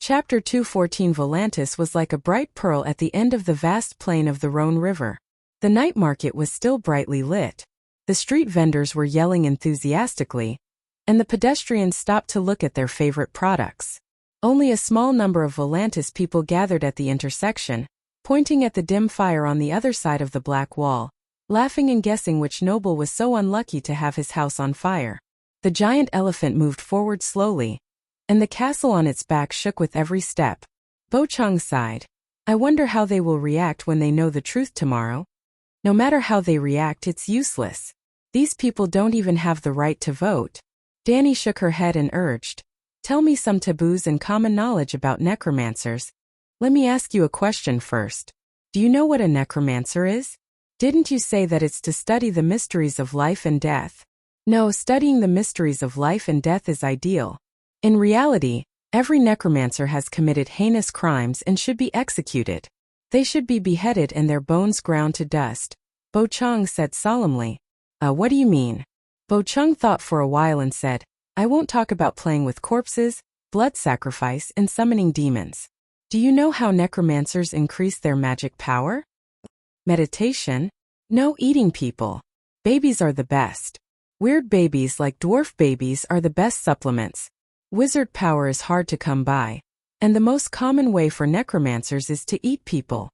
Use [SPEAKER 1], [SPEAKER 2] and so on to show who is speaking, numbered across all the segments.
[SPEAKER 1] Chapter 214 Volantis was like a bright pearl at the end of the vast plain of the Rhone River. The night market was still brightly lit. The street vendors were yelling enthusiastically, and the pedestrians stopped to look at their favorite products. Only a small number of Volantis people gathered at the intersection, pointing at the dim fire on the other side of the black wall, laughing and guessing which noble was so unlucky to have his house on fire. The giant elephant moved forward slowly, and the castle on its back shook with every step. Bo Chang sighed. I wonder how they will react when they know the truth tomorrow. No matter how they react, it's useless. These people don't even have the right to vote. Danny shook her head and urged, tell me some taboos and common knowledge about necromancers. Let me ask you a question first. Do you know what a necromancer is? Didn't you say that it's to study the mysteries of life and death? No, studying the mysteries of life and death is ideal. In reality, every necromancer has committed heinous crimes and should be executed. They should be beheaded and their bones ground to dust, Bo Chang said solemnly. What do you mean? Bo Chang thought for a while and said, I won't talk about playing with corpses, blood sacrifice, and summoning demons. Do you know how necromancers increase their magic power? Meditation? No, eating people. Babies are the best. Weird babies like dwarf babies are the best supplements. Wizard power is hard to come by, and the most common way for necromancers is to eat people.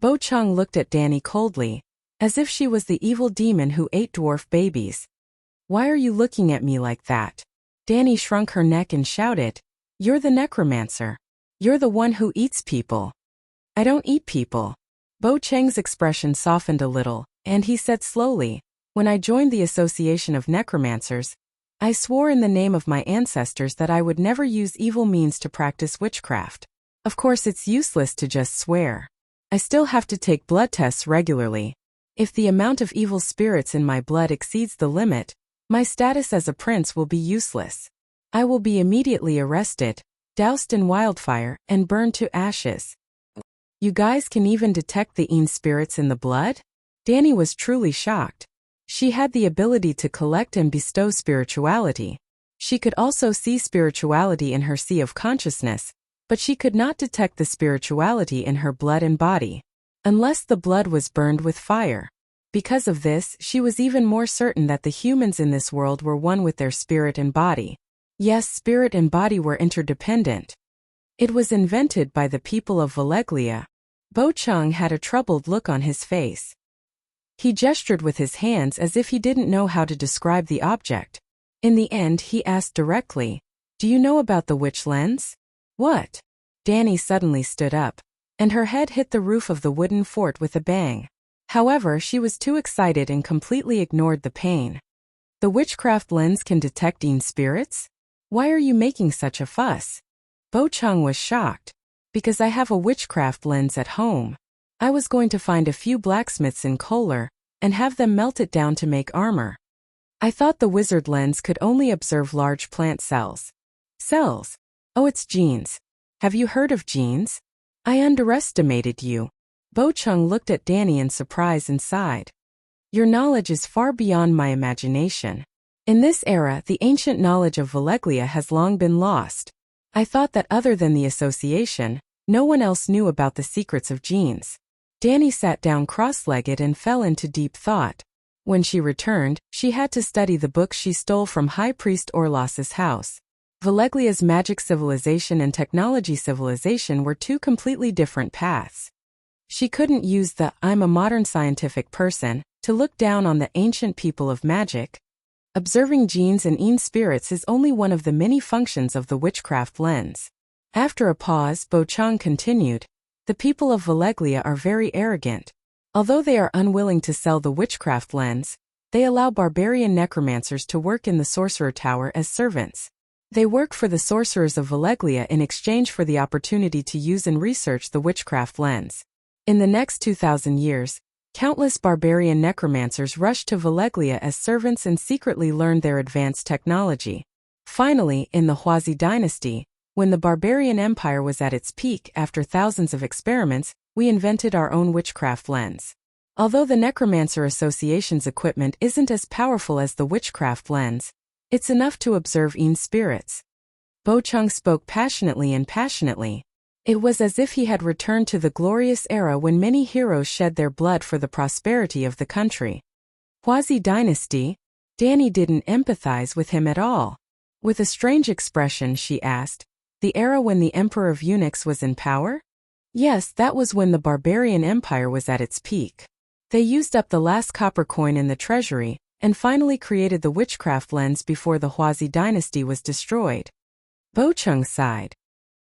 [SPEAKER 1] Bo Chang looked at Danny coldly, as if she was the evil demon who ate dwarf babies. Why are you looking at me like that? Danny shrunk her neck and shouted, you're the necromancer. You're the one who eats people. I don't eat people. Bo Chang's expression softened a little, and he said slowly, when I joined the Association of Necromancers, I swore in the name of my ancestors that I would never use evil means to practice witchcraft. Of course, it's useless to just swear. I still have to take blood tests regularly. If the amount of evil spirits in my blood exceeds the limit, my status as a prince will be useless. I will be immediately arrested, doused in wildfire, and burned to ashes. You guys can even detect the Een spirits in the blood? Danny was truly shocked. She had the ability to collect and bestow spirituality. She could also see spirituality in her sea of consciousness, but she could not detect the spirituality in her blood and body, unless the blood was burned with fire. Because of this, she was even more certain that the humans in this world were one with their spirit and body. Yes, spirit and body were interdependent. It was invented by the people of Valeglia. Bo Chang had a troubled look on his face. He gestured with his hands as if he didn't know how to describe the object. In the end, he asked directly, do you know about the witch lens? What? Danny suddenly stood up, and her head hit the roof of the wooden fort with a bang. However, she was too excited and completely ignored the pain. The witchcraft lens can detect Een spirits? Why are you making such a fuss? Bo Chang was shocked. Because I have a witchcraft lens at home. I was going to find a few blacksmiths in Kohler and have them melt it down to make armor. I thought the wizard lens could only observe large plant cells. Cells? Oh, it's genes. Have you heard of genes? I underestimated you. Bo Chang looked at Danny in surprise and sighed. Your knowledge is far beyond my imagination. In this era, the ancient knowledge of Valeglia has long been lost. I thought that other than the association, no one else knew about the secrets of genes. Danny sat down cross-legged and fell into deep thought. When she returned, she had to study the books she stole from High Priest Orlos's house. Valeglia's magic civilization and technology civilization were two completely different paths. She couldn't use the "I'm a modern scientific person" to look down on the ancient people of magic. Observing genes and Een spirits is only one of the many functions of the witchcraft lens. After a pause, Bo Chang continued, the people of Valeglia are very arrogant. Although they are unwilling to sell the witchcraft lens, they allow barbarian necromancers to work in the sorcerer tower as servants. They work for the sorcerers of Valeglia in exchange for the opportunity to use and research the witchcraft lens. In the next 2,000 years, countless barbarian necromancers rushed to Valeglia as servants and secretly learned their advanced technology. Finally, in the Huazi dynasty, when the barbarian empire was at its peak after thousands of experiments, we invented our own witchcraft lens. Although the Necromancer Association's equipment isn't as powerful as the witchcraft lens, it's enough to observe Een spirits. Bo-chung spoke passionately and passionately. It was as if he had returned to the glorious era when many heroes shed their blood for the prosperity of the country. Huazi dynasty? Danny didn't empathize with him at all. With a strange expression, she asked, "The era when the Emperor of Eunuchs was in power?" Yes, that was when the barbarian empire was at its peak. They used up the last copper coin in the treasury, and finally created the witchcraft lens before the Huazi dynasty was destroyed. Bo-chung sighed.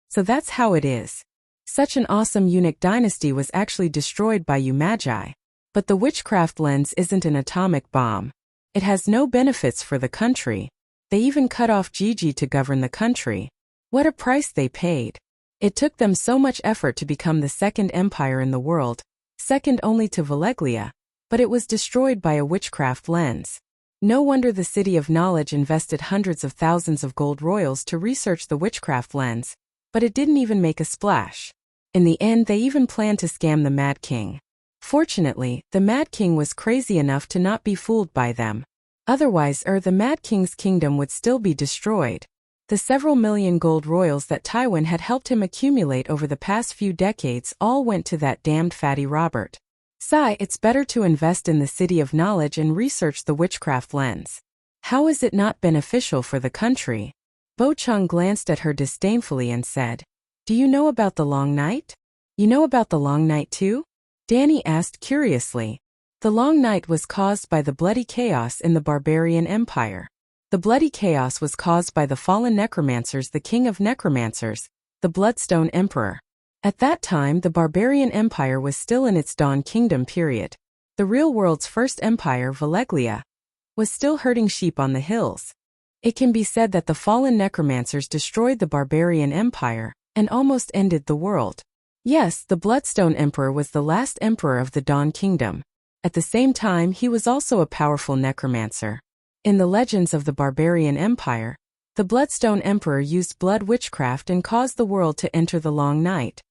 [SPEAKER 1] So that's how it is. Such an awesome eunuch dynasty was actually destroyed by you magi. But the witchcraft lens isn't an atomic bomb. It has no benefits for the country. They even cut off Gigi to govern the country. What a price they paid. It took them so much effort to become the second empire in the world, second only to Valeglia, but it was destroyed by a witchcraft lens. No wonder the City of Knowledge invested hundreds of thousands of gold royals to research the witchcraft lens, but it didn't even make a splash. In the end, they even planned to scam the Mad King. Fortunately, the Mad King was crazy enough to not be fooled by them. Otherwise, the Mad King's kingdom would still be destroyed. The several million gold royals that Tywin had helped him accumulate over the past few decades all went to that damned fatty Robert. Sigh, it's better to invest in the City of Knowledge and research the witchcraft lens. How is it not beneficial for the country? Bo-chung glanced at her disdainfully and said, "Do you know about the Long Night?" "You know about the Long Night too?" Danny asked curiously. The Long Night was caused by the bloody chaos in the barbarian empire. The bloody chaos was caused by the fallen necromancers, the king of necromancers, the Bloodstone Emperor. At that time, the barbarian empire was still in its Dawn Kingdom period. The real world's first empire, Valeglia, was still herding sheep on the hills. It can be said that the fallen necromancers destroyed the barbarian empire and almost ended the world. Yes, the Bloodstone Emperor was the last emperor of the Dawn Kingdom. At the same time, he was also a powerful necromancer. In the legends of the barbarian empire, the Bloodstone Emperor used blood witchcraft and caused the world to enter the Long Night.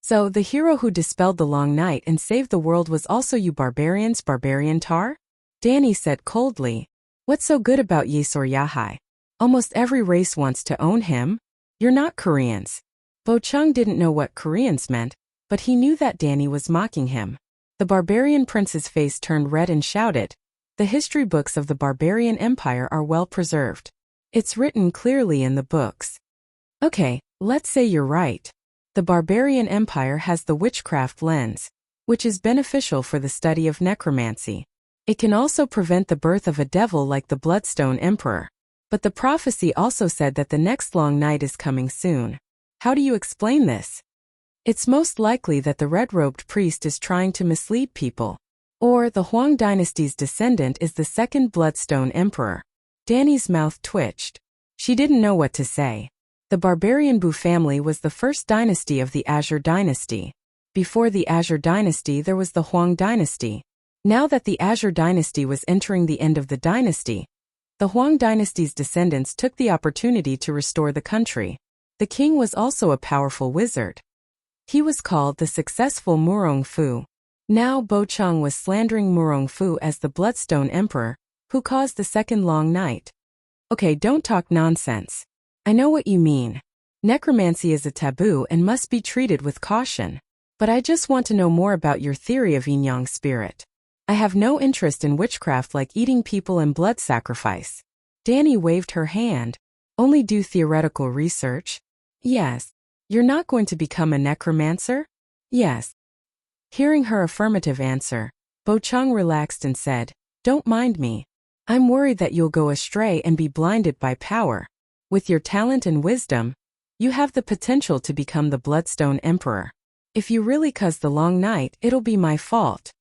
[SPEAKER 1] So, the hero who dispelled the Long Night and saved the world was also you barbarians, Barbarian Tar? Danny said coldly. What's so good about Yesor Yahai? Almost every race wants to own him. You're not Koreans. Bo-chung didn't know what Koreans meant, but he knew that Danny was mocking him. The barbarian prince's face turned red and shouted, "The history books of the barbarian empire are well preserved. It's written clearly in the books." Okay, let's say you're right. The barbarian empire has the witchcraft lens, which is beneficial for the study of necromancy. It can also prevent the birth of a devil like the Bloodstone Emperor. But the prophecy also said that the next Long Night is coming soon. How do you explain this? It's most likely that the red-robed priest is trying to mislead people. Or the Huang dynasty's descendant is the second Bloodstone Emperor. Danny's mouth twitched. She didn't know what to say. The barbarian Bu family was the first dynasty of the Azure dynasty. Before the Azure dynasty there was the Huang dynasty. Now that the Azure dynasty was entering the end of the dynasty, the Huang dynasty's descendants took the opportunity to restore the country. The king was also a powerful wizard. He was called the successful Murong Fu. Now Bo-chung was slandering Murong Fu as the Bloodstone Emperor, who caused the second Long Night. Okay, don't talk nonsense. I know what you mean. Necromancy is a taboo and must be treated with caution. But I just want to know more about your theory of yin-yang spirit. I have no interest in witchcraft like eating people and blood sacrifice. Danny waved her hand. Only do theoretical research? Yes. You're not going to become a necromancer? Yes. Hearing her affirmative answer, Bo-chung relaxed and said, "Don't mind me. I'm worried that you'll go astray and be blinded by power. With your talent and wisdom, you have the potential to become the Bloodstone Emperor. If you really cause the Long Night, it'll be my fault."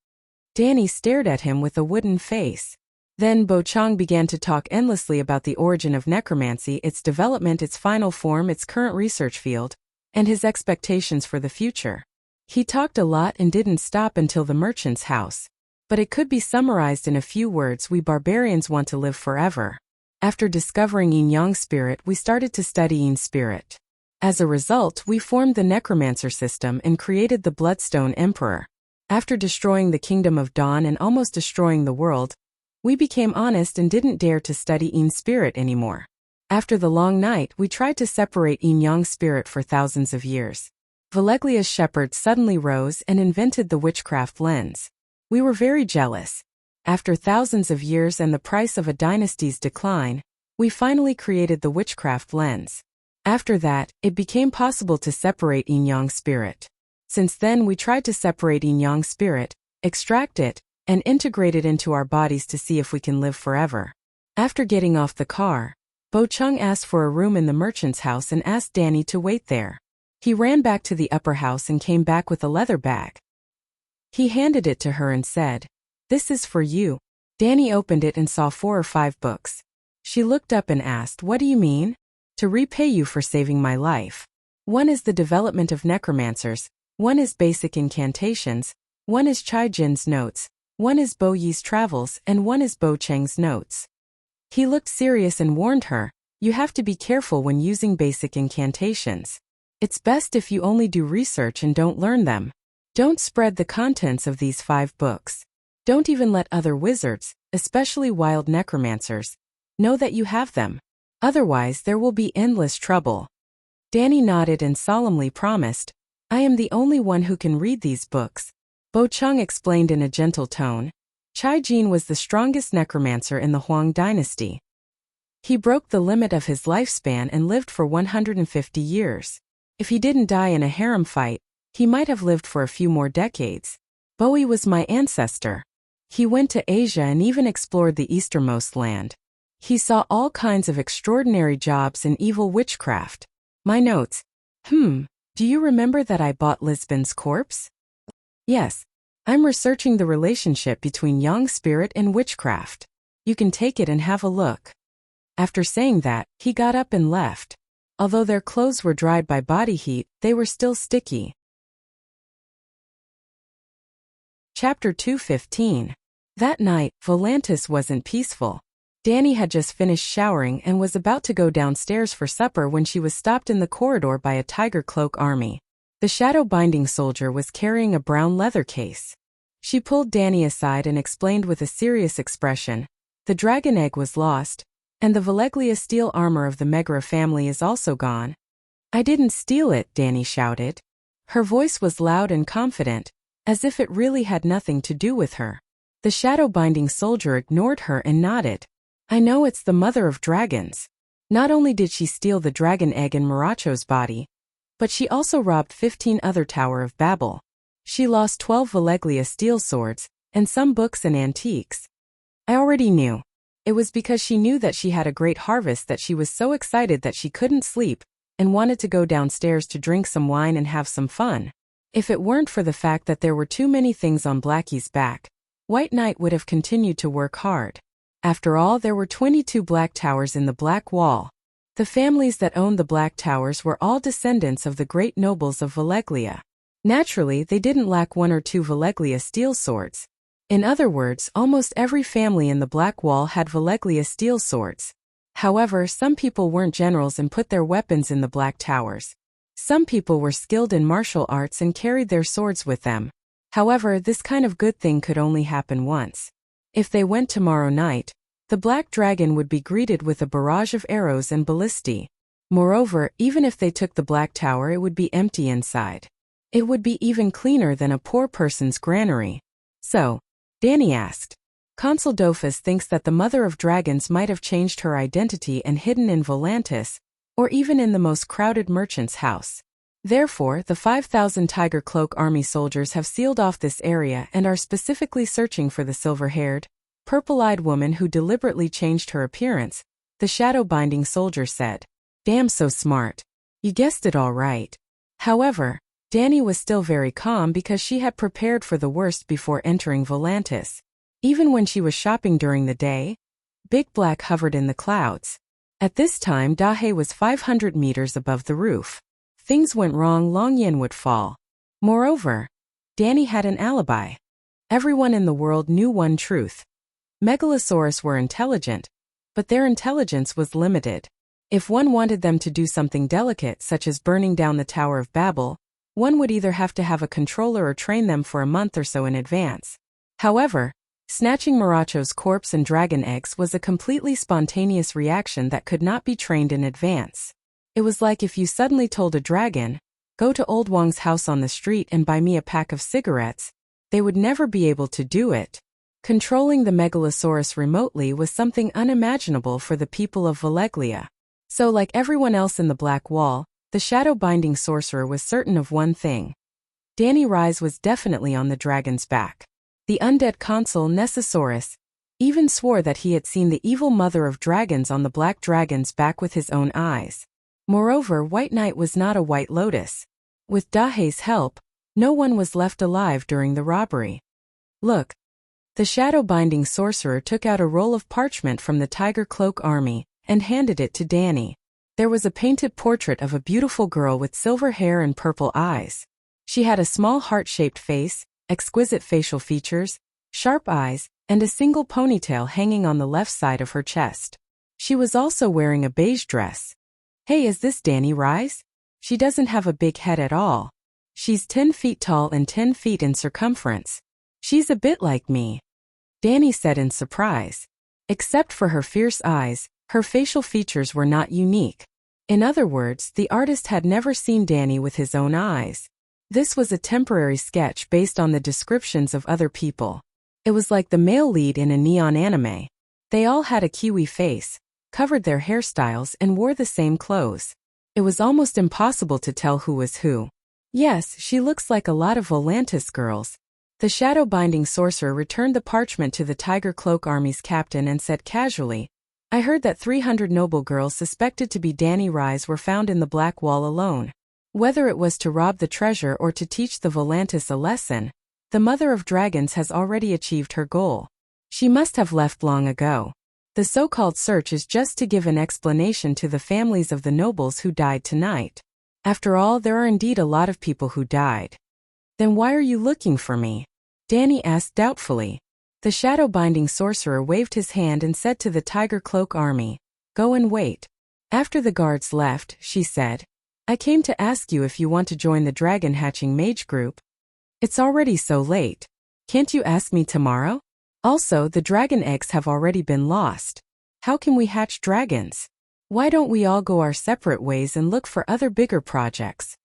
[SPEAKER 1] Danny stared at him with a wooden face. Then Bo-chung began to talk endlessly about the origin of necromancy, its development, its final form, its current research field, and his expectations for the future. He talked a lot and didn't stop until the merchant's house. But it could be summarized in a few words: we barbarians want to live forever. After discovering yin-yang spirit, we started to study yin spirit. As a result, we formed the necromancer system and created the Bloodstone Emperor. After destroying the Kingdom of Dawn and almost destroying the world, we became honest and didn't dare to study yin spirit anymore. After the long night, we tried to separate yin-yang spirit for thousands of years. Valeglia's shepherd suddenly rose and invented the witchcraft lens. We were very jealous. After thousands of years and the price of a dynasty's decline, we finally created the witchcraft lens. After that, it became possible to separate yin-yang spirit. Since then we tried to separate yin-yang spirit, extract it, and integrate it into our bodies to see if we can live forever. After getting off the car, Bo Chung asked for a room in the merchant's house and asked Danny to wait there. He ran back to the upper house and came back with a leather bag. He handed it to her and said, "This is for you." Danny opened it and saw 4 or 5 books. She looked up and asked, "What do you mean?" "To repay you for saving my life. One is the development of necromancers, one is basic incantations, one is Chai Jin's notes, one is Bo Yi's travels, and one is Bo Cheng's notes." He looked serious and warned her, "You have to be careful when using basic incantations. It's best if you only do research and don't learn them. Don't spread the contents of these 5 books. Don't even let other wizards, especially wild necromancers, know that you have them. Otherwise there will be endless trouble." Danny nodded and solemnly promised, "I am the only one who can read these books." Bo Chung explained in a gentle tone, Chai Jin was the strongest necromancer in the Huang dynasty. He broke the limit of his lifespan and lived for 150 years. If he didn't die in a harem fight, he might have lived for a few more decades. Bo Yi was my ancestor. He went to Asia and even explored the easternmost land. He saw all kinds of extraordinary jobs in evil witchcraft. My notes. Do you remember that I bought Lisbon's corpse? Yes. I'm researching the relationship between yang spirit and witchcraft. You can take it and have a look. After saying that, he got up and left. Although their clothes were dried by body heat, they were still sticky. Chapter 2:15. That night, Volantis wasn't peaceful. Danny had just finished showering and was about to go downstairs for supper when she was stopped in the corridor by a tiger cloak army. The shadow-binding soldier was carrying a brown leather case. She pulled Danny aside and explained with a serious expression, "The dragon egg was lost, and the Valeglia steel armor of the Megara family is also gone." "I didn't steal it," Danny shouted. Her voice was loud and confident, as if it really had nothing to do with her. The shadow-binding soldier ignored her and nodded. "I know it's the mother of dragons. Not only did she steal the dragon egg in Maracho's body, but she also robbed 15 other Tower of Babel. She lost 12 Valeglia steel swords, and some books and antiques." I already knew. It was because she knew that she had a great harvest that she was so excited that she couldn't sleep, and wanted to go downstairs to drink some wine and have some fun. If it weren't for the fact that there were too many things on Blackie's back, White Knight would have continued to work hard. After all, there were 22 Black Towers in the Black Wall. The families that owned the Black Towers were all descendants of the great nobles of Valeglia. Naturally, they didn't lack 1 or 2 Valeglia steel swords. In other words, almost every family in the Black Wall had Valeglia steel swords. However, some people weren't generals and put their weapons in the Black Towers. Some people were skilled in martial arts and carried their swords with them. However, this kind of good thing could only happen once. If they went tomorrow night, the Black Dragon would be greeted with a barrage of arrows and ballistae. Moreover, even if they took the Black Tower, it would be empty inside. It would be even cleaner than a poor person's granary. So, Danny asked. Consul Dofus thinks that the Mother of Dragons might have changed her identity and hidden in Volantis, or even in the most crowded merchant's house. Therefore, the 5,000 Tiger Cloak army soldiers have sealed off this area and are specifically searching for the silver-haired, purple-eyed woman who deliberately changed her appearance, the shadow-binding soldier said. Damn, so smart. You guessed it all right. However, Danny was still very calm because she had prepared for the worst before entering Volantis. Even when she was shopping during the day, Big Black hovered in the clouds. At this time, Dahe was 500 meters above the roof. Things went wrong, Longyan would fall. Moreover, Danny had an alibi. Everyone in the world knew one truth. Megalosaurus were intelligent, but their intelligence was limited. If one wanted them to do something delicate such as burning down the Tower of Babel, one would either have to have a controller or train them for a month or so in advance. However, Snatching Maracho's corpse and dragon eggs was a completely spontaneous reaction that could not be trained in advance. It was like if you suddenly told a dragon, "Go to Old Wang's house on the street and buy me a pack of cigarettes," they would never be able to do it. Controlling the Megalosaurus remotely was something unimaginable for the people of Valeglia. So like everyone else in the Black Wall, the shadow-binding sorcerer was certain of one thing. Danny Rise was definitely on the dragon's back. The undead consul Nessasaurus even swore that he had seen the evil mother of dragons on the black dragon's back with his own eyes. Moreover, White Knight was not a White Lotus. With Dahe's help, no one was left alive during the robbery. Look. The shadow-binding sorcerer took out a roll of parchment from the Tiger Cloak army and handed it to Danny. There was a painted portrait of a beautiful girl with silver hair and purple eyes. She had a small heart-shaped face, exquisite facial features, sharp eyes, and a single ponytail hanging on the left side of her chest. She was also wearing a beige dress. Hey, is this Danny Rise? She doesn't have a big head at all. She's 10 feet tall and 10 feet in circumference. She's a bit like me, Danny said in surprise. Except for her fierce eyes, her facial features were not unique. In other words, the artist had never seen Danny with his own eyes. This was a temporary sketch based on the descriptions of other people. It was like the male lead in a neon anime. They all had a kiwi face, covered their hairstyles and wore the same clothes. It was almost impossible to tell who was who. Yes, she looks like a lot of Volantis girls. The shadow-binding sorcerer returned the parchment to the Tiger Cloak Army's captain and said casually, "I heard that 300 noble girls suspected to be Danny Rise were found in the Black Wall alone. Whether it was to rob the treasure or to teach the Volantis a lesson, the Mother of Dragons has already achieved her goal. She must have left long ago. The so-called search is just to give an explanation to the families of the nobles who died tonight. After all, there are indeed a lot of people who died." "Then why are you looking for me?" Danny asked doubtfully. The shadow-binding sorcerer waved his hand and said to the Tiger Cloak Army, "Go and wait." After the guards left, she said, "I came to ask you if you want to join the dragon hatching mage group." "It's already so late. Can't you ask me tomorrow? Also, the dragon eggs have already been lost. How can we hatch dragons? Why don't we all go our separate ways and look for other bigger projects?"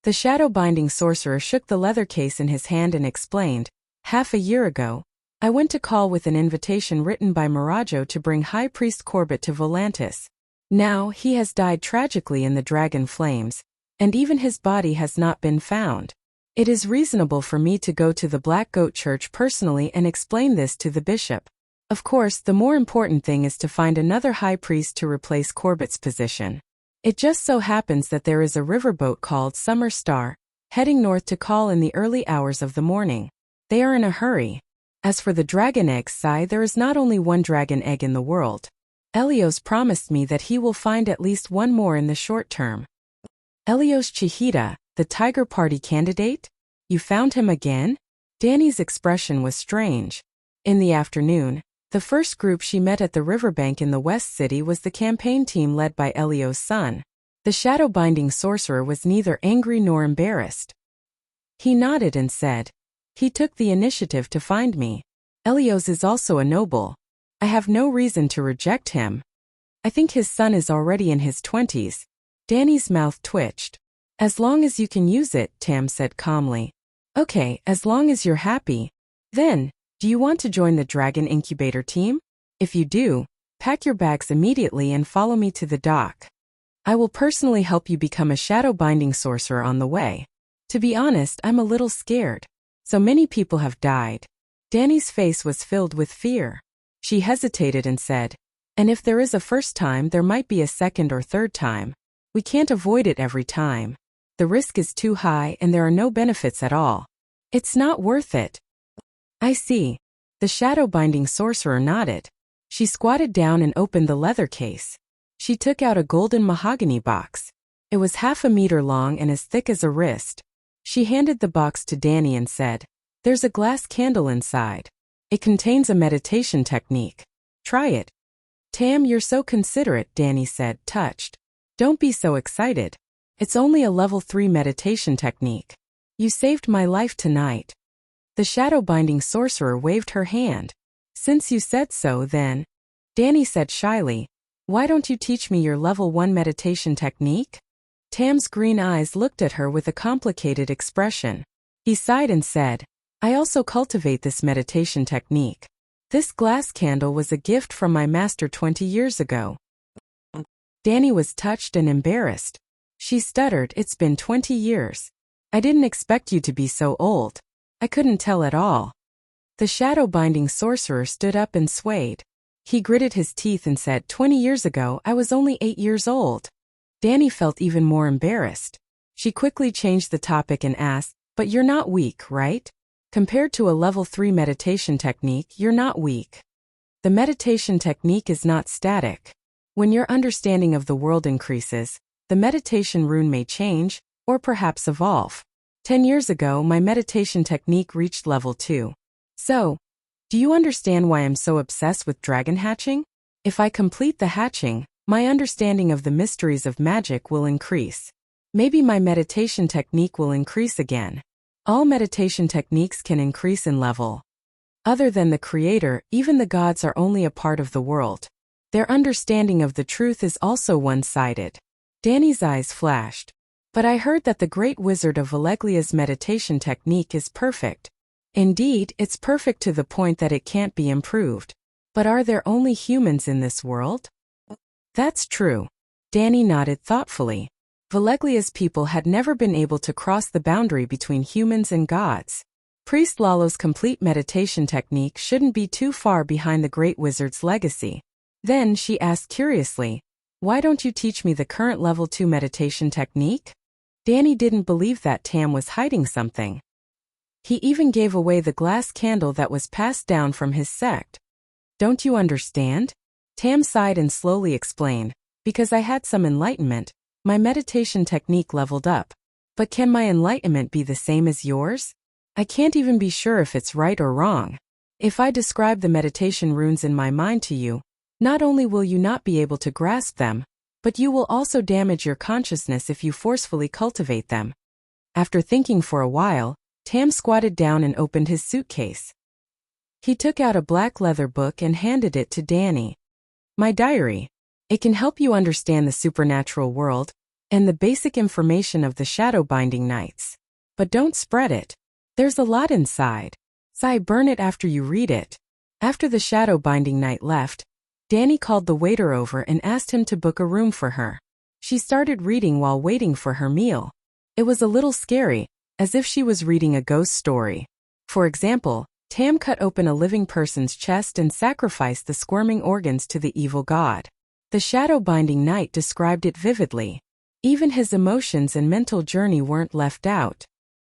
[SPEAKER 1] The shadow-binding sorcerer shook the leather case in his hand and explained, "Half a year ago, I went to call with an invitation written by Mirajo to bring High Priest Corbett to Volantis. Now, he has died tragically in the dragon flames, and even his body has not been found. It is reasonable for me to go to the Black Goat Church personally and explain this to the bishop. Of course, the more important thing is to find another high priest to replace Corbett's position. It just so happens that there is a riverboat called Summer Star, heading north to call in the early hours of the morning. They are in a hurry. As for the dragon egg side, there is not only one dragon egg in the world. Elios promised me that he will find at least one more in the short term." "Elios Chihita, the Tiger Party candidate? You found him again?" Danny's expression was strange. In the afternoon, the first group she met at the riverbank in the West City was the campaign team led by Elios' son. The shadow-binding sorcerer was neither angry nor embarrassed. He nodded and said, "He took the initiative to find me. Elios is also a noble. I have no reason to reject him. I think his son is already in his 20s. Danny's mouth twitched. "As long as you can use it," Tam said calmly. "Okay, as long as you're happy. Then, do you want to join the Dragon Incubator team? If you do, pack your bags immediately and follow me to the dock. I will personally help you become a shadow-binding sorcerer on the way. To be honest, I'm a little scared. So many people have died." Danny's face was filled with fear. She hesitated and said, "And if there is a first time, there might be a second or third time. We can't avoid it every time. The risk is too high and there are no benefits at all. It's not worth it." "I see." The shadow-binding sorcerer nodded. She squatted down and opened the leather case. She took out a golden mahogany box. It was 1/2 meter long and as thick as a wrist. She handed the box to Danny and said, "There's a glass candle inside. It contains a meditation technique. Try it." "Tam, you're so considerate," Danny said, touched. "Don't be so excited. It's only a level 3 meditation technique. You saved my life tonight." The shadow-binding sorcerer waved her hand. Since you said so, then, Danny said shyly, why don't you teach me your level 1 meditation technique? Tam's green eyes looked at her with a complicated expression. He sighed and said, I also cultivate this meditation technique. This glass candle was a gift from my master 20 years ago. Danny was touched and embarrassed. She stuttered, it's been 20 years. I didn't expect you to be so old. I couldn't tell at all. The shadow-binding sorcerer stood up and swayed. He gritted his teeth and said, 20 years ago, I was only 8 years old. Danny felt even more embarrassed. She quickly changed the topic and asked, but you're not weak, right? Compared to a level 3 meditation technique, you're not weak. The meditation technique is not static. When your understanding of the world increases, the meditation rune may change, or perhaps evolve. 10 years ago, my meditation technique reached level 2. So, do you understand why I'm so obsessed with dragon hatching? If I complete the hatching, my understanding of the mysteries of magic will increase. Maybe my meditation technique will increase again. All meditation techniques can increase in level. Other than the Creator, even the gods are only a part of the world. Their understanding of the truth is also one-sided. Danny's eyes flashed. But I heard that the great wizard of Valeglia's meditation technique is perfect. Indeed, it's perfect to the point that it can't be improved. But are there only humans in this world? That's true. Danny nodded thoughtfully. Valeglia's people had never been able to cross the boundary between humans and gods. Priest Lalo's complete meditation technique shouldn't be too far behind the great wizard's legacy. Then she asked curiously, why don't you teach me the current level 2 meditation technique? Danny didn't believe that Tam was hiding something. He even gave away the glass candle that was passed down from his sect. Don't you understand? Tam sighed and slowly explained, because I had some enlightenment, my meditation technique leveled up. But can my enlightenment be the same as yours? I can't even be sure if it's right or wrong. If I describe the meditation runes in my mind to you, not only will you not be able to grasp them, but you will also damage your consciousness if you forcefully cultivate them. After thinking for a while, Tam squatted down and opened his suitcase. He took out a black leather book and handed it to Danny. My diary. It can help you understand the supernatural world and the basic information of the shadow-binding nights. But don't spread it. There's a lot inside. Burn it after you read it. After the shadow-binding night left, Danny called the waiter over and asked him to book a room for her. She started reading while waiting for her meal. It was a little scary, as if she was reading a ghost story. For example, Tam cut open a living person's chest and sacrificed the squirming organs to the evil god. The shadow-binding knight described it vividly. Even his emotions and mental journey weren't left out.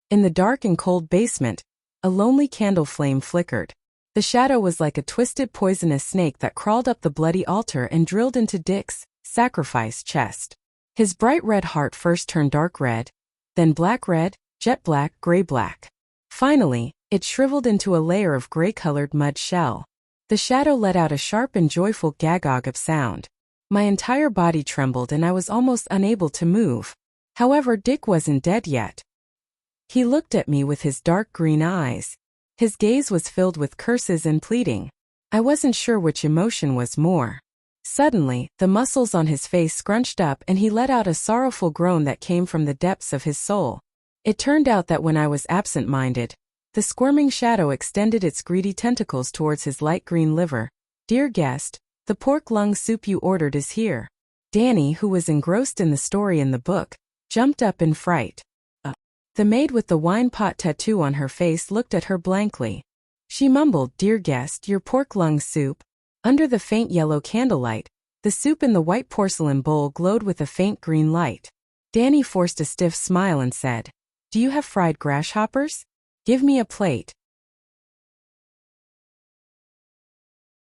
[SPEAKER 1] In the dark and cold basement, a lonely candle flame flickered. The shadow was like a twisted poisonous snake that crawled up the bloody altar and drilled into Dick's sacrifice chest. His bright red heart first turned dark red, then black red, jet black, gray black. Finally, it shriveled into a layer of gray-colored mud shell. The shadow let out a sharp and joyful gagog of sound. My entire body trembled and I was almost unable to move. However, Dick wasn't dead yet. He looked at me with his dark green eyes. His gaze was filled with curses and pleading. I wasn't sure which emotion was more. Suddenly, the muscles on his face scrunched up and he let out a sorrowful groan that came from the depths of his soul. It turned out that when I was absent-minded, the squirming shadow extended its greedy tentacles towards his light green liver. Dear guest, the pork lung soup you ordered is here. Danny, who was engrossed in the story in the book, jumped up in fright. The maid with the wine pot tattoo on her face looked at her blankly. She mumbled, Dear guest, your pork lung soup. Under the faint yellow candlelight, the soup in the white porcelain bowl glowed with a faint green light. Danny forced a stiff smile and said, Do you have fried grasshoppers? Give me a plate.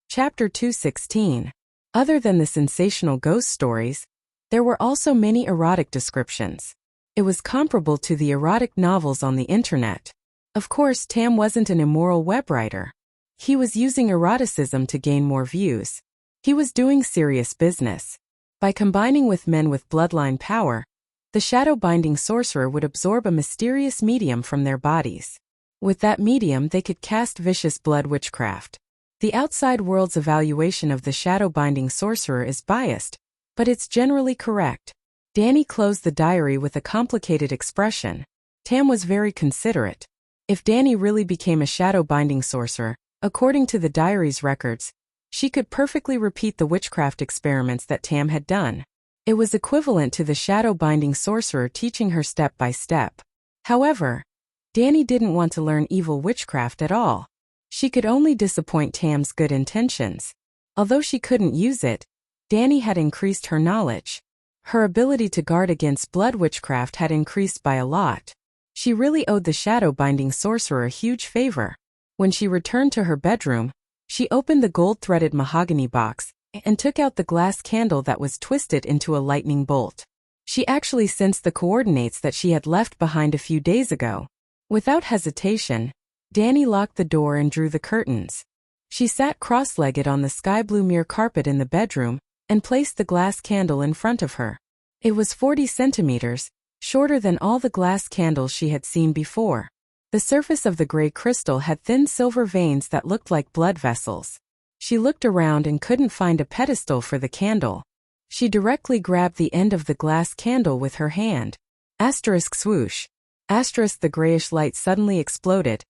[SPEAKER 1] Chapter 216. Other than the sensational ghost stories, there were also many erotic descriptions. It was comparable to the erotic novels on the internet. Of course, Tam wasn't an immoral web writer. He was using eroticism to gain more views. He was doing serious business. By combining with men with bloodline power, the shadow-binding sorcerer would absorb a mysterious medium from their bodies. With that medium they could cast vicious blood witchcraft. The outside world's evaluation of the shadow-binding sorcerer is biased, but it's generally correct. Danny closed the diary with a complicated expression. Tam was very considerate. If Danny really became a shadow-binding sorcerer, according to the diary's records, she could perfectly repeat the witchcraft experiments that Tam had done. It was equivalent to the shadow-binding sorcerer teaching her step by step. However, Danny didn't want to learn evil witchcraft at all. She could only disappoint Tam's good intentions. Although she couldn't use it, Danny had increased her knowledge. Her ability to guard against blood witchcraft had increased by a lot. She really owed the shadow-binding sorcerer a huge favor. When she returned to her bedroom, she opened the gold-threaded mahogany box and took out the glass candle that was twisted into a lightning bolt. She actually sensed the coordinates that she had left behind a few days ago. Without hesitation, Danny locked the door and drew the curtains. She sat cross-legged on the sky-blue mirror carpet in the bedroom and placed the glass candle in front of her. It was 40 centimeters, shorter than all the glass candles she had seen before. The surface of the gray crystal had thin silver veins that looked like blood vessels. She looked around and couldn't find a pedestal for the candle. She directly grabbed the end of the glass candle with her hand. Asterisk swoosh. Asterisk, the grayish light suddenly exploded,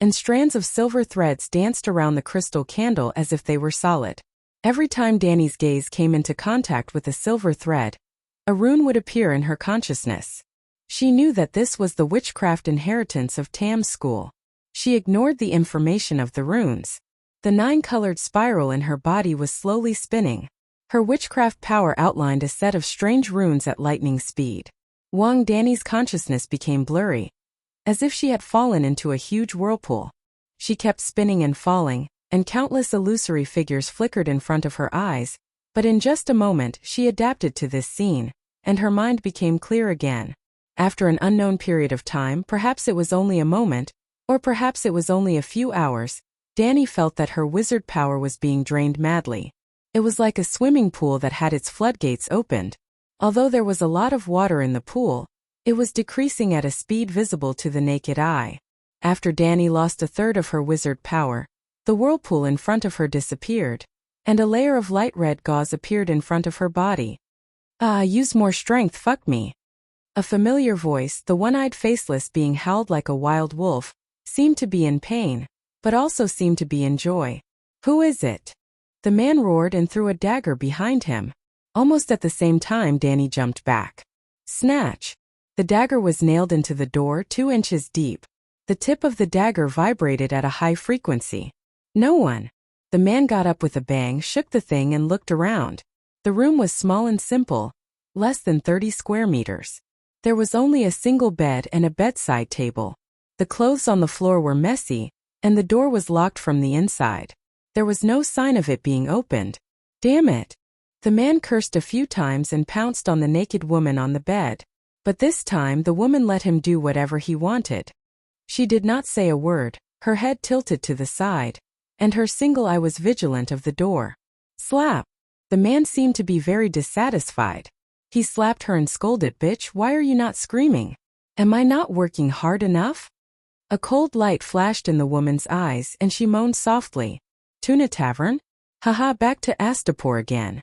[SPEAKER 1] and strands of silver threads danced around the crystal candle as if they were solid. Every time Danny's gaze came into contact with a silver thread, a rune would appear in her consciousness. She knew that this was the witchcraft inheritance of Tam's school. She ignored the information of the runes. The 9-colored spiral in her body was slowly spinning. Her witchcraft power outlined a set of strange runes at lightning speed. Danny's consciousness became blurry, as if she had fallen into a huge whirlpool. She kept spinning and falling, and countless illusory figures flickered in front of her eyes, but in just a moment she adapted to this scene, and her mind became clear again. After an unknown period of time, perhaps it was only a moment, or perhaps it was only a few hours, Danny felt that her wizard power was being drained madly. It was like a swimming pool that had its floodgates opened. Although there was a lot of water in the pool, it was decreasing at a speed visible to the naked eye. After Danny lost a third of her wizard power, the whirlpool in front of her disappeared, and a layer of light red gauze appeared in front of her body. Use more strength, fuck me. A familiar voice, the one-eyed faceless being howled like a wild wolf, seemed to be in pain, but also seemed to be in joy. Who is it? The man roared and threw a dagger behind him. Almost at the same time, Danny jumped back. Snatch! The dagger was nailed into the door 2 inches deep. The tip of the dagger vibrated at a high frequency. No one. The man got up with a bang, shook the thing and looked around. The room was small and simple, less than 30 square meters. There was only a single bed and a bedside table. The clothes on the floor were messy, and the door was locked from the inside. There was no sign of it being opened. Damn it! The man cursed a few times and pounced on the naked woman on the bed. But this time the woman let him do whatever he wanted. She did not say a word, her head tilted to the side, and her single eye was vigilant of the door. Slap! The man seemed to be very dissatisfied. He slapped her and scolded, "Bitch, why are you not screaming? Am I not working hard enough?" A cold light flashed in the woman's eyes and she moaned softly. Tuna Tavern? Haha, back to Astapor again.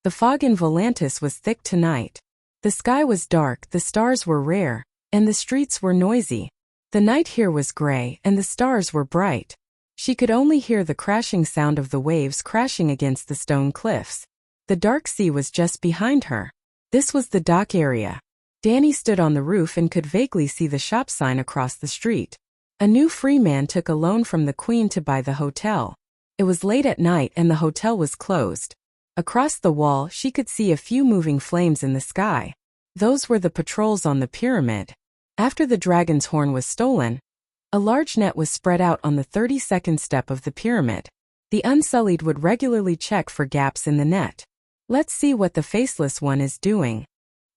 [SPEAKER 1] The fog in Volantis was thick tonight. The sky was dark, the stars were rare, and the streets were noisy. The night here was gray and the stars were bright. She could only hear the crashing sound of the waves crashing against the stone cliffs. The dark sea was just behind her. This was the dock area. Danny stood on the roof and could vaguely see the shop sign across the street. A new free man took a loan from the Queen to buy the hotel. It was late at night and the hotel was closed. Across the wall she could see a few moving flames in the sky. Those were the patrols on the pyramid. After the dragon's horn was stolen, a large net was spread out on the 32nd step of the pyramid. The Unsullied would regularly check for gaps in the net. Let's see what the faceless one is doing.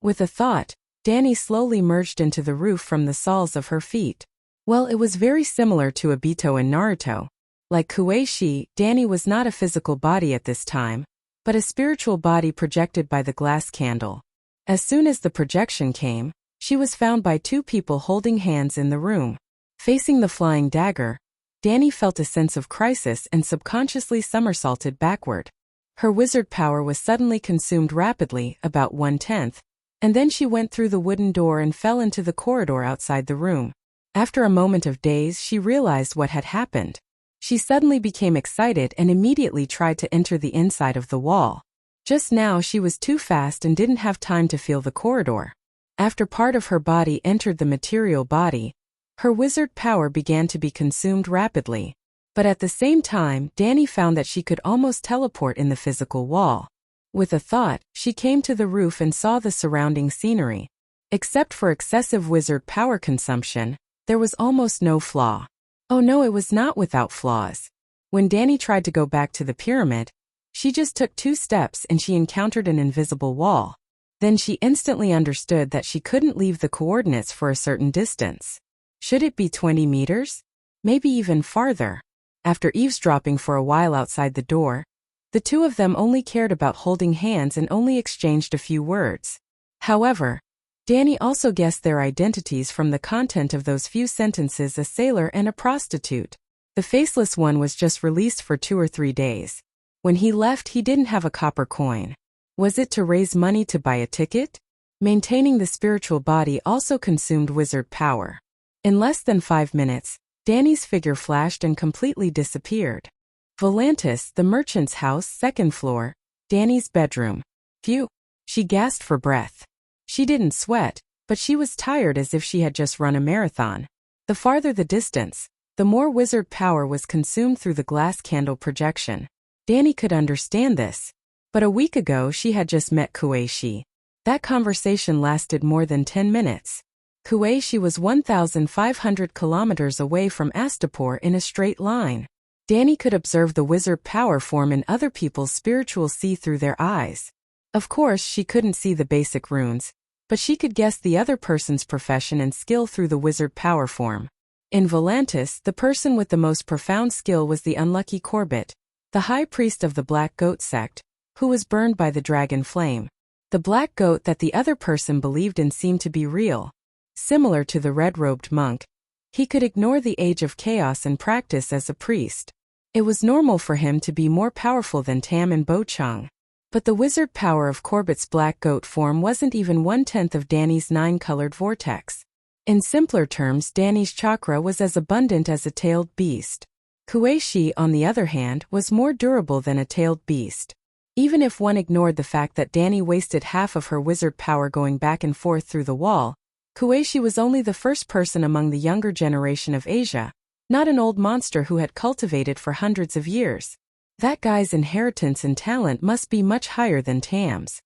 [SPEAKER 1] With a thought, Danny slowly merged into the roof from the soles of her feet. Well, it was very similar to Obito in Naruto. Like Kueishi, Danny was not a physical body at this time, but a spiritual body projected by the glass candle. As soon as the projection came, she was found by 2 people holding hands in the room. Facing the flying dagger, Danny felt a sense of crisis and subconsciously somersaulted backward. Her wizard power was suddenly consumed rapidly, about 1/10, and then she went through the wooden door and fell into the corridor outside the room. After a moment of daze, she realized what had happened. She suddenly became excited and immediately tried to enter the inside of the wall. Just now she was too fast and didn't have time to feel the corridor. After part of her body entered the material body, her wizard power began to be consumed rapidly. But at the same time, Danny found that she could almost teleport in the physical wall. With a thought, she came to the roof and saw the surrounding scenery. Except for excessive wizard power consumption, there was almost no flaw. Oh no, it was not without flaws. When Danny tried to go back to the pyramid, she just took 2 steps and she encountered an invisible wall. Then she instantly understood that she couldn't leave the coordinates for a certain distance. Should it be 20 meters? Maybe even farther. After eavesdropping for a while outside the door, the two of them only cared about holding hands and only exchanged a few words. However, Danny also guessed their identities from the content of those few sentences: a sailor and a prostitute. The faceless one was just released for 2 or 3 days. When he left, he didn't have a copper coin. Was it to raise money to buy a ticket? Maintaining the spiritual body also consumed wizard power. In less than 5 minutes, Danny's figure flashed and completely disappeared. Volantis, the merchant's house, 2nd floor, Danny's bedroom. Phew! She gasped for breath. She didn't sweat, but she was tired as if she had just run a marathon. The farther the distance, the more wizard power was consumed through the glass candle projection. Danny could understand this. But a week ago she had just met Kuei-shi. That conversation lasted more than 10 minutes. Kuei-shi was 1,500 kilometers away from Astapor in a straight line. Danny could observe the wizard power form in other people's spiritual see through their eyes. Of course, she couldn't see the basic runes, but she could guess the other person's profession and skill through the wizard power form. In Volantis, the person with the most profound skill was the unlucky Corbett, the high priest of the Black Goat sect, who was burned by the dragon flame. The black goat that the other person believed in seemed to be real. Similar to the red-robed monk, he could ignore the age of chaos and practice as a priest. It was normal for him to be more powerful than Tam and Bo-chung. But the wizard power of Corbett's black goat form wasn't even 1/10 of Danny's 9-colored vortex. In simpler terms, Danny's chakra was as abundant as a tailed beast. Kuei-shi, on the other hand, was more durable than a tailed beast. Even if one ignored the fact that Danny wasted half of her wizard power going back and forth through the wall, Kuei-shi was only the first person among the younger generation of Asia, not an old monster who had cultivated for hundreds of years. That guy's inheritance and talent must be much higher than Tam's.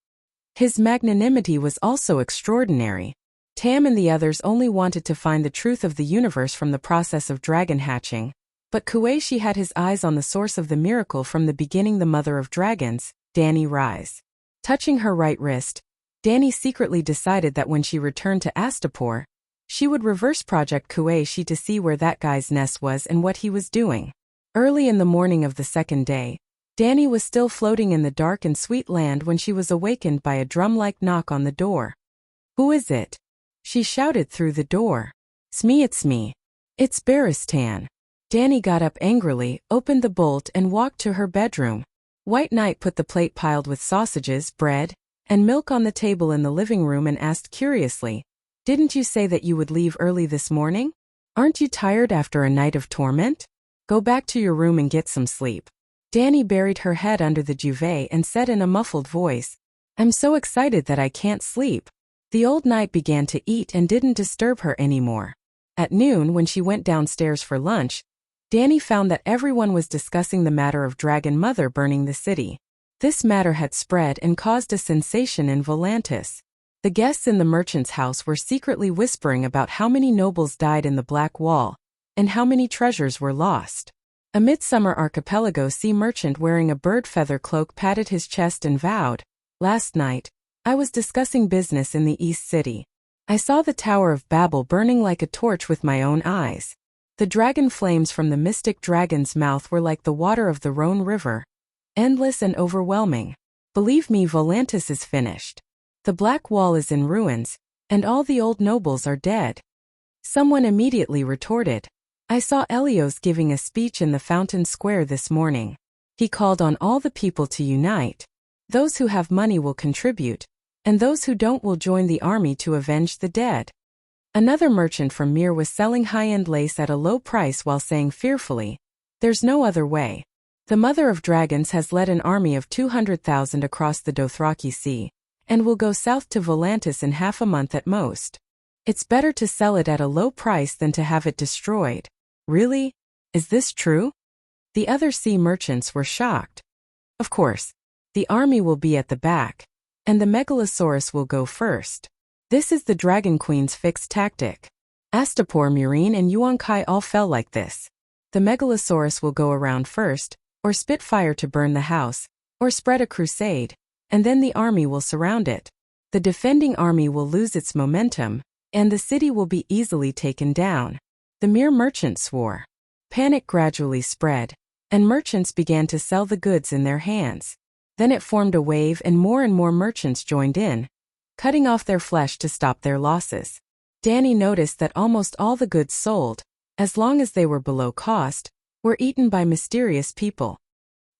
[SPEAKER 1] His magnanimity was also extraordinary. Tam and the others only wanted to find the truth of the universe from the process of dragon hatching, but Kuei-shi had his eyes on the source of the miracle from the beginning, the mother of dragons, Danny Rise. Touching her right wrist, Danny secretly decided that when she returned to Astapor, she would reverse project Kuei-shi to see where that guy's nest was and what he was doing. Early in the morning of the 2nd day, Danny was still floating in the dark and sweet land when she was awakened by a drum-like knock on the door. "Who is it?" she shouted through the door. It's me. It's Baristan." Danny got up angrily, opened the bolt and walked to her bedroom. White Knight put the plate piled with sausages, bread, and milk on the table in the living room and asked curiously, "Didn't you say that you would leave early this morning? Aren't you tired after a night of torment? Go back to your room and get some sleep." Danny buried her head under the duvet and said in a muffled voice, "I'm so excited that I can't sleep." The old knight began to eat and didn't disturb her anymore. At noon, when she went downstairs for lunch, Danny found that everyone was discussing the matter of Dragon Mother burning the city. This matter had spread and caused a sensation in Volantis. The guests in the merchant's house were secretly whispering about how many nobles died in the Black Wall, and how many treasures were lost. A Midsummer Archipelago sea merchant wearing a bird feather cloak patted his chest and vowed, "Last night, I was discussing business in the East City. I saw the Tower of Babel burning like a torch with my own eyes. The dragon flames from the mystic dragon's mouth were like the water of the Rhone River, endless and overwhelming. Believe me, Volantis is finished. The Black Wall is in ruins, and all the old nobles are dead." Someone immediately retorted, I saw Elios giving a speech in the Fountain Square this morning. He called on all the people to unite. Those who have money will contribute, and those who don't will join the army to avenge the dead. Another merchant from Mir was selling high-end lace at a low price while saying fearfully, "There's no other way. The Mother of Dragons has led an army of 200,000 across the Dothraki Sea, and will go south to Volantis in half a month at most. It's better to sell it at a low price than to have it destroyed." Really? Is this true? The other sea merchants were shocked. Of course. The army will be at the back, and the Megalosaurus will go first. This is the Dragon Queen's fixed tactic. Astapor, Murine, and Yuan-Kai all fell like this. The Megalosaurus will go around first, or spit fire to burn the house, or spread a crusade, and then the army will surround it. The defending army will lose its momentum, and the city will be easily taken down. The mere merchants swore. Panic gradually spread, and merchants began to sell the goods in their hands. Then it formed a wave and more merchants joined in, cutting off their flesh to stop their losses. Danny noticed that almost all the goods sold, as long as they were below cost, were eaten by mysterious people.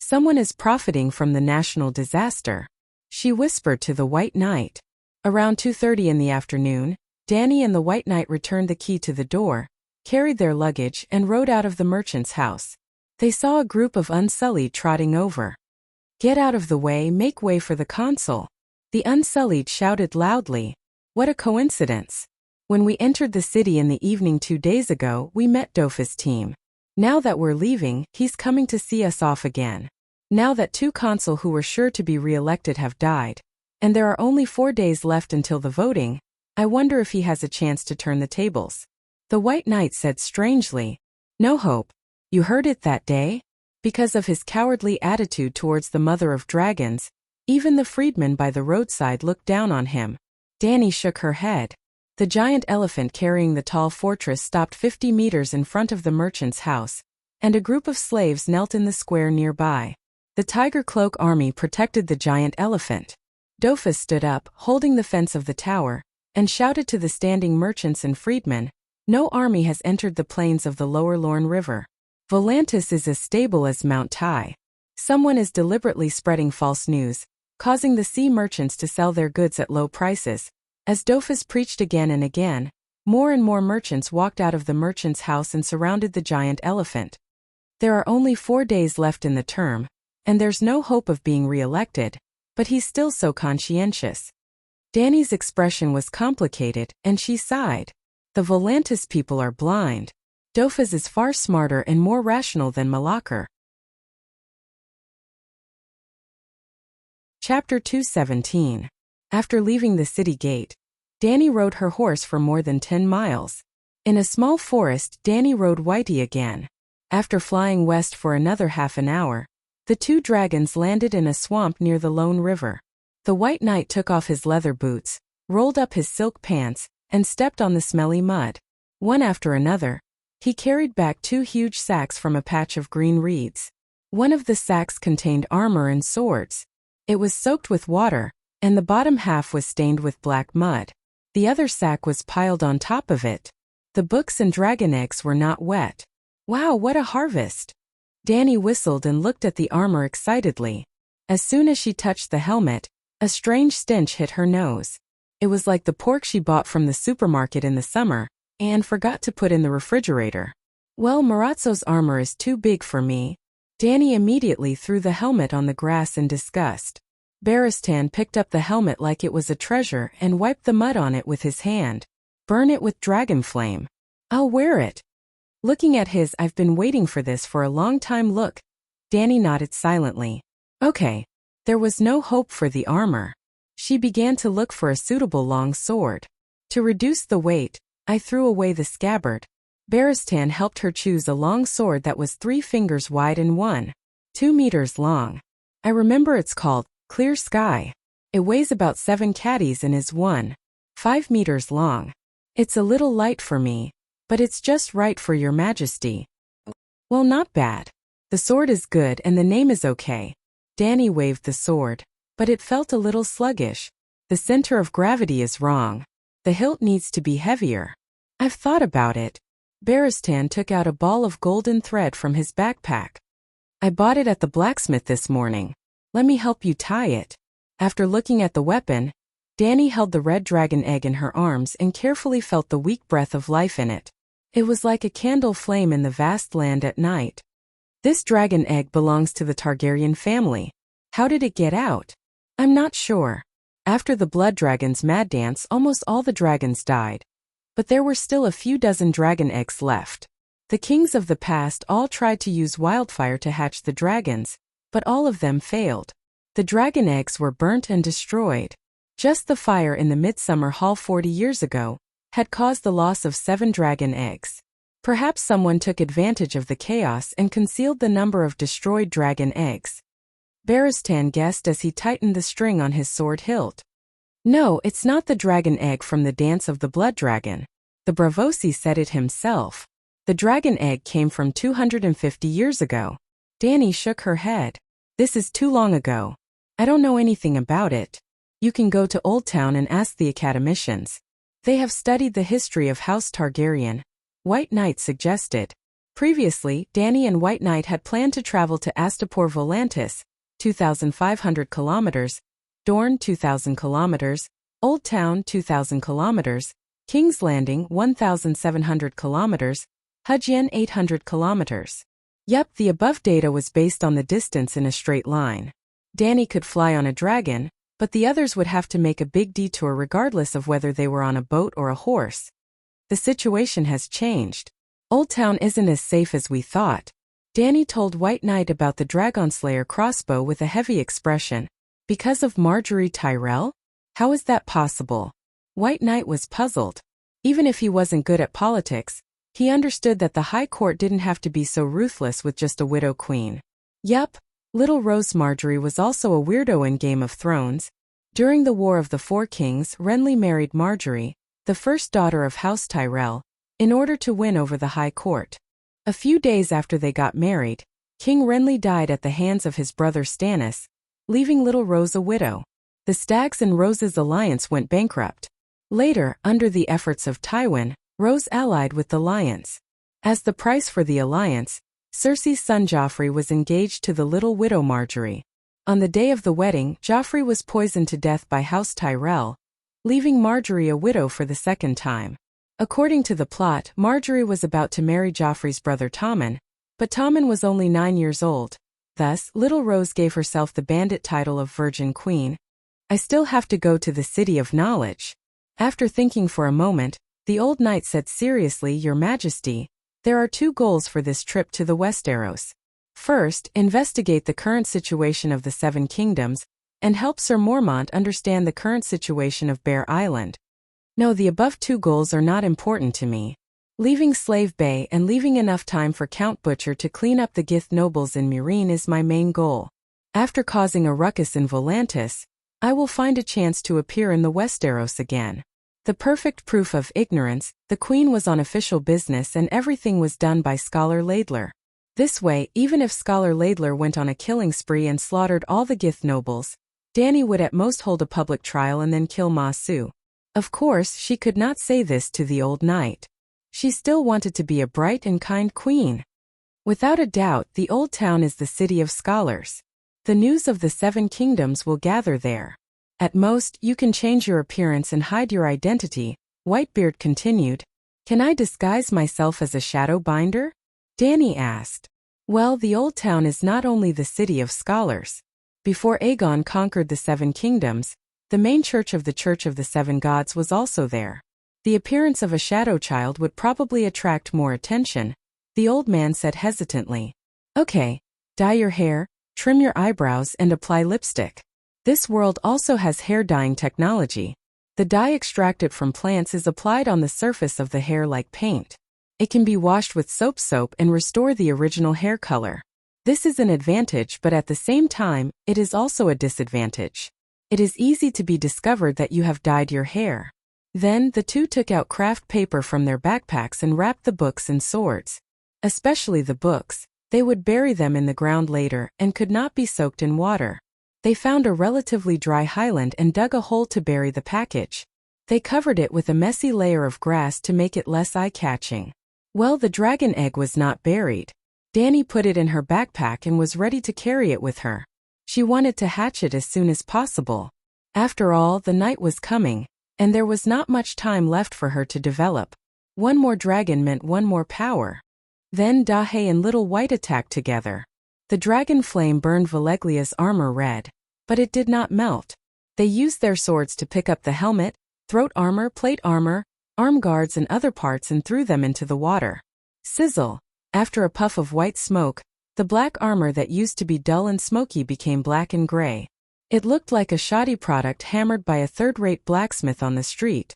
[SPEAKER 1] Someone is profiting from the national disaster, she whispered to the White Knight. Around 2:30 in the afternoon, Danny and the White Knight returned the key to the door, carried their luggage and rode out of the merchant's house. They saw a group of Unsullied trotting over. "Get out of the way, make way for the consul." The Unsullied shouted loudly. "What a coincidence. When we entered the city in the evening 2 days ago, we met Dofus' team. Now that we're leaving, he's coming to see us off again. Now that 2 consul who were sure to be re-elected have died, and there are only 4 days left until the voting, I wonder if he has a chance to turn the tables." The White Knight said strangely, "No hope. You heard it that day?" Because of his cowardly attitude towards the Mother of Dragons, even the freedmen by the roadside looked down on him. Danny shook her head. The giant elephant carrying the tall fortress stopped 50 meters in front of the merchant's house, and a group of slaves knelt in the square nearby. The Tiger Cloak army protected the giant elephant. Dofus stood up, holding the fence of the tower, and shouted to the standing merchants and freedmen, "No army has entered the plains of the lower Lorne River. Volantis is as stable as Mount Tai. Someone is deliberately spreading false news, causing the sea merchants to sell their goods at low prices." As Dofus preached again and again, more and more merchants walked out of the merchant's house and surrounded the giant elephant. There are only 4 days left in the term, and there's no hope of being re-elected, but he's still so conscientious. Danny's expression was complicated, and she sighed. The Volantis people are blind. Dofus is far smarter and more rational than Malakar. Chapter 217. After leaving the city gate, Danny rode her horse for more than 10 miles. In a small forest, Danny rode Whitey again. After flying west for another half an hour, the 2 dragons landed in a swamp near the Lone River. The White Knight took off his leather boots, rolled up his silk pants, and stepped on the smelly mud. One after another, he carried back 2 huge sacks from a patch of green reeds. One of the sacks contained armor and swords. It was soaked with water, and the bottom half was stained with black mud. The other sack was piled on top of it. The books and dragon eggs were not wet. Wow, what a harvest! Danny whistled and looked at the armor excitedly. As soon as she touched the helmet, a strange stench hit her nose. It was like the pork she bought from the supermarket in the summer, and forgot to put in the refrigerator. Well, Marazzo's armor is too big for me. Danny immediately threw the helmet on the grass in disgust. Barristan picked up the helmet like it was a treasure and wiped the mud on it with his hand. "Burn it with dragon flame. I'll wear it." Looking at his "I've been waiting for this for a long time" look, Danny nodded silently. Okay. There was no hope for the armor. She began to look for a suitable long sword. To reduce the weight, I threw away the scabbard. Barristan helped her choose a long sword that was 3 fingers wide and 1.2 meters long. I remember it's called Clear Sky. It weighs about 7 caddies and is 1.5 meters long. It's a little light for me, but it's just right for your majesty. Well, not bad. The sword is good and the name is okay. Danny waved the sword, but it felt a little sluggish. The center of gravity is wrong. The hilt needs to be heavier. I've thought about it. Baristan took out a ball of golden thread from his backpack. I bought it at the blacksmith this morning. Let me help you tie it. After looking at the weapon, Dani held the red dragon egg in her arms and carefully felt the weak breath of life in it. It was like a candle flame in the vast land at night. This dragon egg belongs to the Targaryen family. How did it get out? I'm not sure. After the blood dragon's mad dance, almost all the dragons died. But there were still a few dozen dragon eggs left. The kings of the past all tried to use wildfire to hatch the dragons, but all of them failed. The dragon eggs were burnt and destroyed. Just the fire in the Midsummer Hall 40 years ago had caused the loss of 7 dragon eggs. Perhaps someone took advantage of the chaos and concealed the number of destroyed dragon eggs. Baristan guessed as he tightened the string on his sword hilt. No, it's not the dragon egg from the Dance of the Blood Dragon. The Bravosi said it himself. The dragon egg came from 250 years ago. Dani shook her head. This is too long ago. I don't know anything about it. You can go to Old Town and ask the academicians. They have studied the history of House Targaryen. White Knight suggested. Previously, Dani and White Knight had planned to travel to Astapor Volantis, 2,500 kilometers, Dorne 2,000 kilometers, Old Town 2,000 kilometers, King's Landing 1,700 kilometers, Hujien 800 kilometers. Yep, the above data was based on the distance in a straight line. Dani could fly on a dragon, but the others would have to make a big detour regardless of whether they were on a boat or a horse. The situation has changed. Old Town isn't as safe as we thought. Dani told White Knight about the Dragonslayer crossbow with a heavy expression. Because of Marjorie Tyrell? How is that possible? White Knight was puzzled. Even if he wasn't good at politics, he understood that the High Court didn't have to be so ruthless with just a widow queen. Yup, Little Rose Marjorie was also a weirdo in Game of Thrones. During the War of the Four Kings, Renly married Marjorie, the first daughter of House Tyrell, in order to win over the High Court. A few days after they got married, King Renly died at the hands of his brother Stannis, leaving Little Rose a widow. The Stags and Rose's alliance went bankrupt. Later, under the efforts of Tywin, Rose allied with the Lions. As the price for the alliance, Cersei's son Joffrey was engaged to the little widow Marjorie. On the day of the wedding, Joffrey was poisoned to death by House Tyrell, leaving Marjorie a widow for the second time. According to the plot, Marjorie was about to marry Joffrey's brother Tommen, but Tommen was only 9 years old. Thus, Little Rose gave herself the bandit title of Virgin Queen. I still have to go to the City of Knowledge. After thinking for a moment, the old knight said seriously, Your Majesty, there are 2 goals for this trip to the Westeros. First, investigate the current situation of the 7 kingdoms, and help Sir Mormont understand the current situation of Bear Island. No, the above 2 goals are not important to me. Leaving Slave Bay and leaving enough time for Count Butcher to clean up the Gith nobles in Meereen is my main goal. After causing a ruckus in Volantis, I will find a chance to appear in the Westeros again. The perfect proof of ignorance, the Queen was on official business and everything was done by Scholar Laidler. This way, even if Scholar Laidler went on a killing spree and slaughtered all the Gith nobles, Dani would at most hold a public trial and then kill Ma Su. Of course, she could not say this to the old knight. She still wanted to be a bright and kind queen. Without a doubt, the Old Town is the city of scholars. The news of the 7 kingdoms will gather there. At most, you can change your appearance and hide your identity, Whitebeard continued. Can I disguise myself as a shadow binder? Dani asked. Well, the Old Town is not only the city of scholars. Before Aegon conquered the 7 kingdoms, the main church of the Church of the 7 Gods was also there. The appearance of a shadow child would probably attract more attention, the old man said hesitantly. Okay, dye your hair, trim your eyebrows and apply lipstick. This world also has hair dyeing technology. The dye extracted from plants is applied on the surface of the hair like paint. It can be washed with soap and restore the original hair color. This is an advantage, but at the same time, it is also a disadvantage. It is easy to be discovered that you have dyed your hair. Then, the 2 took out craft paper from their backpacks and wrapped the books and swords. Especially the books. They would bury them in the ground later and could not be soaked in water. They found a relatively dry highland and dug a hole to bury the package. They covered it with a messy layer of grass to make it less eye-catching. Well, the dragon egg was not buried. Danny put it in her backpack and was ready to carry it with her. She wanted to hatch it as soon as possible. After all, the night was coming, and there was not much time left for her to develop. One more dragon meant one more power. Then Dahe and Little White attacked together. The dragon flame burned Valeglia's armor red, but it did not melt. They used their swords to pick up the helmet, throat armor, plate armor, arm guards and other parts and threw them into the water. Sizzle! After a puff of white smoke, the black armor that used to be dull and smoky became black and gray. It looked like a shoddy product hammered by a third-rate blacksmith on the street.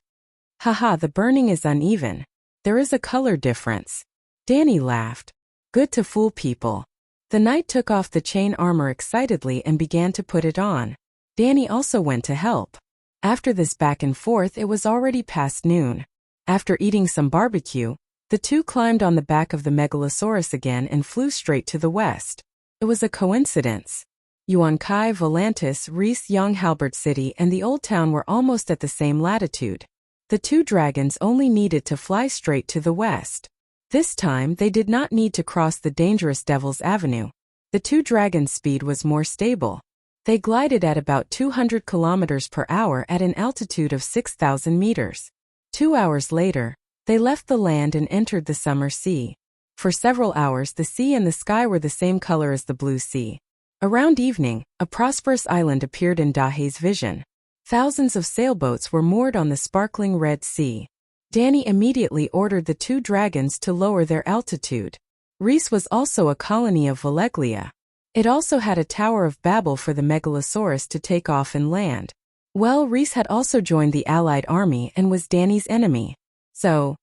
[SPEAKER 1] Haha, the burning is uneven. There is a color difference. Danny laughed. Good to fool people. The knight took off the chain armor excitedly and began to put it on. Danny also went to help. After this back and forth, it was already past noon. After eating some barbecue, the two climbed on the back of the Megalosaurus again and flew straight to the west. It was a coincidence. Yuan-Kai, Volantis, Reese, Young Halbert City and the Old Town were almost at the same latitude. The two dragons only needed to fly straight to the west. This time they did not need to cross the dangerous Devil's Avenue. The two dragons' speed was more stable. They glided at about 200 kilometers per hour at an altitude of 6,000 meters. 2 hours later, they left the land and entered the summer sea. For several hours the sea and the sky were the same color as the blue sea. Around evening, a prosperous island appeared in Dahe's vision. Thousands of sailboats were moored on the sparkling Red Sea. Danny immediately ordered the two dragons to lower their altitude. Reese was also a colony of Valeglia. It also had a Tower of Babel for the Megalosaurus to take off and land. Well, Reese had also joined the Allied army and was Danny's enemy. So,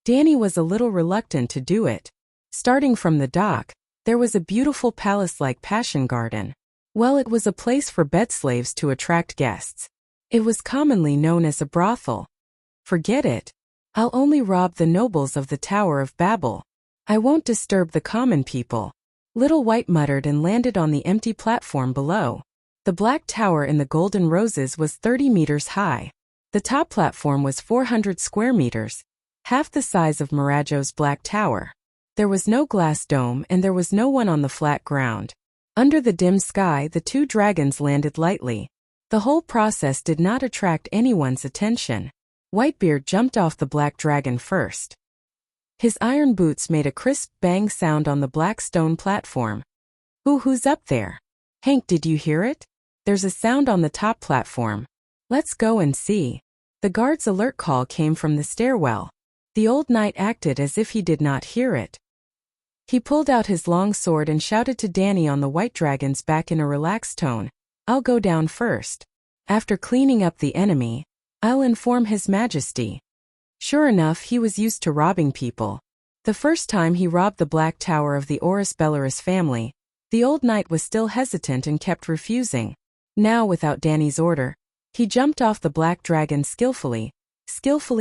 [SPEAKER 1] Danny was a little reluctant to do it. Starting from the dock, there was a beautiful palace-like passion garden. Well, it was a place for bed slaves to attract guests. It was commonly known as a brothel. Forget it. I'll only rob the nobles of the Tower of Babel. I won't disturb the common people. Little White muttered and landed on the empty platform below. The black tower in the Golden Roses was 30 meters high. The top platform was 400 square meters, half the size of Mirajo's black tower. There was no glass dome and there was no one on the flat ground. Under the dim sky, the two dragons landed lightly. The whole process did not attract anyone's attention. Whitebeard jumped off the black dragon first. His iron boots made a crisp bang sound on the black stone platform. Who's up there? Hank, did you hear it? There's a sound on the top platform. Let's go and see. The guard's alert call came from the stairwell. The old knight acted as if he did not hear it. He pulled out his long sword and shouted to Danny on the white dragon's back in a relaxed tone. I'll go down first. After cleaning up the enemy, I'll inform His Majesty. Sure enough, he was used to robbing people. The first time he robbed the Black Tower of the Oris Belleris family, the old knight was still hesitant and kept refusing. Now, without Danny's order, he jumped off the black dragon skillfully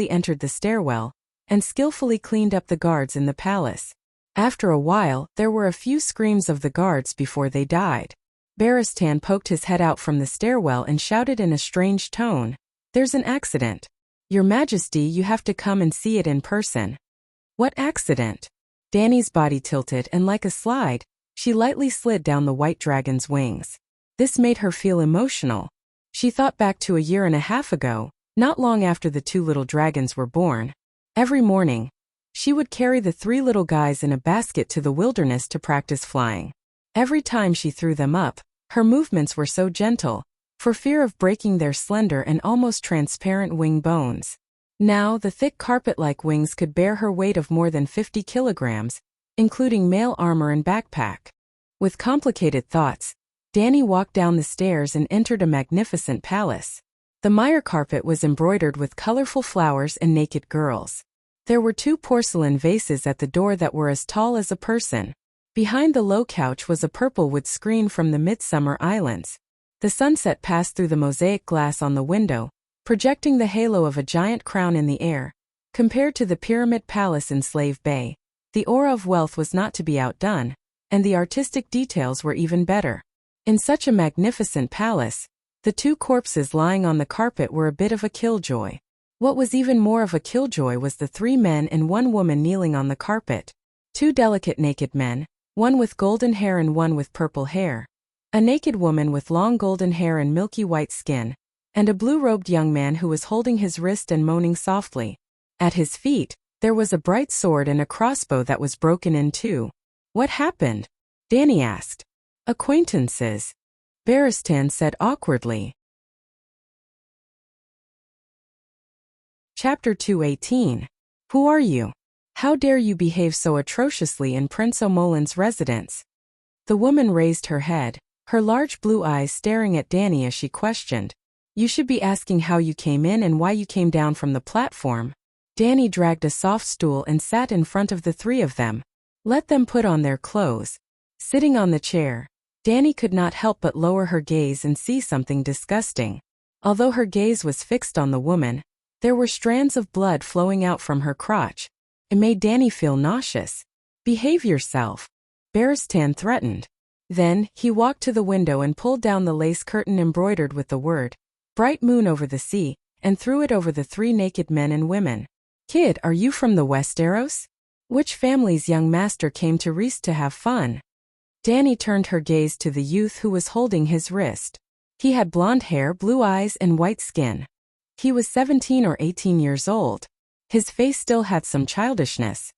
[SPEAKER 1] entered the stairwell, and skillfully cleaned up the guards in the palace. After a while, there were a few screams of the guards before they died. Baristan poked his head out from the stairwell and shouted in a strange tone, "There's an accident. Your Majesty, you have to come and see it in person." What accident? Danny's body tilted and like a slide, she lightly slid down the white dragon's wings. This made her feel emotional. She thought back to a year and a half ago, not long after the two little dragons were born. Every morning, she would carry the three little guys in a basket to the wilderness to practice flying. Every time she threw them up, her movements were so gentle, for fear of breaking their slender and almost transparent wing bones. Now, the thick carpet-like wings could bear her weight of more than 50 kilograms, including mail armor and backpack. With complicated thoughts, Danny walked down the stairs and entered a magnificent palace. The mire carpet was embroidered with colorful flowers and naked girls. There were two porcelain vases at the door that were as tall as a person. Behind the low couch was a purple wood screen from the Midsummer Islands. The sunset passed through the mosaic glass on the window, projecting the halo of a giant crown in the air. Compared to the Pyramid Palace in Slave Bay, the aura of wealth was not to be outdone, and the artistic details were even better. In such a magnificent palace, the two corpses lying on the carpet were a bit of a killjoy. What was even more of a killjoy was the 3 men and 1 woman kneeling on the carpet. 2 delicate naked men, one with golden hair and one with purple hair. A naked woman with long golden hair and milky white skin, and a blue-robed young man who was holding his wrist and moaning softly. At his feet, there was a bright sword and a crossbow that was broken in 2. What happened? Danny asked. Acquaintances, Beristan said awkwardly. Chapter 218. Who are you? How dare you behave so atrociously in Prince O'Molan's residence? The woman raised her head, her large blue eyes staring at Danny as she questioned. You should be asking how you came in and why you came down from the platform. Danny dragged a soft stool and sat in front of the 3 of them. Let them put on their clothes. Sitting on the chair, Danny could not help but lower her gaze and see something disgusting. Although her gaze was fixed on the woman, there were strands of blood flowing out from her crotch. It made Danny feel nauseous. Behave yourself, Beristan threatened. Then, he walked to the window and pulled down the lace curtain embroidered with the word, Bright Moon over the sea, and threw it over the 3 naked men and women. Kid, are you from the Westeros? Which family's young master came to Reese to have fun? Danny turned her gaze to the youth who was holding his wrist. He had blonde hair, blue eyes, and white skin. He was 17 or 18 years old. His face still had some childishness.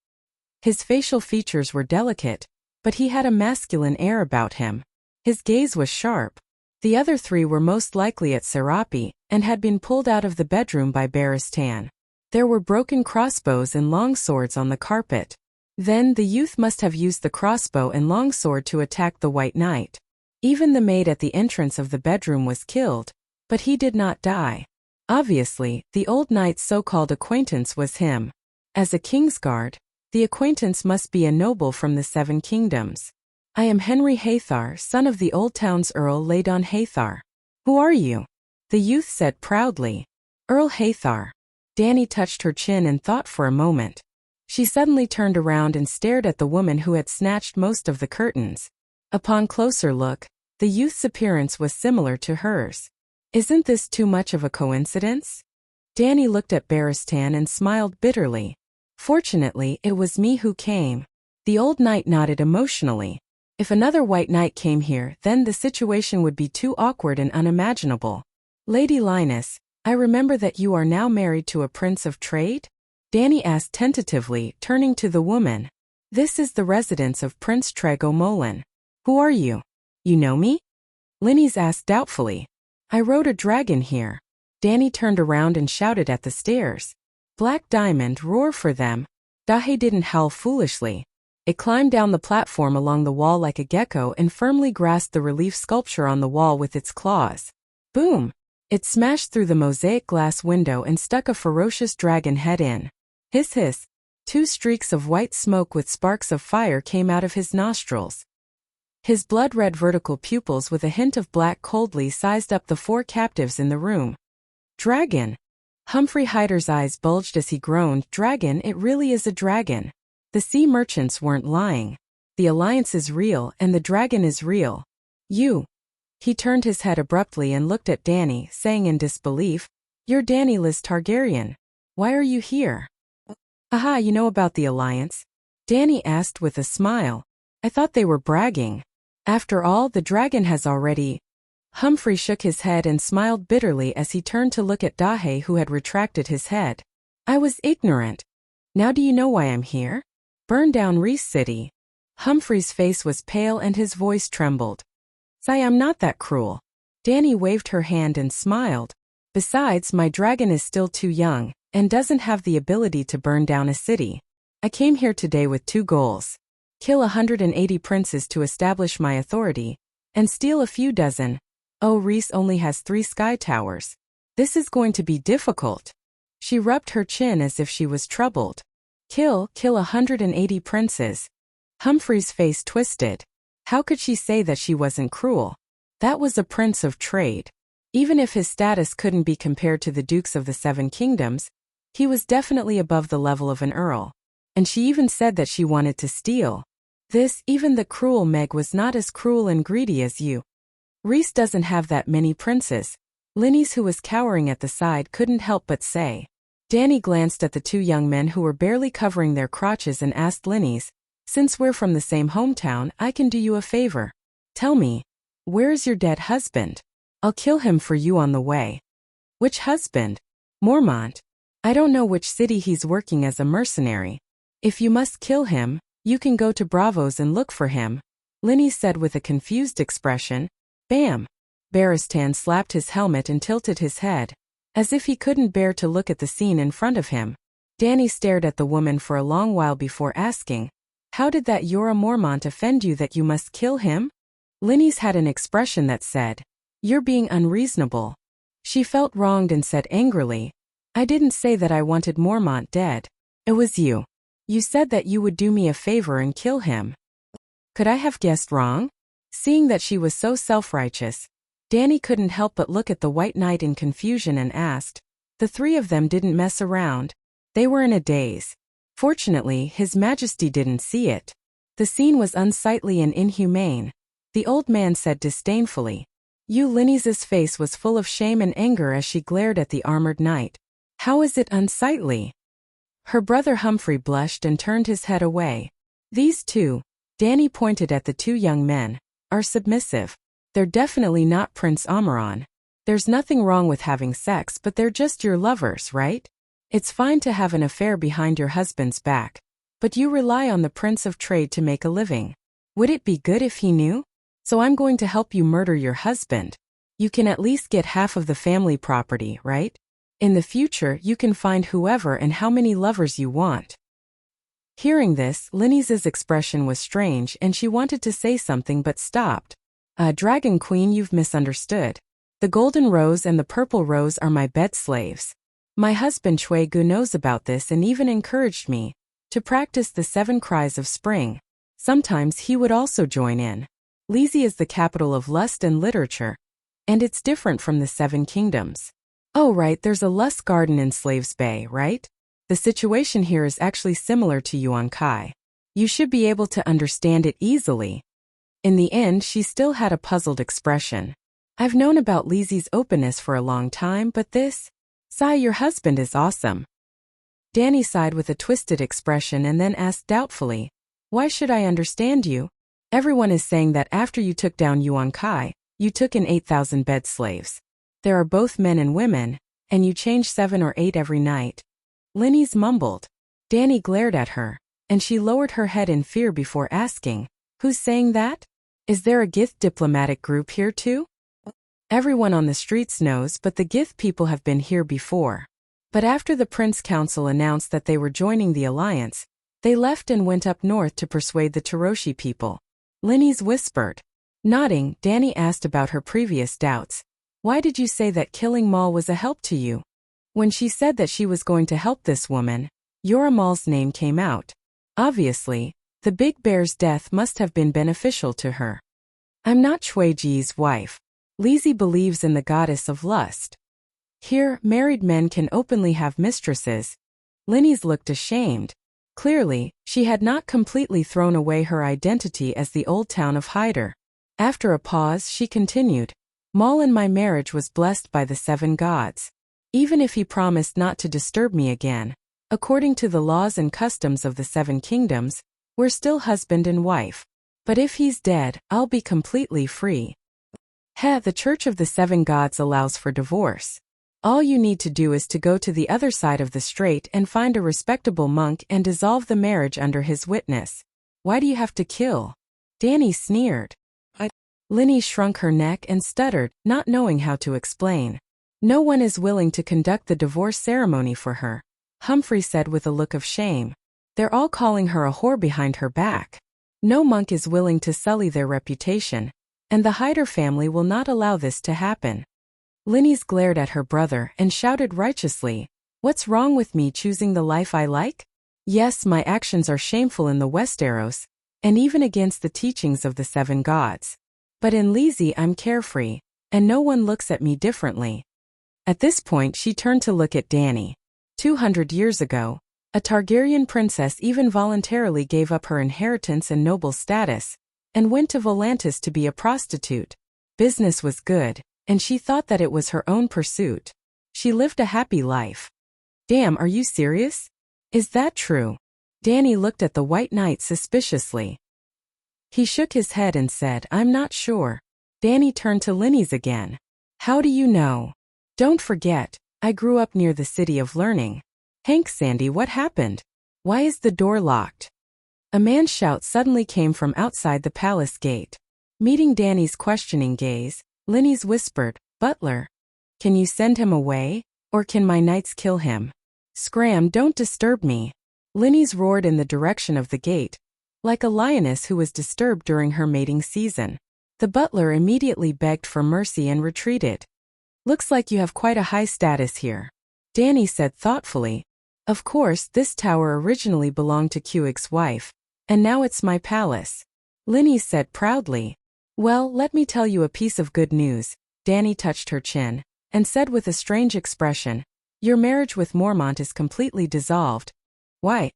[SPEAKER 1] His facial features were delicate, but he had a masculine air about him. His gaze was sharp. The other 3 were most likely at Serapi, and had been pulled out of the bedroom by Beristan. There were broken crossbows and long swords on the carpet. Then the youth must have used the crossbow and longsword to attack the White Knight. Even the maid at the entrance of the bedroom was killed, but he did not die. Obviously, the old knight's so-called acquaintance was him. As a Kingsguard, the acquaintance must be a noble from the 7 kingdoms. I am Henry Hathar, son of the old town's Earl Laedon Hathar. Who are you? The youth said proudly. Earl Hathar. Danny touched her chin and thought for a moment. She suddenly turned around and stared at the woman who had snatched most of the curtains. Upon closer look, the youth's appearance was similar to hers. Isn't this too much of a coincidence? Danny looked at Beristan and smiled bitterly. Fortunately, it was me who came. The old knight nodded emotionally. If another White Knight came here, then the situation would be too awkward and unimaginable. Lady Linus, I remember that you are now married to a prince of trade? Danny asked tentatively, turning to the woman. This is the residence of Prince Treg O'Molan. Who are you? You know me? Linnes asked doubtfully. I rode a dragon here. Danny turned around and shouted at the stairs. Black Diamond, roar for them. Dahe didn't howl foolishly. It climbed down the platform along the wall like a gecko and firmly grasped the relief sculpture on the wall with its claws. Boom! It smashed through the mosaic glass window and stuck a ferocious dragon head in. Hiss hiss. 2 streaks of white smoke with sparks of fire came out of his nostrils. His blood-red vertical pupils with a hint of black coldly sized up the 4 captives in the room. Dragon! Humphrey Hyder's eyes bulged as he groaned. Dragon, it really is a dragon. The sea merchants weren't lying. The alliance is real and the dragon is real. You. He turned his head abruptly and looked at Danny, saying in disbelief, You're Danny Liz Targaryen. Why are you here? Aha, you know about the alliance? Danny asked with a smile. I thought they were bragging. After all, the dragon has already... Humphrey shook his head and smiled bitterly as he turned to look at Dahe, who had retracted his head. I was ignorant. Now do you know why I'm here? Burn down Reese City. Humphrey's face was pale and his voice trembled. Say, I'm not that cruel. Danny waved her hand and smiled. Besides, my dragon is still too young, and doesn't have the ability to burn down a city. I came here today with 2 goals. Kill 180 princes to establish my authority, and steal a few dozen. Oh, Reese only has 3 sky towers. This is going to be difficult. She rubbed her chin as if she was troubled. Kill 180 princes. Humphrey's face twisted. How could she say that she wasn't cruel? That was a prince of trade. Even if his status couldn't be compared to the dukes of the 7 kingdoms, he was definitely above the level of an earl. And she even said that she wanted to steal. Even the cruel Meg was not as cruel and greedy as you. Reese doesn't have that many princes. Linnes, who was cowering at the side, couldn't help but say. Danny glanced at the two young men who were barely covering their crotches and asked Linny's, "Since we're from the same hometown, I can do you a favor. Tell me, where's your dead husband? I'll kill him for you on the way." "Which husband?" "Mormont. I don't know which city he's working as a mercenary. If you must kill him, you can go to Bravo's and look for him," Linny said with a confused expression. Bam! Baristan slapped his helmet and tilted his head, as if he couldn't bear to look at the scene in front of him. Danny stared at the woman for a long while before asking, "How did that Yora Mormont offend you that you must kill him?" Linny's had an expression that said, "You're being unreasonable." She felt wronged and said angrily, "I didn't say that I wanted Mormont dead. It was you. You said that you would do me a favor and kill him." Could I have guessed wrong? Seeing that she was so self-righteous, Danny couldn't help but look at the White Knight in confusion and asked. The three of them didn't mess around. They were in a daze. Fortunately, His Majesty didn't see it. The scene was unsightly and inhumane. The old man said disdainfully. Linny's face was full of shame and anger as she glared at the armored knight. "How is it unsightly?" Her brother Humphrey blushed and turned his head away. "These two," Danny pointed at the two young men, "are submissive. They're definitely not Prince Amaran. There's nothing wrong with having sex, but they're just your lovers, right? It's fine to have an affair behind your husband's back, but you rely on the Prince of Trade to make a living. Would it be good if he knew? So I'm going to help you murder your husband. You can at least get half of the family property, right? In the future, you can find whoever and how many lovers you want." Hearing this, Linny's expression was strange and she wanted to say something but stopped. Dragon Queen, you've misunderstood. The golden rose and the purple rose are my bed slaves. My husband Chui Gu knows about this and even encouraged me to practice the 7 cries of spring. Sometimes he would also join in. Lizi is the capital of lust and literature, and it's different from the 7 kingdoms. Oh right, there's a lust garden in Slaves Bay, right? The situation here is actually similar to Yuan Kai. You should be able to understand it easily. In the end, she still had a puzzled expression. I've known about Lizi's openness for a long time, but this? Sai, your husband is awesome. Danny sighed with a twisted expression and then asked doubtfully, "Why should I understand you? Everyone is saying that after you took down Yuan Kai, you took in 8,000 bed slaves. There are both men and women, and you change 7 or 8 every night." Linny's mumbled. Danny glared at her, and she lowered her head in fear before asking, "Who's saying that? Is there a Gith diplomatic group here too?" Everyone on the streets knows, but the Gith people have been here before. But after the Prince Council announced that they were joining the alliance, they left and went up north to persuade the Taroshi people. Linny's whispered. Nodding, Danny asked about her previous doubts. "Why did you say that killing Maul was a help to you?" When she said that she was going to help this woman, Yora Maul's name came out. Obviously, the Big Bear's death must have been beneficial to her. "I'm not Chui Ji's wife. Lizi believes in the goddess of lust. Here, married men can openly have mistresses." Linny's looked ashamed. Clearly, she had not completely thrown away her identity as the old town of Hyder. After a pause, she continued, "Maul and my marriage was blessed by the 7 gods. Even if he promised not to disturb me again, according to the laws and customs of the 7 kingdoms, we're still husband and wife. But if he's dead, I'll be completely free." The Church of the 7 Gods allows for divorce. All you need to do is to go to the other side of the strait and find a respectable monk and dissolve the marriage under his witness. "Why do you have to kill?" Danny sneered. Linny shrunk her neck and stuttered, not knowing how to explain. "No one is willing to conduct the divorce ceremony for her," Humphrey said with a look of shame. "They're all calling her a whore behind her back. No monk is willing to sully their reputation, and the Hyder family will not allow this to happen." Linny's glared at her brother and shouted righteously, "What's wrong with me choosing the life I like? Yes, my actions are shameful in the Westeros, and even against the teachings of the 7 gods. But in Lizi I'm carefree, and no one looks at me differently." At this point she turned to look at Danny. 200 years ago, a Targaryen princess even voluntarily gave up her inheritance and noble status, and went to Volantis to be a prostitute. Business was good, and she thought that it was her own pursuit. She lived a happy life. Damn, are you serious? Is that true? Danny looked at the White Knight suspiciously. He shook his head and said, I'm not sure. Danny turned to Linny's again. How do you know? Don't forget, I grew up near the City of Learning. Hank Sandy, what happened? Why is the door locked? A man's shout suddenly came from outside the palace gate. Meeting Danny's questioning gaze, Linny's whispered, Butler, can you send him away? Or can my knights kill him? Scram, don't disturb me. Linny's roared in the direction of the gate, like a lioness who was disturbed during her mating season. The butler immediately begged for mercy and retreated. Looks like you have quite a high status here. Danny said thoughtfully. Of course, this tower originally belonged to Kuig's wife, and now it's my palace. Linny said proudly. Well, let me tell you a piece of good news. Danny touched her chin, and said with a strange expression, your marriage with Mormont is completely dissolved. Why?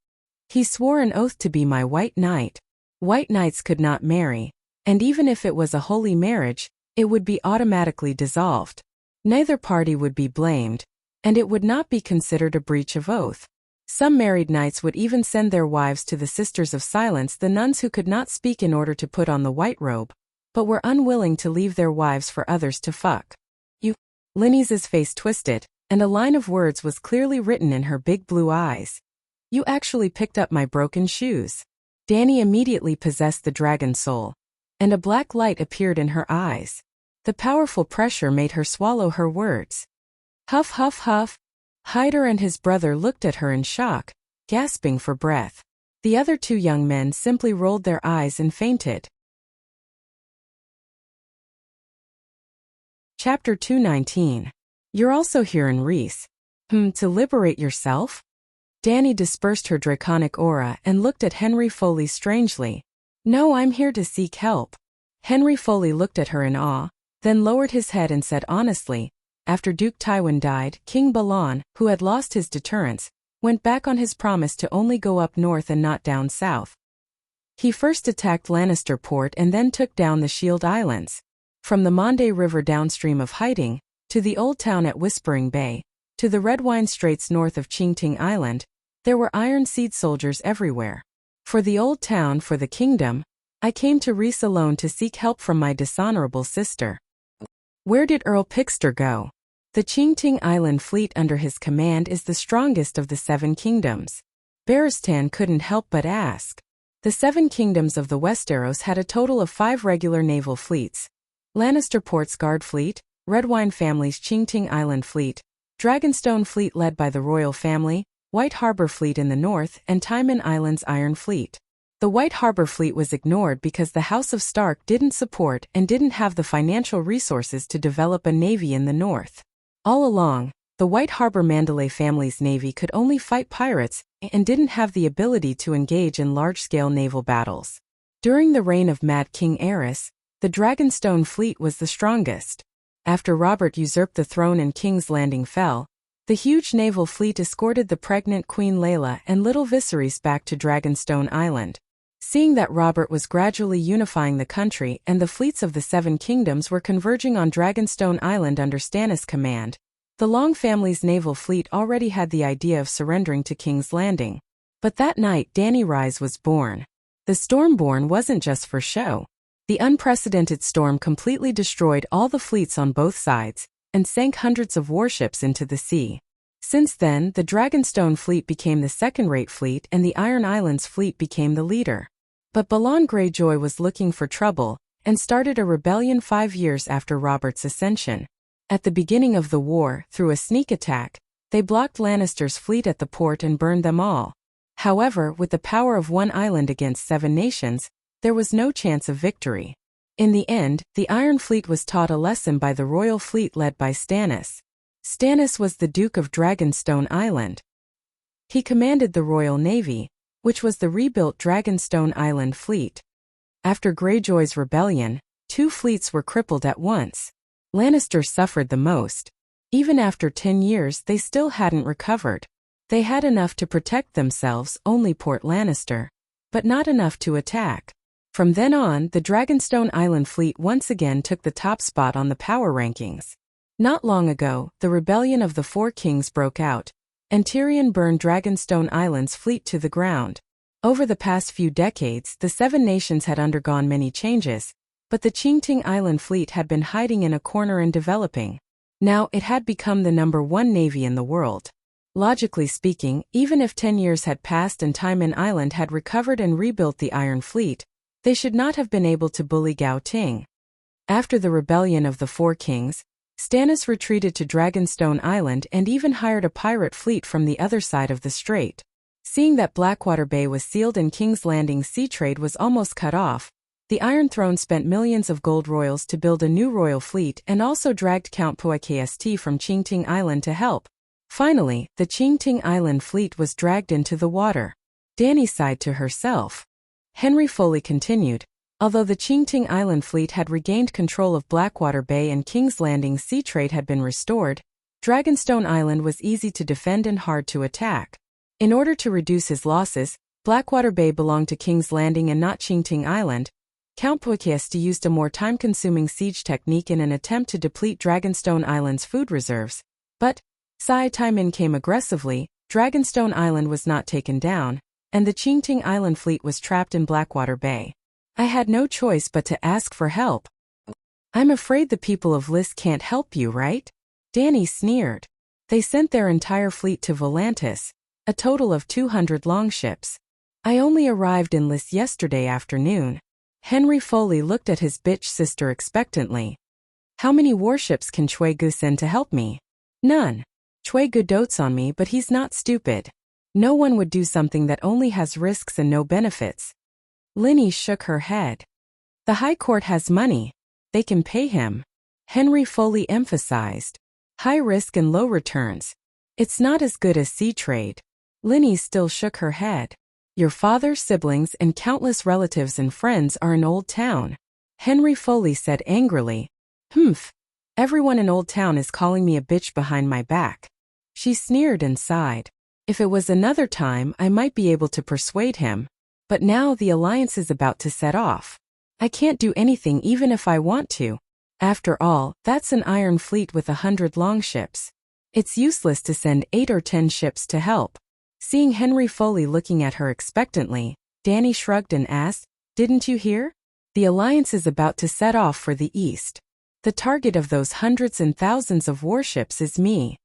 [SPEAKER 1] He swore an oath to be my White Knight. White Knights could not marry, and even if it was a holy marriage, it would be automatically dissolved. Neither party would be blamed, and it would not be considered a breach of oath. Some married knights would even send their wives to the Sisters of Silence, the nuns who could not speak, in order to put on the white robe, but were unwilling to leave their wives for others to fuck. You. Linny's face twisted, and a line of words was clearly written in her big blue eyes. You actually picked up my broken shoes. Danny immediately possessed the dragon soul, and a black light appeared in her eyes. The powerful pressure made her swallow her words. Huff, huff, huff. Hyder and his brother looked at her in shock, gasping for breath. The other two young men simply rolled their eyes and fainted. Chapter 219. You're also here in Reese. To liberate yourself? Danny dispersed her draconic aura and looked at Henry Foley strangely. No, I'm here to seek help. Henry Foley looked at her in awe, then lowered his head and said honestly, after Duke Tywin died, King Balan, who had lost his deterrence, went back on his promise to only go up north and not down south. He first attacked Lannister Port and then took down the Shield Islands. From the Monday River downstream of Hiding, to the Old Town at Whispering Bay, to the Redwine Straits north of Qingting Island, there were Iron Seed soldiers everywhere. For the Old Town, for the kingdom, I came to Reese alone to seek help from my dishonorable sister. Where did Earl Pixter go? The Qingting Island fleet under his command is the strongest of the 7 kingdoms. Barristan couldn't help but ask. The 7 kingdoms of the Westeros had a total of 5 regular naval fleets. Lannister Port's Guard Fleet, Redwine family's Qingting Island Fleet, Dragonstone Fleet led by the royal family, White Harbor Fleet in the north, and Tymon Island's Iron Fleet. The White Harbor Fleet was ignored because the House of Stark didn't support and didn't have the financial resources to develop a navy in the north. All along, the White Harbor Mandalay family's navy could only fight pirates and didn't have the ability to engage in large-scale naval battles. During the reign of Mad King Aerys, the Dragonstone Fleet was the strongest. After Robert usurped the throne and King's Landing fell, the huge naval fleet escorted the pregnant Queen Layla and little Viserys back to Dragonstone Island. Seeing that Robert was gradually unifying the country and the fleets of the 7 kingdoms were converging on Dragonstone Island under Stannis' command, the Long family's naval fleet already had the idea of surrendering to King's Landing. But that night Dany Rise was born. The Stormborn wasn't just for show. The unprecedented storm completely destroyed all the fleets on both sides, and sank hundreds of warships into the sea. Since then, the Dragonstone fleet became the second-rate fleet and the Iron Islands fleet became the leader. But Balon Greyjoy was looking for trouble, and started a rebellion 5 years after Robert's ascension. At the beginning of the war, through a sneak attack, they blocked Lannister's fleet at the port and burned them all. However, with the power of one island against 7 nations, there was no chance of victory. In the end, the Iron Fleet was taught a lesson by the royal fleet led by Stannis. Stannis was the Duke of Dragonstone Island. He commanded the Royal Navy, which was the rebuilt Dragonstone Island fleet. After Greyjoy's rebellion, 2 fleets were crippled at once. Lannister suffered the most. Even after 10 years they still hadn't recovered. They had enough to protect themselves, only Port Lannister, but not enough to attack. From then on, the Dragonstone Island fleet once again took the top spot on the power rankings. Not long ago, the rebellion of the 4 kings broke out, and Tyrion burned Dragonstone Island's fleet to the ground. Over the past few decades, the Seven Nations had undergone many changes, but the Qingting Island fleet had been hiding in a corner and developing. Now it had become the #1 navy in the world. Logically speaking, even if 10 years had passed and Taiman Island had recovered and rebuilt the Iron Fleet, they should not have been able to bully Gao Ting. After the rebellion of the Four Kings, Stannis retreated to Dragonstone Island and even hired a pirate fleet from the other side of the strait. Seeing that Blackwater Bay was sealed and King's Landing sea trade was almost cut off, the Iron Throne spent millions of gold royals to build a new royal fleet and also dragged Count Puakst from Qingting Island to help. Finally, the Qingting Island fleet was dragged into the water. Dany sighed to herself. Henry Foley continued, although the Qingting Island fleet had regained control of Blackwater Bay and King's Landing sea trade had been restored, Dragonstone Island was easy to defend and hard to attack. In order to reduce his losses, Blackwater Bay belonged to King's Landing and not Qingting Island. Count Puakst used a more time-consuming siege technique in an attempt to deplete Dragonstone Island's food reserves. But, Taiman came aggressively, Dragonstone Island was not taken down, and the Qingting Island fleet was trapped in Blackwater Bay. I had no choice but to ask for help. I'm afraid the people of Lys can't help you, right? Dany sneered. They sent their entire fleet to Volantis, a total of 200 longships. I only arrived in Lys yesterday afternoon. Henry Foley looked at his bitch sister expectantly. How many warships can Chui Gu send to help me? None. Chui Gu dotes on me, but he's not stupid. No one would do something that only has risks and no benefits. Linny shook her head. The High Court has money. They can pay him. Henry Foley emphasized. High risk and low returns. It's not as good as sea trade. Linny still shook her head. Your father, siblings, and countless relatives and friends are in Old Town. Henry Foley said angrily. Humph. Everyone in Old Town is calling me a bitch behind my back. She sneered and sighed. If it was another time, I might be able to persuade him. But now the alliance is about to set off. I can't do anything even if I want to. After all, that's an iron fleet with 100 longships. It's useless to send 8 or 10 ships to help. Seeing Henry Foley looking at her expectantly, Dany shrugged and asked, Didn't you hear? The alliance is about to set off for the east. The target of those hundreds and thousands of warships is me.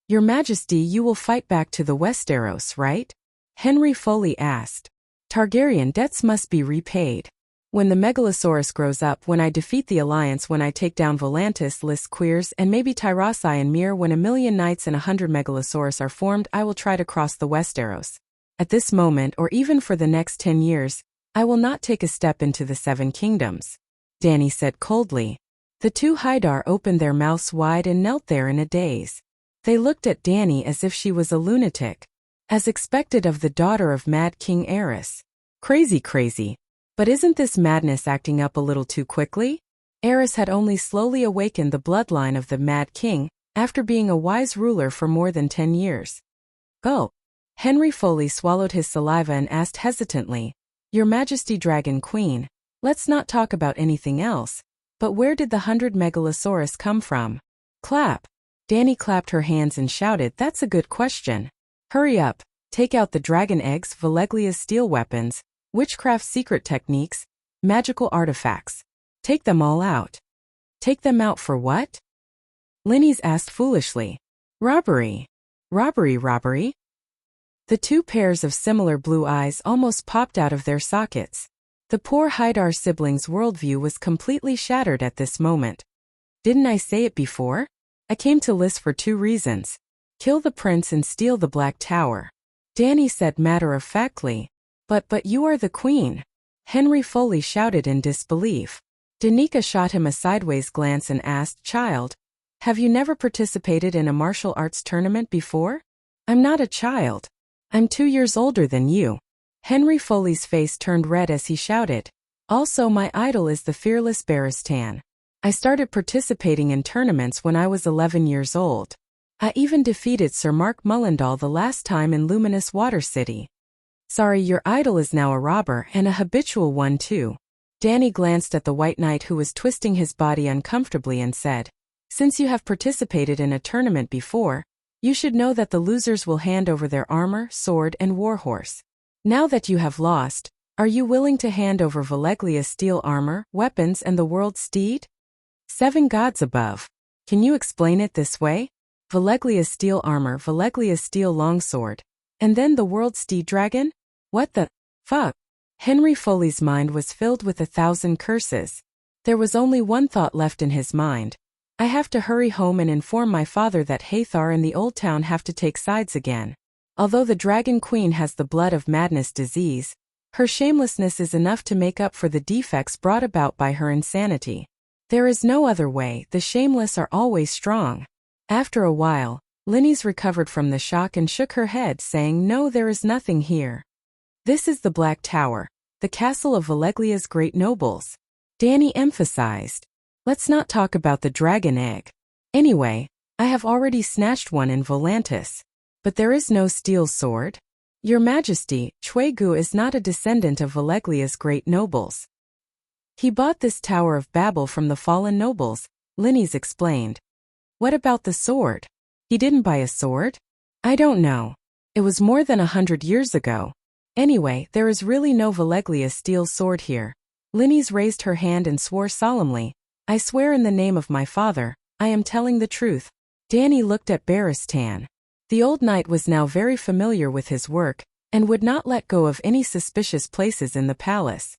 [SPEAKER 1] Your Majesty, you will fight back to the Westeros, right? Henry Foley asked. Targaryen debts must be repaid. When the Megalosaurus grows up, when I defeat the Alliance, when I take down Volantis, Lys Queers, and maybe Tyrosi and Myr, when 1,000,000 knights and 100 Megalosaurus are formed, I will try to cross the Westeros. At this moment, or even for the next 10 years, I will not take a step into the Seven Kingdoms. Dany said coldly. The two Haidar opened their mouths wide and knelt there in a daze. They looked at Dany as if she was a lunatic. As expected of the daughter of Mad King Aerys. Crazy. But isn't this madness acting up a little too quickly? Aerys had only slowly awakened the bloodline of the Mad King, after being a wise ruler for more than 10 years. Oh. Henry Foley swallowed his saliva and asked hesitantly, Your Majesty Dragon Queen, let's not talk about anything else, but where did the 100 Megalosaurus come from? Clap. Dany clapped her hands and shouted, That's a good question. Hurry up, take out the dragon eggs, Valeglia's steel weapons, witchcraft secret techniques, magical artifacts. Take them all out. Take them out for what? Linny's asked foolishly. Robbery. Robbery? The two pairs of similar blue eyes almost popped out of their sockets. The poor Haidar siblings' worldview was completely shattered at this moment. Didn't I say it before? I came to Lys for 2 reasons. Kill the prince and steal the Black Tower. Dany said matter-of-factly. But you are the queen. Henry Foley shouted in disbelief. Danica shot him a sideways glance and asked, Child, have you never participated in a martial arts tournament before? I'm not a child. I'm 2 years older than you. Henry Foley's face turned red as he shouted. Also, my idol is the fearless Barristan. I started participating in tournaments when I was 11 years old. I even defeated Sir Mark Mullendal the last time in Luminous Water City. Sorry, your idol is now a robber and a habitual one too. Dany glanced at the White Knight who was twisting his body uncomfortably and said, Since you have participated in a tournament before, You should know that the losers will hand over their armor, sword, and warhorse. Now that you have lost, are you willing to hand over Valeglia's steel armor, weapons, and the world's steed? 7 gods above. Can you explain it this way? Valeglia's steel armor, Valeglia's steel longsword, and then the world's steed dragon? What the fuck? Henry Foley's mind was filled with 1,000 curses. There was only one thought left in his mind. I have to hurry home and inform my father that Hathor and the Old Town have to take sides again. Although the Dragon Queen has the blood of madness disease, her shamelessness is enough to make up for the defects brought about by her insanity. There is no other way, the shameless are always strong. After a while, Linny's recovered from the shock and shook her head, saying, "No, there is nothing here. This is the Black Tower, the castle of Valeglia's great nobles." Danny emphasized, "Let's not talk about the dragon egg. Anyway, I have already snatched one in Volantis. But there is no steel sword. Your Majesty, Chuegu is not a descendant of Valeglia's great nobles. He bought this Tower of Babel from the fallen nobles," Linny's explained. "What about the sword? He didn't buy a sword?" "I don't know. It was more than 100 years ago. Anyway, there is really no Valeglia's steel sword here." Linny's raised her hand and swore solemnly, "I swear in the name of my father, I am telling the truth." Danny looked at Baristan. The old knight was now very familiar with his work, and would not let go of any suspicious places in the palace.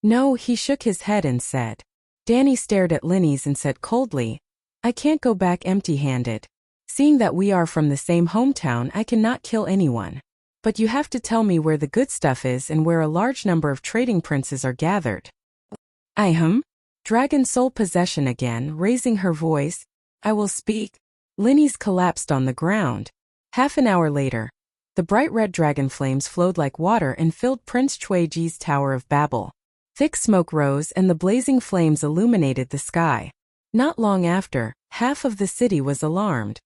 [SPEAKER 1] "No," he shook his head and said. Danny stared at Linny's and said coldly, "I can't go back empty-handed. Seeing that we are from the same hometown, I cannot kill anyone. But you have to tell me where the good stuff is and where a large number of trading princes are gathered." Dragon soul possession again, raising her voice, "I will speak." Linny's collapsed on the ground. Half an hour later, the bright red dragon flames flowed like water and filled Prince Chueji's Tower of Babel. Thick smoke rose and the blazing flames illuminated the sky. Not long after, half of the city was alarmed.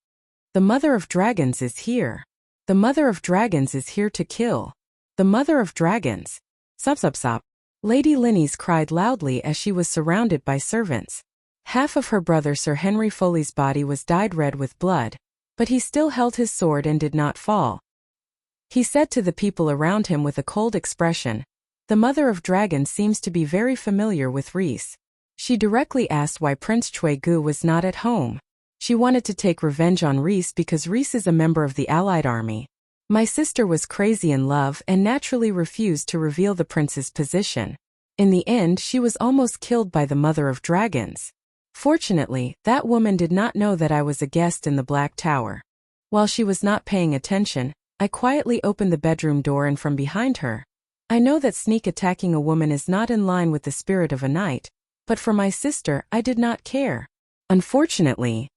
[SPEAKER 1] "The Mother of Dragons is here. The Mother of Dragons is here to kill. The Mother of Dragons." Sup. Lady Linny's cried loudly as she was surrounded by servants. Half of her brother Sir Henry Foley's body was dyed red with blood, but he still held his sword and did not fall. He said to the people around him with a cold expression, "The Mother of Dragons seems to be very familiar with Reese." She directly asked why Prince Chuegu was not at home. She wanted to take revenge on Reese because Reese is a member of the Allied army. "My sister was crazy in love and naturally refused to reveal the prince's position. In the end, she was almost killed by the Mother of Dragons. Fortunately, that woman did not know that I was a guest in the Black Tower. While she was not paying attention, I quietly opened the bedroom door and from behind her. I know that sneak attacking a woman is not in line with the spirit of a knight, but for my sister, I did not care. Unfortunately,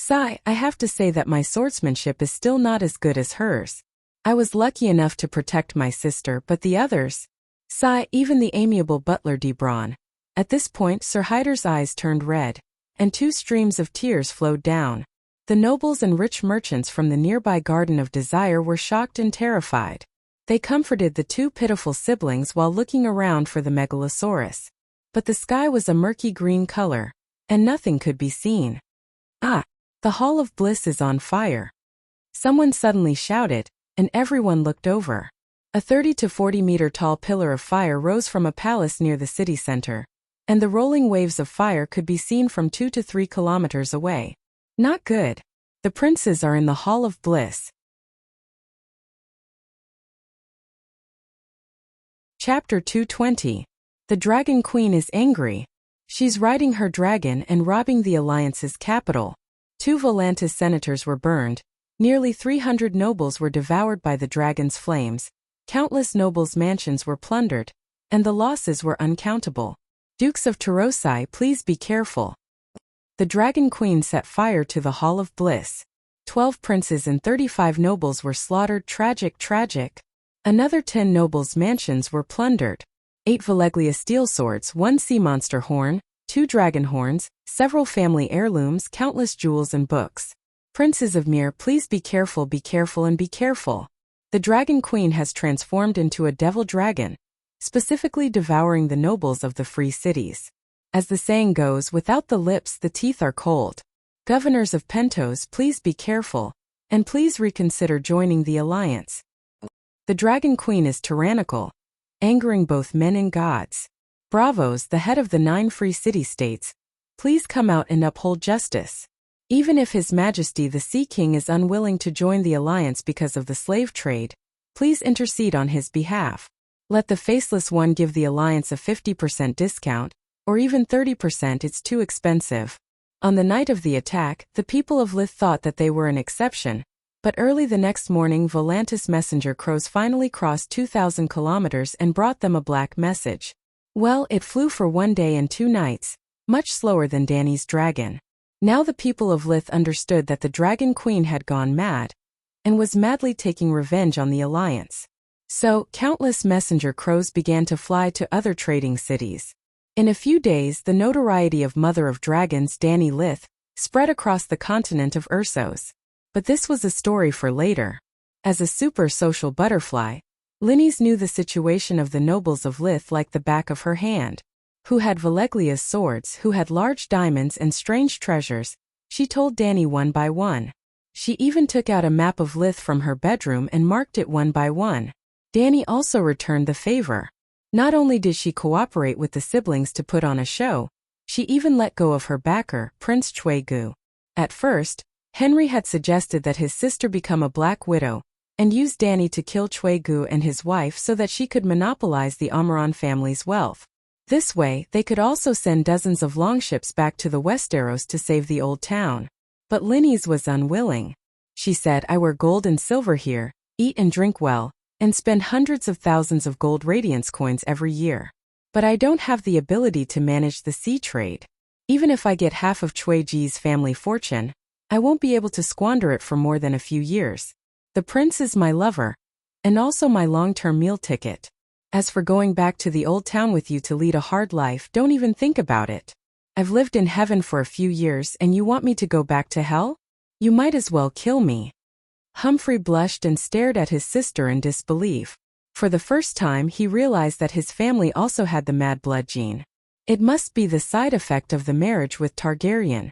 [SPEAKER 1] I have to say that my swordsmanship is still not as good as hers. I was lucky enough to protect my sister, but the others, even the amiable butler Debron." At this point, Sir Hyder's eyes turned red, and 2 streams of tears flowed down. The nobles and rich merchants from the nearby Garden of Desire were shocked and terrified. They comforted the 2 pitiful siblings while looking around for the Megalosaurus. But the sky was a murky green color, and nothing could be seen. The Hall of Bliss is on fire." Someone suddenly shouted, and everyone looked over. A 30 to 40 meter tall pillar of fire rose from a palace near the city center, and the rolling waves of fire could be seen from 2 to 3 kilometers away. Not good. The princes are in the Hall of Bliss. Chapter 220. The Dragon Queen is angry. She's riding her dragon and robbing the Alliance's capital. 2 Volantis senators were burned. Nearly 300 nobles were devoured by the dragon's flames. Countless nobles' mansions were plundered, and the losses were uncountable. Dukes of Tarosai, please be careful. The Dragon Queen set fire to the Hall of Bliss. 12 princes and 35 nobles were slaughtered. Tragic. Another 10 nobles' mansions were plundered. 8 Valeglia steel swords, 1 sea monster horn, 2 dragon horns, several family heirlooms, countless jewels and books. Princes of Mir, please be careful and be careful. The Dragon Queen has transformed into a devil dragon, specifically devouring the nobles of the free cities. As the saying goes, without the lips the teeth are cold. Governors of Pentos, please be careful. and please reconsider joining the alliance. The Dragon Queen is tyrannical, angering both men and gods. Bravos, the head of the 9 free city-states, please come out and uphold justice. Even if His Majesty the Sea King is unwilling to join the alliance because of the slave trade, please intercede on his behalf. Let the Faceless One give the alliance a 50% discount, or even 30%. It's too expensive. On the night of the attack, the people of Lith thought that they were an exception, but early the next morning Volantis messenger crows finally crossed 2,000 kilometers and brought them a black message. Well, it flew for 1 day and 2 nights, much slower than Danny's dragon. Now the people of Lith understood that the Dragon Queen had gone mad, and was madly taking revenge on the alliance. So, countless messenger crows began to fly to other trading cities. In a few days, the notoriety of Mother of Dragons Dany Lith spread across the continent of Ursos. But this was a story for later. As a super social butterfly, Linnes knew the situation of the nobles of Lith like the back of her hand. Who had Valeglia's swords, who had large diamonds and strange treasures, she told Dany one by one. She even took out a map of Lith from her bedroom and marked it one by one. Dany also returned the favor. Not only did she cooperate with the siblings to put on a show, she even let go of her backer, Prince Chuegu. At first, Henry had suggested that his sister become a Black Widow, and use Dany to kill Chuegu and his wife so that she could monopolize the Amaran family's wealth. This way, they could also send dozens of longships back to the Westeros to save the old town. But Linnes was unwilling. She said, I wear gold and silver here, eat and drink well, and spend hundreds of thousands of gold radiance coins every year. But I don't have the ability to manage the sea trade. Even if I get half of Chueji's family fortune, I won't be able to squander it for more than a few years. The prince is my lover, and also my long-term meal ticket. As for going back to the old town with you to lead a hard life, don't even think about it. I've lived in heaven for a few years and you want me to go back to hell? You might as well kill me. Humphrey blushed and stared at his sister in disbelief. For the first time he realized that his family also had the mad blood gene. It must be the side effect of the marriage with Targaryen.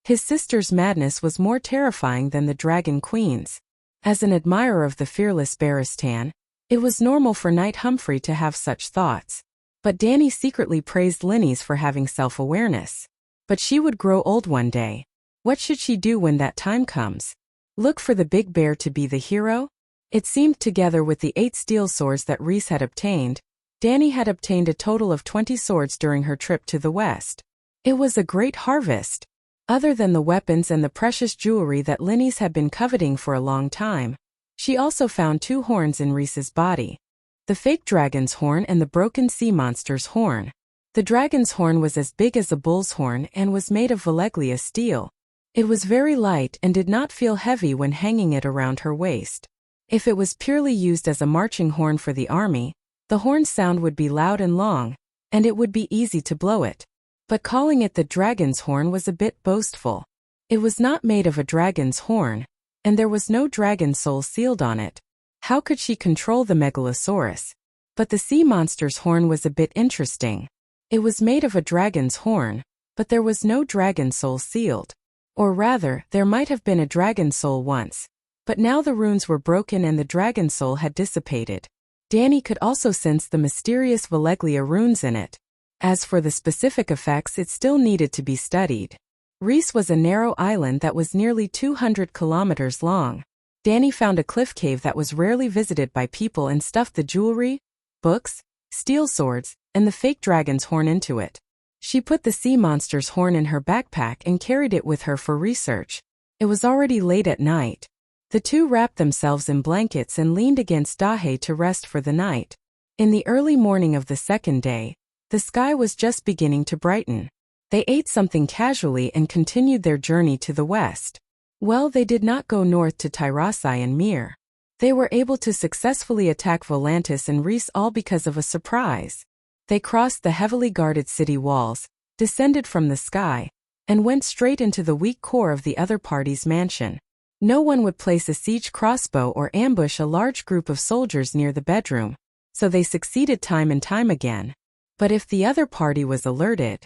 [SPEAKER 1] His sister's madness was more terrifying than the Dragon Queen's. As an admirer of the fearless Barristan, it was normal for Knight Humphrey to have such thoughts. But Dany secretly praised Linnes for having self-awareness. But she would grow old one day. What should she do when that time comes? Look for the big bear to be the hero? It seemed together with the 8 steel swords that Rhys had obtained, Dany had obtained a total of 20 swords during her trip to the west. It was a great harvest. Other than the weapons and the precious jewelry that Linnes had been coveting for a long time, she also found 2 horns in Rhys's body. The fake dragon's horn and the broken sea monster's horn. The dragon's horn was as big as a bull's horn and was made of Valeglia steel. It was very light and did not feel heavy when hanging it around her waist. If it was purely used as a marching horn for the army, the horn's sound would be loud and long, and it would be easy to blow it. But calling it the dragon's horn was a bit boastful. It was not made of a dragon's horn, and there was no dragon soul sealed on it. How could she control the Megalosaurus? But the sea monster's horn was a bit interesting. It was made of a dragon's horn, but there was no dragon soul sealed. Or rather, there might have been a dragon soul once, but now the runes were broken and the dragon soul had dissipated. Dany could also sense the mysterious Valeglia runes in it. As for the specific effects, it still needed to be studied. Rhys was a narrow island that was nearly 200 kilometers long. Dany found a cliff cave that was rarely visited by people and stuffed the jewelry, books, steel swords, and the fake dragon's horn into it. She put the sea monster's horn in her backpack and carried it with her for research. It was already late at night. The two wrapped themselves in blankets and leaned against Dahe to rest for the night. In the early morning of the second day, the sky was just beginning to brighten. They ate something casually and continued their journey to the west. Well, they did not go north to Tyrasai and Myr. They were able to successfully attack Volantis and Rhys all because of a surprise. They crossed the heavily guarded city walls, descended from the sky, and went straight into the weak core of the other party's mansion. No one would place a siege crossbow or ambush a large group of soldiers near the bedroom, so they succeeded time and time again. But if the other party was alerted,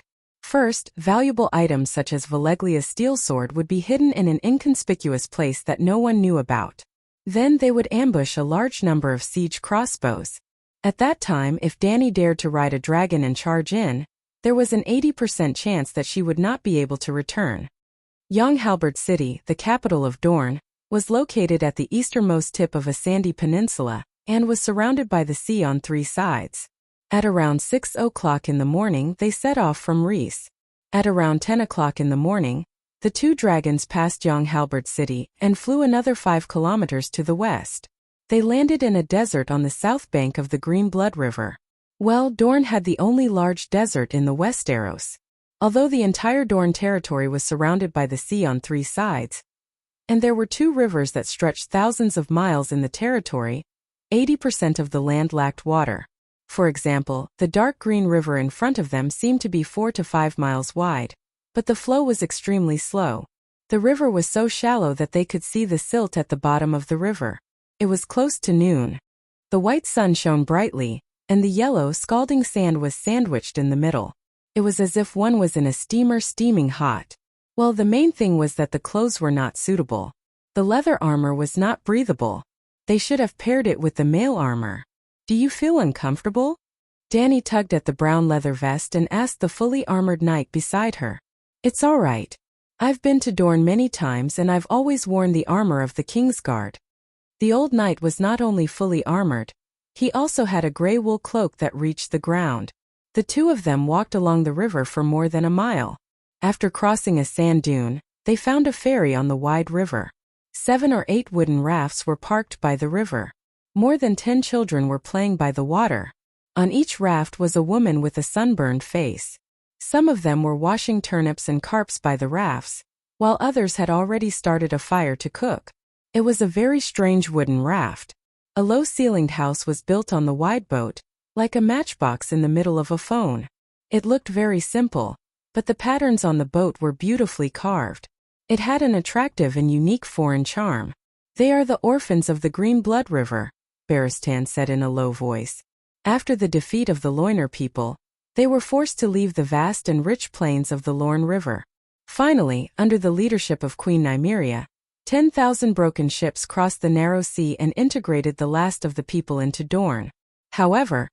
[SPEAKER 1] First, valuable items such as Valeglia's steel sword would be hidden in an inconspicuous place that no one knew about. Then they would ambush a large number of siege crossbows. At that time, if Dani dared to ride a dragon and charge in, there was an 80% chance that she would not be able to return. Yonge-Halberd City, the capital of Dorne, was located at the easternmost tip of a sandy peninsula and was surrounded by the sea on 3 sides. At around 6 o'clock in the morning they set off from Reese. At around 10 o'clock in the morning, the 2 dragons passed Yonge-Halberd City and flew another 5 kilometers to the west. They landed in a desert on the south bank of the Green Blood River. Well, Dorne had the only large desert in the Westeros. Although the entire Dorne territory was surrounded by the sea on 3 sides, and there were 2 rivers that stretched thousands of miles in the territory, 80% of the land lacked water. For example, the dark green river in front of them seemed to be 4 to 5 miles wide, but the flow was extremely slow. The river was so shallow that they could see the silt at the bottom of the river. It was close to noon. The white sun shone brightly, and the yellow, scalding sand was sandwiched in the middle. It was as if one was in a steamer steaming hot. Well, the main thing was that the clothes were not suitable. The leather armor was not breathable. They should have paired it with the mail armor. "Do you feel uncomfortable?" Dani tugged at the brown leather vest and asked the fully armored knight beside her. "It's all right. I've been to Dorne many times and I've always worn the armor of the Kingsguard." The old knight was not only fully armored, he also had a gray wool cloak that reached the ground. The 2 of them walked along the river for more than a mile. After crossing a sand dune, they found a ferry on the wide river. 7 or 8 wooden rafts were parked by the river. More than 10 children were playing by the water. On each raft was a woman with a sunburned face. Some of them were washing turnips and carps by the rafts, while others had already started a fire to cook. It was a very strange wooden raft. A low-ceilinged house was built on the wide boat, like a matchbox in the middle of a phone. It looked very simple, but the patterns on the boat were beautifully carved. It had an attractive and unique foreign charm. "They are the orphans of the Green Blood River," Barristan said in a low voice. After the defeat of the Loyner people, they were forced to leave the vast and rich plains of the Lorne River. Finally, under the leadership of Queen Nymeria, 10,000 broken ships crossed the narrow sea and integrated the last of the people into Dorne. However,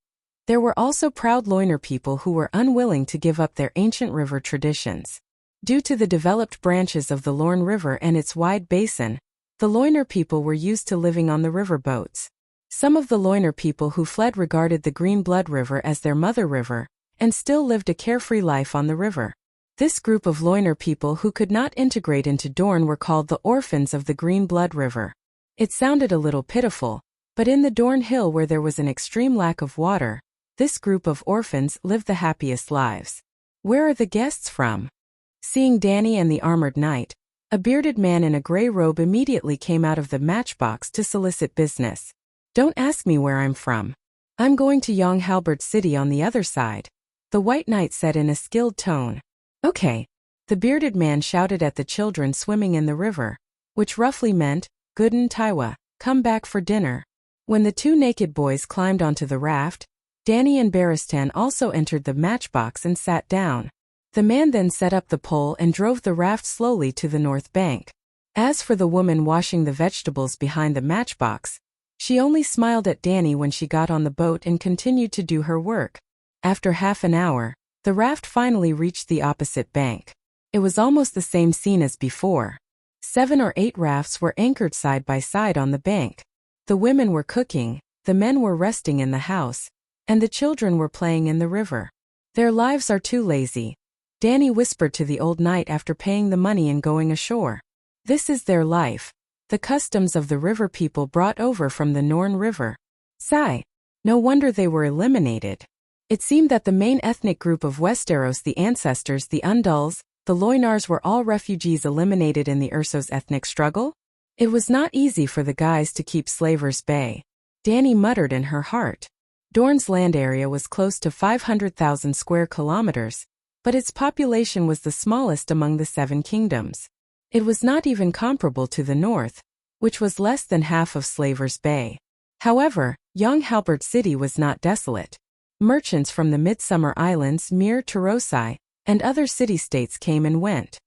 [SPEAKER 1] there were also proud Loyner people who were unwilling to give up their ancient river traditions. Due to the developed branches of the Lorne River and its wide basin, the Loyner people were used to living on the river boats. Some of the Loyner people who fled regarded the Green Blood River as their mother river, and still lived a carefree life on the river. This group of Loyner people who could not integrate into Dorne were called the Orphans of the Green Blood River. It sounded a little pitiful, but in the Dorne Hill where there was an extreme lack of water, this group of orphans lived the happiest lives. "Where are the guests from?" Seeing Dani and the armored knight, a bearded man in a gray robe immediately came out of the matchbox to solicit business. "Don't ask me where I'm from. I'm going to Yonge-Halberd City on the other side," the white knight said in a skilled tone. "Okay," the bearded man shouted at the children swimming in the river, which roughly meant, "Gooden Taiwa, come back for dinner." When the 2 naked boys climbed onto the raft, Dani and Barristan also entered the matchbox and sat down. The man then set up the pole and drove the raft slowly to the north bank. As for the woman washing the vegetables behind the matchbox, she only smiled at Dani when she got on the boat and continued to do her work. After half an hour, the raft finally reached the opposite bank. It was almost the same scene as before. 7 or 8 rafts were anchored side by side on the bank. The women were cooking, the men were resting in the house, and the children were playing in the river. "Their lives are too lazy," Dani whispered to the old knight after paying the money and going ashore. "This is their life, the customs of the river people brought over from the Norn River." Sigh. No wonder they were eliminated. It seemed that the main ethnic group of Westeros, the ancestors, the Undulls, the Loynars, were all refugees eliminated in the Ursos ethnic struggle. It was not easy for the guys to keep Slavers Bay. Dani muttered in her heart. Dorne's land area was close to 500,000 square kilometers, but its population was the smallest among the 7 kingdoms. It was not even comparable to the north, which was less than half of Slavers Bay. However, Yonge-Halberd City was not desolate. Merchants from the Midsummer Islands, Mir, Tarosai, and other city-states came and went.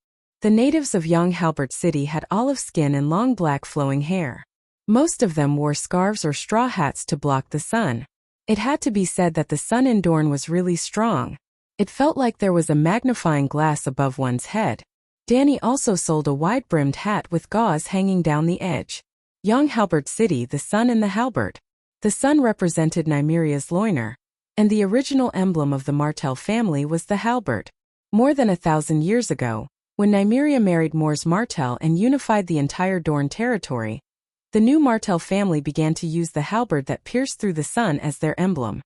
[SPEAKER 1] The natives of young Halbert City had olive skin and long black flowing hair. Most of them wore scarves or straw hats to block the sun. It had to be said that the sun in Dorne was really strong. It felt like there was a magnifying glass above one's head. Danny also sold a wide-brimmed hat with gauze hanging down the edge. Young Halbert City, the sun and the halberd. The sun represented Nymeria's loiner, and the original emblem of the Martell family was the halberd. More than 1,000 years ago, when Nymeria married Mors Martell and unified the entire Dorne territory, the new Martell family began to use the halberd that pierced through the sun as their emblem.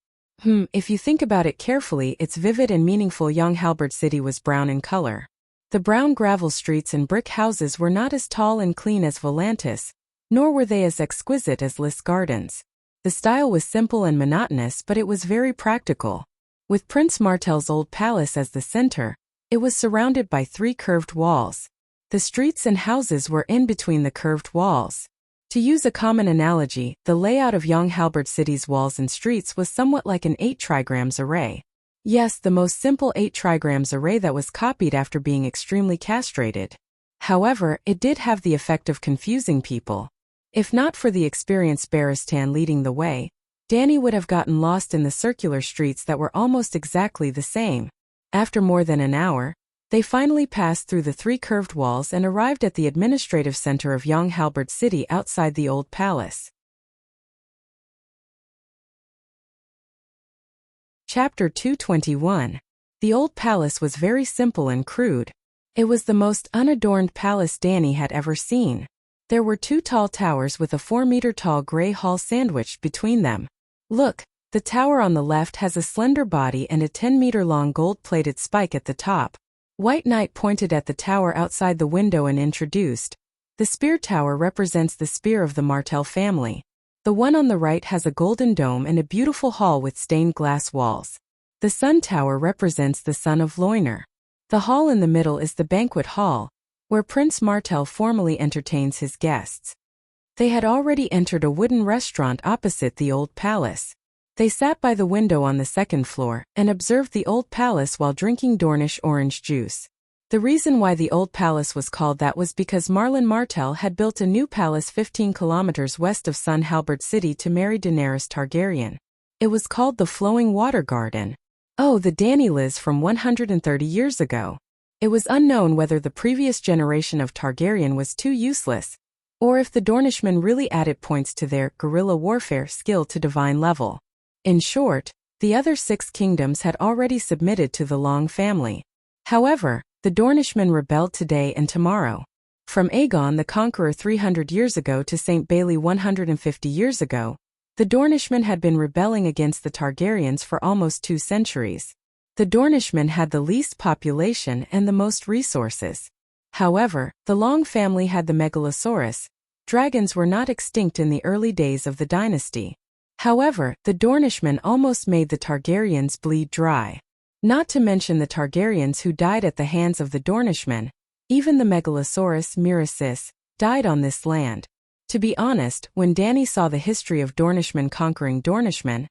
[SPEAKER 1] If you think about it carefully, it's vivid and meaningful. Young Halbert City was brown in color. The brown gravel streets and brick houses were not as tall and clean as Volantis, nor were they as exquisite as Lys Gardens. The style was simple and monotonous, but it was very practical. With Prince Martell's old palace as the center, it was surrounded by 3 curved walls. The streets and houses were in between the curved walls. To use a common analogy, the layout of young Halbert City's walls and streets was somewhat like an 8 trigrams array. Yes, the most simple 8 trigrams array that was copied after being extremely castrated. However, it did have the effect of confusing people. If not for the experienced Barristan leading the way, Danny would have gotten lost in the circular streets that were almost exactly the same. After more than an hour, they finally passed through the 3 curved walls and arrived at the administrative center of young Halbert City outside the old palace. Chapter 221. The old palace was very simple and crude. It was the most unadorned palace Danny had ever seen. There were 2 tall towers with a 4-meter-tall gray hall sandwiched between them. Look, the tower on the left has a slender body and a 10-meter-long gold-plated spike at the top. White Knight pointed at the tower outside the window and introduced. The spear tower represents the spear of the Martell family. The one on the right has a golden dome and a beautiful hall with stained glass walls. The sun tower represents the son of Loiner. The hall in the middle is the banquet hall, where Prince Martell formally entertains his guests. They had already entered a wooden restaurant opposite the old palace. They sat by the window on the 2nd floor and observed the old palace while drinking Dornish orange juice. The reason why the old palace was called that was because Marlon Martell had built a new palace 15 kilometers west of Sun Halbert City to marry Daenerys Targaryen. It was called the Flowing Water Garden. Oh, the Danny Liz from 130 years ago. It was unknown whether the previous generation of Targaryen was too useless, or if the Dornishmen really added points to their guerrilla warfare skill to divine level. In short, the other 6 kingdoms had already submitted to the Long family. However, the Dornishmen rebelled today and tomorrow. From Aegon the Conqueror 300 years ago to St. Bailey 150 years ago, the Dornishmen had been rebelling against the Targaryens for almost 2 centuries. The Dornishmen had the least population and the most resources. However, the Long family had the Megalosaurus. Dragons were not extinct in the early days of the dynasty. However, the Dornishmen almost made the Targaryens bleed dry. Not to mention the Targaryens who died at the hands of the Dornishmen. Even the Megalosaurus Miracis died on this land. To be honest, when Danny saw the history of Dornishmen conquering Dornishmen,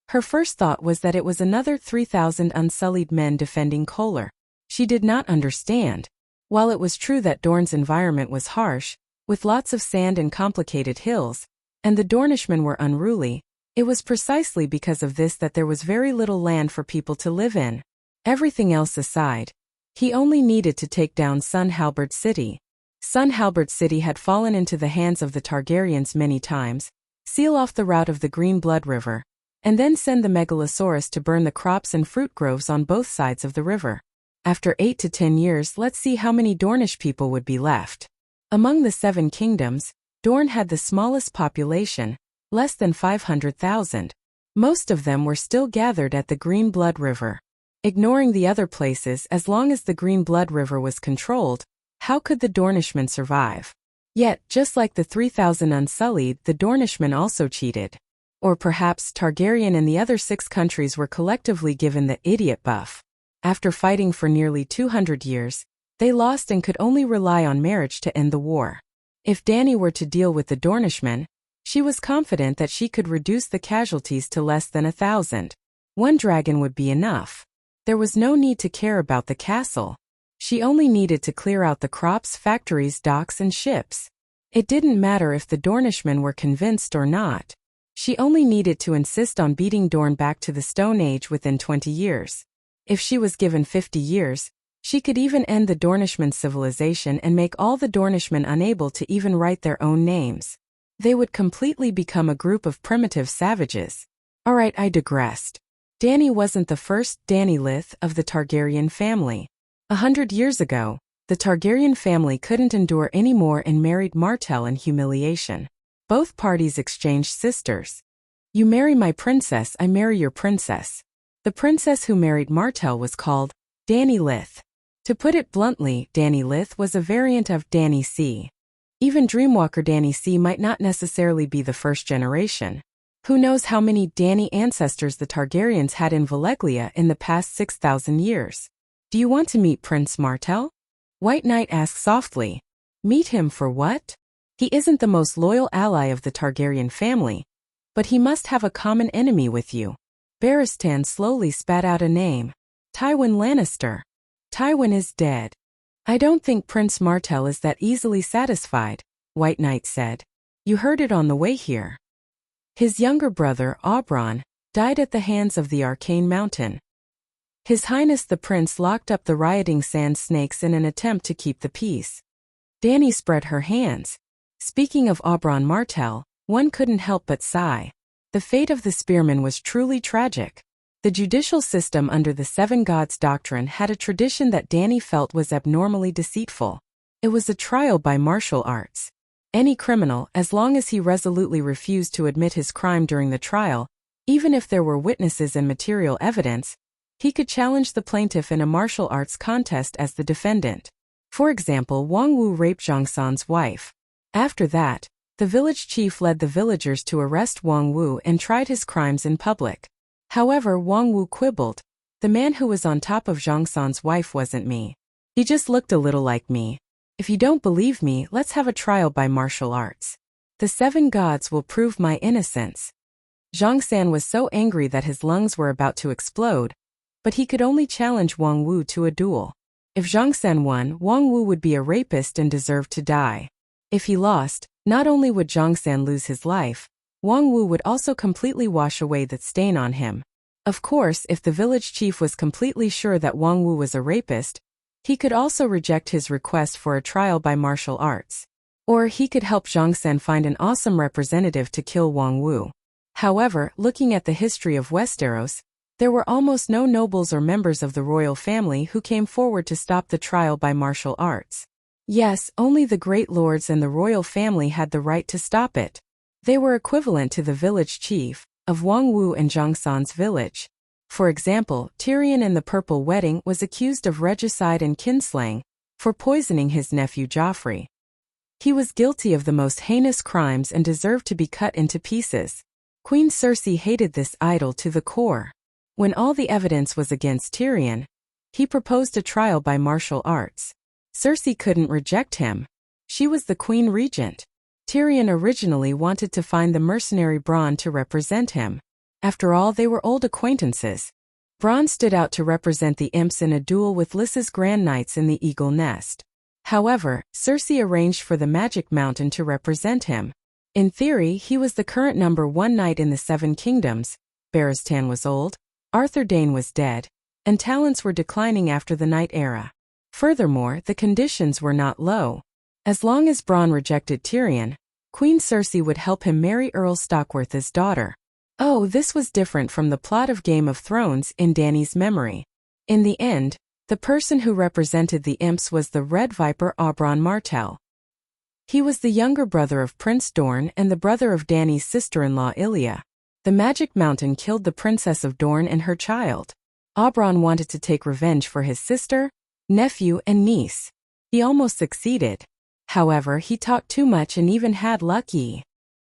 [SPEAKER 1] her first thought was that it was another 3,000 unsullied men defending Kohler. She did not understand. While it was true that Dorne's environment was harsh, with lots of sand and complicated hills, and the Dornishmen were unruly, it was precisely because of this that there was very little land for people to live in. Everything else aside, he only needed to take down Sun Halbert City. Sun Halbert City had fallen into the hands of the Targaryens many times, seal off the route of the Green Blood River, and then send the Megalosaurus to burn the crops and fruit groves on both sides of the river. After 8 to 10 years, let's see how many Dornish people would be left. Among the 7 kingdoms, Dorne had the smallest population, less than 500,000. Most of them were still gathered at the Green Blood River. Ignoring the other places, as long as the Green Blood River was controlled, how could the Dornishmen survive? Yet, just like the 3,000 Unsullied, the Dornishmen also cheated. Or perhaps Targaryen and the other 6 countries were collectively given the idiot buff. After fighting for nearly 200 years, they lost and could only rely on marriage to end the war. If Danny were to deal with the Dornishmen, she was confident that she could reduce the casualties to less than 1,000. 1 dragon would be enough. There was no need to care about the castle. She only needed to clear out the crops, factories, docks, and ships. It didn't matter if the Dornishmen were convinced or not. She only needed to insist on beating Dorne back to the Stone Age within 20 years. If she was given 50 years, she could even end the Dornishmen's civilization and make all the Dornishmen unable to even write their own names. They would completely become a group of primitive savages. Alright, I digressed. Dany wasn't the first Dany Lith of the Targaryen family. 100 years ago, the Targaryen family couldn't endure any more and married Martell in humiliation. Both parties exchanged sisters. You marry my princess, I marry your princess. The princess who married Martell was called Dany Lith. To put it bluntly, Dany Lith was a variant of Dany C. Even Dreamwalker Dany C might not necessarily be the first generation. Who knows how many Dany ancestors the Targaryens had in Valeglia in the past 6,000 years. Do you want to meet Prince Martell? White Knight asked softly. Meet him for what? He isn't the most loyal ally of the Targaryen family, but he must have a common enemy with you. Barristan slowly spat out a name. Tywin Lannister. Tywin is dead. I don't think Prince Martell is that easily satisfied, White Knight said. You heard it on the way here. His younger brother, Oberyn, died at the hands of the Arcane Mountain. His Highness the Prince locked up the rioting sand snakes in an attempt to keep the peace. Dany spread her hands. Speaking of Oberyn Martell, one couldn't help but sigh. The fate of the spearman was truly tragic. The judicial system under the Seven Gods doctrine had a tradition that Dany felt was abnormally deceitful. It was a trial by martial arts. Any criminal, as long as he resolutely refused to admit his crime during the trial, even if there were witnesses and material evidence, he could challenge the plaintiff in a martial arts contest as the defendant. For example, Wang Wu raped Zhang San's wife. After that, the village chief led the villagers to arrest Wang Wu and tried his crimes in public. However, Wang Wu quibbled. The man who was on top of Zhang San's wife wasn't me. He just looked a little like me. If you don't believe me, let's have a trial by martial arts. The Seven Gods will prove my innocence. Zhang San was so angry that his lungs were about to explode, but he could only challenge Wang Wu to a duel. If Zhang San won, Wang Wu would be a rapist and deserve to die. If he lost, not only would Zhang San lose his life, Wang Wu would also completely wash away that stain on him. Of course, if the village chief was completely sure that Wang Wu was a rapist, he could also reject his request for a trial by martial arts. Or he could help Zhang San find an awesome representative to kill Wang Wu. However, looking at the history of Westeros, there were almost no nobles or members of the royal family who came forward to stop the trial by martial arts. Yes, only the great lords and the royal family had the right to stop it. They were equivalent to the village chief of Wang Wu and Zhang San's village. For example, Tyrion in the Purple Wedding was accused of regicide and kinslaying for poisoning his nephew Joffrey. He was guilty of the most heinous crimes and deserved to be cut into pieces. Queen Cersei hated this idol to the core. When all the evidence was against Tyrion, he proposed a trial by martial arts. Cersei couldn't reject him. She was the queen regent. Tyrion originally wanted to find the mercenary Bronn to represent him. After all, they were old acquaintances. Bronn stood out to represent the imps in a duel with Lys's Grand Knights in the Eagle Nest. However, Cersei arranged for the Magic Mountain to represent him. In theory, he was the current #1 knight in the Seven Kingdoms. Barristan was old, Arthur Dayne was dead, and talents were declining after the Night Era. Furthermore, the conditions were not low. As long as Bronn rejected Tyrion, Queen Cersei would help him marry Earl Stockworth's daughter. Oh, this was different from the plot of Game of Thrones in Dany's memory. In the end, the person who represented the imps was the Red Viper Oberyn Martell. He was the younger brother of Prince Dorne and the brother of Dany's sister-in-law Ilya. The Magic Mountain killed the Princess of Dorne and her child. Oberyn wanted to take revenge for his sister, nephew, and niece. He almost succeeded. However, he talked too much and even had lucky.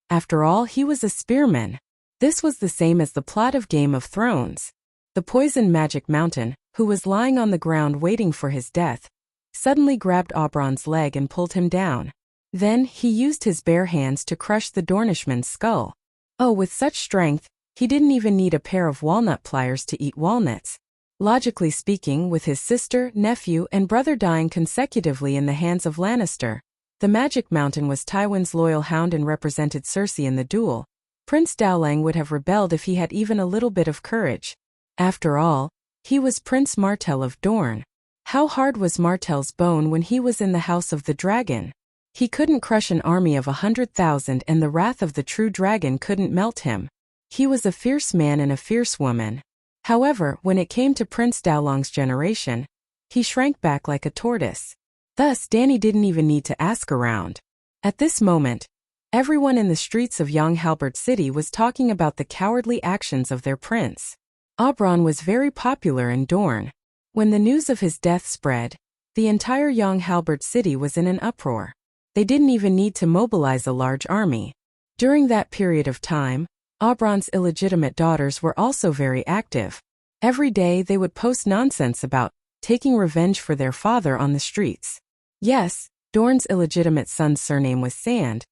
[SPEAKER 1] After all, he was a spearman. This was the same as the plot of Game of Thrones. The poisoned Magic Mountain, who was lying on the ground waiting for his death, suddenly grabbed Oberyn's leg and pulled him down. Then, he used his bare hands to crush the Dornishman's skull. Oh, with such strength, he didn't even need a pair of walnut pliers to eat walnuts. Logically speaking, with his sister, nephew, and brother dying consecutively in the hands of Lannister, the Magic Mountain was Tywin's loyal hound and represented Cersei in the duel. Prince Dowling would have rebelled if he had even a little bit of courage. After all, he was Prince Martell of Dorne. How hard was Martell's bone when he was in the House of the Dragon? He couldn't crush an army of 100,000, and the wrath of the true dragon couldn't melt him. He was a fierce man and a fierce woman. However, when it came to Prince Dowling's generation, he shrank back like a tortoise. Thus, Dany didn't even need to ask around. At this moment, everyone in the streets of Young Halberd City was talking about the cowardly actions of their prince. Oberyn was very popular in Dorne. When the news of his death spread, the entire Young Halberd City was in an uproar. They didn't even need to mobilize a large army. During that period of time, Oberyn's illegitimate daughters were also very active. Every day they would post nonsense about taking revenge for their father on the streets. Yes, Dorne's illegitimate son's surname was Sand,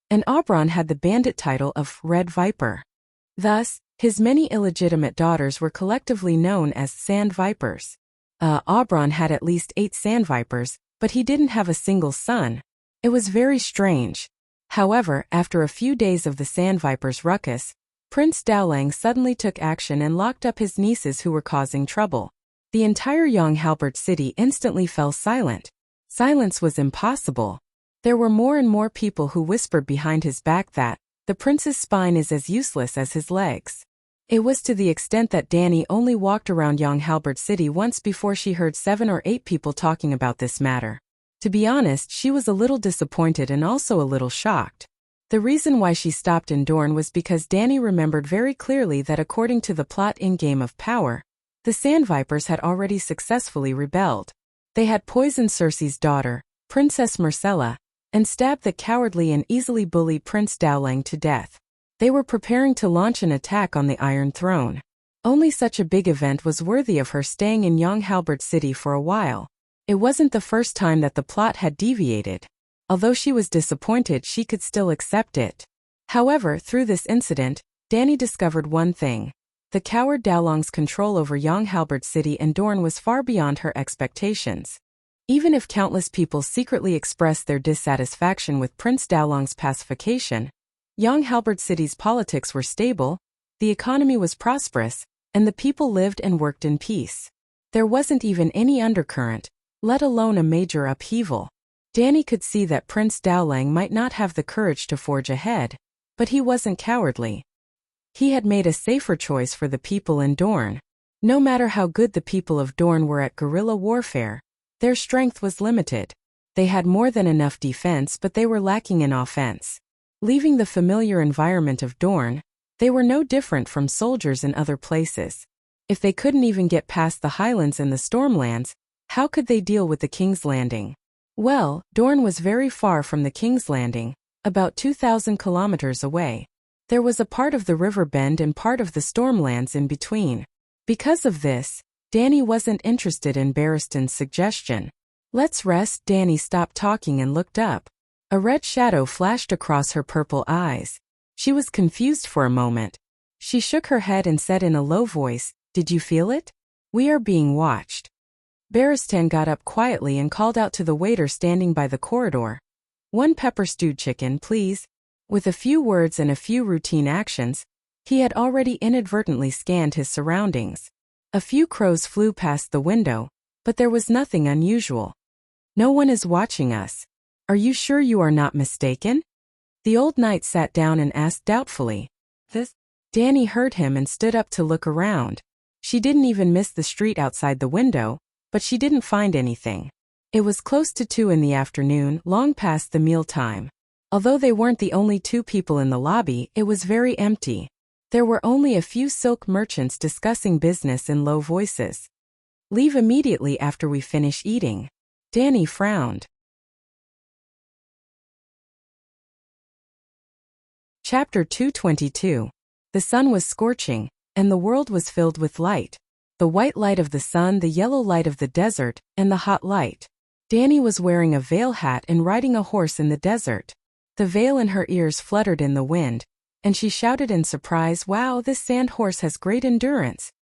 [SPEAKER 1] and Oberyn had the bandit title of Red Viper. Thus, his many illegitimate daughters were collectively known as Sand Vipers. Oberyn had at least 8 Sand Vipers, but he didn't have a single son. It was very strange. However, after a few days of the Sand Vipers' ruckus, Prince Dowling suddenly took action and locked up his nieces who were causing trouble. The entire Young Halberd City instantly fell silent. Silence was impossible. There were more and more people who whispered behind his back that the prince's spine is as useless as his legs. It was to the extent that Dany only walked around Young Halberd City once before she heard 7 or 8 people talking about this matter. To be honest, she was a little disappointed and also a little shocked. The reason why she stopped in Dorne was because Dany remembered very clearly that according to the plot in Game of Power, the Sand Vipers had already successfully rebelled. They had poisoned Cersei's daughter, Princess Myrcella, and stabbed the cowardly and easily bullied Prince Dowling to death. They were preparing to launch an attack on the Iron Throne. Only such a big event was worthy of her staying in Young Halberd City for a while. It wasn't the first time that the plot had deviated. Although she was disappointed, she could still accept it. However, through this incident, Dany discovered one thing. The coward Dowling's control over Young Halberd City and Dorne was far beyond her expectations. Even if countless people secretly expressed their dissatisfaction with Prince Dowling's pacification, Young Halberd City's politics were stable, the economy was prosperous, and the people lived and worked in peace. There wasn't even any undercurrent, let alone a major upheaval. Dany could see that Prince Dowling might not have the courage to forge ahead, but he wasn't cowardly. He had made a safer choice for the people in Dorne. No matter how good the people of Dorne were at guerrilla warfare, their strength was limited. They had more than enough defense, but they were lacking in offense. Leaving the familiar environment of Dorne, they were no different from soldiers in other places. If they couldn't even get past the Highlands and the Stormlands, how could they deal with the King's Landing? Well, Dorne was very far from the King's Landing, about 2,000 kilometers away. There was a part of the river bend and part of the Stormlands in between. Because of this, Dany wasn't interested in Barristan's suggestion. Let's rest. Dany stopped talking and looked up. A red shadow flashed across her purple eyes. She was confused for a moment. She shook her head and said in a low voice, "Did you feel it? We are being watched." Barristan got up quietly and called out to the waiter standing by the corridor. "1 pepper-stewed chicken, please." With a few words and a few routine actions, he had already inadvertently scanned his surroundings. A few crows flew past the window, but there was nothing unusual. "No one is watching us. Are you sure you are not mistaken?" The old knight sat down and asked doubtfully. Dany heard him and stood up to look around. She didn't even miss the street outside the window, but she didn't find anything. It was close to 2 in the afternoon, long past the meal time. Although they weren't the only 2 people in the lobby, it was very empty. There were only a few silk merchants discussing business in low voices. "Leave immediately after we finish eating." Dany frowned. Chapter 222. The sun was scorching, and the world was filled with light. The white light of the sun, the yellow light of the desert, and the hot light. Dany was wearing a veil hat and riding a horse in the desert. The veil in her ears fluttered in the wind, and she shouted in surprise, "Wow, this sand horse has great endurance."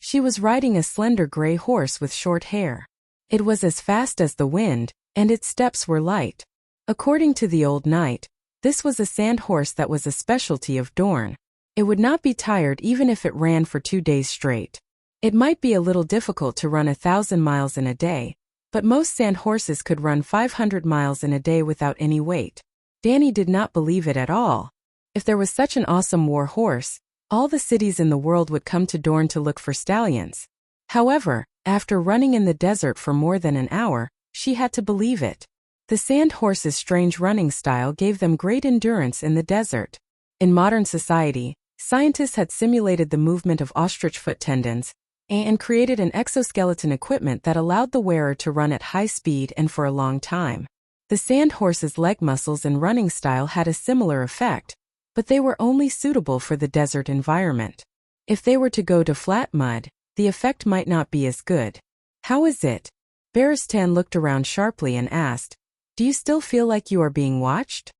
[SPEAKER 1] She was riding a slender gray horse with short hair. It was as fast as the wind, and its steps were light. According to the old knight, this was a sand horse that was a specialty of Dorne. It would not be tired even if it ran for 2 days straight. It might be a little difficult to run 1,000 miles in a day, but most sand horses could run 500 miles in a day without any weight. Dany did not believe it at all. If there was such an awesome war horse, all the cities in the world would come to Dorne to look for stallions. However, after running in the desert for more than an hour, she had to believe it. The sand horse's strange running style gave them great endurance in the desert. In modern society, scientists had simulated the movement of ostrich foot tendons and created an exoskeleton equipment that allowed the wearer to run at high speed and for a long time. The sand horse's leg muscles and running style had a similar effect, but they were only suitable for the desert environment. If they were to go to flat mud, the effect might not be as good. How is it? Barristan looked around sharply and asked, "Do you still feel like you are being watched?"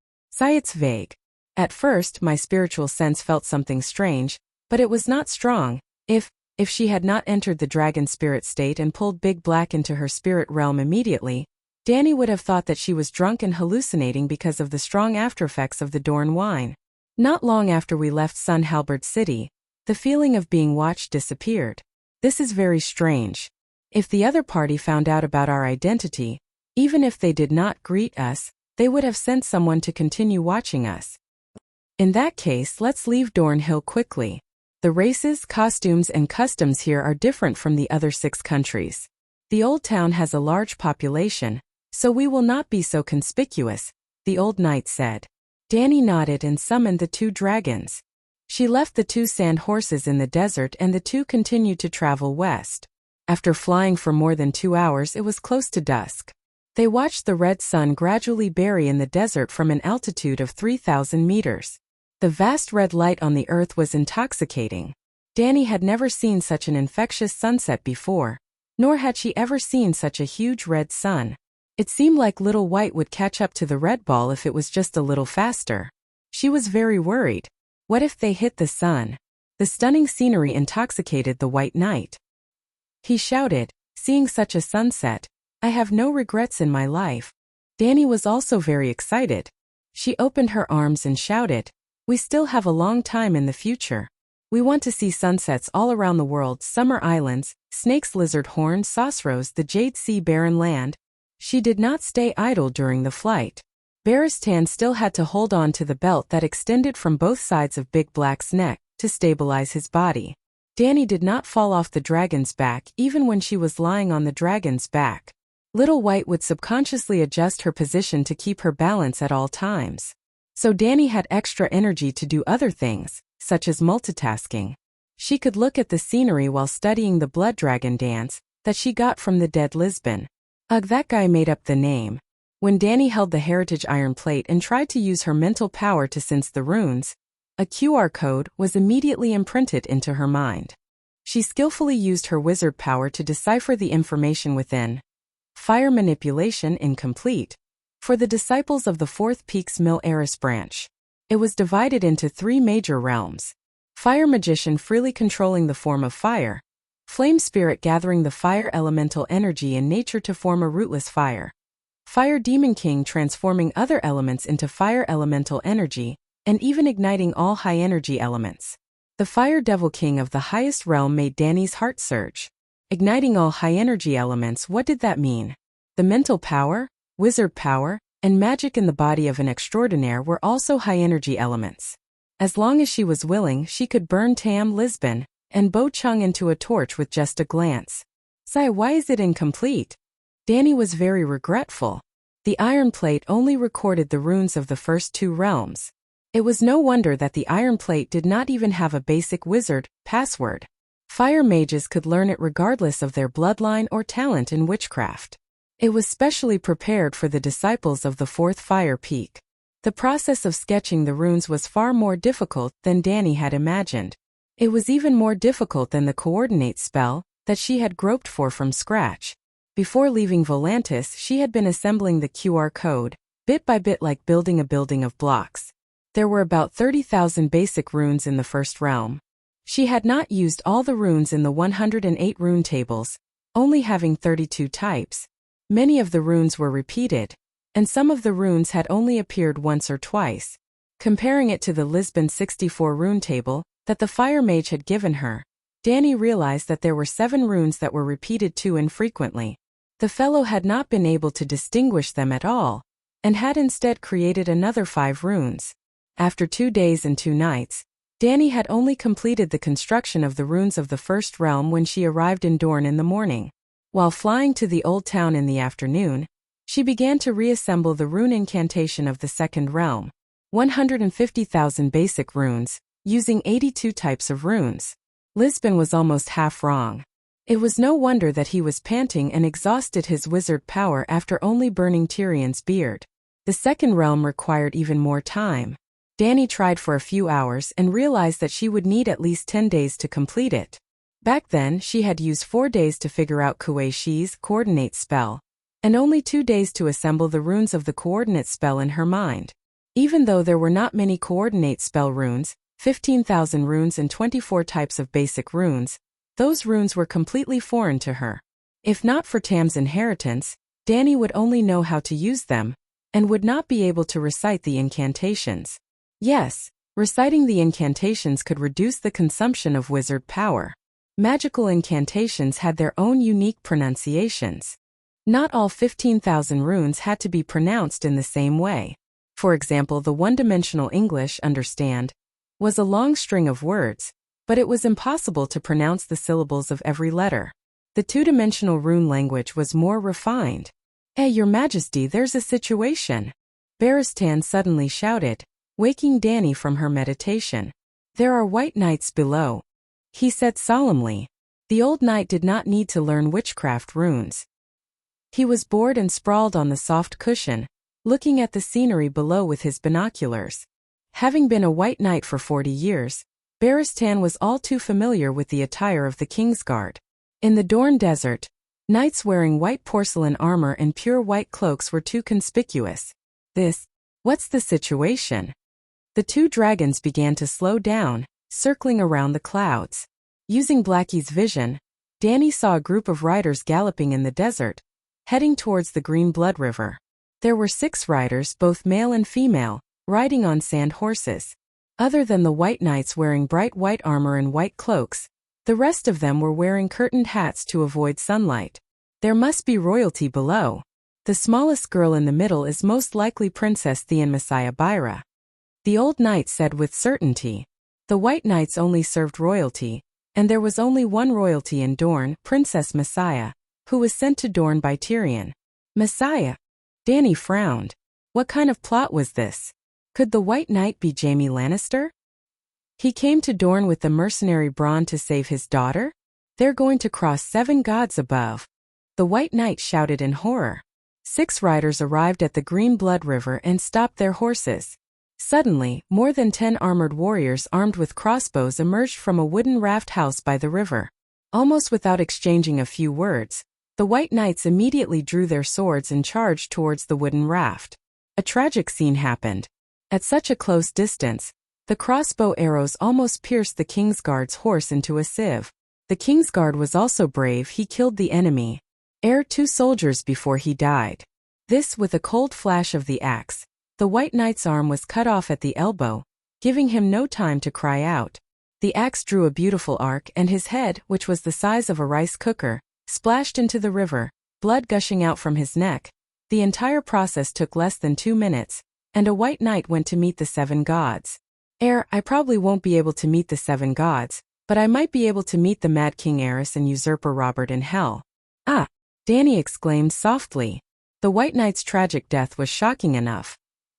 [SPEAKER 1] It's vague. At first, my spiritual sense felt something strange, but it was not strong. If she had not entered the dragon spirit state and pulled Big Black into her spirit realm immediately, Dany would have thought that she was drunk and hallucinating because of the strong aftereffects of the Dorne wine. Not long after we left Sun Halberd City, the feeling of being watched disappeared. This is very strange. If the other party found out about our identity, even if they did not greet us, they would have sent someone to continue watching us. In that case, let's leave Dorne Hill quickly. The races, costumes, and customs here are different from the other 6 countries. The old town has a large population, so we will not be so conspicuous, the old knight said. Dany nodded and summoned the 2 dragons. She left the 2 sand horses in the desert and the 2 continued to travel west. After flying for more than 2 hours, it was close to dusk. They watched the red sun gradually bury in the desert from an altitude of 3,000 meters. The vast red light on the earth was intoxicating. Dany had never seen such an infectious sunset before, nor had she ever seen such a huge red sun. It seemed like little white would catch up to the red ball if it was just a little faster. She was very worried. What if they hit the sun? The stunning scenery intoxicated the white knight. He shouted, "Seeing such a sunset, I have no regrets in my life." Dany was also very excited. She opened her arms and shouted, "We still have a long time in the future. We want to see sunsets all around the world, Summer Islands, Snake's Lizard Horn, Saucerose, the Jade Sea Barren Land." She did not stay idle during the flight. Barristan still had to hold on to the belt that extended from both sides of Big Black's neck to stabilize his body. Dany did not fall off the dragon's back even when she was lying on the dragon's back. Little White would subconsciously adjust her position to keep her balance at all times. So Dany had extra energy to do other things, such as multitasking. She could look at the scenery while studying the blood dragon dance that she got from the dead Lisbon. Ugh, that guy made up the name. When Dany held the heritage iron plate and tried to use her mental power to sense the runes, a QR code was immediately imprinted into her mind. She skillfully used her wizard power to decipher the information within. Fire manipulation incomplete. For the disciples of the 4th Peaks Mill Eris branch, it was divided into 3 major realms. Fire magician freely controlling the form of fire. Flame spirit gathering the fire elemental energy in nature to form a rootless fire. Fire demon king transforming other elements into fire elemental energy, and even igniting all high energy elements. The fire devil king of the highest realm made Dany's heart surge. Igniting all high energy elements, what did that mean? The mental power, wizard power, and magic in the body of an extraordinaire were also high energy elements. As long as she was willing, she could burn Tam Lisbon and Bo Chung into a torch with just a glance. Why is it incomplete? Dany was very regretful. The iron plate only recorded the runes of the first 2 realms. It was no wonder that the iron plate did not even have a basic wizard password. Fire mages could learn it regardless of their bloodline or talent in witchcraft. It was specially prepared for the disciples of the 4th Fire Peak. The process of sketching the runes was far more difficult than Dany had imagined. It was even more difficult than the coordinate spell that she had groped for from scratch. Before leaving Volantis, she had been assembling the QR code, bit by bit, like building a building of blocks. There were about 30,000 basic runes in the first realm. She had not used all the runes in the 108 rune tables, only having 32 types. Many of the runes were repeated, and some of the runes had only appeared once or twice. Comparing it to the Lisbon 64 rune table that the fire mage had given her, Danny realized that there were 7 runes that were repeated too infrequently. The fellow had not been able to distinguish them at all, and had instead created another 5 runes. After 2 days and 2 nights, Danny had only completed the construction of the runes of the first realm when she arrived in Dorne in the morning. While flying to the old town in the afternoon, she began to reassemble the rune incantation of the second realm, 150,000 basic runes, using 82 types of runes. Lisbon was almost half wrong. It was no wonder that he was panting and exhausted his wizard power after only burning Tyrion's beard. The second realm required even more time. Danny tried for a few hours and realized that she would need at least 10 days to complete it. Back then, she had used 4 days to figure out Kuei Shi's coordinate spell, and only 2 days to assemble the runes of the coordinate spell in her mind. Even though there were not many coordinate spell runes, 15,000 runes and 24 types of basic runes, those runes were completely foreign to her. If not for Tam's inheritance, Danny would only know how to use them, and would not be able to recite the incantations. Yes, reciting the incantations could reduce the consumption of wizard power. Magical incantations had their own unique pronunciations. Not all 15,000 runes had to be pronounced in the same way. For example, the one-dimensional English, understand, was a long string of words, but it was impossible to pronounce the syllables of every letter. The two-dimensional rune language was more refined. Your Majesty, there's a situation," Barristan suddenly shouted, waking Danny from her meditation. "There are white knights below," he said solemnly. The old knight did not need to learn witchcraft runes. He was bored and sprawled on the soft cushion, looking at the scenery below with his binoculars. Having been a white knight for 40 years, Barristan was all too familiar with the attire of the Kingsguard. In the Dorne Desert, knights wearing white porcelain armor and pure white cloaks were too conspicuous. What's the situation? The 2 dragons began to slow down, circling around the clouds. Using Blackie's vision, Danny saw a group of riders galloping in the desert, heading towards the Green Blood River. There were 6 riders, both male and female, riding on sand horses. Other than the white knights wearing bright white armor and white cloaks, the rest of them were wearing curtained hats to avoid sunlight. There must be royalty below. The smallest girl in the middle is most likely Princess Theon Messiah Byra, the old knight said with certainty. The white knights only served royalty, and there was only one royalty in Dorne, Princess Messiah, who was sent to Dorne by Tyrion. Messiah? Danny frowned. What kind of plot was this? Could the white knight be Jaime Lannister? He came to Dorne with the mercenary Bronn to save his daughter? They're going to cross 7 gods above. The white knight shouted in horror. 6 riders arrived at the Green Blood River and stopped their horses. Suddenly, more than 10 armored warriors armed with crossbows emerged from a wooden raft house by the river. Almost without exchanging a few words, the white knights immediately drew their swords and charged towards the wooden raft. A tragic scene happened. At such a close distance, the crossbow arrows almost pierced the Kingsguard's horse into a sieve. The Kingsguard was also brave. He killed the enemy, 2 soldiers before he died. This with a cold flash of the axe. The white knight's arm was cut off at the elbow, giving him no time to cry out. The axe drew a beautiful arc and his head, which was the size of a rice cooker, splashed into the river, blood gushing out from his neck. The entire process took less than 2 minutes, and a white knight went to meet the 7 gods. I probably won't be able to meet the 7 gods, but I might be able to meet the Mad King Aerys and usurper Robert in hell. Ah! Danny exclaimed softly. The white knight's tragic death was shocking enough.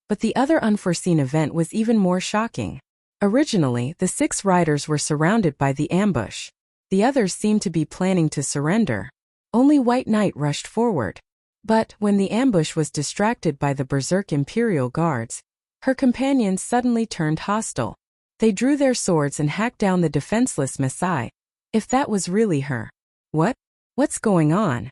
[SPEAKER 1] But the other unforeseen event was even more shocking. Originally, the 6 riders were surrounded by the ambush. The others seemed to be planning to surrender. Only White Knight rushed forward. But, when the ambush was distracted by the berserk Imperial Guards, her companions suddenly turned hostile. They drew their swords and hacked down the defenseless Messiah. If that was really her. What's going on?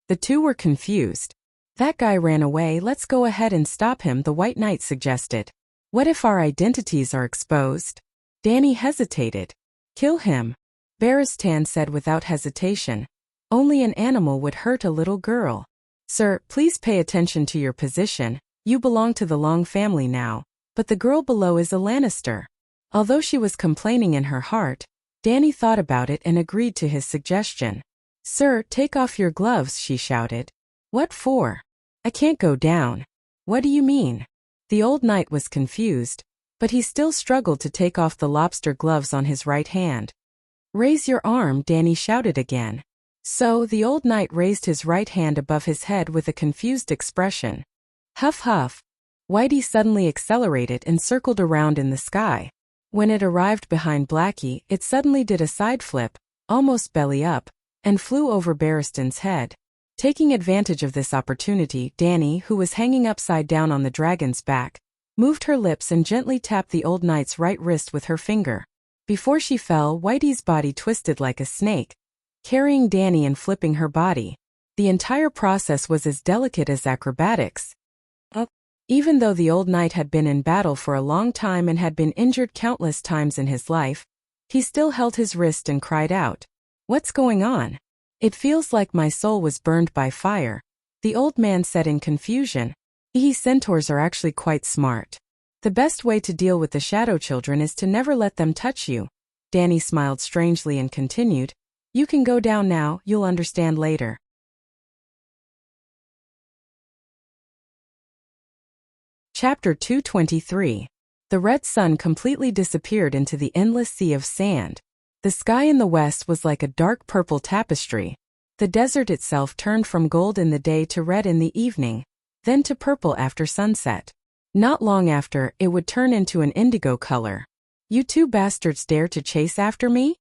[SPEAKER 1] The 2 were confused. That guy ran away. Let's go ahead and stop him, the White Knight suggested. What if our identities are exposed? Danny hesitated. Kill him, Baristan said without hesitation. Only an animal would hurt a little girl. Sir, please pay attention to your position. You belong to the Long family now, but the girl below is a Lannister. Although she was complaining in her heart, Dany thought about it and agreed to his suggestion. Sir, take off your gloves, she shouted. What for? I can't go down. What do you mean? The old knight was confused, but he still struggled to take off the lobster gloves on his right hand. Raise your arm, Dany shouted again. So the old knight raised his right hand above his head with a confused expression. Huff huff. Whitey suddenly accelerated and circled around in the sky. When it arrived behind Blackie, it suddenly did a side flip, almost belly up, and flew over Barristan's head. Taking advantage of this opportunity, Dany, who was hanging upside down on the dragon's back, moved her lips and gently tapped the old knight's right wrist with her finger. Before she fell, Whitey's body twisted like a snake, carrying Dany and flipping her body. The entire process was as delicate as acrobatics. Even though the old knight had been in battle for a long time and had been injured countless times in his life, he still held his wrist and cried out, "What's going on? It feels like my soul was burned by fire," the old man said in confusion. Centaurs are actually quite smart. The best way to deal with the shadow children is to never let them touch you. Dany smiled strangely and continued, "You can go down now, you'll understand later." Chapter 223. The red sun completely disappeared into the endless sea of sand. The sky in the west was like a dark purple tapestry. The desert itself turned from gold in the day to red in the evening, then to purple after sunset. Not long after, it would turn into an indigo color. You two bastards dare to chase after me?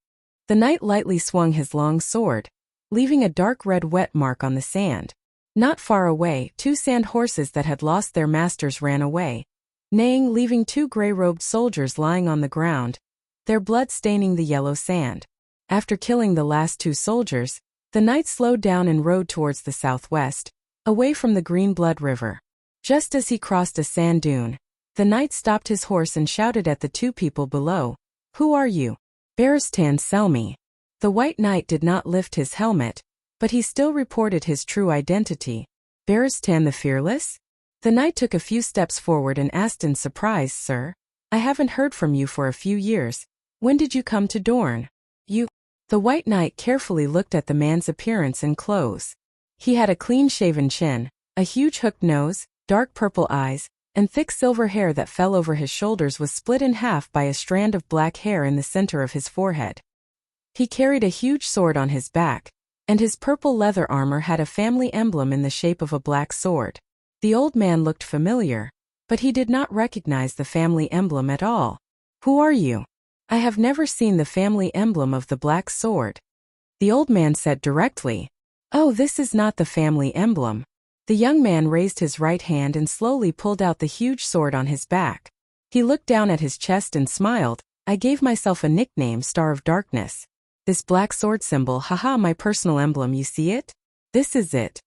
[SPEAKER 1] The knight lightly swung his long sword, leaving a dark red wet mark on the sand. Not far away, two sand horses that had lost their masters ran away, neighing, leaving two gray-robed soldiers lying on the ground, their blood staining the yellow sand. After killing the last two soldiers, the knight slowed down and rode towards the southwest, away from the Green Blood River. Just as he crossed a sand dune, the knight stopped his horse and shouted at the two people below, "Who are you?" "Baristan Selmy." The white knight did not lift his helmet, but he still reported his true identity. "Baristan the Fearless?" The knight took a few steps forward and asked in surprise, "Sir, I haven't heard from you for a few years. When did you come to Dorne?" "You..." The white knight carefully looked at the man's appearance and clothes. He had a clean-shaven chin, a huge hooked nose, dark purple eyes, and thick silver hair that fell over his shoulders was split in half by a strand of black hair in the center of his forehead. He carried a huge sword on his back, and his purple leather armor had a family emblem in the shape of a black sword. The old man looked familiar, but he did not recognize the family emblem at all. "Who are you? I have never seen the family emblem of the black sword," the old man said directly. "Oh, this is not the family emblem." The young man raised his right hand and slowly pulled out the huge sword on his back. He looked down at his chest and smiled. "I gave myself a nickname, Star of Darkness. This black sword symbol, haha, my personal emblem, you see it? This is it.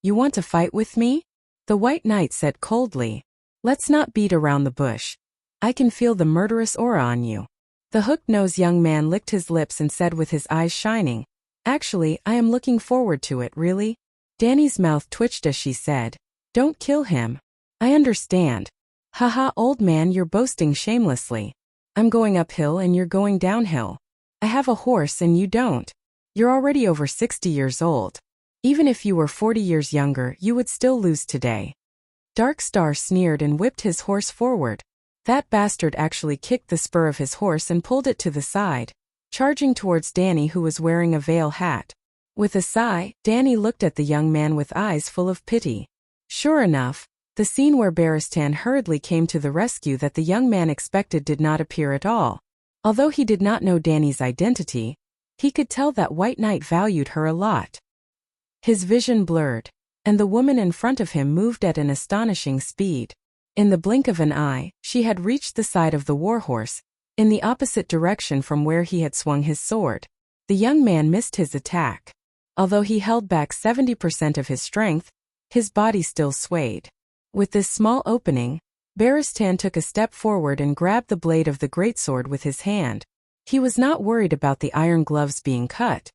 [SPEAKER 1] You want to fight with me?" The white knight said coldly. "Let's not beat around the bush. I can feel the murderous aura on you." The hooked-nosed young man licked his lips and said with his eyes shining, "Actually, I am looking forward to it, really." Dany's mouth twitched as she said, "Don't kill him. I understand. Haha, old man, you're boasting shamelessly. I'm going uphill and you're going downhill. I have a horse and you don't. You're already over 60 years old. Even if you were 40 years younger, you would still lose today." Dark Star sneered and whipped his horse forward. That bastard actually kicked the spur of his horse and pulled it to the side, charging towards Dany, who was wearing a veil hat. With a sigh, Dany looked at the young man with eyes full of pity. Sure enough, the scene where Baristan hurriedly came to the rescue that the young man expected did not appear at all. Although he did not know Dany's identity, he could tell that White Knight valued her a lot. His vision blurred, and the woman in front of him moved at an astonishing speed. In the blink of an eye, she had reached the side of the warhorse, in the opposite direction from where he had swung his sword. The young man missed his attack. Although he held back 70% of his strength, his body still swayed. With this small opening, Baristan took a step forward and grabbed the blade of the greatsword with his hand. He was not worried about the iron gloves being cut.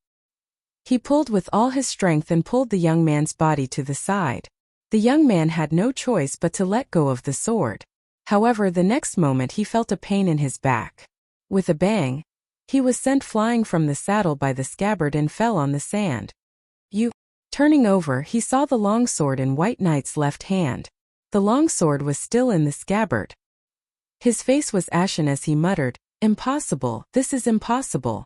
[SPEAKER 1] He pulled with all his strength and pulled the young man's body to the side. The young man had no choice but to let go of the sword. However, the next moment he felt a pain in his back. With a bang, he was sent flying from the saddle by the scabbard and fell on the sand. Turning over, he saw the long sword in White Knight's left hand. The long sword was still in the scabbard. His face was ashen as he muttered, "Impossible, this is impossible.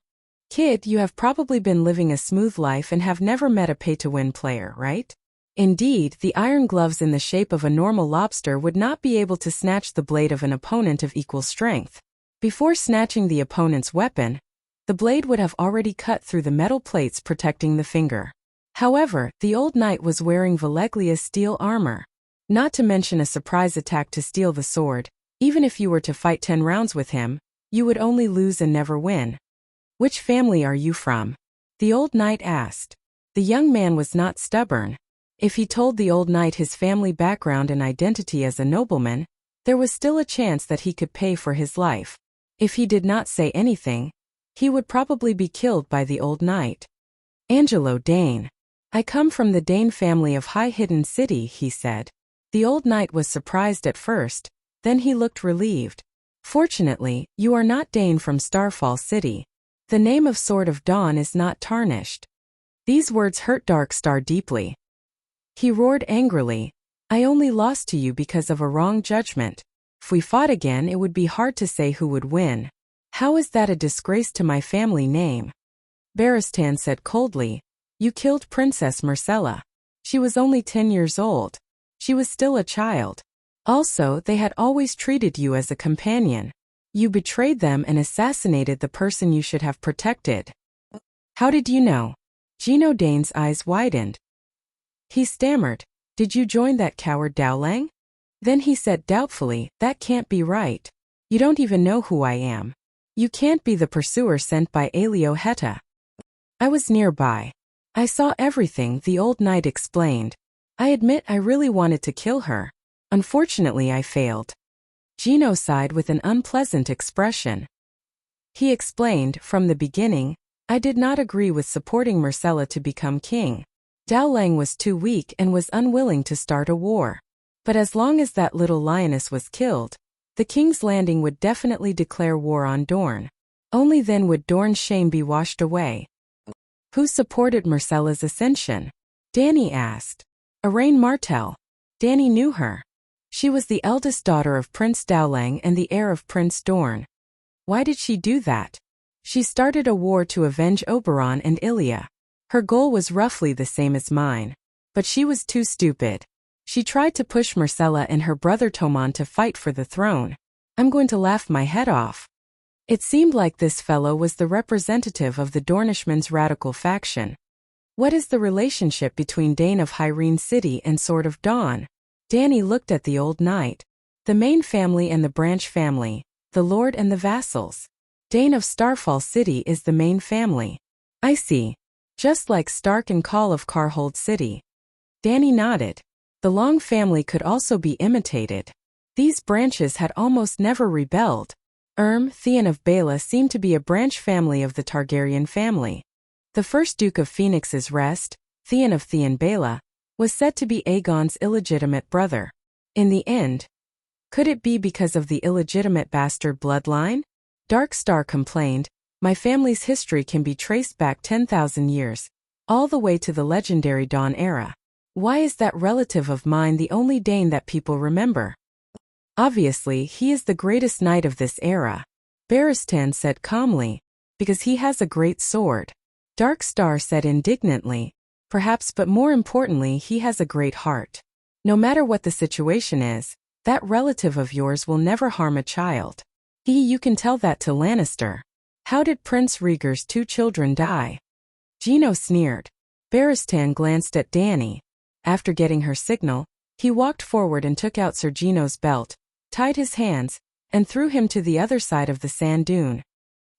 [SPEAKER 1] Kid, you have probably been living a smooth life and have never met a pay-to-win player, right?" Indeed, the iron gloves in the shape of a normal lobster would not be able to snatch the blade of an opponent of equal strength. Before snatching the opponent's weapon, the blade would have already cut through the metal plates protecting the finger. However, the old knight was wearing Valeglia's steel armor. Not to mention a surprise attack to steal the sword. Even if you were to fight 10 rounds with him, you would only lose and never win. "Which family are you from?" the old knight asked. The young man was not stubborn. If he told the old knight his family background and identity as a nobleman, there was still a chance that he could pay for his life. If he did not say anything, he would probably be killed by the old knight. "Angelo Dane. I come from the Dane family of High Hidden City," he said. The old knight was surprised at first, then he looked relieved. "Fortunately, you are not Dane from Starfall City. The name of Sword of Dawn is not tarnished." These words hurt Darkstar deeply. He roared angrily, "I only lost to you because of a wrong judgment. If we fought again, it would be hard to say who would win. How is that a disgrace to my family name?" Baristan said coldly, "You killed Princess Marcella. She was only 10 years old. She was still a child. Also, they had always treated you as a companion. You betrayed them and assassinated the person you should have protected." "How did you know?" Gino Dane's eyes widened. He stammered, "Did you join that coward Dowlang?" Then he said doubtfully, "That can't be right. You don't even know who I am. You can't be the pursuer sent by Aelio Heta." "I was nearby. I saw everything," the old knight explained. "I admit I really wanted to kill her. Unfortunately, I failed." Gino sighed with an unpleasant expression. He explained, "From the beginning, I did not agree with supporting Marcella to become king. Dowlang was too weak and was unwilling to start a war. But as long as that little lioness was killed, the King's Landing would definitely declare war on Dorne. Only then would Dorne's shame be washed away." "Who supported Marcella's ascension?" Dany asked. "Arain Martell." Dany knew her. She was the eldest daughter of Prince Dowlang and the heir of Prince Dorne. "Why did she do that?" "She started a war to avenge Oberon and Ilia. Her goal was roughly the same as mine. But she was too stupid. She tried to push Marcella and her brother Tomon to fight for the throne. I'm going to laugh my head off." It seemed like this fellow was the representative of the Dornishmen's radical faction. What is the relationship between Dane of Hyrene City and Sword of Dawn? Dany looked at the old knight. The main family and the branch family, the lord and the vassals. Dane of Starfall City is the main family. "I see. Just like Stark and Call of Carhold City." Dany nodded. The Long family could also be imitated. These branches had almost never rebelled. Theon of Bela seemed to be a branch family of the Targaryen family. The first Duke of Phoenix's Rest, Theon of Theon Bela, was said to be Aegon's illegitimate brother. In the end, could it be because of the illegitimate bastard bloodline? Darkstar complained, "My family's history can be traced back 10,000 years, all the way to the legendary Dawn era. Why is that relative of mine the only Dane that people remember?" "Obviously, he is the greatest knight of this era," Baristan said calmly, "because he has a great sword." Darkstar said indignantly, "Perhaps, but more importantly, he has a great heart. No matter what the situation is, that relative of yours will never harm a child. You can tell that to Lannister. How did Prince Rhaegar's 2 children die?" Gino sneered. Baristan glanced at Dany. After getting her signal, he walked forward and took out Ser Gino's belt, tied his hands, and threw him to the other side of the sand dune.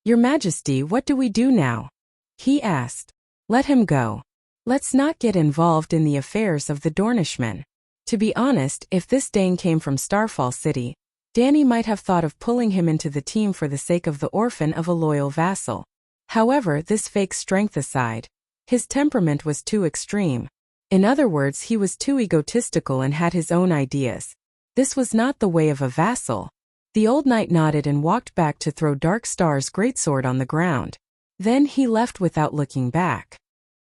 [SPEAKER 1] "Your Majesty, what do we do now?" he asked. "Let him go. Let's not get involved in the affairs of the Dornishmen. To be honest, if this Dane came from Starfall City, Danny might have thought of pulling him into the team for the sake of the orphan of a loyal vassal. However, this fake strength aside, his temperament was too extreme. In other words, he was too egotistical and had his own ideas. This was not the way of a vassal. The old knight nodded and walked back to throw Dark Star's greatsword on the ground. Then he left without looking back.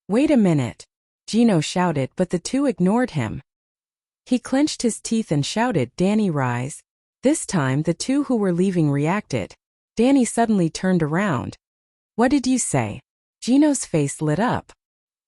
[SPEAKER 1] "Wait a minute," Gino shouted, but the two ignored him. He clenched his teeth and shouted, "Danny, rise." This time the two who were leaving reacted. Danny suddenly turned around. "What did you say?" Gino's face lit up.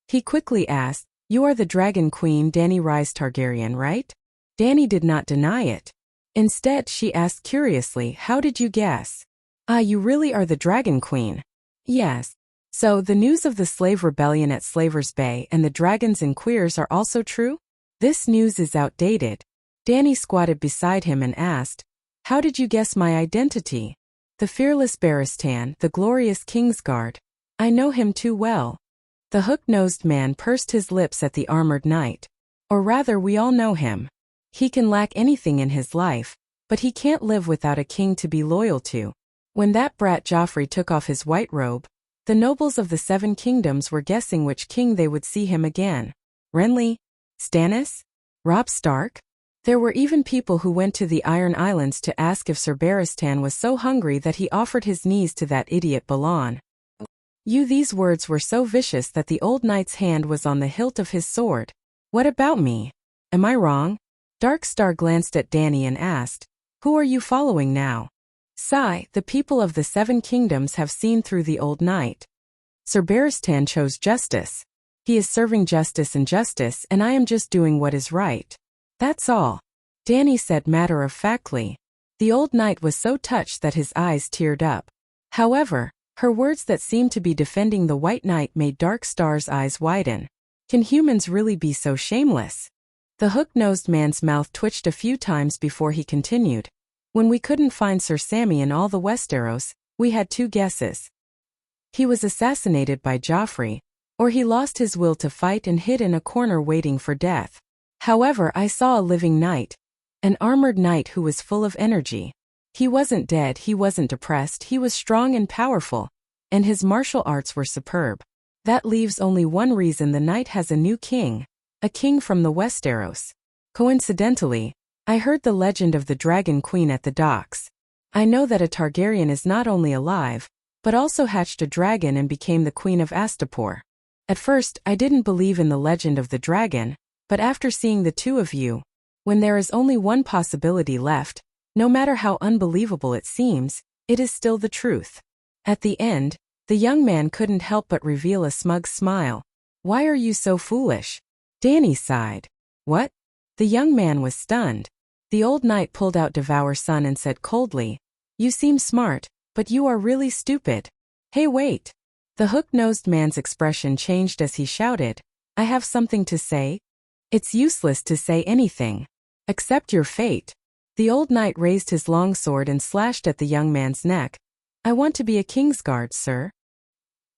[SPEAKER 1] He quickly asked, "You are the Dragon Queen Danny Rise Targaryen, right?" Danny did not deny it. Instead, she asked curiously, "How did you guess?" "Ah, you really are the Dragon Queen." "Yes. So, the news of the slave rebellion at Slaver's Bay and the dragons and queers are also true?" "This news is outdated." Danny squatted beside him and asked, "How did you guess my identity?" "The fearless Barristan, the glorious Kingsguard. I know him too well." The hook-nosed man pursed his lips at the armored knight. "Or rather, we all know him. He can lack anything in his life, but he can't live without a king to be loyal to." When that brat Joffrey took off his white robe, the nobles of the Seven Kingdoms were guessing which king they would see him again. Renly? Stannis? Robb Stark? There were even people who went to the Iron Islands to ask if Sir Barristan was so hungry that he offered his knees to that idiot Balon. These words were so vicious that the old knight's hand was on the hilt of his sword. "What about me? Am I wrong?" Dark Star glanced at Danny and asked, "Who are you following now?" "Sigh, the people of the Seven Kingdoms have seen through the old knight. Sir Barristan chose justice. He is serving justice and I am just doing what is right. That's all," Danny said matter-of-factly. The old knight was so touched that his eyes teared up. However, her words that seemed to be defending the White Knight made Dark Star's eyes widen. Can humans really be so shameless? The hook-nosed man's mouth twitched a few times before he continued. "When we couldn't find Sir Sammy in all the Westeros, we had two guesses. He was assassinated by Joffrey, or he lost his will to fight and hid in a corner waiting for death. However, I saw a living knight. An armored knight who was full of energy. He wasn't dead, he wasn't depressed, he was strong and powerful, and his martial arts were superb. That leaves only one reason the knight has a new king. A king from the Westeros. Coincidentally, I heard the legend of the Dragon Queen at the docks. I know that a Targaryen is not only alive, but also hatched a dragon and became the Queen of Astapor. At first, I didn't believe in the legend of the dragon, but after seeing the two of you, when there is only one possibility left, no matter how unbelievable it seems, it is still the truth." At the end, the young man couldn't help but reveal a smug smile. "Why are you so foolish?" Danny sighed. "What?" The young man was stunned. The old knight pulled out Devour Son and said coldly, "You seem smart, but you are really stupid." "Hey, wait." The hook-nosed man's expression changed as he shouted, "I have something to say." "It's useless to say anything. Accept your fate." The old knight raised his long sword and slashed at the young man's neck. "I want to be a Kingsguard, sir."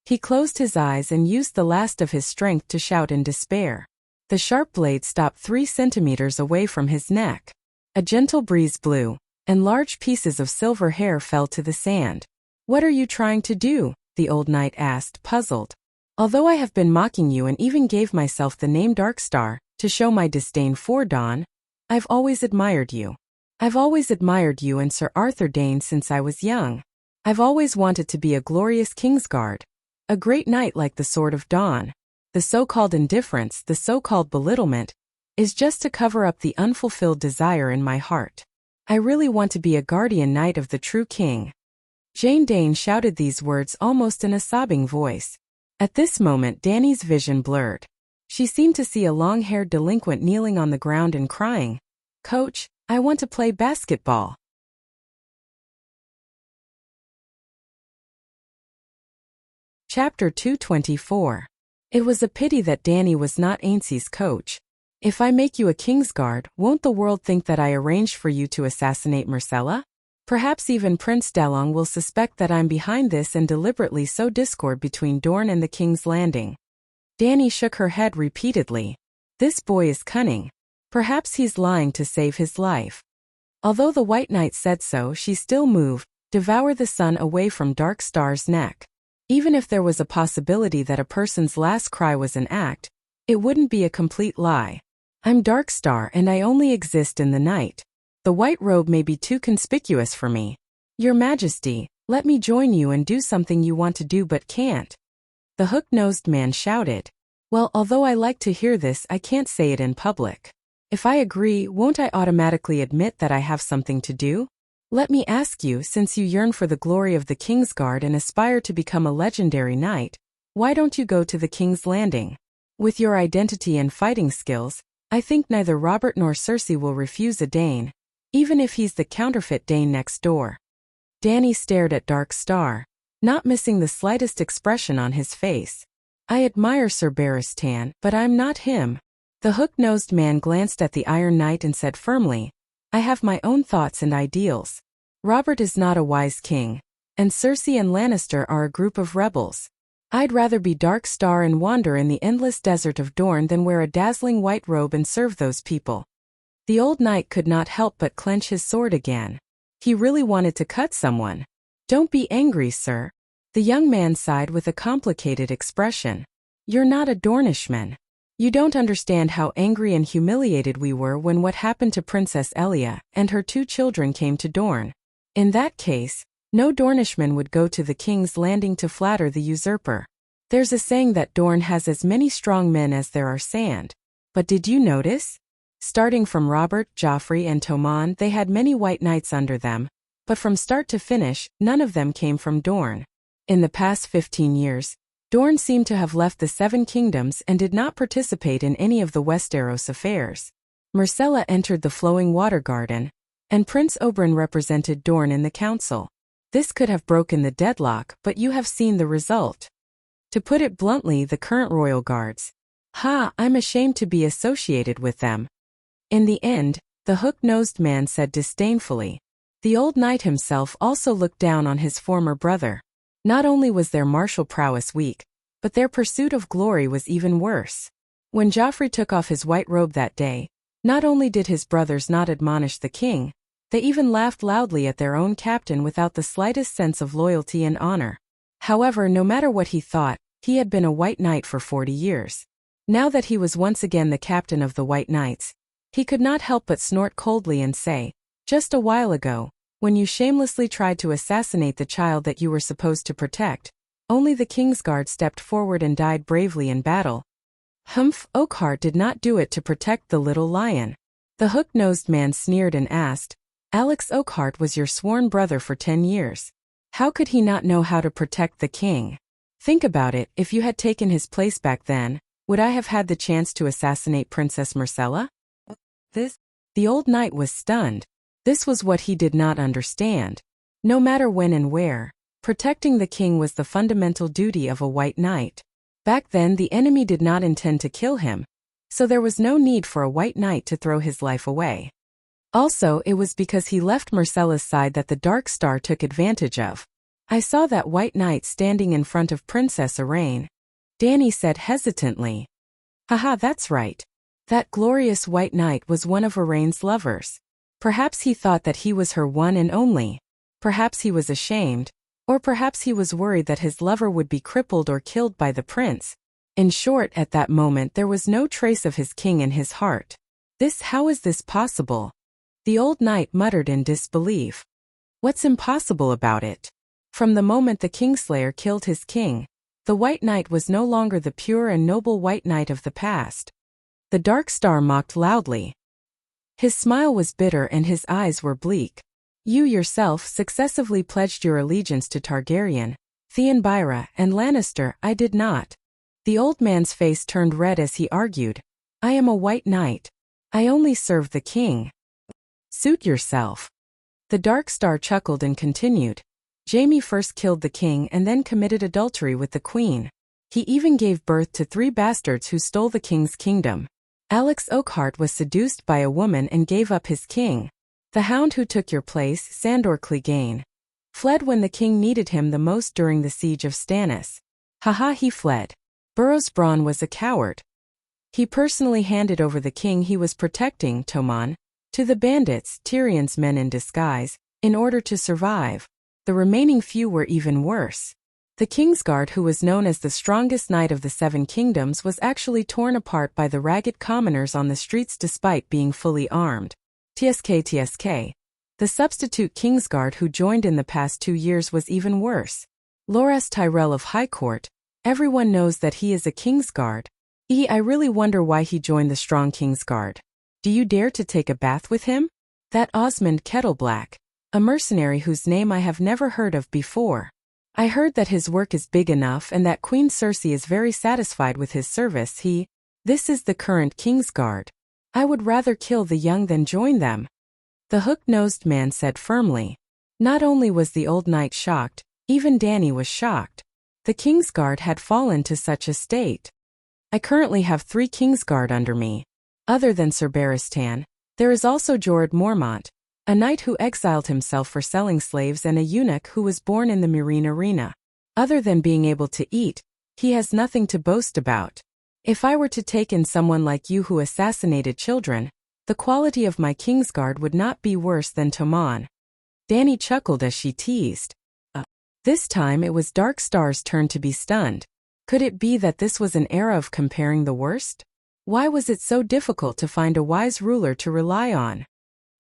[SPEAKER 1] He closed his eyes and used the last of his strength to shout in despair. The sharp blade stopped 3 centimeters away from his neck. A gentle breeze blew, and large pieces of silver hair fell to the sand. "What are you trying to do?" the old knight asked, puzzled. "Although I have been mocking you and even gave myself the name Darkstar, to show my disdain for Dawn, I've always admired you. I've always admired you and Sir Arthur Dayne since I was young. I've always wanted to be a glorious Kingsguard. A great knight like the Sword of Dawn. The so-called indifference, the so-called belittlement, is just to cover up the unfulfilled desire in my heart. I really want to be a guardian knight of the true king." Jane Dane shouted these words almost in a sobbing voice. At this moment Danny's vision blurred. She seemed to see a long-haired delinquent kneeling on the ground and crying, "Coach, I want to play basketball." Chapter 224. It was a pity that Danny was not Ainsley's coach. "If I make you a Kingsguard, won't the world think that I arranged for you to assassinate Myrcella? Perhaps even Prince Dalong will suspect that I'm behind this and deliberately sow discord between Dorne and the King's Landing." Danny shook her head repeatedly. "This boy is cunning. Perhaps he's lying to save his life." Although the White Knight said so, she still moved, devour the sun away from Dark Star's neck. Even if there was a possibility that a person's last cry was an act, it wouldn't be a complete lie. I'm Dark Star and I only exist in the night. The white robe may be too conspicuous for me. Your Majesty, let me join you and do something you want to do but can't. The hook-nosed man shouted. Well, although I like to hear this, I can't say it in public. If I agree, won't I automatically admit that I have something to do? Let me ask you, since you yearn for the glory of the Kingsguard and aspire to become a legendary knight, why don't you go to the King's Landing? With your identity and fighting skills, I think neither Robert nor Cersei will refuse a Dane, even if he's the counterfeit Dane next door. Dany stared at Dark Star, not missing the slightest expression on his face. I admire Sir Barristan, but I'm not him. The hook-nosed man glanced at the Iron Knight and said firmly, I have my own thoughts and ideals. Robert is not a wise king, and Cersei and Lannister are a group of rebels. I'd rather be Dark Star and wander in the endless desert of Dorne than wear a dazzling white robe and serve those people. The old knight could not help but clench his sword again. He really wanted to cut someone. Don't be angry, sir. The young man sighed with a complicated expression. You're not a Dornishman. You don't understand how angry and humiliated we were when what happened to Princess Elia and her 2 children came to Dorne. In that case, no Dornishman would go to the King's Landing to flatter the usurper. There's a saying that Dorne has as many strong men as there are sand. But did you notice? Starting from Robert, Joffrey and Tommen, they had many white knights under them, but from start to finish, none of them came from Dorne. In the past 15 years, Dorne seemed to have left the 7 kingdoms and did not participate in any of the Westeros affairs. Myrcella entered the Flowing Water Garden, and Prince Oberyn represented Dorne in the council. This could have broken the deadlock, but you have seen the result. To put it bluntly, the current royal guards. I'm ashamed to be associated with them. In the end, the hook-nosed man said disdainfully. The old knight himself also looked down on his former brother. Not only was their martial prowess weak, but their pursuit of glory was even worse. When Joffrey took off his white robe that day, not only did his brothers not admonish the king, they even laughed loudly at their own captain without the slightest sense of loyalty and honor. However, no matter what he thought, he had been a white knight for 40 years. Now that he was once again the captain of the White Knights, he could not help but snort coldly and say, just a while ago, when you shamelessly tried to assassinate the child that you were supposed to protect, only the Kingsguard stepped forward and died bravely in battle. Oakheart did not do it to protect the little lion. The hook-nosed man sneered and asked, Alex Oakheart was your sworn brother for 10 years. How could he not know how to protect the king? Think about it, if you had taken his place back then, would I have had the chance to assassinate Princess Myrcella? The old knight was stunned. This was what he did not understand. No matter when and where, protecting the king was the fundamental duty of a white knight. Back then the enemy did not intend to kill him, so there was no need for a white knight to throw his life away. Also, it was because he left Myrcella's side that the Dark Star took advantage of. I saw that white knight standing in front of Princess Elaine. Dany said hesitantly. That's right. That glorious white knight was one of Elaine's lovers. Perhaps he thought that he was her one and only. Perhaps he was ashamed, or perhaps he was worried that his lover would be crippled or killed by the prince. In short, at that moment there was no trace of his king in his heart. How is this possible? The old knight muttered in disbelief. What's impossible about it? From the moment the Kingslayer killed his king, the White Knight was no longer the pure and noble White Knight of the past. The Dark Star mocked loudly. His smile was bitter and his eyes were bleak. You yourself successively pledged your allegiance to Targaryen, Theon Byra, and Lannister. I did not. The old man's face turned red as he argued. I am a White Knight. I only serve the king. Suit yourself. The Dark Star chuckled and continued. Jaime first killed the king and then committed adultery with the queen. He even gave birth to 3 bastards who stole the king's kingdom. Alex Oakheart was seduced by a woman and gave up his king. The hound who took your place, Sandor Clegane, fled when the king needed him the most during the siege of Stannis. He fled. Burrows Bronn was a coward. He personally handed over the king he was protecting, Tommen. To the bandits, Tyrion's men in disguise, in order to survive. The remaining few were even worse. The Kingsguard, who was known as the strongest knight of the Seven Kingdoms, was actually torn apart by the ragged commoners on the streets despite being fully armed. TSK. The substitute Kingsguard who joined in the past 2 years was even worse. Loras Tyrell of High Court. Everyone knows that he is a Kingsguard. I really wonder why he joined the strong Kingsguard. Do you dare to take a bath with him? That Osmond Kettleblack, a mercenary whose name I have never heard of before. I heard that his work is big enough and that Queen Cersei is very satisfied with his service. This is the current Kingsguard. I would rather kill the young than join them. The hook-nosed man said firmly. Not only was the old knight shocked, even Dany was shocked. The Kingsguard had fallen to such a state. I currently have 3 Kingsguard under me. Other than Sir Barristan, there is also Jorah Mormont, a knight who exiled himself for selling slaves, and a eunuch who was born in the Meereen arena. Other than being able to eat, he has nothing to boast about. If I were to take in someone like you who assassinated children, the quality of my Kingsguard would not be worse than Tommen. Dany chuckled as she teased. This time it was Darkstar's turn to be stunned. Could it be that this was an era of comparing the worst? Why was it so difficult to find a wise ruler to rely on?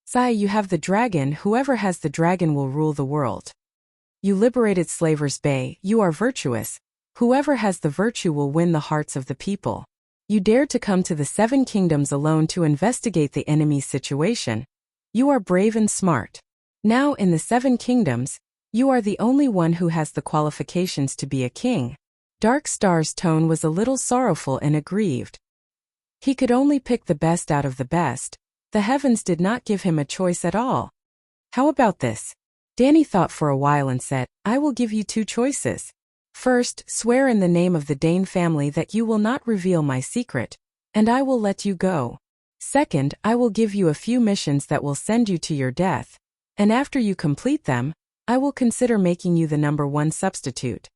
[SPEAKER 1] Sai, you have the dragon. Whoever has the dragon will rule the world. You liberated Slaver's Bay. You are virtuous. Whoever has the virtue will win the hearts of the people. You dared to come to the 7 Kingdoms alone to investigate the enemy's situation. You are brave and smart. Now in the 7 Kingdoms, you are the only one who has the qualifications to be a king. Darkstar's tone was a little sorrowful and aggrieved. He could only pick the best out of the best. The heavens did not give him a choice at all. How about this? Dany thought for a while and said, I will give you 2 choices. First, swear in the name of the Dane family that you will not reveal my secret, and I will let you go. Second, I will give you a few missions that will send you to your death, and after you complete them, I will consider making you the number 1 substitute.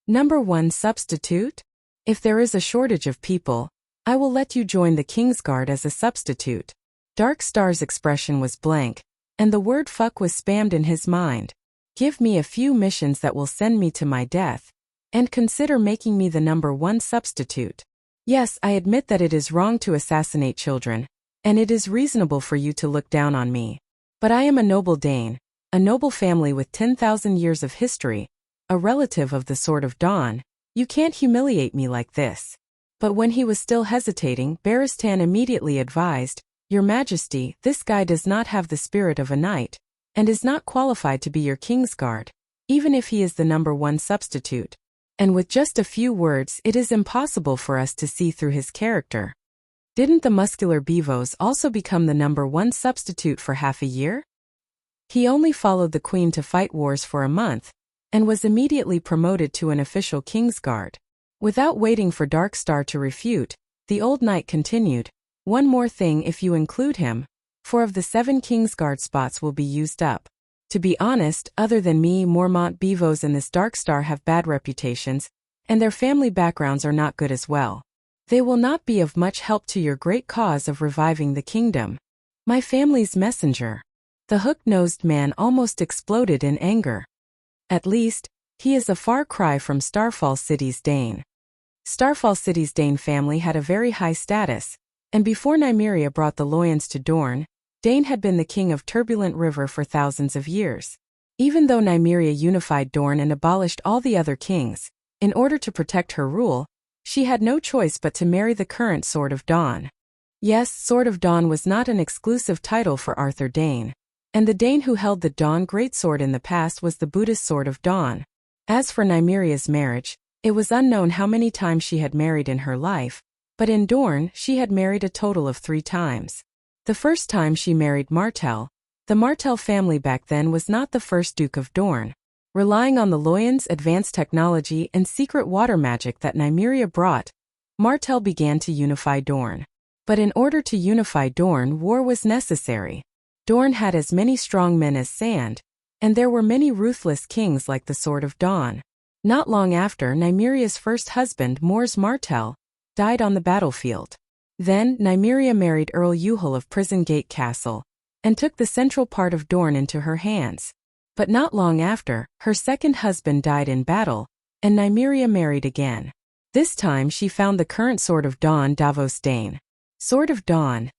[SPEAKER 1] Number 1 substitute? If there is a shortage of people, I will let you join the Kingsguard as a substitute. Darkstar's expression was blank, and the word fuck was spammed in his mind. Give me a few missions that will send me to my death, and consider making me the number 1 substitute. Yes, I admit that it is wrong to assassinate children, and it is reasonable for you to look down on me. But I am a noble Dane, a noble family with 10,000 years of history, a relative of the Sword of Dawn. You can't humiliate me like this. But when he was still hesitating, Barristan immediately advised, Your Majesty, this guy does not have the spirit of a knight, and is not qualified to be your Kingsguard, even if he is the number 1 substitute. And with just a few words, it is impossible for us to see through his character. Didn't the muscular Beavos also become the number 1 substitute for half a year? He only followed the Queen to fight wars for a month, and was immediately promoted to an official Kingsguard. Without waiting for Darkstar to refute, the old knight continued, One more thing, if you include him, 4 of the 7 Kingsguard spots will be used up. To be honest, other than me, Mormont Beavos and this Darkstar have bad reputations, and their family backgrounds are not good as well. They will not be of much help to your great cause of reviving the kingdom. My family's messenger. The hook-nosed man almost exploded in anger. At least, he is a far cry from Starfall City's Dane. Starfall City's Dane family had a very high status, and before Nymeria brought the Loyans to Dorne, Dane had been the king of Turbulent River for thousands of years. Even though Nymeria unified Dorne and abolished all the other kings, in order to protect her rule, she had no choice but to marry the current Sword of Dawn. Yes, Sword of Dawn was not an exclusive title for Arthur Dane, and the Dane who held the Dawn Greatsword in the past was the Buddhist Sword of Dawn. As for Nymeria's marriage, it was unknown how many times she had married in her life, but in Dorne she had married a total of 3 times. The first time she married Martell. The Martell family back then was not the first Duke of Dorne. Relying on the Loyans' advanced technology and secret water magic that Nymeria brought, Martell began to unify Dorne. But in order to unify Dorne, war was necessary. Dorne had as many strong men as sand, and there were many ruthless kings like the Sword of Dawn. Not long after, Nymeria's first husband, Mors Martell, died on the battlefield. Then, Nymeria married Earl Euhal of Prison Gate Castle, and took the central part of Dorne into her hands. But not long after, her second husband died in battle, and Nymeria married again. This time she found the current Sword of Dawn Davos Dane. Sword of Dawn.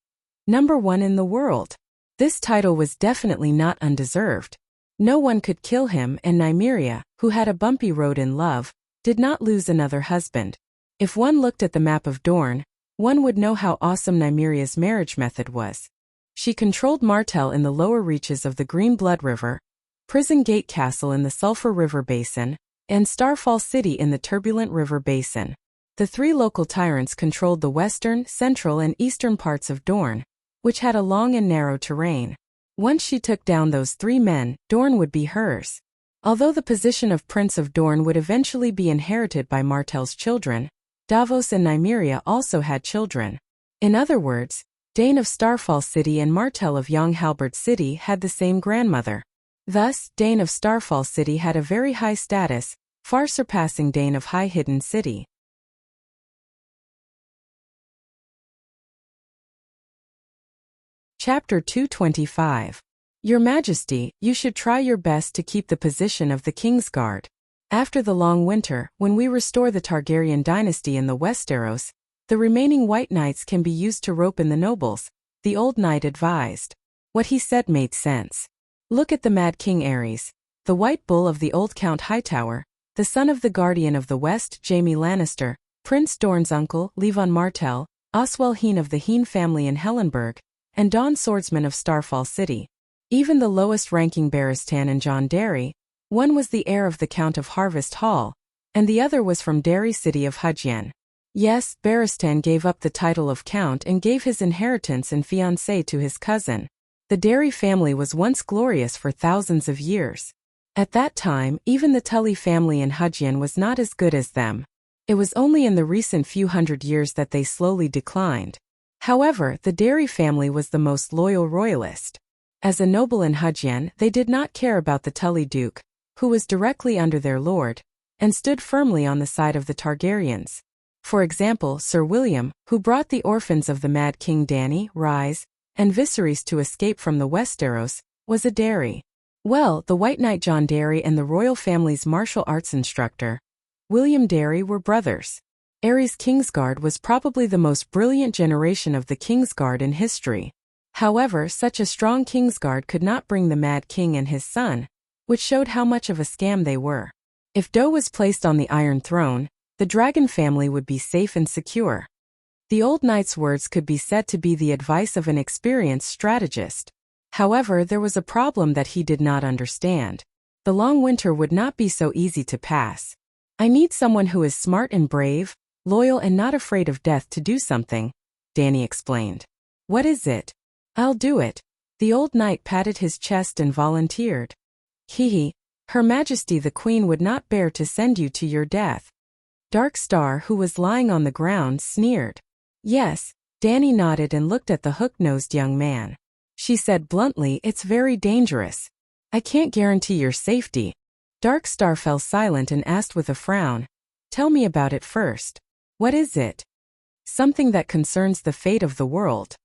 [SPEAKER 1] #1 in the world. This title was definitely not undeserved. No one could kill him, and Nymeria, who had a bumpy road in love, did not lose another husband. If one looked at the map of Dorne, one would know how awesome Nymeria's marriage method was. She controlled Martell in the lower reaches of the Green Blood River, Prison Gate Castle in the Sulphur River Basin, and Starfall City in the Turbulent River Basin. The three local tyrants controlled the western, central, and eastern parts of Dorne, which had a long and narrow terrain. Once she took down those three men, Dorne would be hers. Although the position of Prince of Dorne would eventually be inherited by Martell's children, Davos and Nymeria also had children. In other words, Dane of Starfall City and Martell of Young Halberd City had the same grandmother. Thus, Dane of Starfall City had a very high status, far surpassing Dane of High Hidden City. Chapter 225. Your Majesty, you should try your best to keep the position of the Kingsguard. After the long winter, when we restore the Targaryen dynasty in the Westeros, the remaining White Knights can be used to rope in the nobles, the old knight advised. What he said made sense. Look at the Mad King Aerys, the White Bull of the old Count Hightower, the son of the Guardian of the West, Jaime Lannister, Prince Dorne's uncle, Levon Martell, Oswell Heen of the Heen family in Hellenberg, and Dawn Swordsman of Starfall City. Even the lowest-ranking Barristan and John Derry, one was the heir of the Count of Harvest Hall, and the other was from Derry City of Hudgien. Yes, Barristan gave up the title of Count and gave his inheritance and fiancé to his cousin. The Derry family was once glorious for thousands of years. At that time, even the Tully family in Hudgien was not as good as them. It was only in the recent few hundred years that they slowly declined. However, the Derry family was the most loyal royalist. As a noble in Hudgien, they did not care about the Tully Duke, who was directly under their lord, and stood firmly on the side of the Targaryens. For example, Sir William, who brought the orphans of the Mad King Dany, Rhys, and Viserys to escape from the Westeros, was a Derry. Well, the White Knight John Derry and the royal family's martial arts instructor, William Derry, were brothers. Aerys' Kingsguard was probably the most brilliant generation of the Kingsguard in history. However, such a strong Kingsguard could not bring the Mad King and his son, which showed how much of a scam they were. If Doe was placed on the Iron Throne, the Dragon family would be safe and secure. The old knight's words could be said to be the advice of an experienced strategist. However, there was a problem that he did not understand. The long winter would not be so easy to pass. I need someone who is smart and brave, loyal and not afraid of death to do something, Dany explained. What is it? I'll do it. The old knight patted his chest and volunteered. Hee. Her Majesty the Queen would not bear to send you to your death. Dark Star, who was lying on the ground, sneered. Yes, Dany nodded and looked at the hook-nosed young man. She said bluntly, it's very dangerous. I can't guarantee your safety. Dark Star fell silent and asked with a frown. Tell me about it first. What is it? Something that concerns the fate of the world.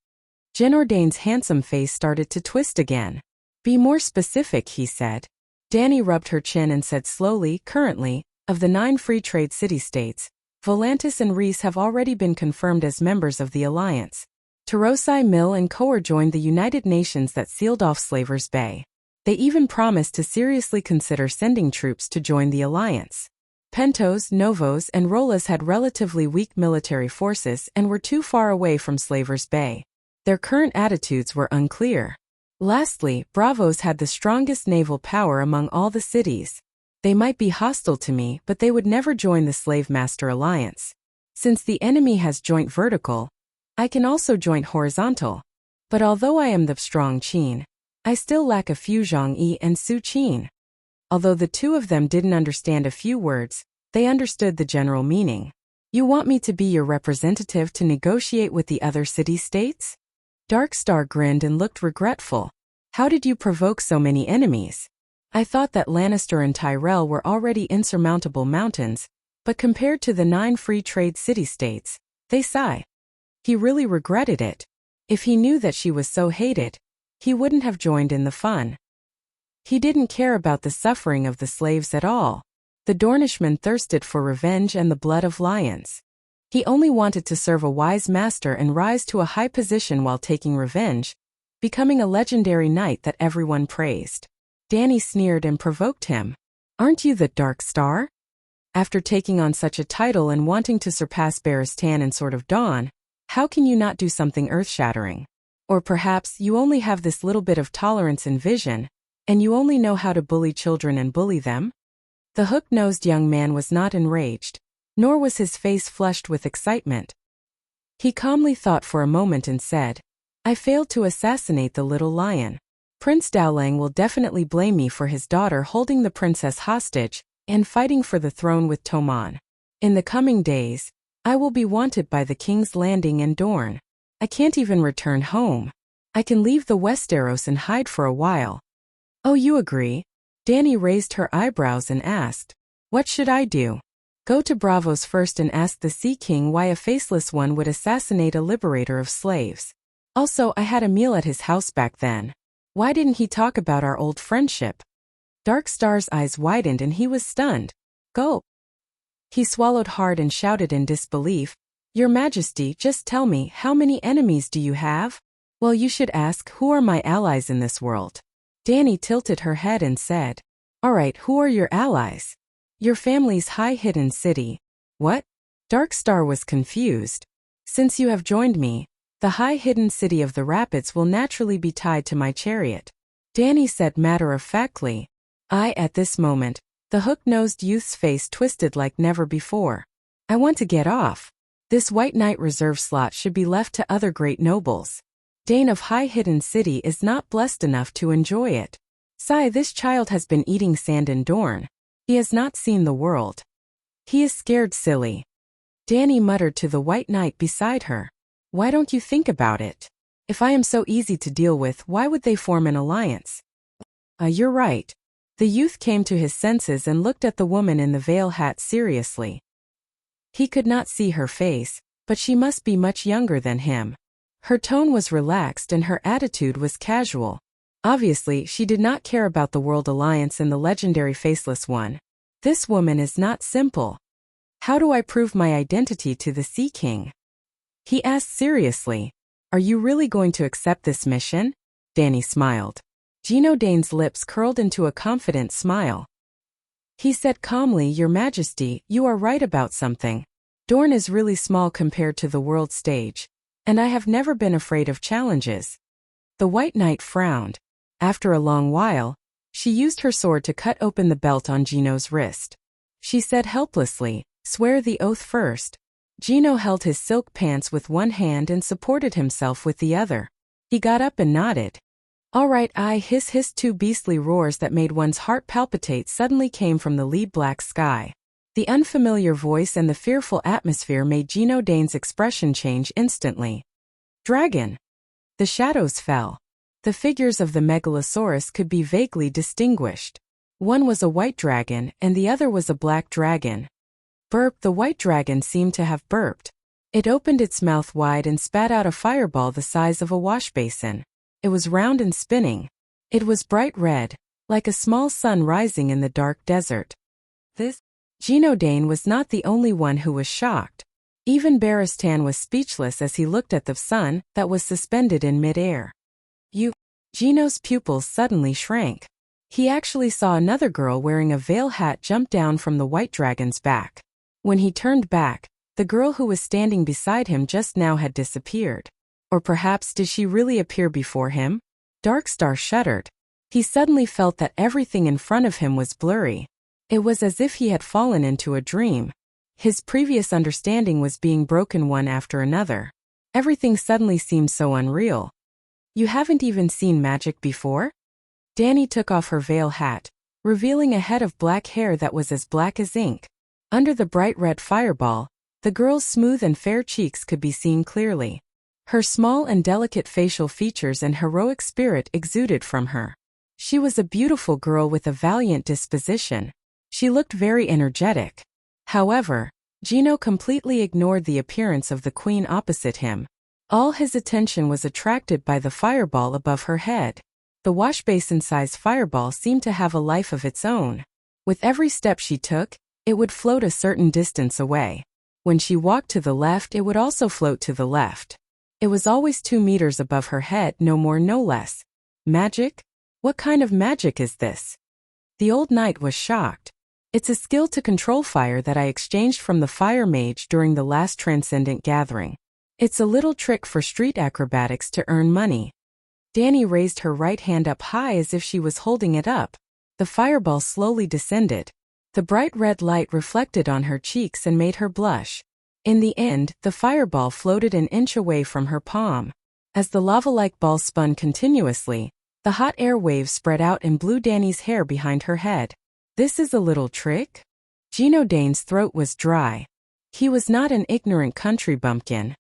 [SPEAKER 1] Jenordane's handsome face started to twist again. Be more specific, he said. Dany rubbed her chin and said slowly, currently, of the 9 free trade city-states, Volantis and Rhys have already been confirmed as members of the alliance. Tarosai Mill and Kohor joined the United Nations that sealed off Slavers Bay. They even promised to seriously consider sending troops to join the alliance. Pentos, Novos, and Rolas had relatively weak military forces and were too far away from Slavers Bay. Their current attitudes were unclear. Lastly, Bravos had the strongest naval power among all the cities. They might be hostile to me, but they would never join the Slave Master Alliance. Since the enemy has joint vertical, I can also joint horizontal. But although I am the strong Qin, I still lack a few Zhang Yi and Su Qin. Although the two of them didn't understand a few words, they understood the general meaning. You want me to be your representative to negotiate with the other city-states? Darkstar grinned and looked regretful. How did you provoke so many enemies? I thought that Lannister and Tyrell were already insurmountable mountains, but compared to the 9 free trade city-states, they sigh. He really regretted it. If he knew that she was so hated, he wouldn't have joined in the fun. He didn't care about the suffering of the slaves at all. The Dornishman thirsted for revenge and the blood of lions. He only wanted to serve a wise master and rise to a high position while taking revenge, becoming a legendary knight that everyone praised. Danny sneered and provoked him. "Aren't you the Dark Star? After taking on such a title and wanting to surpass Barristan and Sword of Dawn, how can you not do something earth-shattering? Or perhaps you only have this little bit of tolerance and vision, and you only know how to bully children and bully them?" The hook-nosed young man was not enraged, nor was his face flushed with excitement. He calmly thought for a moment and said, "I failed to assassinate the little lion. Prince Daolang will definitely blame me for his daughter holding the princess hostage and fighting for the throne with Toman. In the coming days, I will be wanted by the King's Landing and Dorne. I can't even return home. I can leave the Westeros and hide for a while." "Oh, you agree?" Danny raised her eyebrows and asked, "What should I do?" "Go to Bravos first and ask the Sea King why a faceless one would assassinate a liberator of slaves. Also, I had a meal at his house back then. Why didn't he talk about our old friendship?" Dark Star's eyes widened and he was stunned. "Go." He swallowed hard and shouted in disbelief, "Your Majesty, just tell me, how many enemies do you have?" "Well, you should ask, who are my allies in this world?" Danny tilted her head and said, "All right, who are your allies?" "Your family's high hidden city." "What?" Dark Star was confused. "Since you have joined me, the high hidden city of the Rapids will naturally be tied to my chariot," Danny said matter-of-factly. At this moment, the hook-nosed youth's face twisted like never before. "I want to get off. This White Knight reserve slot should be left to other great nobles. Dane of High Hidden City is not blessed enough to enjoy it. This child has been eating sand in Dorne. He has not seen the world. He is scared silly." Danny muttered to the White Knight beside her. "Why don't you think about it? If I am so easy to deal with, why would they form an alliance?" You're right." The youth came to his senses and looked at the woman in the veil hat seriously. He could not see her face, but she must be much younger than him. Her tone was relaxed and her attitude was casual. Obviously, she did not care about the World Alliance and the legendary Faceless One. This woman is not simple. "How do I prove my identity to the Sea King?" he asked seriously. "Are you really going to accept this mission?" Danny smiled. Gino Dane's lips curled into a confident smile. He said calmly, "Your Majesty, you are right about something. Dorne is really small compared to the world stage, and I have never been afraid of challenges." The White Knight frowned. After a long while, she used her sword to cut open the belt on Gino's wrist. She said helplessly, "Swear the oath first." Gino held his silk pants with one hand and supported himself with the other. He got up and nodded. "All right." Hiss. Two beastly roars that made one's heart palpitate suddenly came from the lead black sky. The unfamiliar voice and the fearful atmosphere made Gino Dane's expression change instantly. "Dragon!" The shadows fell. The figures of the megalosaurus could be vaguely distinguished. One was a white dragon and the other was a black dragon. Burp! The white dragon seemed to have burped. It opened its mouth wide and spat out a fireball the size of a wash basin. It was round and spinning. It was bright red, like a small sun rising in the dark desert. Gino Dane was not the only one who was shocked. Even Barristan was speechless as he looked at the sun that was suspended in mid-air. Gino's pupils suddenly shrank. He actually saw another girl wearing a veil hat jump down from the white dragon's back. When he turned back, the girl who was standing beside him just now had disappeared. Or perhaps did she really appear before him? Darkstar shuddered. He suddenly felt that everything in front of him was blurry. It was as if he had fallen into a dream. His previous understanding was being broken one after another. Everything suddenly seemed so unreal. "You haven't even seen magic before?" Danny took off her veil hat, revealing a head of black hair that was as black as ink. Under the bright red fireball, the girl's smooth and fair cheeks could be seen clearly. Her small and delicate facial features and heroic spirit exuded from her. She was a beautiful girl with a valiant disposition. She looked very energetic. However, Gino completely ignored the appearance of the queen opposite him. All his attention was attracted by the fireball above her head. The washbasin-sized fireball seemed to have a life of its own. With every step she took, it would float a certain distance away. When she walked to the left, it would also float to the left. It was always 2 meters above her head, no more no less. Magic? What kind of magic is this? The old knight was shocked. It's a skill to control fire that I exchanged from the fire mage during the last transcendent gathering. It's a little trick for street acrobatics to earn money. Danny raised her right hand up high as if she was holding it up. The fireball slowly descended. The bright red light reflected on her cheeks and made her blush. In the end, the fireball floated an inch away from her palm. As the lava-like ball spun continuously, the hot air waves spread out and blew Danny's hair behind her head. This is a little trick? Gino Dane's throat was dry. He was not an ignorant country bumpkin.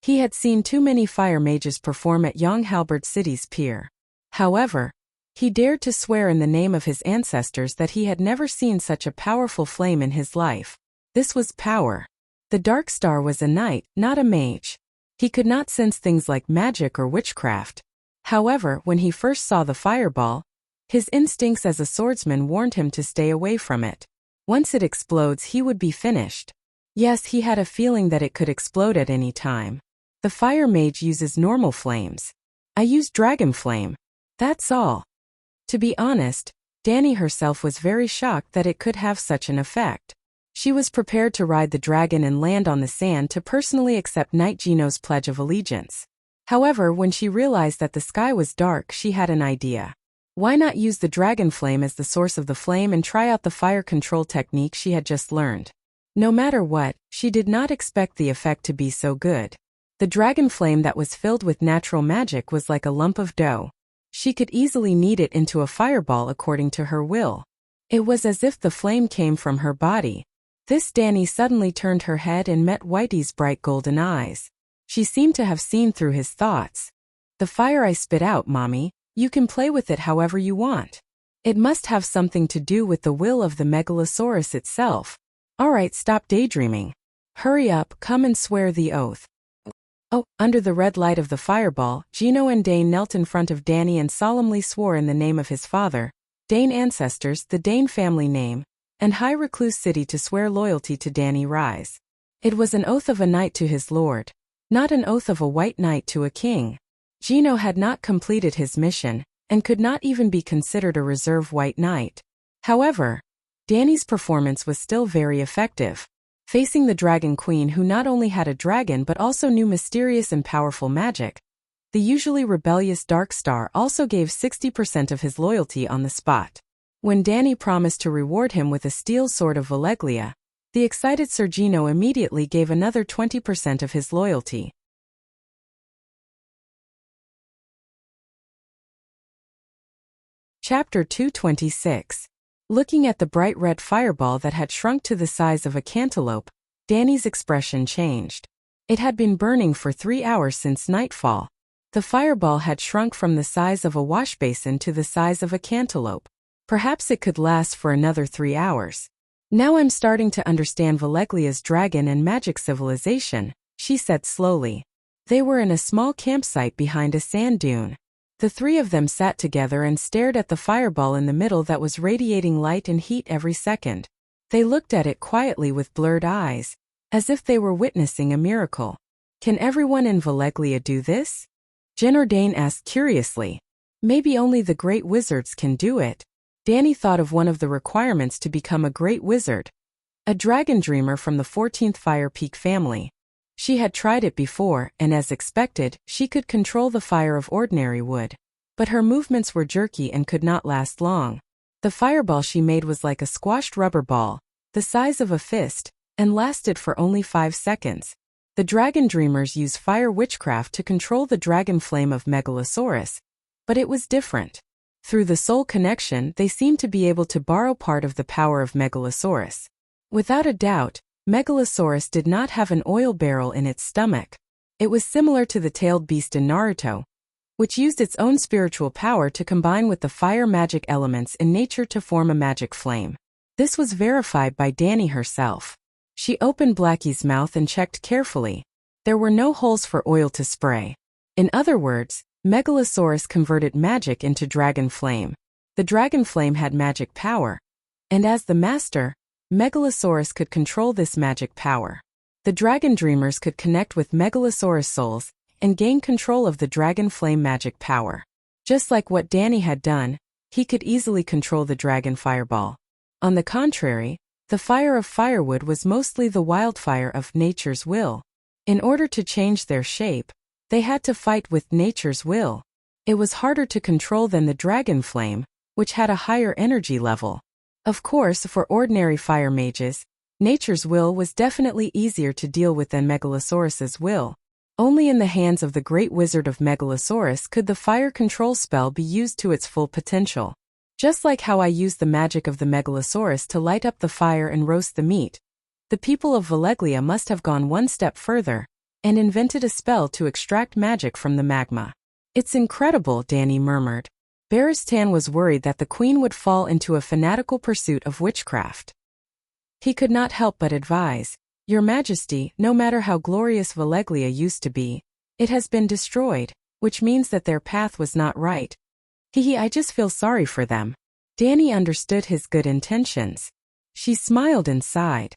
[SPEAKER 1] He had seen too many fire mages perform at Young Halberd City's pier. However, he dared to swear in the name of his ancestors that he had never seen such a powerful flame in his life. This was power. The Dark Star was a knight, not a mage. He could not sense things like magic or witchcraft. However, when he first saw the fireball, his instincts as a swordsman warned him to stay away from it. Once it explodes, he would be finished. Yes, he had a feeling that it could explode at any time. The fire mage uses normal flames. I use dragon flame. That's all. To be honest, Danny herself was very shocked that it could have such an effect. She was prepared to ride the dragon and land on the sand to personally accept Knight Gino's pledge of allegiance. However, when she realized that the sky was dark, she had an idea. Why not use the dragon flame as the source of the flame and try out the fire control technique she had just learned? No matter what, she did not expect the effect to be so good. The dragon flame that was filled with natural magic was like a lump of dough. She could easily knead it into a fireball according to her will. It was as if the flame came from her body. This Danny suddenly turned her head and met Whitey's bright golden eyes. She seemed to have seen through his thoughts. The fire I spit out, Mommy, you can play with it however you want. It must have something to do with the will of the megalosaurus itself. Alright, stop daydreaming. Hurry up, come and swear the oath. Oh, under the red light of the fireball, Gino and Dane knelt in front of Danny and solemnly swore in the name of his father, Dane ancestors, the Dane family name, and High Recluse City to swear loyalty to Danny Rise. It was an oath of a knight to his lord, not an oath of a white knight to a king. Gino had not completed his mission, and could not even be considered a reserve white knight. However, Danny's performance was still very effective. Facing the Dragon Queen, who not only had a dragon but also knew mysterious and powerful magic, the usually rebellious Dark Star also gave 60% of his loyalty on the spot. When Danny promised to reward him with a steel sword of Valeglia, the excited Sir Gino immediately gave another 20% of his loyalty. Chapter 226. Looking at the bright red fireball that had shrunk to the size of a cantaloupe, Danny's expression changed. It had been burning for 3 hours since nightfall. The fireball had shrunk from the size of a washbasin to the size of a cantaloupe. Perhaps it could last for another 3 hours. Now I'm starting to understand Valeglia's dragon and magic civilization, she said slowly. They were in a small campsite behind a sand dune. The three of them sat together and stared at the fireball in the middle that was radiating light and heat every second. They looked at it quietly with blurred eyes, as if they were witnessing a miracle. Can everyone in Valeglia do this? Dane asked curiously. Maybe only the great wizards can do it. Danny thought of one of the requirements to become a great wizard. A dragon dreamer from the 14th Fire Peak family. She had tried it before, and as expected, she could control the fire of ordinary wood. But her movements were jerky and could not last long. The fireball she made was like a squashed rubber ball, the size of a fist, and lasted for only 5 seconds. The dragon dreamers use fire witchcraft to control the dragon flame of Megalosaurus, but it was different. Through the soul connection, they seemed to be able to borrow part of the power of Megalosaurus. Without a doubt, Megalosaurus did not have an oil barrel in its stomach. It was similar to the tailed beast in Naruto, which used its own spiritual power to combine with the fire magic elements in nature to form a magic flame. This was verified by Danny herself. She opened Blackie's mouth and checked carefully. There were no holes for oil to spray. In other words, Megalosaurus converted magic into dragon flame. The dragon flame had magic power. And as the master, Megalosaurus could control this magic power. The dragon dreamers could connect with Megalosaurus souls and gain control of the dragon flame magic power. Just like what Danny had done, he could easily control the dragon fireball. On the contrary, the fire of firewood was mostly the wildfire of nature's will. In order to change their shape, they had to fight with nature's will. It was harder to control than the dragon flame, which had a higher energy level. Of course, for ordinary fire mages, nature's will was definitely easier to deal with than Megalosaurus's will. Only in the hands of the great wizard of Megalosaurus could the fire control spell be used to its full potential. Just like how I used the magic of the Megalosaurus to light up the fire and roast the meat, the people of Valeglia must have gone one step further and invented a spell to extract magic from the magma. It's incredible, Danny murmured. Beristan was worried that the queen would fall into a fanatical pursuit of witchcraft. He could not help but advise, Your Majesty, no matter how glorious Valeglia used to be, it has been destroyed, which means that their path was not right. I just feel sorry for them. Danny understood his good intentions. She smiled and sighed.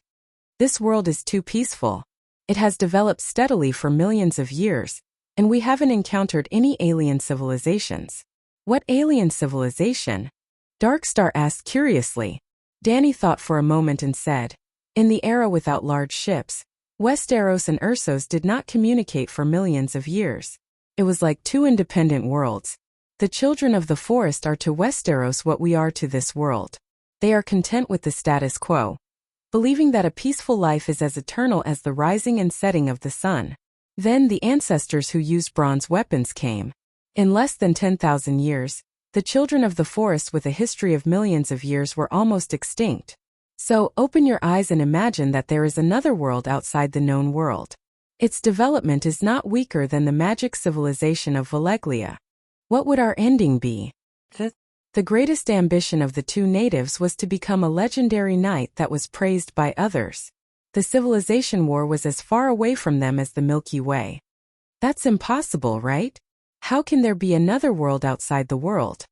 [SPEAKER 1] This world is too peaceful. It has developed steadily for millions of years, and we haven't encountered any alien civilizations. What alien civilization? Darkstar asked curiously. Danny thought for a moment and said, in the era without large ships, Westeros and Ursos did not communicate for millions of years. It was like two independent worlds. The children of the forest are to Westeros what we are to this world. They are content with the status quo, believing that a peaceful life is as eternal as the rising and setting of the sun. Then the ancestors who used bronze weapons came. In less than 10,000 years, the children of the forest with a history of millions of years were almost extinct. So, open your eyes and imagine that there is another world outside the known world. Its development is not weaker than the magic civilization of Valeglia. What would our ending be? The greatest ambition of the two natives was to become a legendary knight that was praised by others. The civilization war was as far away from them as the Milky Way. That's impossible, right? How can there be another world outside the world?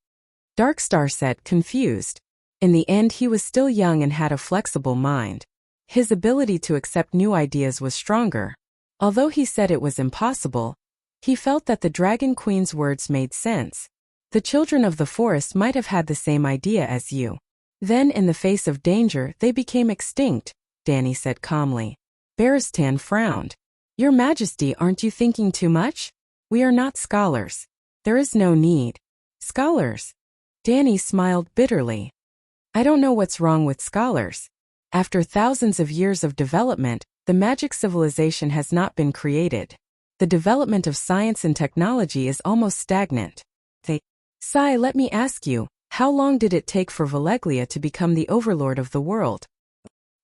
[SPEAKER 1] Darkstar said, confused. In the end, he was still young and had a flexible mind. His ability to accept new ideas was stronger. Although he said it was impossible, he felt that the Dragon Queen's words made sense. The children of the forest might have had the same idea as you. Then, in the face of danger, they became extinct, Danny said calmly. Beristan frowned. Your Majesty, aren't you thinking too much? We are not scholars. There is no need. Scholars? Danny smiled bitterly. I don't know what's wrong with scholars. After thousands of years of development, the magic civilization has not been created. The development of science and technology is almost stagnant. Sai, let me ask you, how long did it take for Valeglia to become the overlord of the world?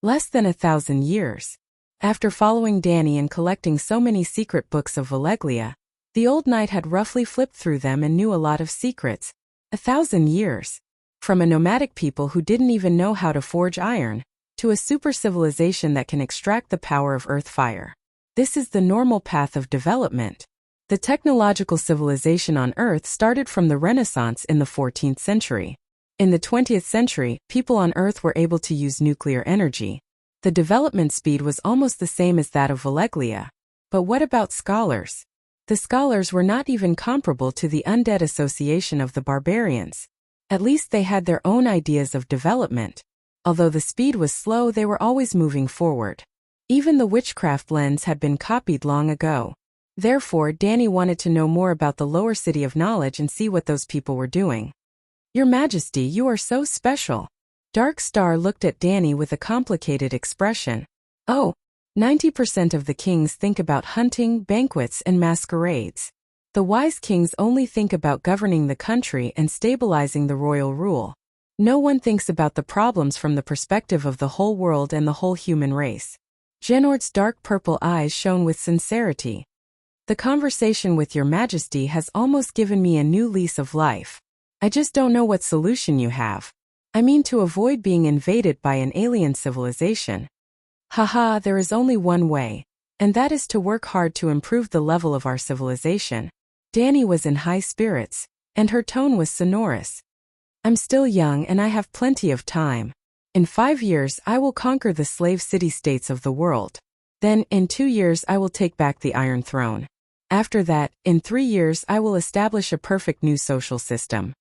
[SPEAKER 1] Less than 1,000 years. After following Danny and collecting so many secret books of Valeglia, the old knight had roughly flipped through them and knew a lot of secrets. 1,000 years. From a nomadic people who didn't even know how to forge iron, to a super civilization that can extract the power of earth fire. This is the normal path of development. The technological civilization on Earth started from the Renaissance in the 14th century. In the 20th century, people on Earth were able to use nuclear energy. The development speed was almost the same as that of Valeglia. But what about scholars? The scholars were not even comparable to the undead association of the barbarians. At least they had their own ideas of development. Although the speed was slow, they were always moving forward. Even the witchcraft lens had been copied long ago. Therefore, Danny wanted to know more about the lower city of knowledge and see what those people were doing. Your Majesty, you are so special. Darkstar looked at Danny with a complicated expression. Oh, 90% of the kings think about hunting, banquets, and masquerades. The wise kings only think about governing the country and stabilizing the royal rule. No one thinks about the problems from the perspective of the whole world and the whole human race. Genord's dark purple eyes shone with sincerity. The conversation with Your Majesty has almost given me a new lease of life. I just don't know what solution you have. I mean, to avoid being invaded by an alien civilization. Haha, there is only one way. and that is to work hard to improve the level of our civilization. Danny was in high spirits, and her tone was sonorous. I'm still young and I have plenty of time. In 5 years I will conquer the slave city-states of the world. Then, in 2 years I will take back the Iron Throne. After that, in 3 years I will establish a perfect new social system.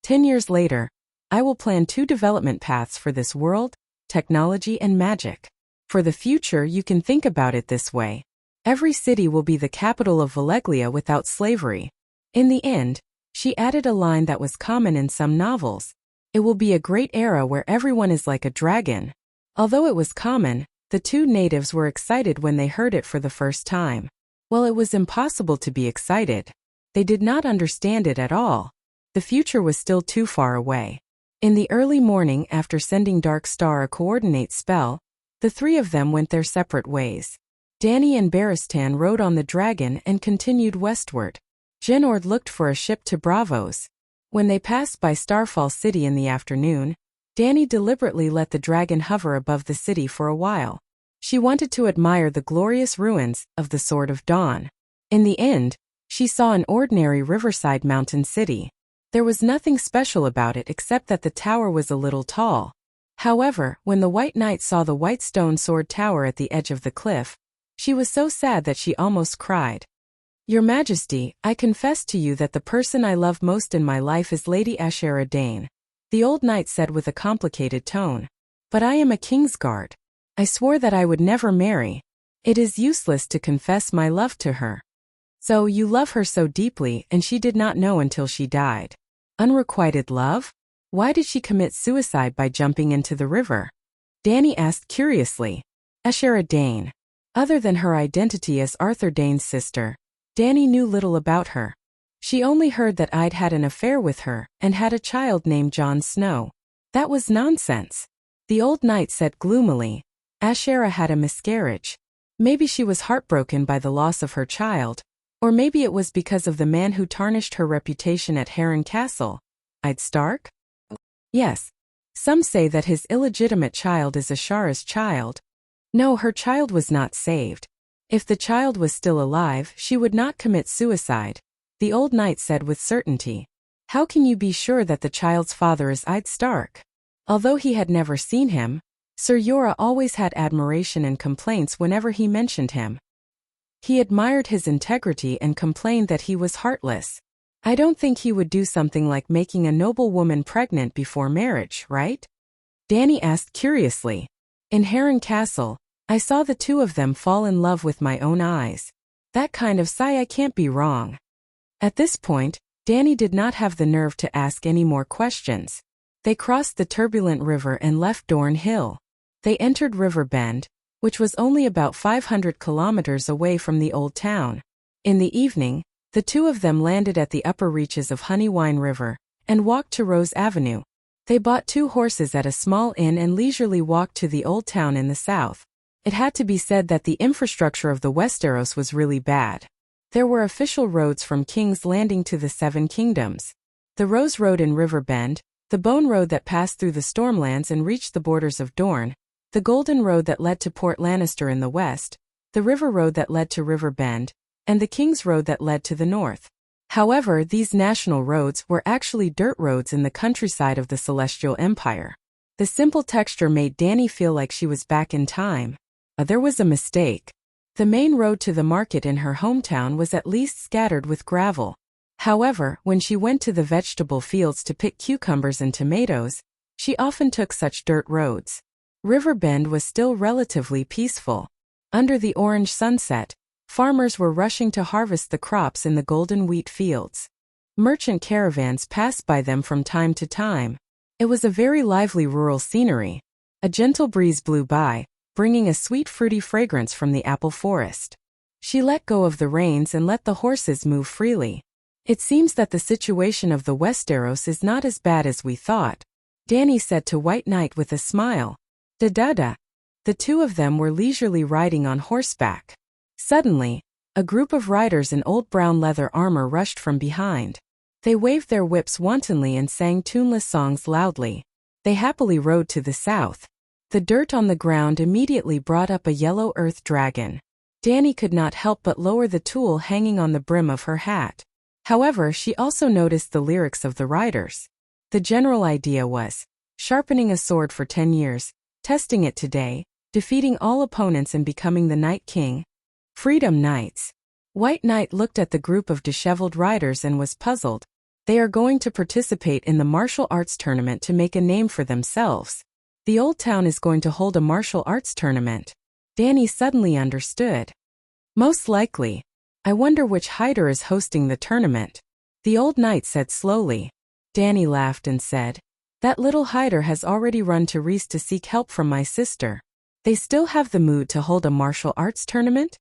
[SPEAKER 1] 10 years later, I will plan 2 development paths for this world, technology and magic. For the future you can think about it this way. Every city will be the capital of Valeglia without slavery. In the end, she added a line that was common in some novels. It will be a great era where everyone is like a dragon. Although it was common, the 2 natives were excited when they heard it for the first time. Well, it was impossible to be excited. They did not understand it at all. The future was still too far away. In the early morning after sending Dark Star a coordinate spell, the 3 of them went their separate ways. Danny and Baristan rode on the dragon and continued westward. Genord looked for a ship to Bravos. When they passed by Starfall City in the afternoon, Danny deliberately let the dragon hover above the city for a while. She wanted to admire the glorious ruins of the Sword of Dawn. In the end, she saw an ordinary riverside mountain city. There was nothing special about it except that the tower was a little tall. However, when the White Knight saw the white stone sword tower at the edge of the cliff, she was so sad that she almost cried. Your Majesty, I confess to you that the person I love most in my life is Lady Ashera Dane, the old knight said with a complicated tone. But I am a Kingsguard. I swore that I would never marry. It is useless to confess my love to her. So you love her so deeply and she did not know until she died. Unrequited love? Why did she commit suicide by jumping into the river? Danny asked curiously. Ashera Dane. Other than her identity as Arthur Dane's sister, Danny knew little about her. She only heard that I'd had an affair with her and had a child named Jon Snow. That was nonsense. The old knight said gloomily. Ashera had a miscarriage. Maybe she was heartbroken by the loss of her child, or maybe it was because of the man who tarnished her reputation at Heron Castle. I'd Stark? Yes. Some say that his illegitimate child is Ashara's child. No, her child was not saved. If the child was still alive, she would not commit suicide, the old knight said with certainty. How can you be sure that the child's father is Ed Stark? Although he had never seen him, Sir Jorah always had admiration and complaints whenever he mentioned him. He admired his integrity and complained that he was heartless. I don't think he would do something like making a noble woman pregnant before marriage, right? Danny asked curiously. In Heron Castle, I saw the 2 of them fall in love with my own eyes. That kind of sigh I can't be wrong. At this point, Danny did not have the nerve to ask any more questions. They crossed the turbulent river and left Dorne Hill. They entered River Bend, which was only about 500 kilometers away from the old town. In the evening, the 2 of them landed at the upper reaches of Honeywine River and walked to Rose Avenue. They bought 2 horses at a small inn and leisurely walked to the old town in the south. It had to be said that the infrastructure of the Westeros was really bad. There were official roads from King's Landing to the 7 Kingdoms. The Rose Road in River Bend, the Bone Road that passed through the Stormlands and reached the borders of Dorne, the Golden Road that led to Port Lannister in the west, the River Road that led to River Bend, and the King's Road that led to the north. However, these national roads were actually dirt roads in the countryside of the Celestial Empire. The simple texture made Danny feel like she was back in time. There was a mistake. The main road to the market in her hometown was at least scattered with gravel. However, when she went to the vegetable fields to pick cucumbers and tomatoes, she often took such dirt roads. River Bend was still relatively peaceful. Under the orange sunset, farmers were rushing to harvest the crops in the golden wheat fields. Merchant caravans passed by them from time to time. It was a very lively rural scenery. A gentle breeze blew by, bringing a sweet fruity fragrance from the apple forest. She let go of the reins and let the horses move freely. It seems that the situation of the Westeros is not as bad as we thought, Danny said to White Knight with a smile. Da-da-da. The 2 of them were leisurely riding on horseback. Suddenly, a group of riders in old brown leather armor rushed from behind. They waved their whips wantonly and sang tuneless songs loudly. They happily rode to the south. The dirt on the ground immediately brought up a yellow earth dragon. Danny could not help but lower the tool hanging on the brim of her hat. However, she also noticed the lyrics of the riders. The general idea was, sharpening a sword for 10 years, testing it today, defeating all opponents and becoming the Night King. Freedom Knights. White Knight looked at the group of disheveled riders and was puzzled. They are going to participate in the martial arts tournament to make a name for themselves. The old town is going to hold a martial arts tournament. Danny suddenly understood. Most likely. I wonder which hider is hosting the tournament. The old knight said slowly. Danny laughed and said, that little hider has already run to Reese to seek help from my sister. They still have the mood to hold a martial arts tournament?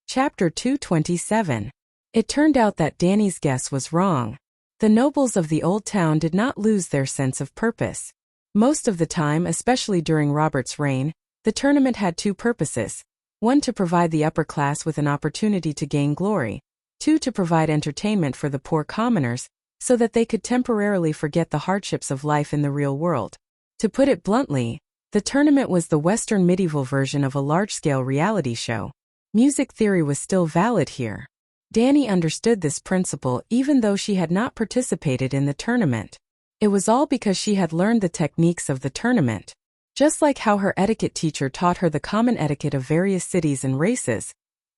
[SPEAKER 1] Chapter 227. It turned out that Danny's guess was wrong. The nobles of the old town did not lose their sense of purpose. Most of the time, especially during Robert's reign, the tournament had two purposes. One, to provide the upper class with an opportunity to gain glory. Two, to provide entertainment for the poor commoners, so that they could temporarily forget the hardships of life in the real world. To put it bluntly, the tournament was the Western medieval version of a large-scale reality show. Music theory was still valid here. Danny understood this principle even though she had not participated in the tournament. It was all because she had learned the techniques of the tournament. Just like how her etiquette teacher taught her the common etiquette of various cities and races,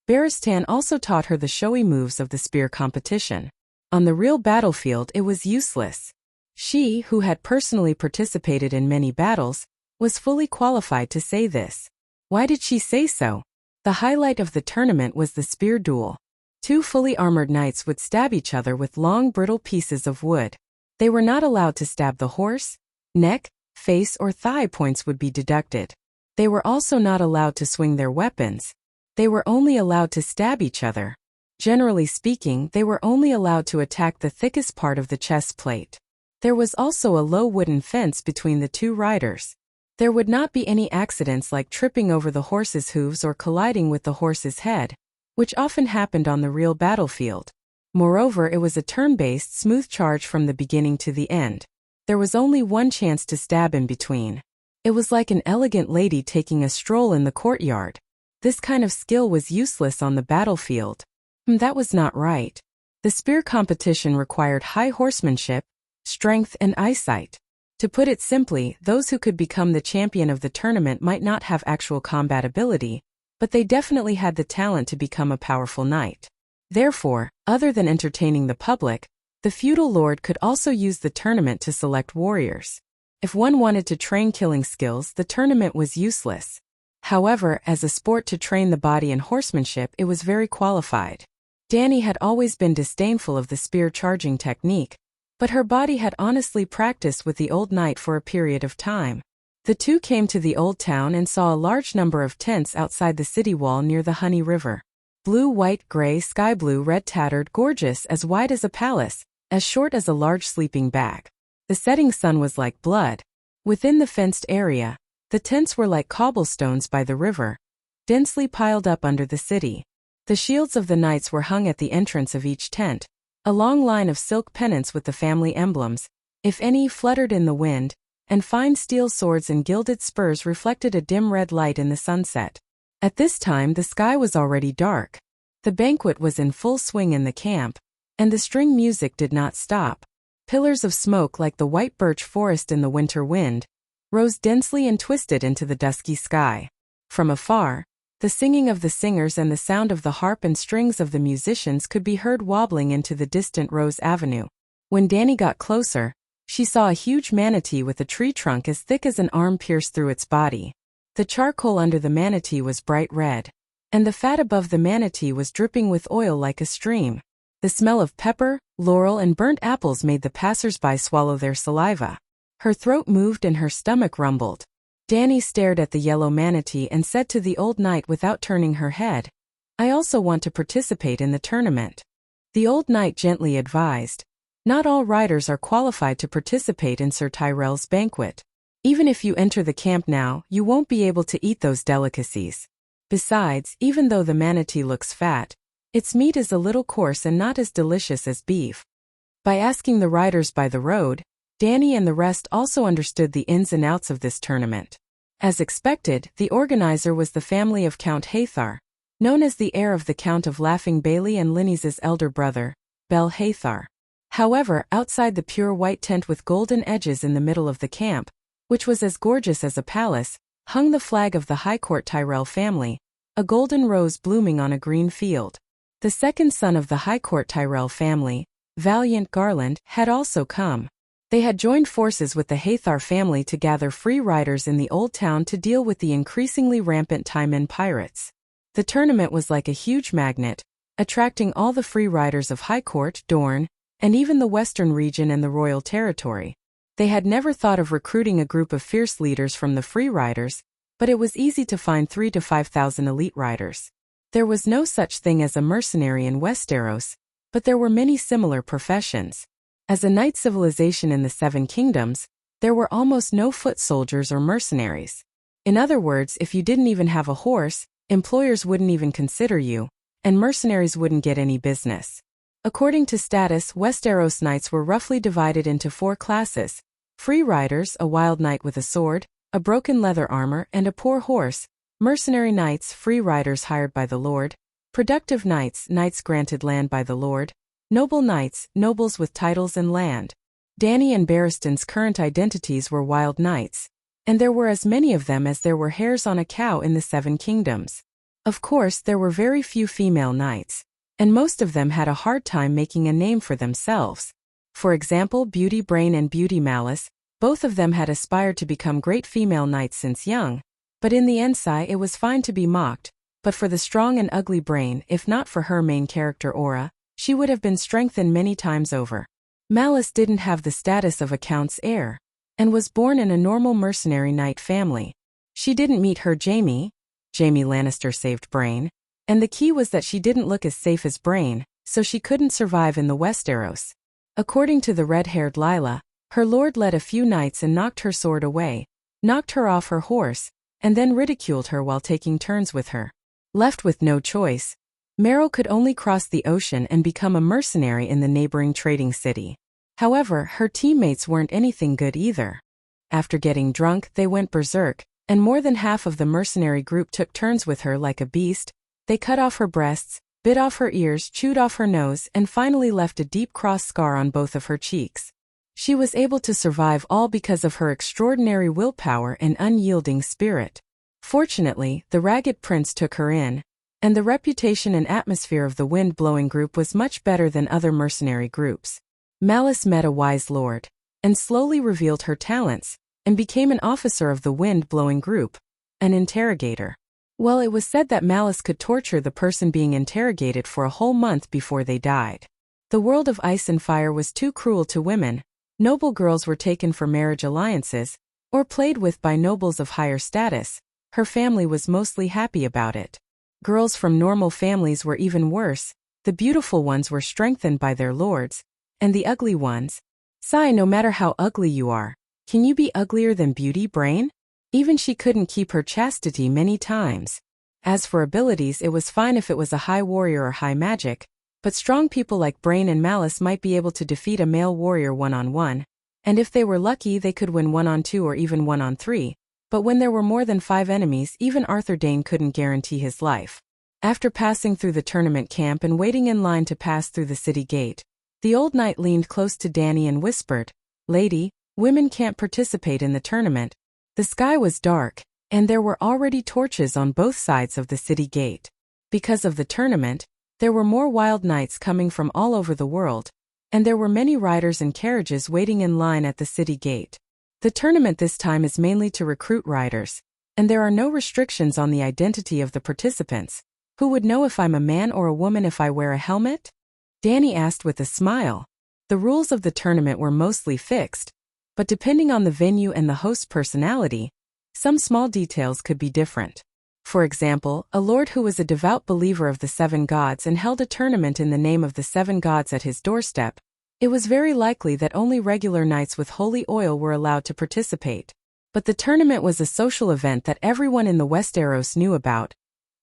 [SPEAKER 1] Baristan also taught her the showy moves of the spear competition. On the real battlefield it was useless. She, who had personally participated in many battles, was fully qualified to say this. Why did she say so? The highlight of the tournament was the spear duel. Two fully armored knights would stab each other with long brittle pieces of wood. They were not allowed to stab the horse. Neck, face or thigh points would be deducted. They were also not allowed to swing their weapons. They were only allowed to stab each other. Generally speaking, they were only allowed to attack the thickest part of the chest plate. There was also a low wooden fence between the two riders. There would not be any accidents like tripping over the horse's hooves or colliding with the horse's head, which often happened on the real battlefield. Moreover, it was a turn-based, smooth charge from the beginning to the end. There was only one chance to stab in between. It was like an elegant lady taking a stroll in the courtyard. This kind of skill was useless on the battlefield. That was not right. The spear competition required high horsemanship, strength and eyesight. To put it simply, those who could become the champion of the tournament might not have actual combat ability, but they definitely had the talent to become a powerful knight. Therefore, other than entertaining the public, the feudal lord could also use the tournament to select warriors. If one wanted to train killing skills, the tournament was useless. However, as a sport to train the body and horsemanship, it was very qualified. Danny had always been disdainful of the spear charging technique, but her body had honestly practiced with the old knight for a period of time. The two came to the old town and saw a large number of tents outside the city wall near the Honey River. Blue, white, gray, sky blue, red, tattered, gorgeous, as wide as a palace, as short as a large sleeping bag. The setting sun was like blood. Within the fenced area, the tents were like cobblestones by the river, densely piled up under the city. The shields of the knights were hung at the entrance of each tent. A long line of silk pennants with the family emblems, if any, fluttered in the wind, and fine steel swords and gilded spurs reflected a dim red light in the sunset. At this time the sky was already dark. The banquet was in full swing in the camp, and the string music did not stop. Pillars of smoke like the white birch forest in the winter wind rose densely and twisted into the dusky sky. From afar, the singing of the singers and the sound of the harp and strings of the musicians could be heard wobbling into the distant Rose Avenue. When Danny got closer, she saw a huge manatee with a tree trunk as thick as an arm pierced through its body. The charcoal under the manatee was bright red, and the fat above the manatee was dripping with oil like a stream. The smell of pepper, laurel and burnt apples made the passers-by swallow their saliva. Her throat moved and her stomach rumbled. Danny stared at the yellow manatee and said to the old knight without turning her head, "I also want to participate in the tournament." The old knight gently advised, "Not all riders are qualified to participate in Sir Tyrell's banquet. Even if you enter the camp now, you won't be able to eat those delicacies. Besides, even though the manatee looks fat, its meat is a little coarse and not as delicious as beef." By asking the riders by the road, Danny and the rest also understood the ins and outs of this tournament. As expected, the organizer was the family of Count Hathar, known as the heir of the Count of Laughing Bailey and Linny's elder brother, Bel Hathar. However, outside the pure white tent with golden edges in the middle of the camp, which was as gorgeous as a palace, hung the flag of the High Court Tyrell family, a golden rose blooming on a green field. The second son of the High Court Tyrell family, Valiant Garland, had also come. They had joined forces with the Hathar family to gather free riders in the Old Town to deal with the increasingly rampant Taiman pirates. The tournament was like a huge magnet, attracting all the free riders of High Court, Dorne, and even the Western region and the Royal Territory. They had never thought of recruiting a group of fierce leaders from the free riders, but it was easy to find 3,000 to 5,000 elite riders. There was no such thing as a mercenary in Westeros, but there were many similar professions. As a knight civilization in the Seven Kingdoms, there were almost no foot soldiers or mercenaries. In other words, if you didn't even have a horse, employers wouldn't even consider you, and mercenaries wouldn't get any business. According to status, Westeros knights were roughly divided into 4 classes: free riders, a wild knight with a sword, a broken leather armor, and a poor horse; mercenary knights, free riders hired by the lord; productive knights, knights granted land by the lord; noble knights, nobles with titles and land. Danny and Barristan's current identities were wild knights, and there were as many of them as there were hairs on a cow in the Seven Kingdoms. Of course, there were very few female knights, and most of them had a hard time making a name for themselves. For example, Beauty Brain and Beauty Malice, both of them had aspired to become great female knights since young, but in the Ensai it was fine to be mocked, but for the strong and ugly Brain, if not for her main character aura, she would have been strengthened many times over. Malice didn't have the status of a count's heir, and was born in a normal mercenary knight family. She didn't meet her Jaime Lannister saved Brain, and the key was that she didn't look as safe as Brain, so she couldn't survive in the Westeros. According to the red-haired Lila, her lord led a few knights and knocked her sword away, knocked her off her horse, and then ridiculed her while taking turns with her. Left with no choice, Meryl could only cross the ocean and become a mercenary in the neighboring trading city. However, her teammates weren't anything good either. After getting drunk, they went berserk, and more than half of the mercenary group took turns with her like a beast. They cut off her breasts, bit off her ears, chewed off her nose, and finally left a deep cross scar on both of her cheeks. She was able to survive all because of her extraordinary willpower and unyielding spirit. Fortunately, the Ragged Prince took her in, and the reputation and atmosphere of the wind-blowing group was much better than other mercenary groups. Malice met a wise lord, and slowly revealed her talents, and became an officer of the wind-blowing group, an interrogator. Well, it was said that Malice could torture the person being interrogated for a whole month before they died. The world of ice and fire was too cruel to women. Noble girls were taken for marriage alliances, or played with by nobles of higher status. Her family was mostly happy about it. Girls from normal families were even worse. The beautiful ones were strengthened by their lords, and the ugly ones. Sigh, no matter how ugly you are, can you be uglier than Beauty Brain? Even she couldn't keep her chastity many times. As for abilities, it was fine if it was a high warrior or high magic, but strong people like Brain and Malice might be able to defeat a male warrior one-on-one, and if they were lucky they could win one-on-two or even one-on-three, but when there were more than 5 enemies, even Arthur Dayne couldn't guarantee his life. After passing through the tournament camp and waiting in line to pass through the city gate, the old knight leaned close to Dany and whispered, "Lady, women can't participate in the tournament." The sky was dark, and there were already torches on both sides of the city gate. Because of the tournament, there were more wild knights coming from all over the world, and there were many riders and carriages waiting in line at the city gate. The tournament this time is mainly to recruit riders, and there are no restrictions on the identity of the participants. Who would know if I'm a man or a woman if I wear a helmet? Dany asked with a smile. The rules of the tournament were mostly fixed, but depending on the venue and the host's personality, some small details could be different. For example, a lord who was a devout believer of the 7 gods and held a tournament in the name of the 7 gods at his doorstep, it was very likely that only regular knights with holy oil were allowed to participate. But the tournament was a social event that everyone in the Westeros knew about,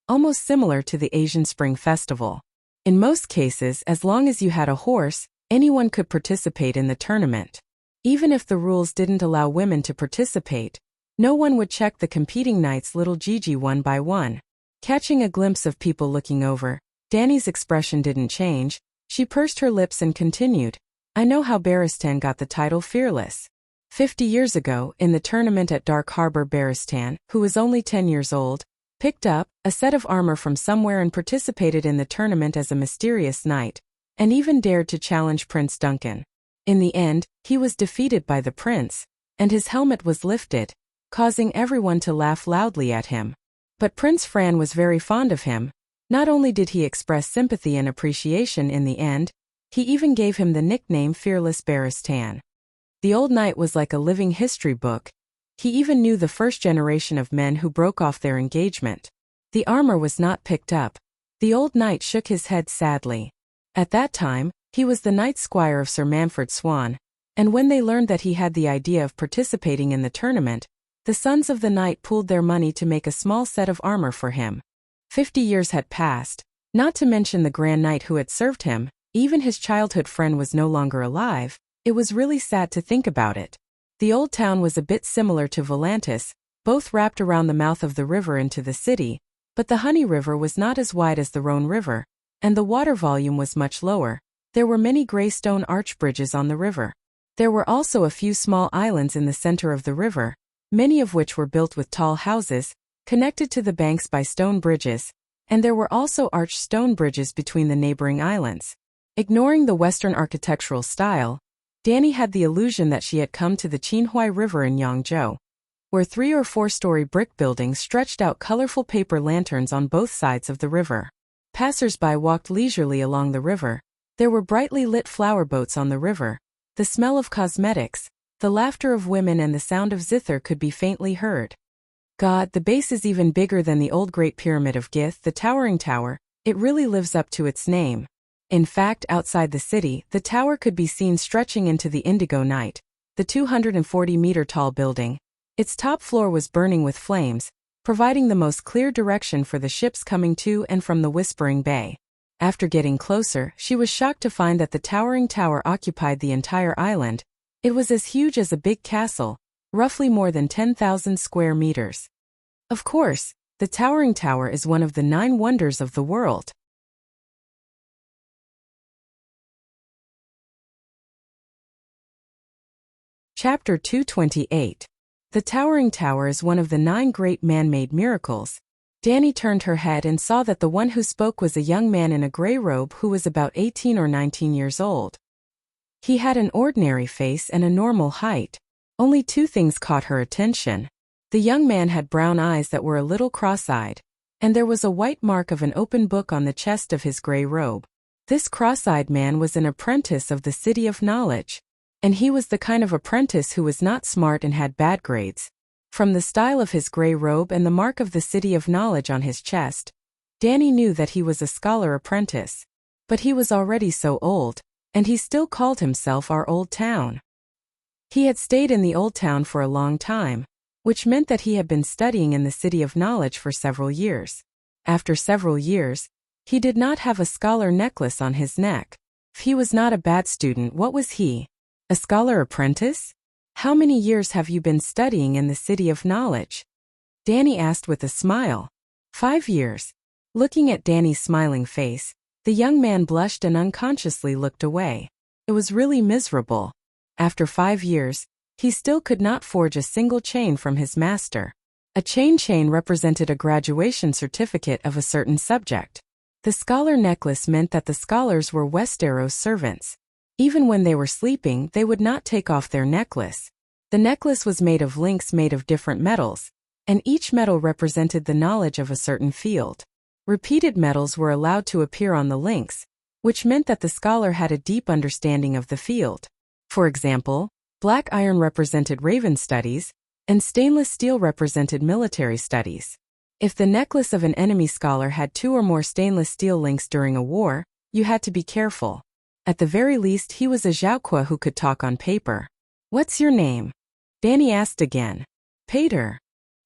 [SPEAKER 1] almost similar to the Asian Spring Festival. In most cases, as long as you had a horse, anyone could participate in the tournament. Even if the rules didn't allow women to participate, no one would check the competing knights' little Gigi one by one. Catching a glimpse of people looking over, Dani's expression didn't change. She pursed her lips and continued, I know how Barristan got the title Fearless. 50 years ago, in the tournament at Dark Harbor, Barristan, who was only 10 years old, picked up a set of armor from somewhere and participated in the tournament as a mysterious knight, and even dared to challenge Prince Duncan. In the end, he was defeated by the prince, and his helmet was lifted, causing everyone to laugh loudly at him. But Prince Fran was very fond of him. Not only did he express sympathy and appreciation in the end, he even gave him the nickname Fearless Barristan. The old knight was like a living history book. He even knew the first generation of men who broke off their engagement. The armor was not picked up. The old knight shook his head sadly. At that time, he was the knight squire of Sir Manfred Swan, and when they learned that he had the idea of participating in the tournament, the sons of the knight pooled their money to make a small set of armor for him. 50 years had passed, not to mention the Grand Knight who had served him. Even his childhood friend was no longer alive. It was really sad to think about it. The old town was a bit similar to Volantis, both wrapped around the mouth of the river into the city, but the Honey River was not as wide as the Rhone River, and the water volume was much lower. There were many gray stone arch bridges on the river. There were also a few small islands in the center of the river, many of which were built with tall houses, connected to the banks by stone bridges, and there were also arched stone bridges between the neighboring islands. Ignoring the Western architectural style, Dani had the illusion that she had come to the Qinhuai River in Yangzhou, where 3- or 4-story brick buildings stretched out colorful paper lanterns on both sides of the river. Passers-by walked leisurely along the river. There were brightly lit flower boats on the river. The smell of cosmetics, the laughter of women and the sound of zither could be faintly heard. God, the base is even bigger than the old Great Pyramid of Gith, the towering tower. It really lives up to its name. In fact, outside the city, the tower could be seen stretching into the indigo night, the 240-meter-tall building. Its top floor was burning with flames, providing the most clear direction for the ships coming to and from the Whispering Bay. After getting closer, she was shocked to find that the towering tower occupied the entire island. It was as huge as a big castle, roughly more than 10,000 square meters. Of course, the towering tower is one of the 9 wonders of the world. Chapter 228. The towering tower is one of the 9 great man-made miracles. Dani turned her head and saw that the one who spoke was a young man in a gray robe who was about 18 or 19 years old. He had an ordinary face and a normal height. Only 2 things caught her attention. The young man had brown eyes that were a little cross-eyed, and there was a white mark of an open book on the chest of his gray robe. This cross-eyed man was an apprentice of the City of Knowledge. And he was the kind of apprentice who was not smart and had bad grades. From the style of his gray robe and the mark of the City of Knowledge on his chest, Dani knew that he was a scholar apprentice. But he was already so old, and he still called himself our old town. He had stayed in the old town for a long time, which meant that he had been studying in the City of Knowledge for several years. After several years, he did not have a scholar necklace on his neck. If he was not a bad student, what was he? A scholar apprentice? How many years have you been studying in the City of Knowledge? Dani asked with a smile. 5 years. Looking at Dani's smiling face, the young man blushed and unconsciously looked away. It was really miserable. After 5 years, he still could not forge a single chain from his master. A chain represented a graduation certificate of a certain subject. The scholar necklace meant that the scholars were Westeros servants. Even when they were sleeping, they would not take off their necklace. The necklace was made of links made of different metals, and each metal represented the knowledge of a certain field. Repeated metals were allowed to appear on the links, which meant that the scholar had a deep understanding of the field. For example, black iron represented Raven studies, and stainless steel represented military studies. If the necklace of an enemy scholar had 2 or more stainless steel links during a war, you had to be careful. At the very least, he was a Zhaoqua who could talk on paper. What's your name? Dani asked again. Pater.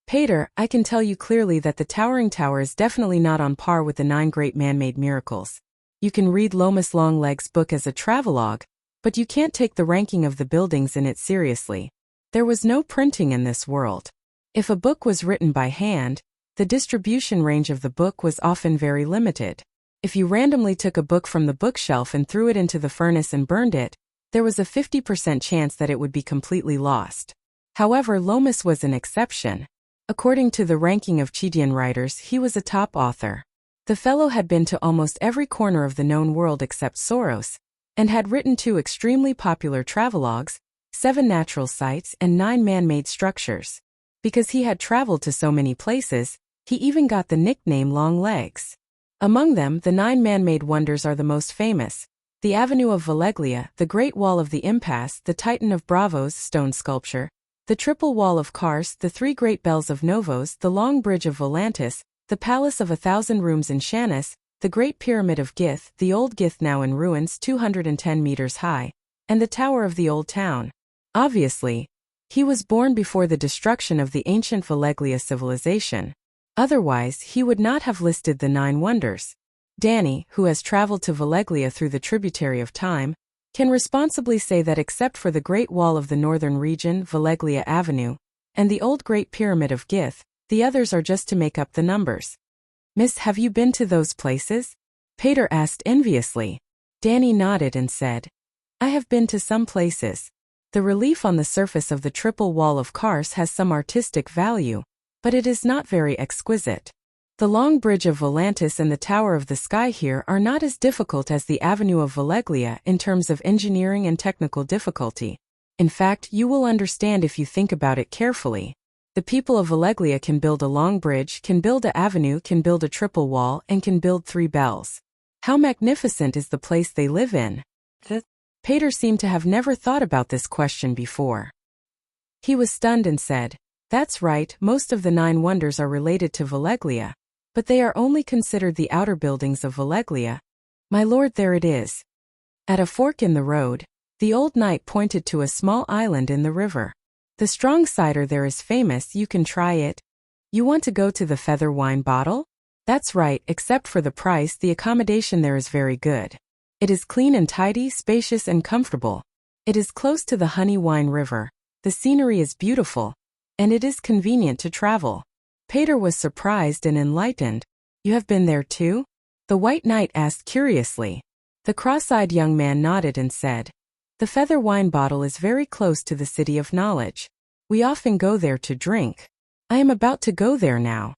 [SPEAKER 1] Pater, I can tell you clearly that the towering tower is definitely not on par with the 9 great man-made miracles. You can read Lomas Longleg's book as a travelogue, But you can't take the ranking of the buildings in it seriously. There was no printing in this world. If a book was written by hand, the distribution range of the book was often very limited. If you randomly took a book from the bookshelf and threw it into the furnace and burned it, there was a 50% chance that it would be completely lost. However, Lomas was an exception. According to the ranking of Chidian writers, he was a top author. The fellow had been to almost every corner of the known world except Soros, and had written 2 extremely popular travelogues, 7 natural sites, and 9 man-made structures. Because he had traveled to so many places, he even got the nickname Long Legs. Among them, the 9 man-made wonders are the most famous: the Avenue of Valeglia, the Great Wall of the Impasse, the Titan of Bravos stone sculpture, the Triple Wall of Kars, the 3 Great Bells of Novos, the Long Bridge of Volantis, the Palace of 1,000 Rooms in Shannis, the Great Pyramid of Gith, the Old Gith now in ruins 210 meters high, and the Tower of the Old Town. Obviously, he was born before the destruction of the ancient Valeglia civilization. Otherwise, he would not have listed the 9 wonders. Danny, who has traveled to Valeglia through the tributary of time, can responsibly say that except for the Great Wall of the Northern Region, Valeglia Avenue, and the Old Great Pyramid of Gith, the others are just to make up the numbers. Miss, have you been to those places? Pater asked enviously. Danny nodded and said, I have been to some places. The relief on the surface of the Triple Wall of Kars has some artistic value, but it is not very exquisite. The Long Bridge of Volantis and the Tower of the Sky here are not as difficult as the Avenue of Valeglia in terms of engineering and technical difficulty. In fact, you will understand if you think about it carefully. The people of Valeglia can build a long bridge, can build an avenue, can build a triple wall, and can build 3 bells. How magnificent is the place they live in? Pater seemed to have never thought about this question before. He was stunned and said, That's right, most of the 9 wonders are related to Valeglia, but they are only considered the outer buildings of Valeglia. My lord, there it is. At a fork in the road, the old knight pointed to a small island in the river. The strong cider there is famous, you can try it. You want to go to the Feather Wine Bottle? That's right, except for the price, the accommodation there is very good. It is clean and tidy, spacious and comfortable. It is close to the Honey Wine River, the scenery is beautiful, and it is convenient to travel. Pater was surprised and enlightened. You have been there too? The White Knight asked curiously. The cross-eyed young man nodded and said, The Feather Wine Bottle is very close to the City of Knowledge. We often go there to drink. I am about to go there now.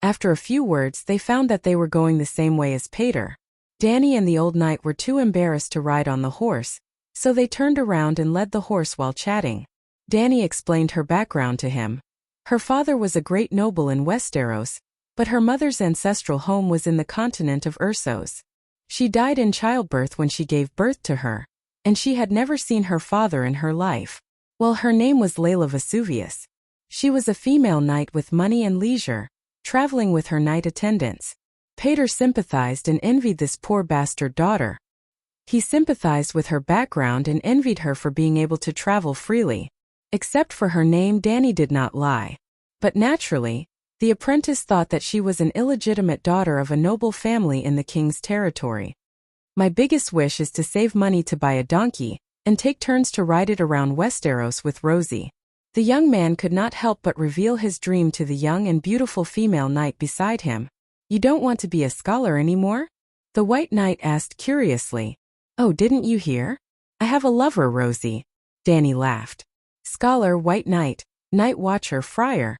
[SPEAKER 1] After a few words, they found that they were going the same way as Pater. Danny and the old knight were too embarrassed to ride on the horse, so they turned around and led the horse while chatting. Danny explained her background to him. Her father was a great noble in Westeros, but her mother's ancestral home was in the continent of Ursos. She died in childbirth when she gave birth to her, and she had never seen her father in her life. Well, her name was Layla Vesuvius. She was a female knight with money and leisure, traveling with her knight attendants. Pater sympathized and envied this poor bastard daughter. He sympathized with her background and envied her for being able to travel freely. Except for her name, Danny did not lie. But naturally, the apprentice thought that she was an illegitimate daughter of a noble family in the king's territory. My biggest wish is to save money to buy a donkey, and take turns to ride it around Westeros with Rosie. The young man could not help but reveal his dream to the young and beautiful female knight beside him. You don't want to be a scholar anymore? The White Knight asked curiously. Oh, didn't you hear? I have a lover, Rosie. Danny laughed. Scholar, White Knight, Night Watcher, Friar.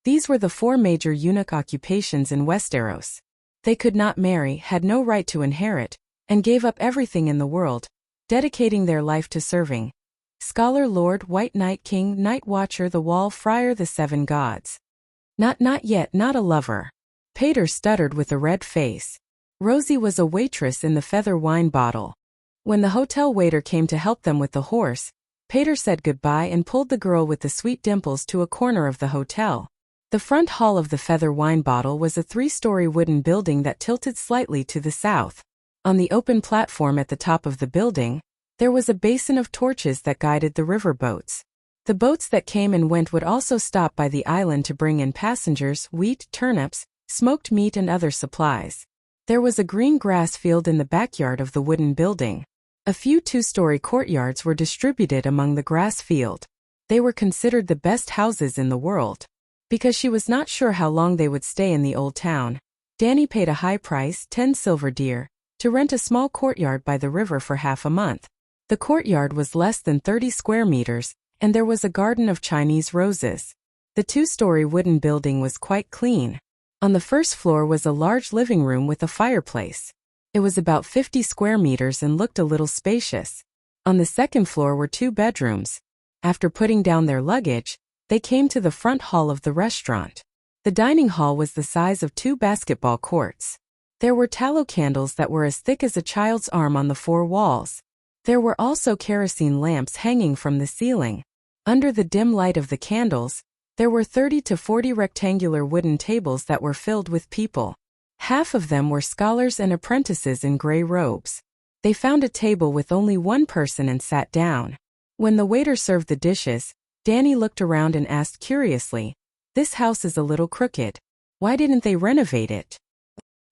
[SPEAKER 1] These were the 4 major eunuch occupations in Westeros. They could not marry, had no right to inherit, and gave up everything in the world, dedicating their life to serving. Scholar, Lord, White Knight, King, Night Watcher, the Wall, Friar, the 7 gods. Not yet, not a lover. Pater stuttered with a red face. Rosie was a waitress in the Feather Wine Bottle. When the hotel waiter came to help them with the horse, Pater said goodbye and pulled the girl with the sweet dimples to a corner of the hotel. The front hall of the Feather Wine Bottle was a 3-story wooden building that tilted slightly to the south. On the open platform at the top of the building, there was a basin of torches that guided the river boats. The boats that came and went would also stop by the island to bring in passengers, wheat, turnips, smoked meat and other supplies. There was a green grass field in the backyard of the wooden building. A few two-story courtyards were distributed among the grass field. They were considered the best houses in the world. Because she was not sure how long they would stay in the old town, Danny paid a high price, 10 silver deer, to rent a small courtyard by the river for half a month. The courtyard was less than 30 square meters, and there was a garden of Chinese roses. The two-story wooden building was quite clean. On the first floor was a large living room with a fireplace. It was about 50 square meters and looked a little spacious. On the second floor were 2 bedrooms. After putting down their luggage, they came to the front hall of the restaurant. The dining hall was the size of 2 basketball courts. There were tallow candles that were as thick as a child's arm on the 4 walls. There were also kerosene lamps hanging from the ceiling. Under the dim light of the candles, there were 30 to 40 rectangular wooden tables that were filled with people. Half of them were scholars and apprentices in gray robes. They found a table with only one person and sat down. When the waiter served the dishes, Danny looked around and asked curiously, "This house is a little crooked. Why didn't they renovate it?"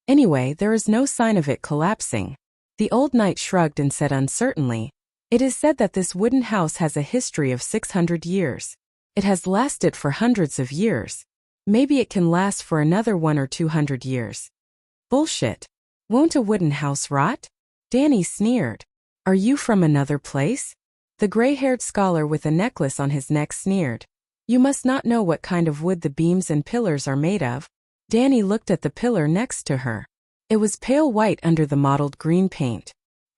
[SPEAKER 1] "Anyway, there is no sign of it collapsing." The old knight shrugged and said uncertainly, "It is said that this wooden house has a history of 600 years. It has lasted for hundreds of years. Maybe it can last for another 100 or 200 years. Bullshit. Won't a wooden house rot?" Danny sneered. "Are you from another place?" The gray-haired scholar with a necklace on his neck sneered. "You must not know what kind of wood the beams and pillars are made of." Danny looked at the pillar next to her. It was pale white under the mottled green paint.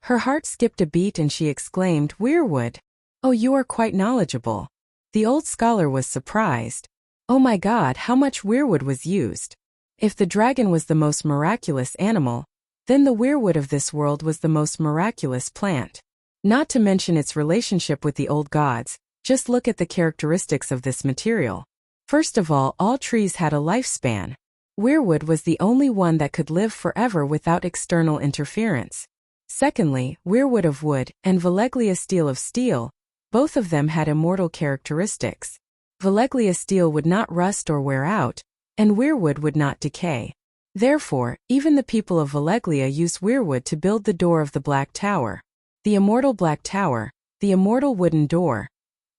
[SPEAKER 1] Her heart skipped a beat and she exclaimed, "Weirwood. Oh, you are quite knowledgeable." The old scholar was surprised. Oh my God, how much weirwood was used. If the dragon was the most miraculous animal, then the weirwood of this world was the most miraculous plant. Not to mention its relationship with the old gods, just look at the characteristics of this material. First of all trees had a lifespan. Weirwood was the only one that could live forever without external interference. Secondly, weirwood of wood and Valeglia steel of steel, both of them had immortal characteristics. Valeglia steel would not rust or wear out, and weirwood would not decay. Therefore, even the people of Valeglia used weirwood to build the door of the Black Tower. The immortal Black Tower, the immortal wooden door.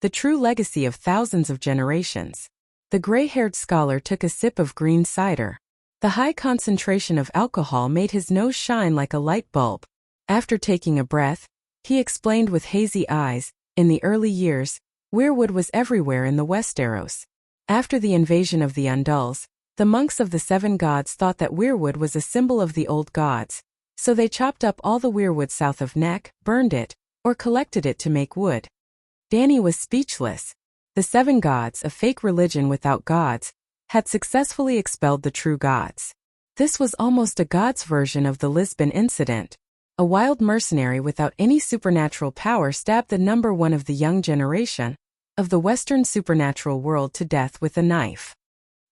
[SPEAKER 1] The true legacy of thousands of generations. The gray-haired scholar took a sip of green cider. The high concentration of alcohol made his nose shine like a light bulb. After taking a breath, he explained with hazy eyes, "In the early years, weirwood was everywhere in the Westeros. After the invasion of the Undulls, the monks of the 7 gods thought that weirwood was a symbol of the old gods, so they chopped up all the weirwood south of Neck, burned it, or collected it to make wood." Danny was speechless. The 7 gods, a fake religion without gods, had successfully expelled the true gods. This was almost a god's version of the Lisbon incident. A wild mercenary without any supernatural power stabbed the number 1 of the young generation of the Western supernatural world to death with a knife.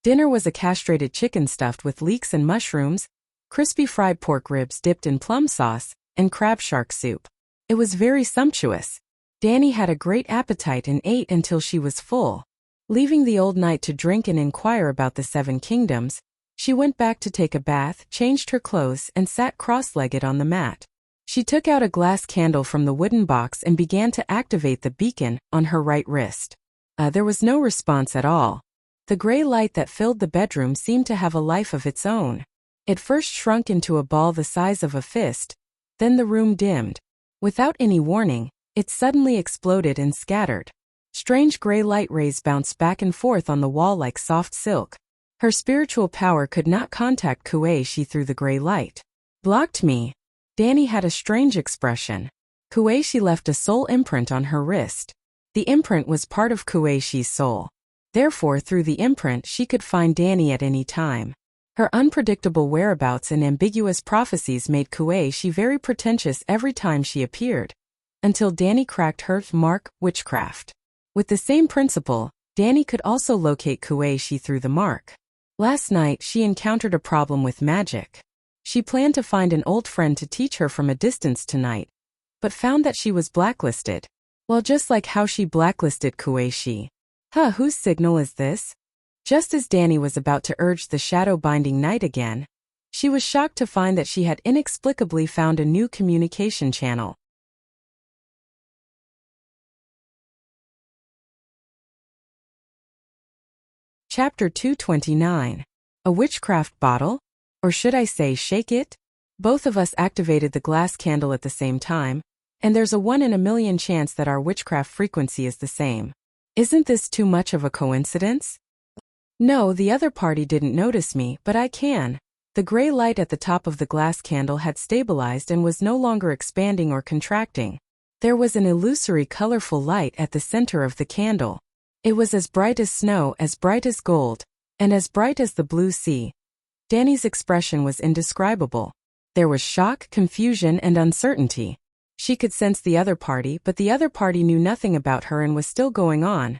[SPEAKER 1] Dinner was a castrated chicken stuffed with leeks and mushrooms, crispy fried pork ribs dipped in plum sauce, and crab shark soup. It was very sumptuous. Danny had a great appetite and ate until she was full. Leaving the old knight to drink and inquire about the 7 kingdoms, she went back to take a bath, changed her clothes, and sat cross-legged on the mat. She took out a glass candle from the wooden box and began to activate the beacon on her right wrist. There was no response at all. The gray light that filled the bedroom seemed to have a life of its own. It first shrunk into a ball the size of a fist, then the room dimmed. Without any warning, it suddenly exploded and scattered. Strange gray light rays bounced back and forth on the wall like soft silk. Her spiritual power could not contact Kuei-shi through the gray light. "Blocked me." Danny had a strange expression. Kuei-shi left a soul imprint on her wrist. The imprint was part of Kuei-shi's soul. Therefore, through the imprint she could find Danny at any time. Her unpredictable whereabouts and ambiguous prophecies made Kuei-shi very pretentious every time she appeared. Until Danny cracked her mark, witchcraft. With the same principle, Danny could also locate Kuei-shi through the mark. Last night she encountered a problem with magic. She planned to find an old friend to teach her from a distance tonight, but found that she was blacklisted. Well, just like how she blacklisted Kuei-shi. Whose signal is this? Just as Danny was about to urge the shadow-binding night again, she was shocked to find that she had inexplicably found a new communication channel. Chapter 229. A witchcraft bottle? Or should I say shake it? Both of us activated the glass candle at the same time, and there's a 1 in a million chance that our witchcraft frequency is the same. Isn't this too much of a coincidence? No, the other party didn't notice me, but I can. The gray light at the top of the glass candle had stabilized and was no longer expanding or contracting. There was an illusory colorful light at the center of the candle. It was as bright as snow, as bright as gold, and as bright as the blue sea. Danny's expression was indescribable. There was shock, confusion, and uncertainty. She could sense the other party, but the other party knew nothing about her and was still going on.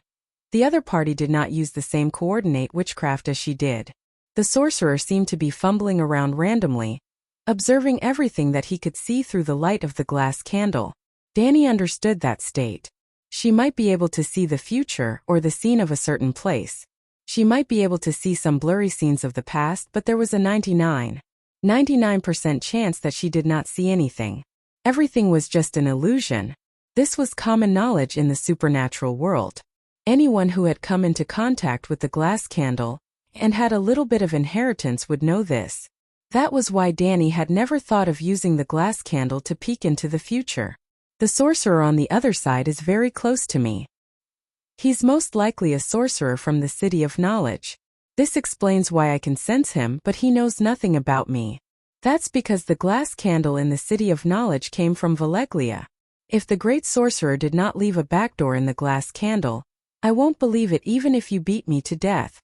[SPEAKER 1] The other party did not use the same coordinate witchcraft as she did. The sorcerer seemed to be fumbling around randomly, observing everything that he could see through the light of the glass candle. Danny understood that state. She might be able to see the future or the scene of a certain place. She might be able to see some blurry scenes of the past, but there was a 99% chance that she did not see anything. Everything was just an illusion. This was common knowledge in the supernatural world. Anyone who had come into contact with the glass candle and had a little bit of inheritance would know this. That was why Danny had never thought of using the glass candle to peek into the future. The sorcerer on the other side is very close to me. He's most likely a sorcerer from the City of Knowledge. This explains why I can sense him, but he knows nothing about me. That's because the glass candle in the City of Knowledge came from Valeglia. If the great sorcerer did not leave a backdoor in the glass candle, I won't believe it even if you beat me to death.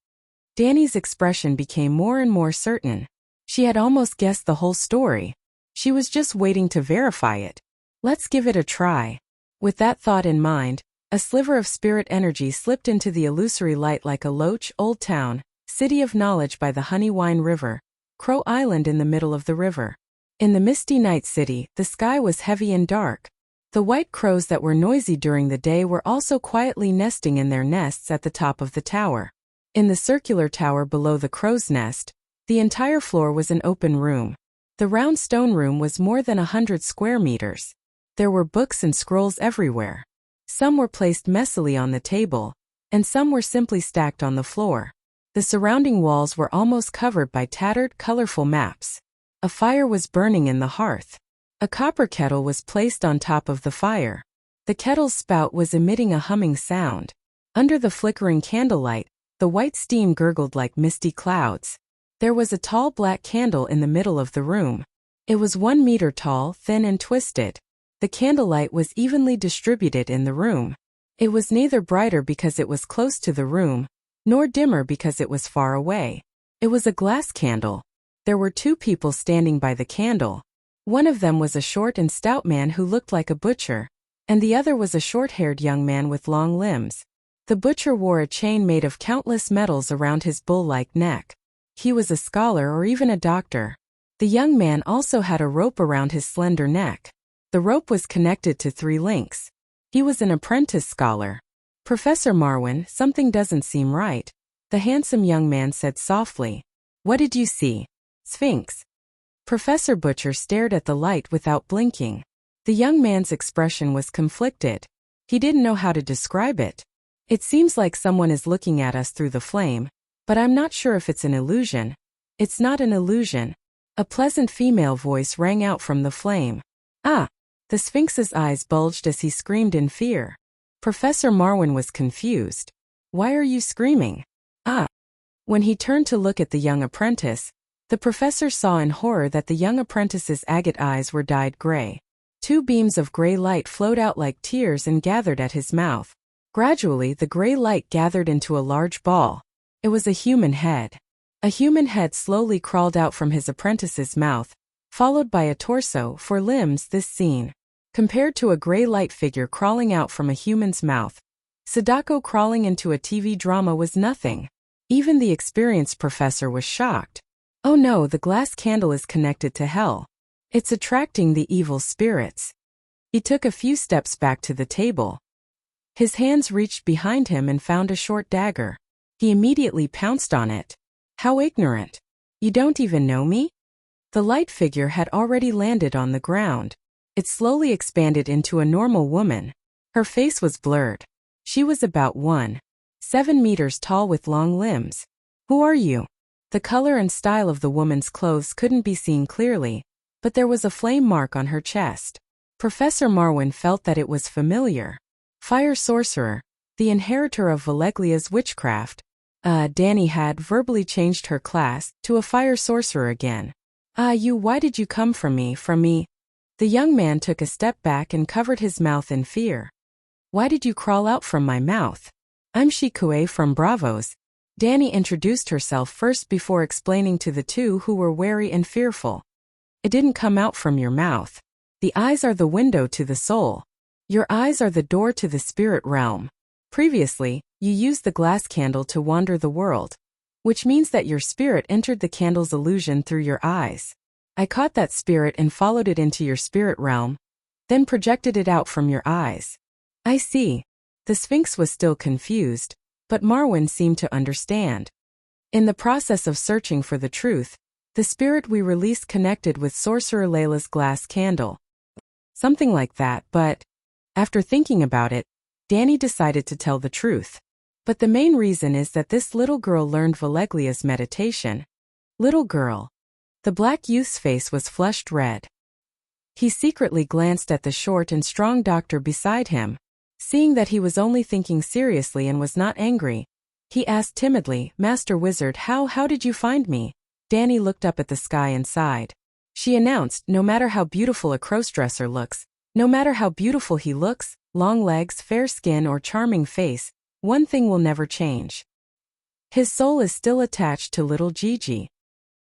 [SPEAKER 1] Danny's expression became more and more certain. She had almost guessed the whole story. She was just waiting to verify it. Let's give it a try. With that thought in mind, a sliver of spirit energy slipped into the illusory light like a loach. Old Town, City of Knowledge by the Honey Wine River, Crow Island in the middle of the river. In the misty night city, the sky was heavy and dark. The white crows that were noisy during the day were also quietly nesting in their nests at the top of the tower. In the circular tower below the crow's nest, the entire floor was an open room. The round stone room was more than 100 square meters. There were books and scrolls everywhere. Some were placed messily on the table, and some were simply stacked on the floor. The surrounding walls were almost covered by tattered, colorful maps. A fire was burning in the hearth. A copper kettle was placed on top of the fire. The kettle's spout was emitting a humming sound. Under the flickering candlelight, the white steam gurgled like misty clouds. There was a tall black candle in the middle of the room. It was 1 meter tall, thin and twisted. The candlelight was evenly distributed in the room. It was neither brighter because it was close to the room, nor dimmer because it was far away. It was a glass candle. There were 2 people standing by the candle. One of them was a short and stout man who looked like a butcher, and the other was a short-haired young man with long limbs. The butcher wore a chain made of countless metals around his bull-like neck. He was a scholar or even a doctor. The young man also had a rope around his slender neck. The rope was connected to 3 links. He was an apprentice scholar. Professor Marwin, something doesn't seem right, the handsome young man said softly. What did you see? Sphinx. Professor Butcher stared at the light without blinking. The young man's expression was conflicted. He didn't know how to describe it. It seems like someone is looking at us through the flame, but I'm not sure if it's an illusion. It's not an illusion. A pleasant female voice rang out from the flame. Ah! The Sphinx's eyes bulged as he screamed in fear. Professor Marwin was confused. Why are you screaming? Ah! When he turned to look at the young apprentice, the professor saw in horror that the young apprentice's agate eyes were dyed gray. 2 beams of gray light flowed out like tears and gathered at his mouth. Gradually, the gray light gathered into a large ball. It was a human head. A human head slowly crawled out from his apprentice's mouth, followed by a torso. For limbs, this scene, compared to a gray light figure crawling out from a human's mouth, Sadako crawling into a TV drama, was nothing. Even the experienced professor was shocked. Oh no, the glass candle is connected to hell. It's attracting the evil spirits. He took a few steps back to the table. His hands reached behind him and found a short dagger. He immediately pounced on it. How ignorant. You don't even know me? The light figure had already landed on the ground. It slowly expanded into a normal woman. Her face was blurred. She was about 1. 7 meters tall with long limbs. Who are you? The color and style of the woman's clothes couldn't be seen clearly, but there was a flame mark on her chest. Professor Marwin felt that it was familiar. Fire sorcerer, the inheritor of Valeglia's witchcraft. Danny had verbally changed her class to a fire sorcerer again. Why did you come from me? The young man took a step back and covered his mouth in fear. Why did you crawl out from my mouth? I'm Shikue from Bravos. Danny introduced herself first before explaining to the two who were wary and fearful. It didn't come out from your mouth. The eyes are the window to the soul. Your eyes are the door to the spirit realm. Previously, you used the glass candle to wander the world, which means that your spirit entered the candle's illusion through your eyes. I caught that spirit and followed it into your spirit realm, then projected it out from your eyes. I see. The Sphinx was still confused, but Marwin seemed to understand. In the process of searching for the truth, the spirit we released connected with Sorcerer Layla's glass candle. Something like that, but after thinking about it, Danny decided to tell the truth. But the main reason is that this little girl learned Valeglia's meditation. Little girl. The black youth's face was flushed red. He secretly glanced at the short and strong doctor beside him. Seeing that he was only thinking seriously and was not angry, he asked timidly, Master Wizard, how did you find me? Danny looked up at the sky and sighed. She announced, no matter how beautiful a crossdresser looks, no matter how beautiful he looks, long legs, fair skin or charming face, one thing will never change. His soul is still attached to little Gigi.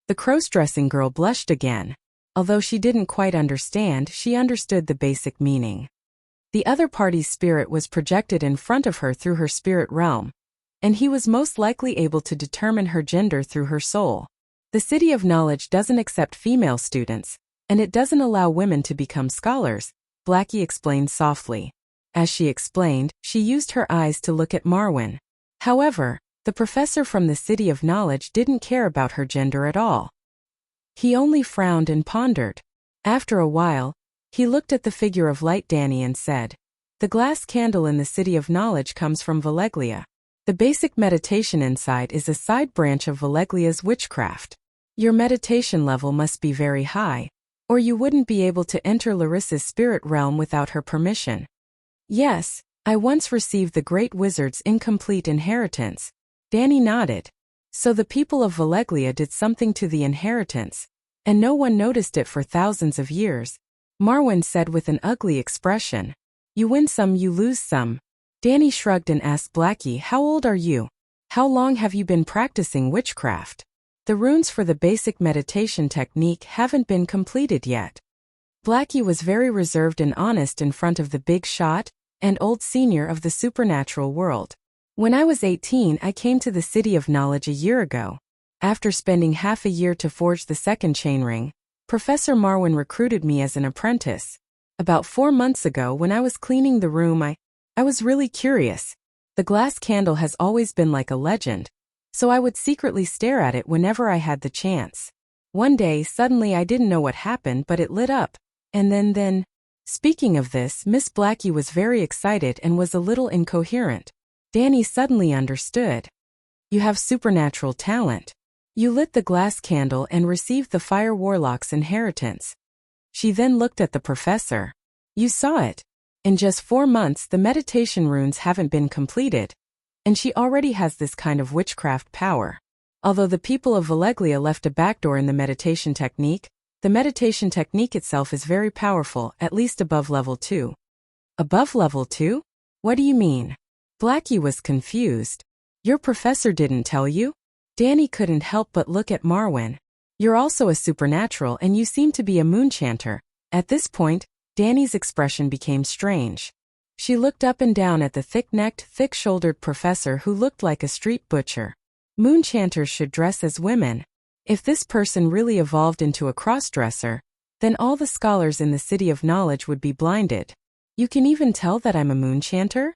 [SPEAKER 1] The crossdressing girl blushed again. Although she didn't quite understand, she understood the basic meaning. The other party's spirit was projected in front of her through her spirit realm, and he was most likely able to determine her gender through her soul. The City of Knowledge doesn't accept female students, and it doesn't allow women to become scholars, Blackie explained softly. As she explained, she used her eyes to look at Marwin. However, the professor from the City of Knowledge didn't care about her gender at all. He only frowned and pondered. After a while, he looked at the figure of light Danny and said, the glass candle in the City of Knowledge comes from Valeglia. The basic meditation inside is a side branch of Valeglia's witchcraft. Your meditation level must be very high, or you wouldn't be able to enter Larissa's spirit realm without her permission. Yes, I once received the Great Wizard's incomplete inheritance. Danny nodded. So the people of Valeglia did something to the inheritance, and no one noticed it for thousands of years. Marwin said with an ugly expression. You win some, you lose some. Danny shrugged and asked Blackie, how old are you? How long have you been practicing witchcraft? The runes for the basic meditation technique haven't been completed yet. Blackie was very reserved and honest in front of the big shot and old senior of the supernatural world. When I was 18, I came to the City of Knowledge a year ago. After spending half a year to forge the second chainring, Professor Marwin recruited me as an apprentice. About 4 months ago, when I was cleaning the room, I was really curious. The glass candle has always been like a legend, so I would secretly stare at it whenever I had the chance. One day, suddenly I didn't know what happened, but it lit up. And then... Speaking of this, Miss Blackie was very excited and was a little incoherent. Danny suddenly understood. You have supernatural talent. You lit the glass candle and received the Fire Warlock's inheritance. She then looked at the professor. You saw it. In just 4 months, the meditation runes haven't been completed, and she already has this kind of witchcraft power. Although the people of Valeglia left a backdoor in the meditation technique, the meditation technique itself is very powerful, at least above level 2. Above level 2? What do you mean? Blackie was confused. Your professor didn't tell you? Danny couldn't help but look at Marwin. You're also a supernatural and you seem to be a moonchanter. At this point, Danny's expression became strange. She looked up and down at the thick-necked, thick-shouldered professor who looked like a street butcher. Moonchanters should dress as women. If this person really evolved into a crossdresser, then all the scholars in the City of Knowledge would be blinded. You can even tell that I'm a moonchanter?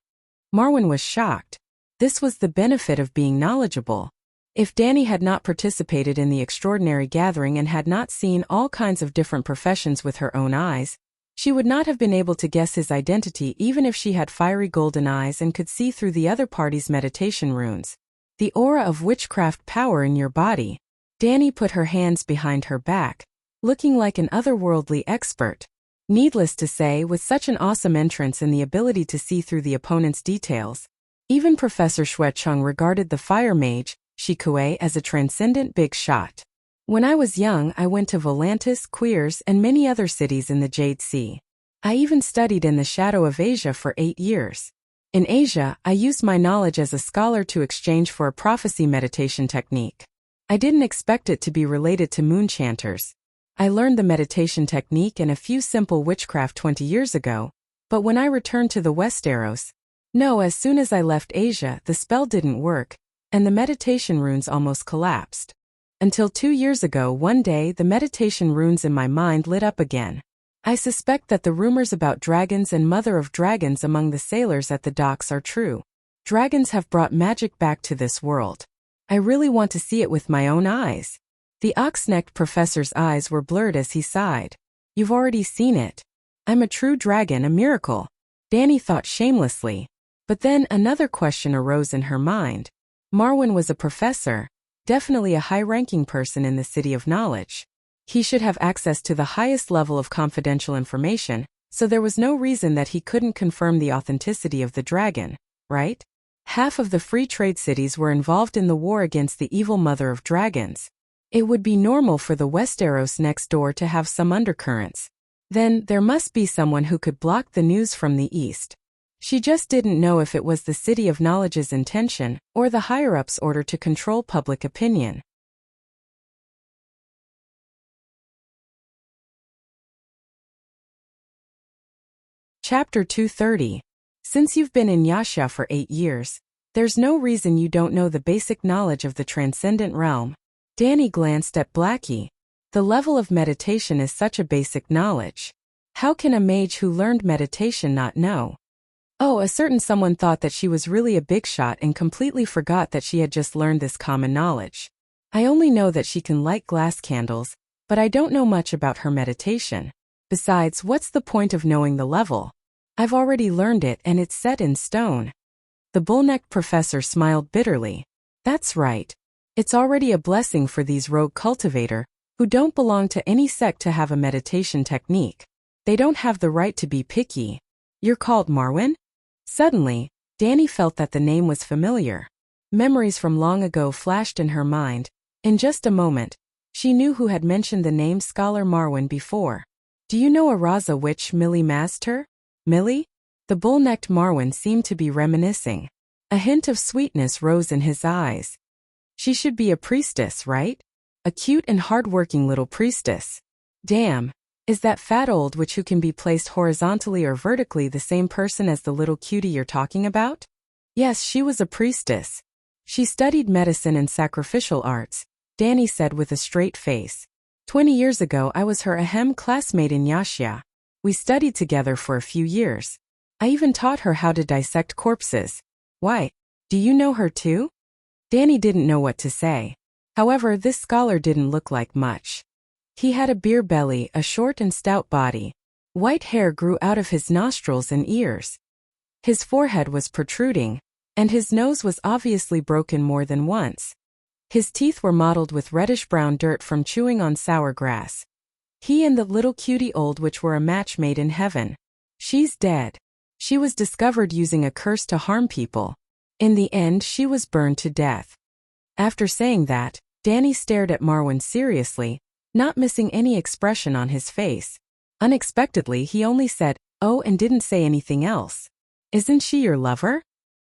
[SPEAKER 1] Marwin was shocked. This was the benefit of being knowledgeable. If Danny had not participated in the extraordinary gathering and had not seen all kinds of different professions with her own eyes, She would not have been able to guess his identity even if she had fiery golden eyes and could see through the other party's meditation runes. The aura of witchcraft power in your body. Danny put her hands behind her back, looking like an otherworldly expert. Needless to say, with such an awesome entrance and the ability to see through the opponent's details, even Professor Xuecheng regarded the fire mage, Shikue, as a transcendent big shot. When I was young, I went to Volantis, Queers, and many other cities in the Jade Sea. I even studied in the shadow of Asia for 8 years. In Asia, I used my knowledge as a scholar to exchange for a prophecy meditation technique. I didn't expect it to be related to moonchanters. I learned the meditation technique and a few simple witchcraft 20 years ago, but when I returned to the Westeros, as soon as I left Asia, the spell didn't work, and the meditation runes almost collapsed. Until 2 years ago, one day, the meditation runes in my mind lit up again. I suspect that the rumors about dragons and mother of dragons among the sailors at the docks are true. Dragons have brought magic back to this world. I really want to see it with my own eyes. The ox-necked professor's eyes were blurred as he sighed. You've already seen it. I'm a true dragon, a miracle. Danny thought shamelessly. But then another question arose in her mind. Marwyn was a professor, definitely a high-ranking person in the City of Knowledge. He should have access to the highest level of confidential information, so there was no reason that he couldn't confirm the authenticity of the dragon, right? Half of the free trade cities were involved in the war against the evil mother of dragons. It would be normal for the Westeros next door to have some undercurrents. Then, there must be someone who could block the news from the east. She just didn't know if it was the City of Knowledge's intention, or the higher-ups' order to control public opinion. Chapter 230. Since you've been in Wuxia for 8 years, there's no reason you don't know the basic knowledge of the transcendent realm. Danny glanced at Blackie. The level of meditation is such a basic knowledge. How can a mage who learned meditation not know? Oh, a certain someone thought that she was really a big shot and completely forgot that she had just learned this common knowledge. I only know that she can light glass candles, but I don't know much about her meditation. Besides, what's the point of knowing the level? I've already learned it and it's set in stone. The bull-necked professor smiled bitterly. That's right. It's already a blessing for these rogue cultivator, who don't belong to any sect to have a meditation technique. They don't have the right to be picky. You're called Marwyn? Suddenly, Danny felt that the name was familiar. Memories from long ago flashed in her mind. In just a moment, she knew who had mentioned the name Scholar Marwyn before. Do you know a Raza witch Millie Master? Millie? The bull-necked Marwyn seemed to be reminiscing. A hint of sweetness rose in his eyes. She should be a priestess, right? A cute and hard-working little priestess. Damn, is that fat old witch who can be placed horizontally or vertically the same person as the little cutie you're talking about? Yes, she was a priestess. She studied medicine and sacrificial arts, Danny said with a straight face. 20 years ago I was her ahem classmate in Wuxia. We studied together for a few years. I even taught her how to dissect corpses. Why, do you know her too? Danny didn't know what to say. However, this scholar didn't look like much. He had a beer belly, a short and stout body. White hair grew out of his nostrils and ears. His forehead was protruding, and his nose was obviously broken more than once. His teeth were mottled with reddish-brown dirt from chewing on sour grass. He and the little cutie old witch were a match made in heaven. She's dead. She was discovered using a curse to harm people. In the end, she was burned to death. After saying that, Danny stared at Marwyn seriously, not missing any expression on his face. Unexpectedly, he only said, "Oh," and didn't say anything else. Isn't she your lover?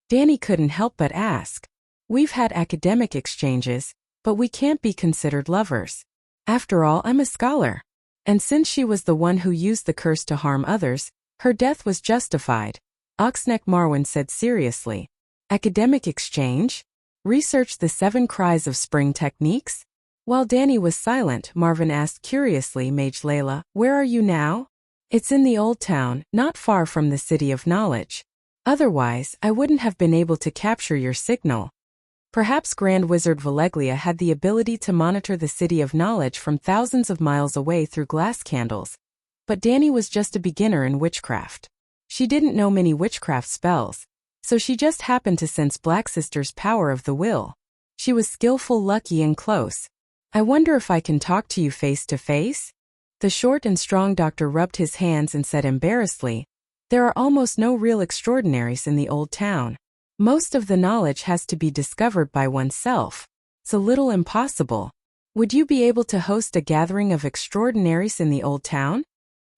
[SPEAKER 1] Danny couldn't help but ask. We've had academic exchanges, but we can't be considered lovers. After all, I'm a scholar. And since she was the one who used the curse to harm others, her death was justified. Oxneck Marwyn said seriously. Academic exchange? Research the 7 cries of spring techniques? While Danny was silent, Marvin asked curiously, Mage Layla, where are you now? It's in the old town, not far from the City of Knowledge. Otherwise, I wouldn't have been able to capture your signal. Perhaps Grand Wizard Valeglia had the ability to monitor the City of Knowledge from thousands of miles away through glass candles. But Danny was just a beginner in witchcraft. She didn't know many witchcraft spells, so she just happened to sense Black Sister's power of the will. She was skillful, lucky, and close. I wonder if I can talk to you face to face? The short and strong doctor rubbed his hands and said embarrassedly, there are almost no real extraordinaries in the old town. Most of the knowledge has to be discovered by oneself. It's a little impossible. Would you be able to host a gathering of extraordinaries in the old town?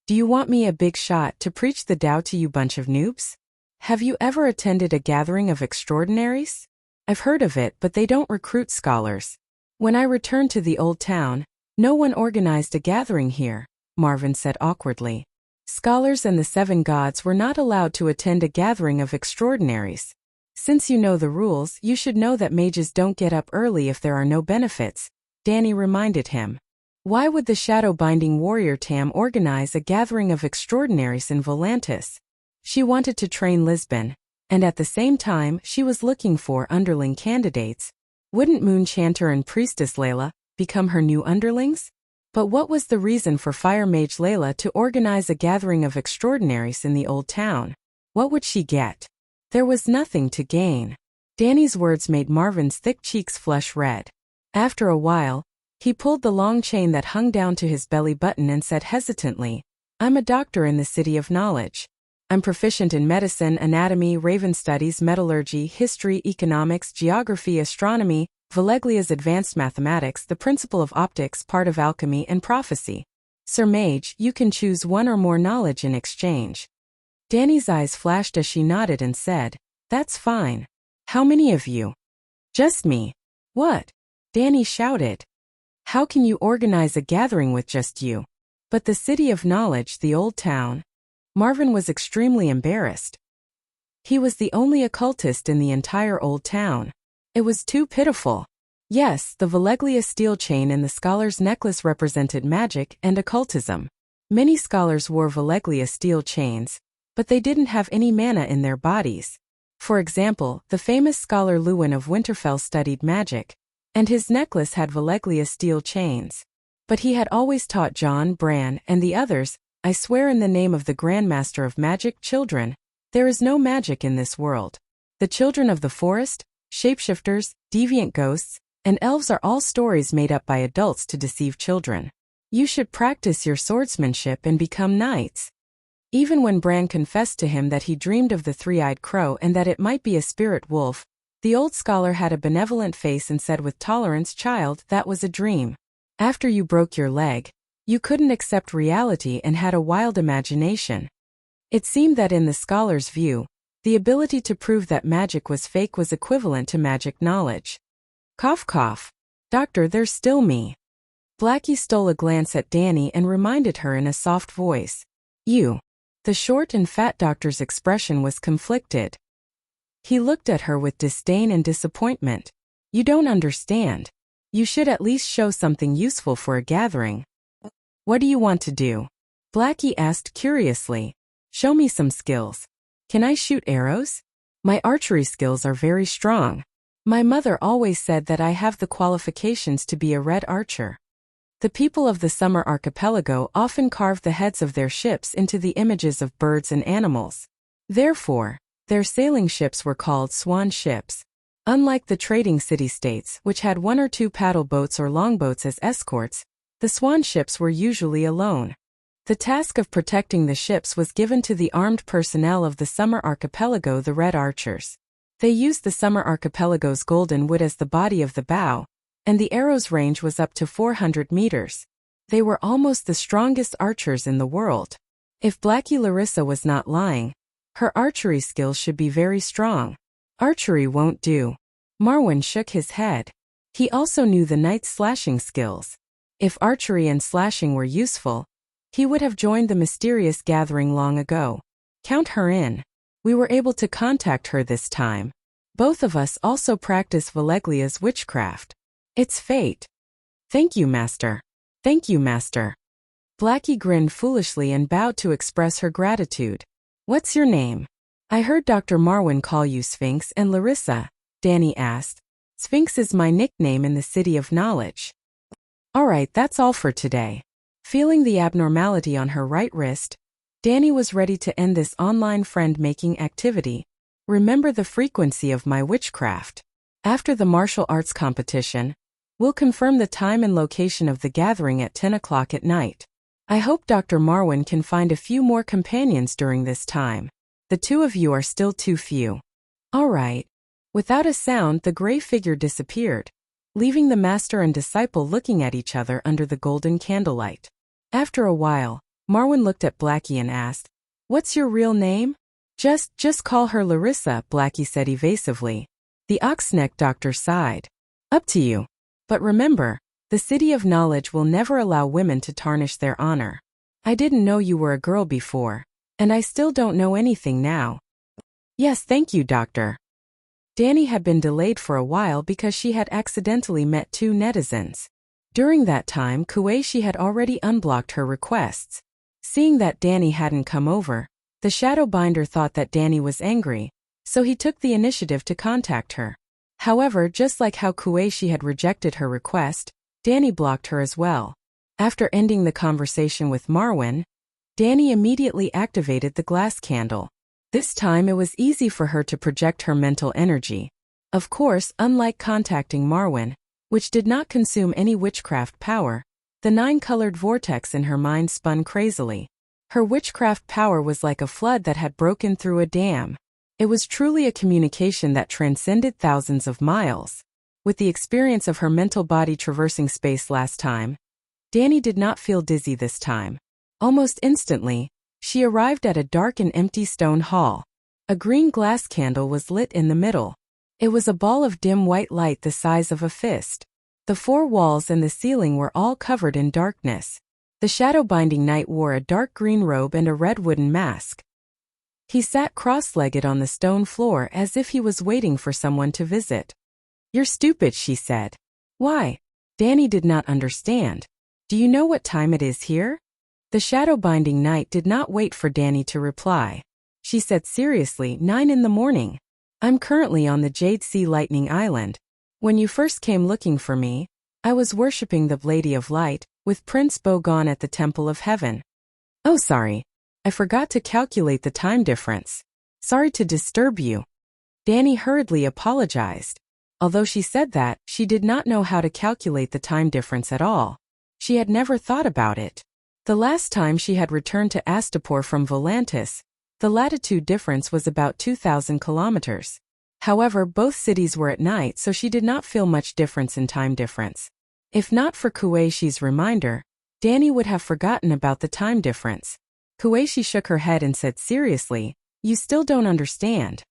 [SPEAKER 1] Do you want me, a big shot, to preach the Tao to you bunch of noobs? Have you ever attended a gathering of extraordinaries? I've heard of it, but they don't recruit scholars. When I returned to the old town, no one organized a gathering here, Marvin said awkwardly. Scholars and the 7 gods were not allowed to attend a gathering of extraordinaries. Since you know the rules, you should know that mages don't get up early if there are no benefits, Danny reminded him. Why would the shadow-binding warrior Tam organize a gathering of extraordinaries in Volantis? She wanted to train Lisbon, and at the same time she was looking for underling candidates. Wouldn't Moon Chanter and Priestess Layla become her new underlings? But what was the reason for Fire Mage Layla to organize a gathering of extraordinaries in the old town? What would she get? There was nothing to gain. Danny's words made Marvin's thick cheeks flush red. After a while, he pulled the long chain that hung down to his belly button and said hesitantly, I'm a doctor in the City of Knowledge. I'm proficient in medicine, anatomy, raven studies, metallurgy, history, economics, geography, astronomy, Valeglia's advanced mathematics, the principle of optics, part of alchemy, and prophecy. Sir Mage, you can choose one or more knowledge in exchange. Danny's eyes flashed as she nodded and said, that's fine. How many of you? Just me. What? Danny shouted. How can you organize a gathering with just you? But the City of Knowledge, the old town. Marvin was extremely embarrassed. He was the only occultist in the entire old town. It was too pitiful. Yes, the Valeglia steel chain in the scholar's necklace represented magic and occultism. Many scholars wore Valeglia steel chains, but they didn't have any mana in their bodies. For example, the famous scholar Lewin of Winterfell studied magic, and his necklace had Valeglia steel chains. But he had always taught John, Bran, and the others, I swear in the name of the Grandmaster of Magic, children, there is no magic in this world. The children of the forest, shapeshifters, deviant ghosts, and elves are all stories made up by adults to deceive children. You should practice your swordsmanship and become knights. Even when Bran confessed to him that he dreamed of the three-eyed crow and that it might be a spirit wolf, the old scholar had a benevolent face and said with tolerance, child, that was a dream. After you broke your leg, you couldn't accept reality and had a wild imagination. It seemed that in the scholar's view, the ability to prove that magic was fake was equivalent to magic knowledge. Cough cough. Doctor, there's still me. Blackie stole a glance at Danny and reminded her in a soft voice. You. The short and fat doctor's expression was conflicted. He looked at her with disdain and disappointment. You don't understand. You should at least show something useful for a gathering. What do you want to do? Blackie asked curiously. Show me some skills. Can I shoot arrows? My archery skills are very strong. My mother always said that I have the qualifications to be a red archer. The people of the Summer Archipelago often carve the heads of their ships into the images of birds and animals. Therefore, their sailing ships were called swan ships. Unlike the trading city-states, which had 1 or 2 paddle boats or longboats as escorts, the swan ships were usually alone. The task of protecting the ships was given to the armed personnel of the Summer Archipelago, the Red Archers. They used the Summer Archipelago's golden wood as the body of the bow, and the arrow's range was up to 400 meters. They were almost the strongest archers in the world. If Blackie Larissa was not lying, her archery skills should be very strong. Archery won't do. Marwyn shook his head. He also knew the knight's slashing skills. If archery and slashing were useful, he would have joined the mysterious gathering long ago. Count her in. We were able to contact her this time. Both of us also practice Valeglia's witchcraft. It's fate. Thank you, Master. Thank you, Master. Blackie grinned foolishly and bowed to express her gratitude. What's your name? I heard Dr. Marwyn call you Sphinx and Larissa, Danny asked. Sphinx is my nickname in the City of Knowledge. Alright, that's all for today. Feeling the abnormality on her right wrist, Danny was ready to end this online friend-making activity. Remember the frequency of my witchcraft. After the martial arts competition, we'll confirm the time and location of the gathering at 10 o'clock at night. I hope Dr. Marwin can find a few more companions during this time. The two of you are still too few. All right. Without a sound, the gray figure disappeared, leaving the master and disciple looking at each other under the golden candlelight. After a while, Marwin looked at Blackie and asked, "What's your real name?" Just call her Larissa," Blackie said evasively. The ox-neck doctor sighed. "Up to you. But remember, the City of Knowledge will never allow women to tarnish their honor. I didn't know you were a girl before, and I still don't know anything now." "Yes, thank you, doctor." Danny had been delayed for a while because she had accidentally met two netizens. During that time, Kueishi had already unblocked her requests. Seeing that Danny hadn't come over, the Shadowbinder thought that Danny was angry, so he took the initiative to contact her. However, just like how Kueishi had rejected her request, Danny blocked her as well. After ending the conversation with Marwin, Danny immediately activated the glass candle. This time it was easy for her to project her mental energy. Of course, unlike contacting Marwin, which did not consume any witchcraft power, the 9-colored vortex in her mind spun crazily. Her witchcraft power was like a flood that had broken through a dam. It was truly a communication that transcended thousands of miles. With the experience of her mental body traversing space last time, Danny did not feel dizzy this time. Almost instantly, she arrived at a dark and empty stone hall. A green glass candle was lit in the middle. It was a ball of dim white light the size of a fist. The four walls and the ceiling were all covered in darkness. The Shadowbinding Knight wore a dark green robe and a red wooden mask. He sat cross-legged on the stone floor as if he was waiting for someone to visit. "You're stupid," she said. "Why?" Danny did not understand. "Do you know what time it is here?" The Shadowbinding Knight did not wait for Danny to reply. She said seriously, 9 in the morning. "I'm currently on the Jade Sea Lightning Island. When you first came looking for me, I was worshipping the Lady of Light, with Prince Bogon at the Temple of Heaven." "Oh, sorry. I forgot to calculate the time difference. Sorry to disturb you." Danny hurriedly apologized. Although she said that, she did not know how to calculate the time difference at all. She had never thought about it. The last time she had returned to Astapor from Volantis, the latitude difference was about 2,000 kilometers. However, both cities were at night, so she did not feel much difference in time difference. If not for Kueishi's reminder, Danny would have forgotten about the time difference. Kueishi shook her head and said seriously, "You still don't understand.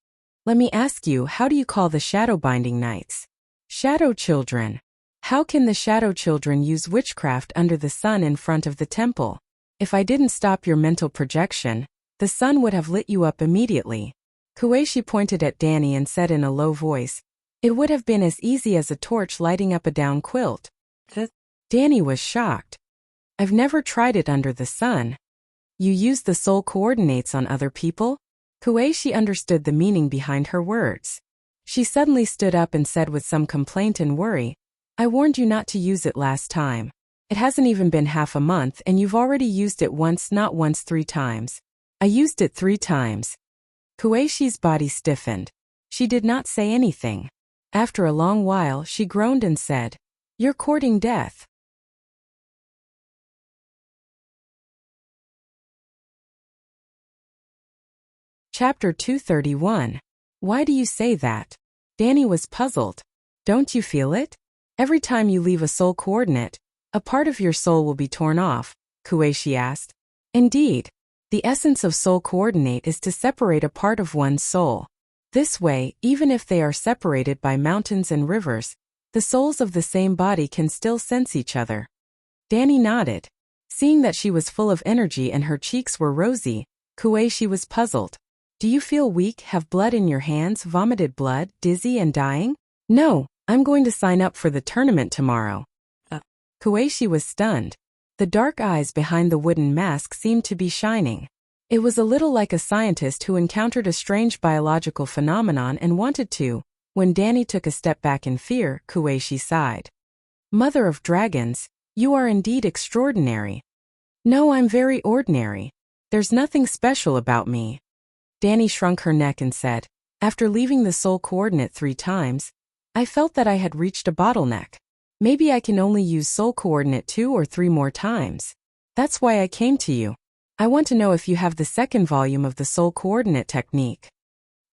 [SPEAKER 1] Let me ask you, how do you call the Shadowbinding Knights?" "Shadow Children." "How can the Shadow Children use witchcraft under the sun in front of the temple? If I didn't stop your mental projection, the sun would have lit you up immediately." Kueishi pointed at Danny and said in a low voice, "It would have been as easy as a torch lighting up a down quilt." Danny was shocked. "I've never tried it under the sun." "You use the soul coordinates on other people?" Kueishi understood the meaning behind her words. She suddenly stood up and said with some complaint and worry, "I warned you not to use it last time. It hasn't even been half a month and you've already used it once, not once, 3 times. I used it 3 times. Kueishi's body stiffened. She did not say anything. After a long while, she groaned and said, "You're courting death." Chapter 231. Why do you say that? Danny was puzzled. "Don't you feel it? Every time you leave a soul coordinate, a part of your soul will be torn off," Kueishi asked. "Indeed. The essence of soul coordinate is to separate a part of one's soul. This way, even if they are separated by mountains and rivers, the souls of the same body can still sense each other." Danny nodded. Seeing that she was full of energy and her cheeks were rosy, Kueishi was puzzled. "Do you feel weak, have blood in your hands, vomited blood, dizzy and dying?" "No, I'm going to sign up for the tournament tomorrow." Kueishi was stunned. The dark eyes behind the wooden mask seemed to be shining. It was a little like a scientist who encountered a strange biological phenomenon and wanted to. When Danny took a step back in fear, Kueishi sighed. "Mother of dragons, you are indeed extraordinary. No, I'm very ordinary. There's nothing special about me. Danny shrunk her neck and said, after leaving the soul coordinate 3 times, I felt that I had reached a bottleneck. Maybe I can only use soul coordinate 2 or 3 more times. That's why I came to you. I want to know if you have the second volume of the soul coordinate technique.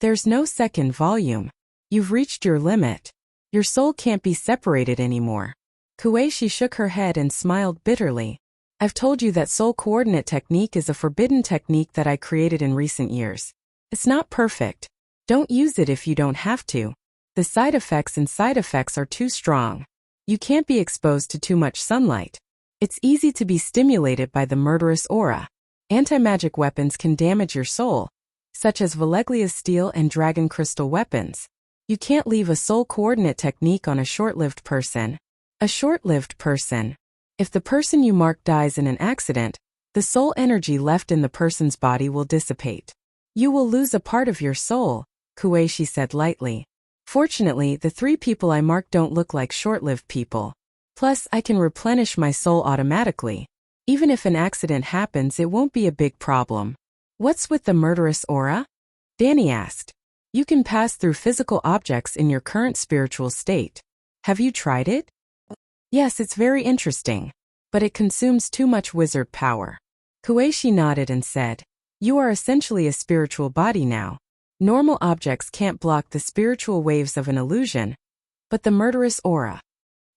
[SPEAKER 1] There's no second volume. You've reached your limit. Your soul can't be separated anymore. Kueishi shook her head and smiled bitterly. I've told you that soul coordinate technique is a forbidden technique that I created in recent years. It's not perfect. Don't use it if you don't have to. The side effects are too strong. You can't be exposed to too much sunlight. It's easy to be stimulated by the murderous aura. Anti-magic weapons can damage your soul, such as Valeglia's steel and dragon crystal weapons. You can't leave a soul coordinate technique on a short-lived person. A short-lived person. If the person you mark dies in an accident, the soul energy left in the person's body will dissipate. You will lose a part of your soul, Kueishi said lightly. Fortunately, the 3 people I marked don't look like short-lived people. Plus, I can replenish my soul automatically. Even if an accident happens, it won't be a big problem. What's with the murderous aura? Danny asked. You can pass through physical objects in your current spiritual state. Have you tried it? Yes, it's very interesting. But it consumes too much wizard power. Kueishi nodded and said, you are essentially a spiritual body now. Normal objects can't block the spiritual waves of an illusion, but the murderous aura.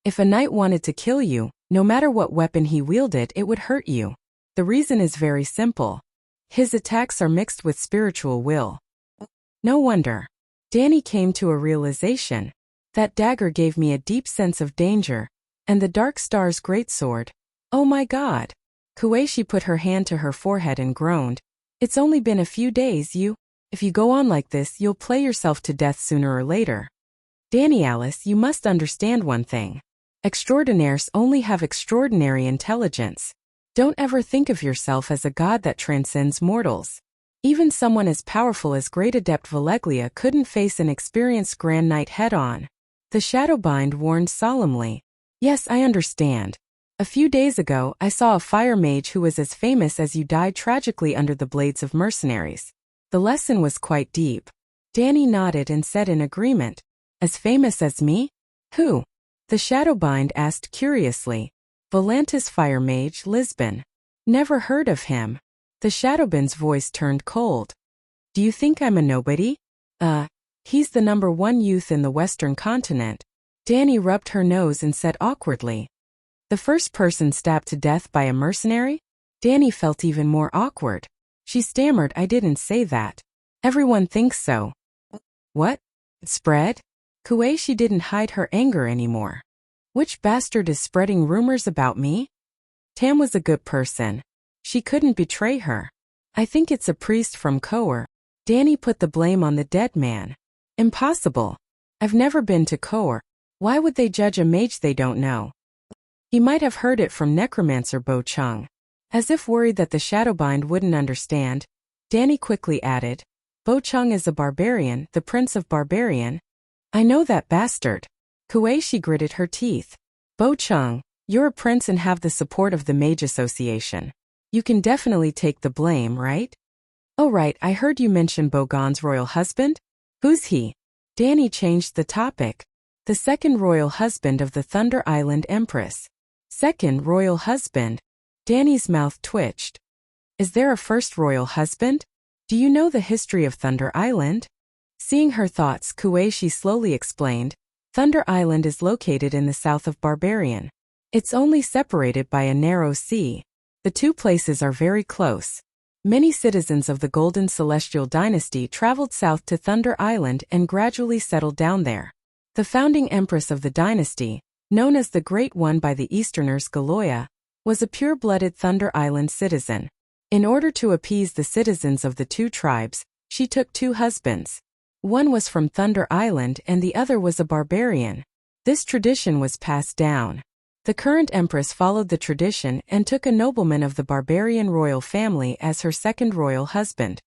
[SPEAKER 1] If a knight wanted to kill you, no matter what weapon he wielded, it would hurt you. The reason is very simple. His attacks are mixed with spiritual will. No wonder. Danny came to a realization. That dagger gave me a deep sense of danger, and the Dark Star's greatsword. Oh my God. Kueishi put her hand to her forehead and groaned. It's only been a few days, If you go on like this, you'll play yourself to death sooner or later. Danny Alice, you must understand one thing. Extraordinaires only have extraordinary intelligence. Don't ever think of yourself as a god that transcends mortals. Even someone as powerful as Great Adept Valeglia couldn't face an experienced Grand Knight head-on. The Shadowbind warned solemnly. Yes, I understand. A few days ago, I saw a fire mage who was as famous as you died tragically under the blades of mercenaries. The lesson was quite deep. Danny nodded and said in agreement. As famous as me? Who? The Shadowbind asked curiously. Volantis Fire Mage, Lisbon. Never heard of him. The Shadowbind's voice turned cold. Do you think I'm a nobody? He's the #1 youth in the Western continent. Danny rubbed her nose and said awkwardly. The first person stabbed to death by a mercenary? Danny felt even more awkward. She stammered, I didn't say that. Everyone thinks so. What? Spread? Kueishi didn't hide her anger anymore. Which bastard is spreading rumors about me? Tam was a good person. She couldn't betray her. I think it's a priest from Koer. Danny put the blame on the dead man. Impossible. I've never been to Koer. Why would they judge a mage they don't know? He might have heard it from necromancer Bo Chung. As if worried that the Shadowbind wouldn't understand, Danny quickly added, Bo Chung is a barbarian, the prince of barbarian. I know that bastard. Kueishi gritted her teeth. Bo Chung, you're a prince and have the support of the Mage Association. You can definitely take the blame, right? Oh right, I heard you mention Bogon's royal husband? Who's he? Danny changed the topic. The second royal husband of the Thunder Island Empress. Second royal husband? Danny's mouth twitched. Is there a first royal husband? Do you know the history of Thunder Island? Seeing her thoughts, Kueishi slowly explained, Thunder Island is located in the south of Barbarian. It's only separated by a narrow sea. The two places are very close. Many citizens of the Golden Celestial Dynasty traveled south to Thunder Island and gradually settled down there. The founding empress of the dynasty, known as the Great One by the Easterners Galoya, was a pure-blooded Thunder Island citizen. In order to appease the citizens of the two tribes, she took two husbands. One was from Thunder Island and the other was a barbarian. This tradition was passed down. The current empress followed the tradition and took a nobleman of the barbarian royal family as her second royal husband.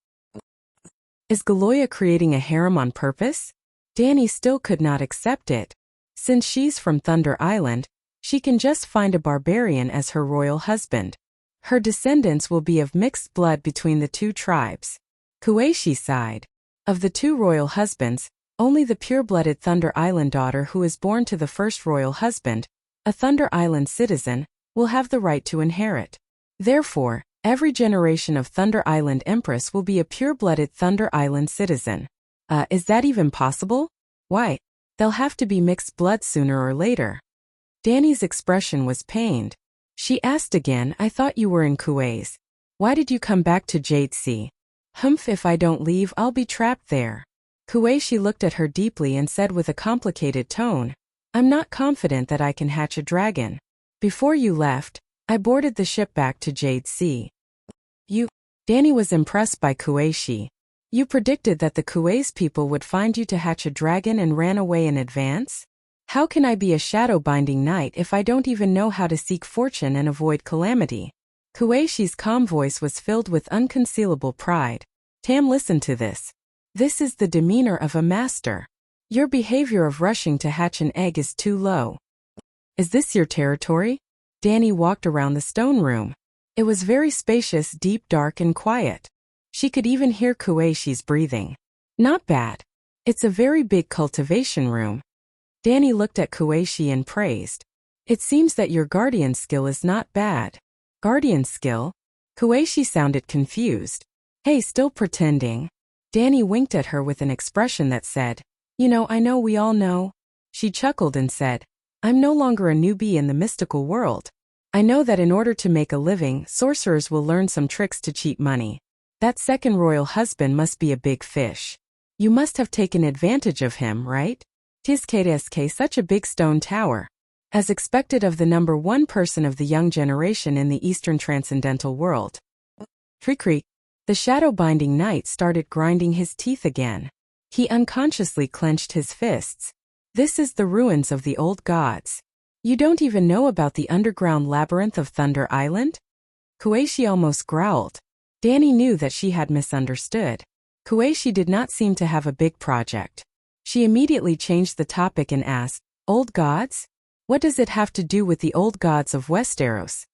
[SPEAKER 1] Is Galoya creating a harem on purpose? Danny still could not accept it. Since she's from Thunder Island, she can just find a barbarian as her royal husband. Her descendants will be of mixed blood between the two tribes. Kueishi sighed. Of the two royal husbands, only the pure-blooded Thunder Island daughter who is born to the first royal husband, a Thunder Island citizen, will have the right to inherit. Therefore, every generation of Thunder Island Empress will be a pure-blooded Thunder Island citizen. Is that even possible? Why, they'll have to be mixed blood sooner or later. Danny's expression was pained. She asked again, I thought you were in Kuwait. Why did you come back to Jade Sea? Humph, if I don't leave, I'll be trapped there. Kueishi looked at her deeply and said with a complicated tone, I'm not confident that I can hatch a dragon. Before you left, I boarded the ship back to Jade Sea. Danny was impressed by Kueishi. You predicted that the Kuwais people would find you to hatch a dragon and ran away in advance? How can I be a shadow-binding knight if I don't even know how to seek fortune and avoid calamity? Kueishi's calm voice was filled with unconcealable pride. Tam listened to this. This is the demeanor of a master. Your behavior of rushing to hatch an egg is too low. Is this your territory? Danny walked around the stone room. It was very spacious, deep, dark, and quiet. She could even hear Kueishi's breathing. Not bad. It's a very big cultivation room. Danny looked at Kueishi and praised. It seems that your guardian skill is not bad. Guardian skill? Kueishi sounded confused. Hey, still pretending? Danny winked at her with an expression that said, I know we all know. She chuckled and said, I'm no longer a newbie in the mystical world. I know that in order to make a living, sorcerers will learn some tricks to cheat money. That second royal husband must be a big fish. You must have taken advantage of him, right? Tizksk such a big stone tower. As expected of the number one person of the young generation in the Eastern Transcendental world. Creak. The shadow-binding knight started grinding his teeth again. He unconsciously clenched his fists. This is the ruins of the old gods. You don't even know about the underground labyrinth of Thunder Island? Kueishi almost growled. Danny knew that she had misunderstood. Kueishi did not seem to have a big project. She immediately changed the topic and asked, Old gods? What does it have to do with the old gods of Westeros?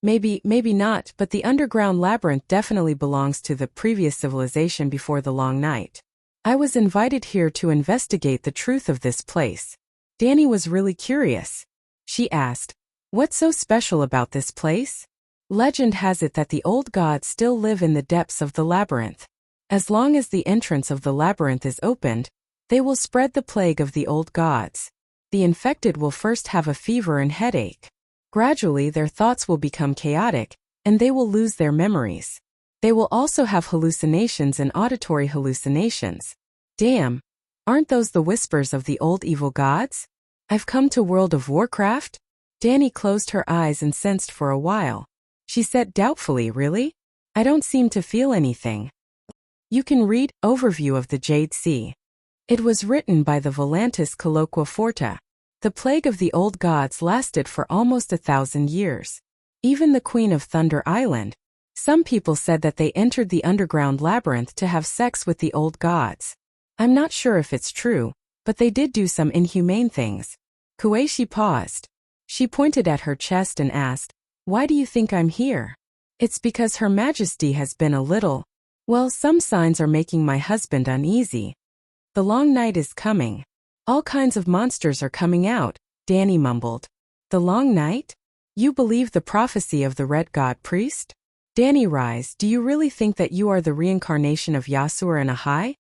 [SPEAKER 1] Maybe not, but the underground labyrinth definitely belongs to the previous civilization before the Long Night. I was invited here to investigate the truth of this place. Danny was really curious. She asked, What's so special about this place? Legend has it that the old gods still live in the depths of the labyrinth. As long as the entrance of the labyrinth is opened, they will spread the plague of the old gods. The infected will first have a fever and headache. Gradually their thoughts will become chaotic, and they will lose their memories. They will also have hallucinations and auditory hallucinations. Damn! Aren't those the whispers of the old evil gods? I've come to World of Warcraft? Danny closed her eyes and sensed for a while. She said doubtfully, Really? I don't seem to feel anything. You can read Overview of the Jade Sea. It was written by the Volantis Colloqua Forta. The plague of the old gods lasted for almost 1,000 years. Even the Queen of Thunder Island. Some people said that they entered the underground labyrinth to have sex with the old gods. I'm not sure if it's true, but they did do some inhumane things. Kueishi paused. She pointed at her chest and asked, Why do you think I'm here? It's because Her Majesty has been a little. Well, some signs are making my husband uneasy. The long night is coming. All kinds of monsters are coming out, Danny mumbled. The long night? You believe the prophecy of the Red God Priest? Danny Rise, do you really think that you are the reincarnation of Yasur and Ahai?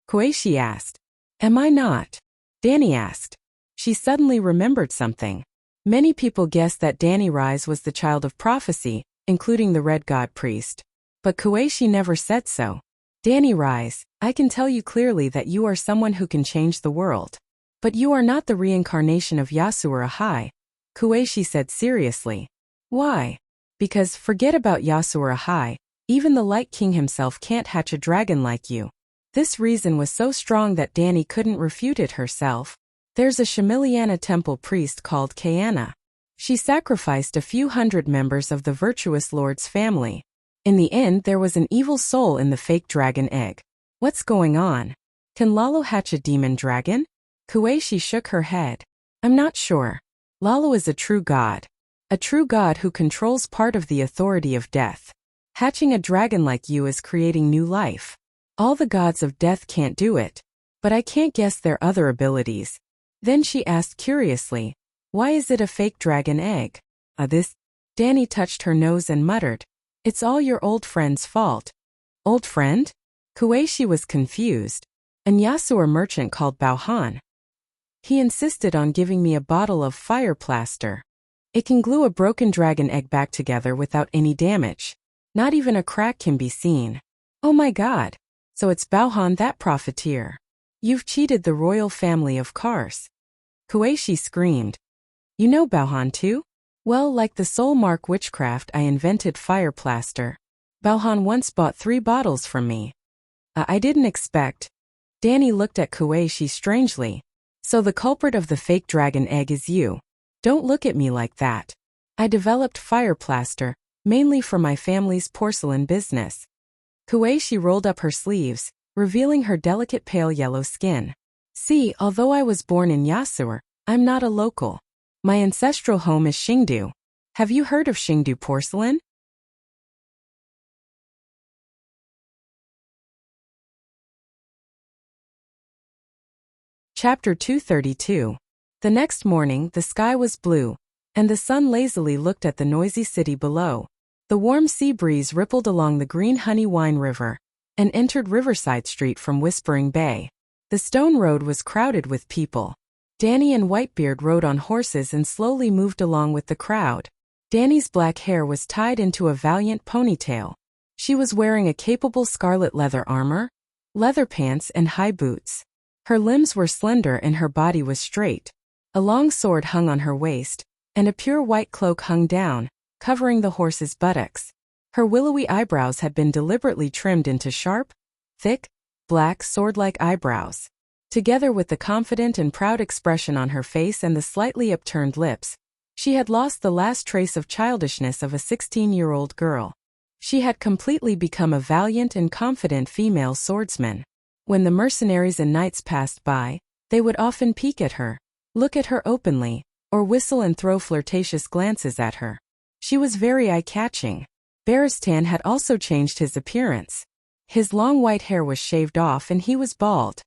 [SPEAKER 1] Kueishi asked. Am I not? Danny asked. She suddenly remembered something. Many people guessed that Danny Rise was the child of prophecy, including the Red God Priest. But Kueishi never said so. Danny Rise, I can tell you clearly that you are someone who can change the world. But you are not the reincarnation of Yasur Ahai, Kueishi said seriously. Why? Because forget about Yasur Ahai, even the Light King himself can't hatch a dragon like you. This reason was so strong that Danny couldn't refute it herself. There's a Shamiliana temple priest called Kayana. She sacrificed a few hundred members of the virtuous lord's family. In the end, there was an evil soul in the fake dragon egg. What's going on? Can Lalo hatch a demon dragon? Kueishi shook her head. I'm not sure. Lalo is a true god. A true god who controls part of the authority of death. Hatching a dragon like you is creating new life. All the gods of death can't do it. But I can't guess their other abilities. Then she asked curiously, why is it a fake dragon egg? This. Danny touched her nose and muttered, it's all your old friend's fault. Old friend? Kueishi was confused. An Yasuo merchant called Baohan. He insisted on giving me a bottle of fire plaster. It can glue a broken dragon egg back together without any damage. Not even a crack can be seen. Oh my god. So it's Baohan, that profiteer. You've cheated the royal family of Kars. Kueishi screamed. You know Baohan too? Well, like the soul mark witchcraft, I invented fire plaster. Baohan once bought 3 bottles from me. I didn't expect. Danny looked at Kueishi strangely. So the culprit of the fake dragon egg is you. Don't look at me like that. I developed fire plaster, mainly for my family's porcelain business. Kueishi rolled up her sleeves, revealing her delicate pale yellow skin. See, although I was born in Yasuo, I'm not a local. My ancestral home is Xingdu. Have you heard of Xingdu porcelain? Chapter 232. The next morning, the sky was blue, and the sun lazily looked at the noisy city below. The warm sea breeze rippled along the green honey wine river and entered Riverside Street from Whispering Bay. The stone road was crowded with people. Danny and Whitebeard rode on horses and slowly moved along with the crowd. Danny's black hair was tied into a valiant ponytail. She was wearing a capable scarlet leather armor, leather pants and high boots. Her limbs were slender and her body was straight. A long sword hung on her waist, and a pure white cloak hung down, covering the horse's buttocks. Her willowy eyebrows had been deliberately trimmed into sharp, thick, black sword-like eyebrows. Together with the confident and proud expression on her face and the slightly upturned lips, she had lost the last trace of childishness of a 16-year-old girl. She had completely become a valiant and confident female swordsman. When the mercenaries and knights passed by, they would often peek at her, look at her openly, or whistle and throw flirtatious glances at her. She was very eye-catching. Baristan had also changed his appearance. His long white hair was shaved off and he was bald.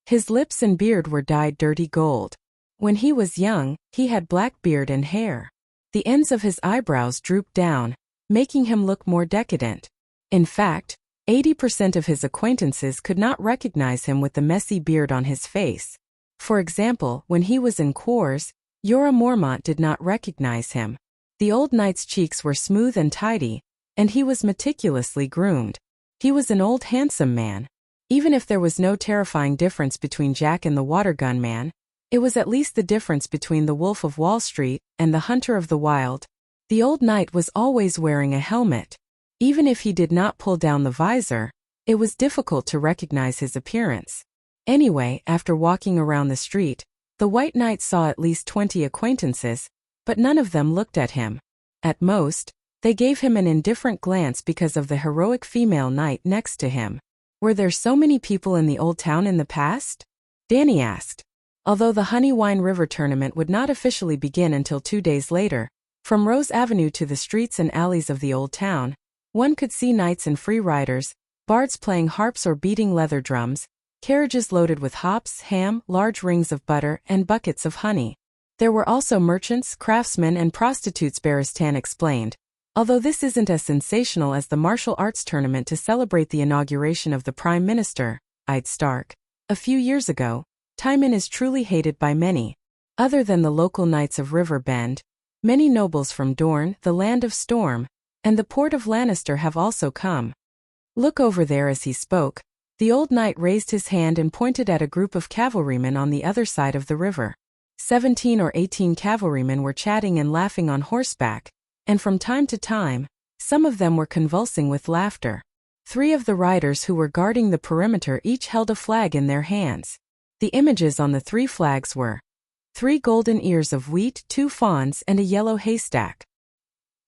[SPEAKER 1] His lips and beard were dyed dirty gold. When he was young, he had black beard and hair. The ends of his eyebrows drooped down, making him look more decadent. In fact, 80% of his acquaintances could not recognize him with the messy beard on his face. For example, when he was in Quars, Yora Mormont did not recognize him. The old knight's cheeks were smooth and tidy, and he was meticulously groomed. He was an old handsome man. Even if there was no terrifying difference between Jack and the water gun man, it was at least the difference between the Wolf of Wall Street and the Hunter of the Wild. The old knight was always wearing a helmet. Even if he did not pull down the visor, it was difficult to recognize his appearance. Anyway, after walking around the street, the White Knight saw at least 20 acquaintances, but none of them looked at him. At most, they gave him an indifferent glance because of the heroic female knight next to him. Were there so many people in the old town in the past? Danny asked. Although the Honey Wine River tournament would not officially begin until 2 days later, from Rose Avenue to the streets and alleys of the old town, one could see knights and free riders, bards playing harps or beating leather drums, carriages loaded with hops, ham, large rings of butter, and buckets of honey. There were also merchants, craftsmen, and prostitutes, Baristan explained. Although this isn't as sensational as the martial arts tournament to celebrate the inauguration of the Prime Minister, Ide Stark, a few years ago, Timon is truly hated by many. Other than the local knights of River Bend, many nobles from Dorne, the Land of Storm, and the port of Lannister have also come. Look over there. As he spoke, the old knight raised his hand and pointed at a group of cavalrymen on the other side of the river. 17 or 18 cavalrymen were chatting and laughing on horseback, and from time to time, some of them were convulsing with laughter. 3 of the riders who were guarding the perimeter each held a flag in their hands. The images on the 3 flags were 3 golden ears of wheat, 2 fawns, and a yellow haystack.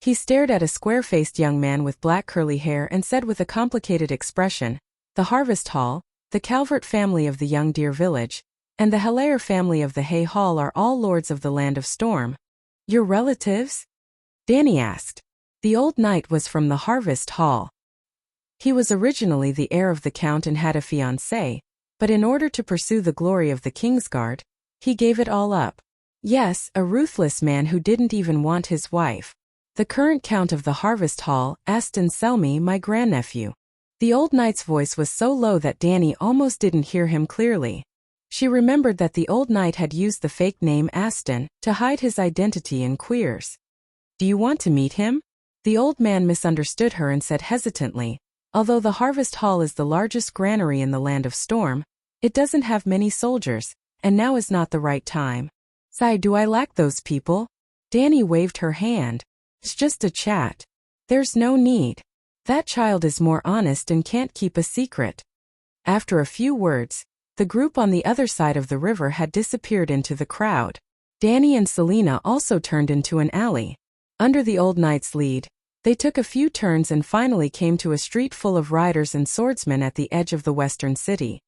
[SPEAKER 1] He stared at a square-faced young man with black curly hair and said with a complicated expression, "The Harvest Hall, the Calvert family of the Young Deer Village, and the Hilaire family of the Hay Hall are all lords of the Land of Storm." "Your relatives?" Danny asked. The old knight was from the harvest hall. He was originally the heir of the count and had a fiancée, but in order to pursue the glory of the Kingsguard, he gave it all up. Yes, a ruthless man who didn't even want his wife. The current count of the harvest hall, Aston Selmy, my grandnephew. The old knight's voice was so low that Danny almost didn't hear him clearly. She remembered that the old knight had used the fake name Aston to hide his identity in Queers. Do you want to meet him? The old man misunderstood her and said hesitantly, although the harvest hall is the largest granary in the land of Storm, it doesn't have many soldiers, and now is not the right time. Sigh, do I lack those people? Danny waved her hand. It's just a chat. There's no need. That child is more honest and can't keep a secret. After a few words, the group on the other side of the river had disappeared into the crowd. Danny and Selena also turned into an alley. Under the old knight's lead, they took a few turns and finally came to a street full of riders and swordsmen at the edge of the western city.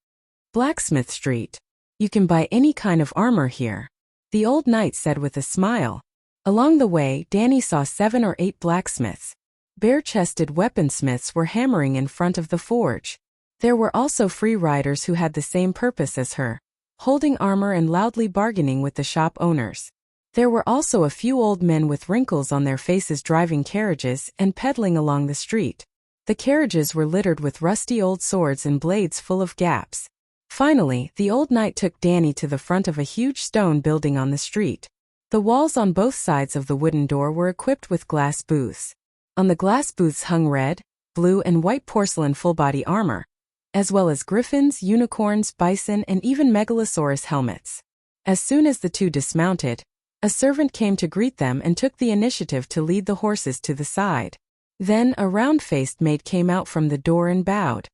[SPEAKER 1] Blacksmith Street. You can buy any kind of armor here, the old knight said with a smile. Along the way, Danny saw 7 or 8 blacksmiths. Bare-chested weaponsmiths were hammering in front of the forge. There were also free riders who had the same purpose as her, holding armor and loudly bargaining with the shop owners. There were also a few old men with wrinkles on their faces driving carriages and pedaling along the street. The carriages were littered with rusty old swords and blades full of gaps. Finally, the old knight took Danny to the front of a huge stone building on the street. The walls on both sides of the wooden door were equipped with glass booths. On the glass booths hung red, blue and white porcelain full-body armor, as well as griffins, unicorns, bison and even megalosaurus helmets. As soon as the two dismounted, a servant came to greet them and took the initiative to lead the horses to the side. Then a round-faced maid came out from the door and bowed.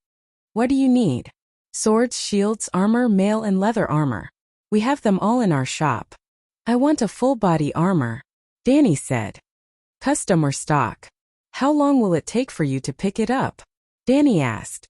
[SPEAKER 1] What do you need? Swords, shields, armor, mail and leather armor. We have them all in our shop. I want a full-body armor, Danny said. Custom or stock? How long will it take for you to pick it up? Danny asked.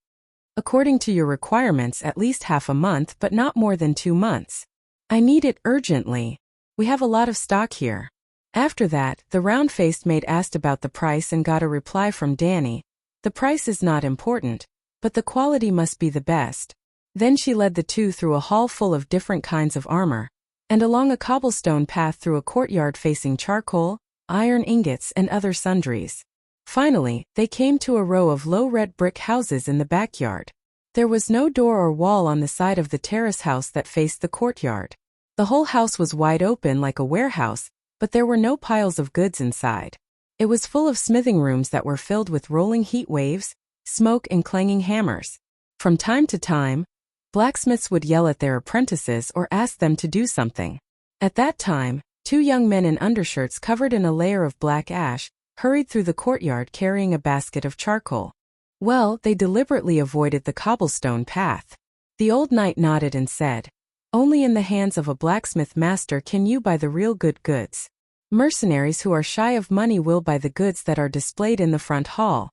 [SPEAKER 1] According to your requirements, at least half a month, but not more than 2 months. I need it urgently. We have a lot of stock here. After that, the round-faced maid asked about the price and got a reply from Danny. The price is not important, but the quality must be the best. Then she led the two through a hall full of different kinds of armor, and along a cobblestone path through a courtyard facing charcoal, iron ingots and other sundries. Finally, they came to a row of low red brick houses in the backyard. There was no door or wall on the side of the terrace house that faced the courtyard. The whole house was wide open like a warehouse, but there were no piles of goods inside. It was full of smithing rooms that were filled with rolling heat waves, smoke and clanging hammers. From time to time, blacksmiths would yell at their apprentices or ask them to do something. At that time, 2 young men in undershirts covered in a layer of black ash hurried through the courtyard carrying a basket of charcoal. Well, they deliberately avoided the cobblestone path. The old knight nodded and said, only in the hands of a blacksmith master can you buy the real good goods. Mercenaries who are shy of money will buy the goods that are displayed in the front hall.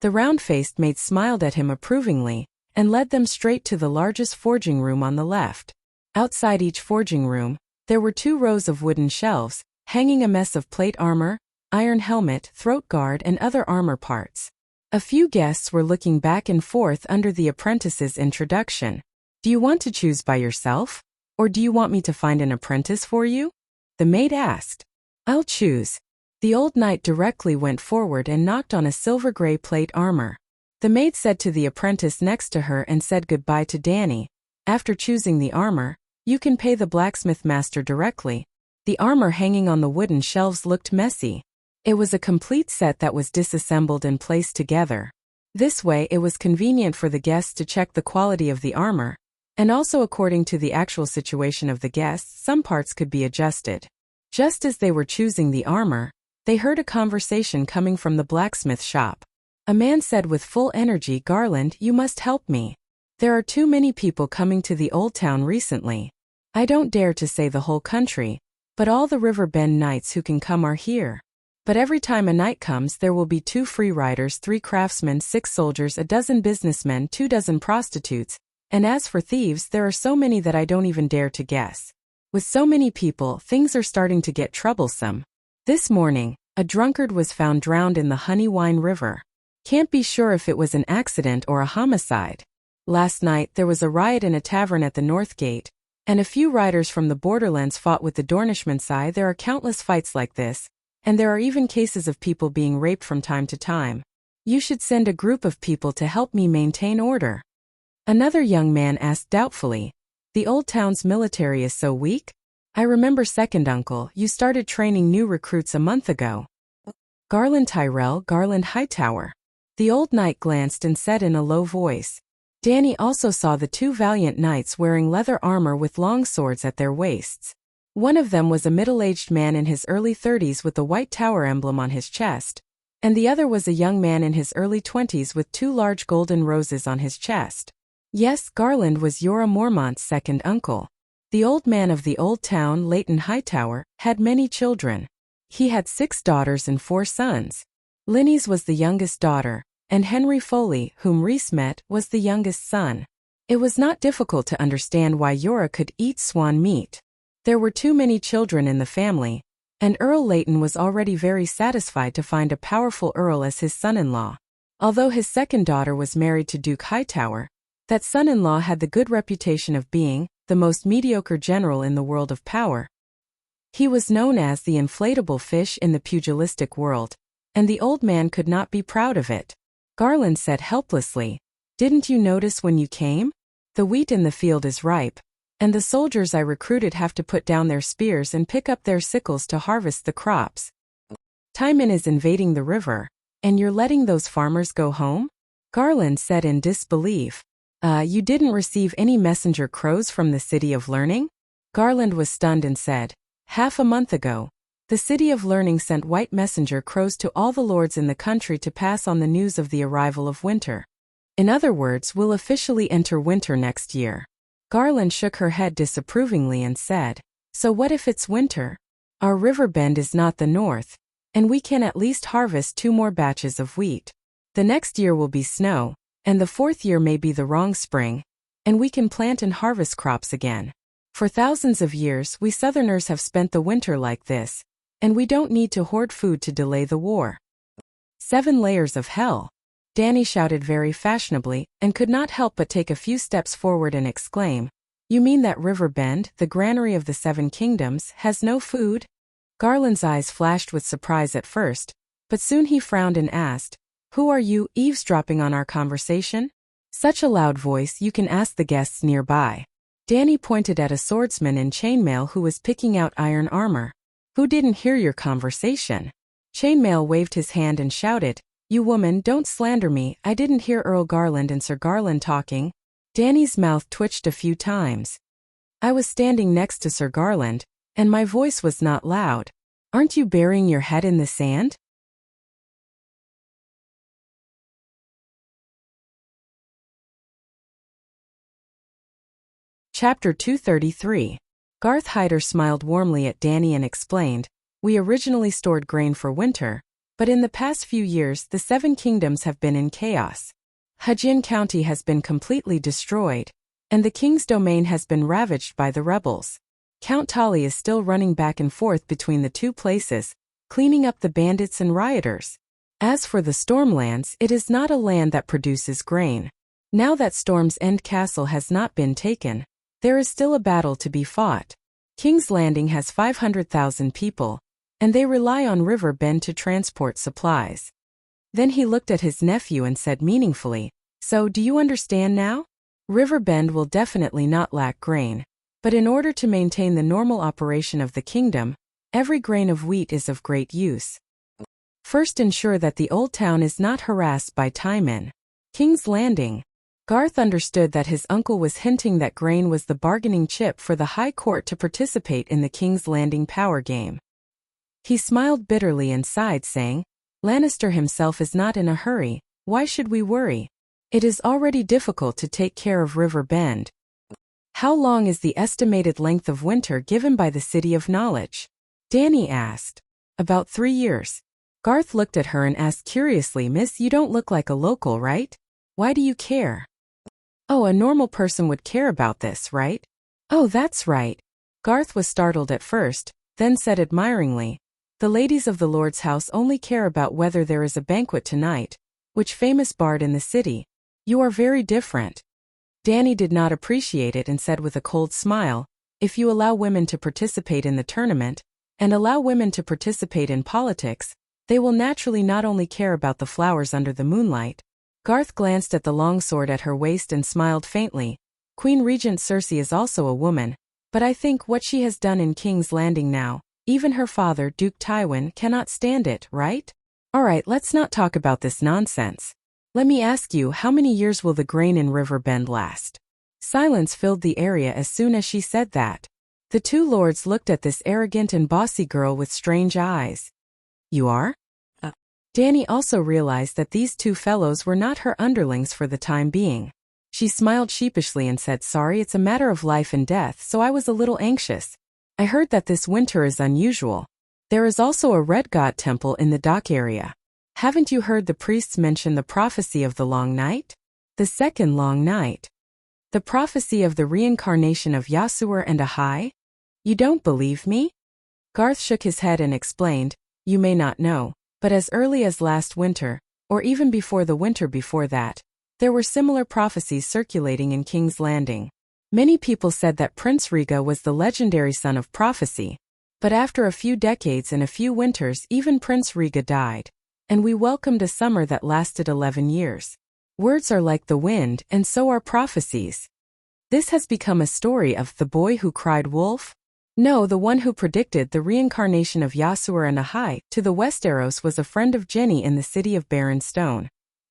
[SPEAKER 1] The round-faced maid smiled at him approvingly and led them straight to the largest forging room on the left. Outside each forging room, there were 2 rows of wooden shelves, hanging a mess of plate armor, iron helmet, throat guard and other armor parts. A few guests were looking back and forth under the apprentice's introduction. Do you want to choose by yourself? Or do you want me to find an apprentice for you? The maid asked. I'll choose. The old knight directly went forward and knocked on a silver-gray plate armor. The maid said to the apprentice next to her and said goodbye to Danny. After choosing the armor, you can pay the blacksmith master directly. The armor hanging on the wooden shelves looked messy. It was a complete set that was disassembled and placed together. This way it was convenient for the guests to check the quality of the armor, and also according to the actual situation of the guests, some parts could be adjusted. Just as they were choosing the armor, they heard a conversation coming from the blacksmith shop. A man said with full energy, Garland, you must help me. There are too many people coming to the old town recently. I don't dare to say the whole country, but all the River Bend knights who can come are here. But every time a knight comes there will be 2 free riders, 3 craftsmen, 6 soldiers, a dozen businessmen, 2 dozen prostitutes, and as for thieves there are so many that I don't even dare to guess. With so many people, things are starting to get troublesome. This morning, A drunkard was found drowned in the Honey Wine River. Can't be sure if it was an accident or a homicide. Last night there was a riot in a tavern at the North Gate, and a few riders from the borderlands fought with the Dornishmansai. There are countless fights like this, and there are even cases of people being raped from time to time. You should send a group of people to help me maintain order. Another young man asked doubtfully. The old town's military is so weak? I remember, second uncle, you started training new recruits a month ago. Garland Tyrell, Garland Hightower. The old knight glanced and said in a low voice. Danny also saw the two valiant knights wearing leather armor with long swords at their waists. One of them was a middle-aged man in his early 30s with the White Tower emblem on his chest, and the other was a young man in his early 20s with two large golden roses on his chest. Yes, Garland was Jorah Mormont's second uncle. The old man of the old town, Leighton Hightower, had many children. He had 6 daughters and 4 sons. Linny's was the youngest daughter, and Henry Foley, whom Rhys met, was the youngest son. It was not difficult to understand why Jorah could eat swan meat. There were too many children in the family, and Earl Leighton was already very satisfied to find a powerful earl as his son-in-law. Although his second daughter was married to Duke Hightower, that son-in-law had the good reputation of being the most mediocre general in the world of power. He was known as the inflatable fish in the pugilistic world, and the old man could not be proud of it. Garland said helplessly, "Didn't you notice when you came? The wheat in the field is ripe, and the soldiers I recruited have to put down their spears and pick up their sickles to harvest the crops. Timon is invading the river, and you're letting those farmers go home?" Garland said in disbelief. You didn't receive any messenger crows from the City of Learning?" Garland was stunned and said, "Half a month ago, the City of Learning sent white messenger crows to all the lords in the country to pass on the news of the arrival of winter. In other words, we'll officially enter winter next year." Garland shook her head disapprovingly and said, "So what if it's winter? Our river bend is not the north, and we can at least harvest 2 more batches of wheat. The next year will be snow, and the 4th year may be the wrong spring, and we can plant and harvest crops again. For thousands of years we Southerners have spent the winter like this, and we don't need to hoard food to delay the war." 7 layers of hell! Danny shouted very fashionably, and could not help but take a few steps forward and exclaim, "You mean that River Bend, the granary of the 7 kingdoms, has no food?" Garland's eyes flashed with surprise at first, but soon he frowned and asked, "Who are you, eavesdropping on our conversation? Such a loud voice, you can ask the guests nearby." Danny pointed at a swordsman in chainmail who was picking out iron armor. "Who didn't hear your conversation?" Chainmail waved his hand and shouted, "You woman, don't slander me, I didn't hear Earl Garland and Sir Garland talking." Danny's mouth twitched a few times. "I was standing next to Sir Garland, and my voice was not loud. Aren't you burying your head in the sand?" Chapter 233. Garth Hyder smiled warmly at Danny and explained, "We originally stored grain for winter, but in the past few years the 7 kingdoms have been in chaos. Hajin County has been completely destroyed, and the king's domain has been ravaged by the rebels. Count Tali is still running back and forth between the 2 places, cleaning up the bandits and rioters. As for the Stormlands, it is not a land that produces grain. Now that Storm's End Castle has not been taken, there is still a battle to be fought. King's Landing has 500,000 people, and they rely on River Bend to transport supplies." Then he looked at his nephew and said meaningfully, "So, do you understand now? River Bend will definitely not lack grain, but in order to maintain the normal operation of the kingdom, every grain of wheat is of great use. First, ensure that the old town is not harassed by Timon. King's Landing." Garth understood that his uncle was hinting that grain was the bargaining chip for the High Court to participate in the King's Landing power game. He smiled bitterly and sighed, saying, "Lannister himself is not in a hurry, why should we worry? It is already difficult to take care of River Bend." "How long is the estimated length of winter given by the City of Knowledge?" Danny asked. "About 3 years." Garth looked at her and asked curiously, "Miss, you don't look like a local, right? Why do you care?" "Oh, a normal person would care about this, right?" "Oh, that's right." Garth was startled at first, then said admiringly, The ladies of the Lord's house only care about whether there is a banquet tonight, which famous bard in the city. You are very different. Danny did not appreciate it and said with a cold smile, if you allow women to participate in the tournament, and allow women to participate in politics, they will naturally not only care about the flowers under the moonlight. Garth glanced at the longsword at her waist and smiled faintly. Queen Regent Cersei is also a woman, but I think what she has done in King's Landing now, even her father, Duke Tywin, cannot stand it, right? Alright, let's not talk about this nonsense. Let me ask you, how many years will the grain in River Bend last? Silence filled the area as soon as she said that. The two lords looked at this arrogant and bossy girl with strange eyes. You are? Danny also realized that these two fellows were not her underlings for the time being. She smiled sheepishly and said, sorry, it's a matter of life and death, so I was a little anxious. I heard that this winter is unusual. There is also a red god temple in the dock area. Haven't you heard the priests mention the prophecy of the long night? The second long night. The prophecy of the reincarnation of Yasuo and Ahai? You don't believe me? Garth shook his head and explained, you may not know, but as early as last winter, or even before the winter before that, there were similar prophecies circulating in King's Landing. Many people said that Prince Riga was the legendary son of prophecy, but after a few decades and a few winters even Prince Riga died, and we welcomed a summer that lasted 11 years. Words are like the wind, and so are prophecies. This has become a story of the boy who cried wolf? No, the one who predicted the reincarnation of Yasuo and Ahai to the Westeros was a friend of Jenny in the city of Barren Stone.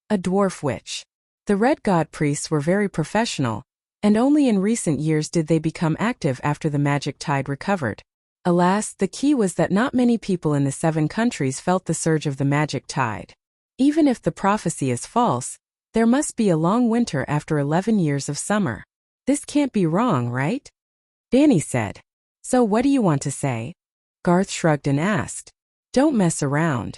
[SPEAKER 1] A dwarf witch. The Red God priests were very professional, and only in recent years did they become active after the magic tide recovered. Alas, the key was that not many people in the 7 countries felt the surge of the magic tide. Even if the prophecy is false, there must be a long winter after 11 years of summer. This can't be wrong, right? Danny said. So what do you want to say? Garth shrugged and asked. Don't mess around.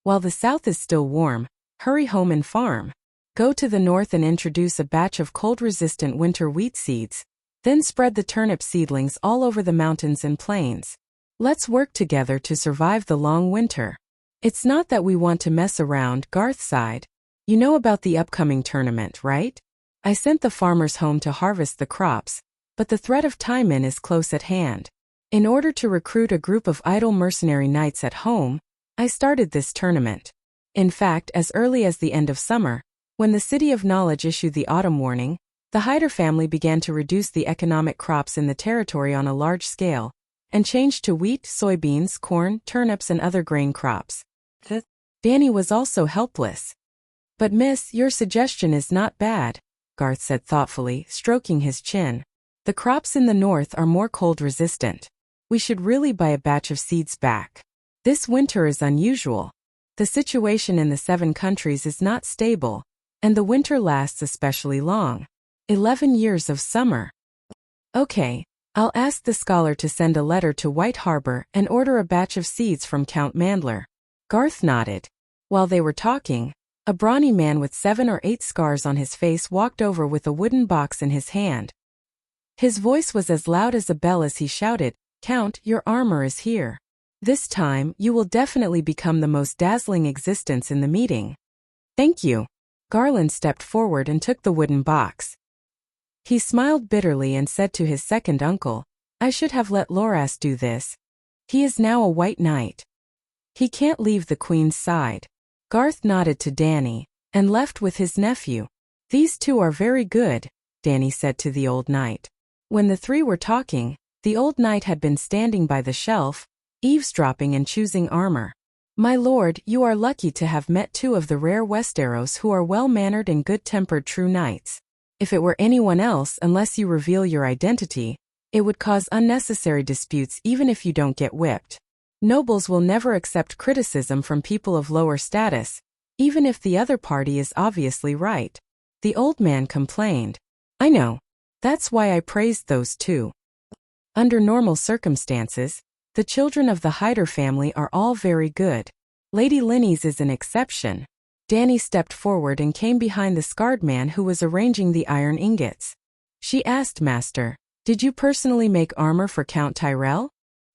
[SPEAKER 1] While the south is still warm, hurry home and farm. Go to the north and introduce a batch of cold-resistant winter wheat seeds, then spread the turnip seedlings all over the mountains and plains. Let's work together to survive the long winter. It's not that we want to mess around, Garth sighed. You know about the upcoming tournament, right? I sent the farmers home to harvest the crops, but the threat of Tywin is close at hand. In order to recruit a group of idle mercenary knights at home, I started this tournament. In fact, as early as the end of summer, when the City of Knowledge issued the autumn warning, the Hyder family began to reduce the economic crops in the territory on a large scale, and changed to wheat, soybeans, corn, turnips and other grain crops. Danny was also helpless. But miss, your suggestion is not bad, Garth said thoughtfully, stroking his chin. The crops in the north are more cold-resistant. We should really buy a batch of seeds back. This winter is unusual. The situation in the 7 countries is not stable, and the winter lasts especially long. 11 years of summer. Okay, I'll ask the scholar to send a letter to White Harbor and order a batch of seeds from Count Mandler. Garth nodded. While they were talking, a brawny man with 7 or 8 scars on his face walked over with a wooden box in his hand. His voice was as loud as a bell as he shouted, Count, your armor is here. This time, you will definitely become the most dazzling existence in the meeting. Thank you. Garland stepped forward and took the wooden box. He smiled bitterly and said to his second uncle, I should have let Loras do this. He is now a white knight. He can't leave the queen's side. Garth nodded to Danny, and left with his nephew. These two are very good, Danny said to the old knight. When the three were talking, the old knight had been standing by the shelf, eavesdropping and choosing armor. My lord, you are lucky to have met 2 of the rare Westeros who are well-mannered and good-tempered true knights. If it were anyone else, unless you reveal your identity, it would cause unnecessary disputes even if you don't get whipped. Nobles will never accept criticism from people of lower status, even if the other party is obviously right. The old man complained. I know. That's why I praised those 2. Under normal circumstances, the children of the Hyder family are all very good. Lady Linny's is an exception. Danny stepped forward and came behind the scarred man who was arranging the iron ingots. She asked, Master, did you personally make armor for Count Tyrell?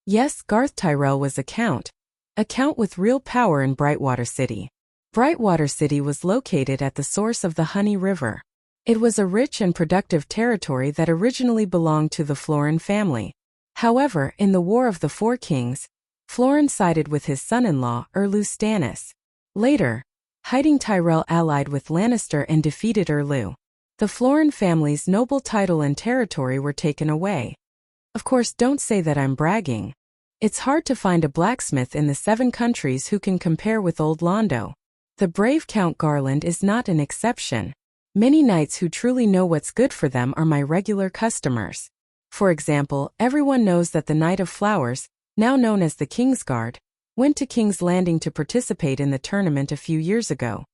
[SPEAKER 1] Yes, Garth Tyrell was a count. A count with real power in Brightwater City. Brightwater City was located at the source of the Honey River. It was a rich and productive territory that originally belonged to the Florin family. However, in the War of the Four Kings, Florin sided with his son-in-law, Erlu Stannis. Later, Hiding Tyrell allied with Lannister and defeated Erlu. The Florin family's noble title and territory were taken away. Of course, don't say that I'm bragging. It's hard to find a blacksmith in the 7 countries who can compare with old Londo. The brave Count Garland is not an exception. Many knights who truly know what's good for them are my regular customers. For example, everyone knows that the Knight of Flowers, now known as the Kingsguard, went to King's Landing to participate in the tournament a few years ago.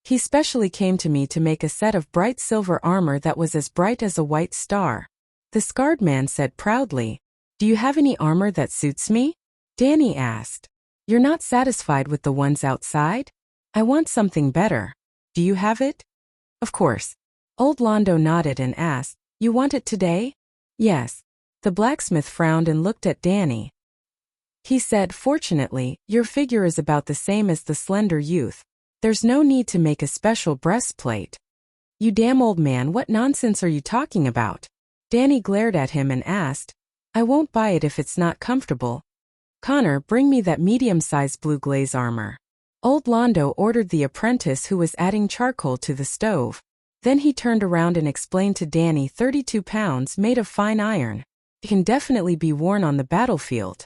[SPEAKER 1] He specially came to me to make a set of bright silver armor that was as bright as a white star. The scarred man said proudly, "Do you have any armor that suits me?" Danny asked. "You're not satisfied with the ones outside? I want something better. Do you have it?" Of course. Old Londo nodded and asked, "You want it today?" "Yes." The blacksmith frowned and looked at Danny. He said, "Fortunately, your figure is about the same as the slender youth. There's no need to make a special breastplate." "You damn old man, what nonsense are you talking about?" Danny glared at him and asked, "I won't buy it if it's not comfortable. Connor, bring me that medium-sized blue glaze armor." Old Londo ordered the apprentice who was adding charcoal to the stove. Then he turned around and explained to Danny, 32 pounds made of fine iron. It can definitely be worn on the battlefield.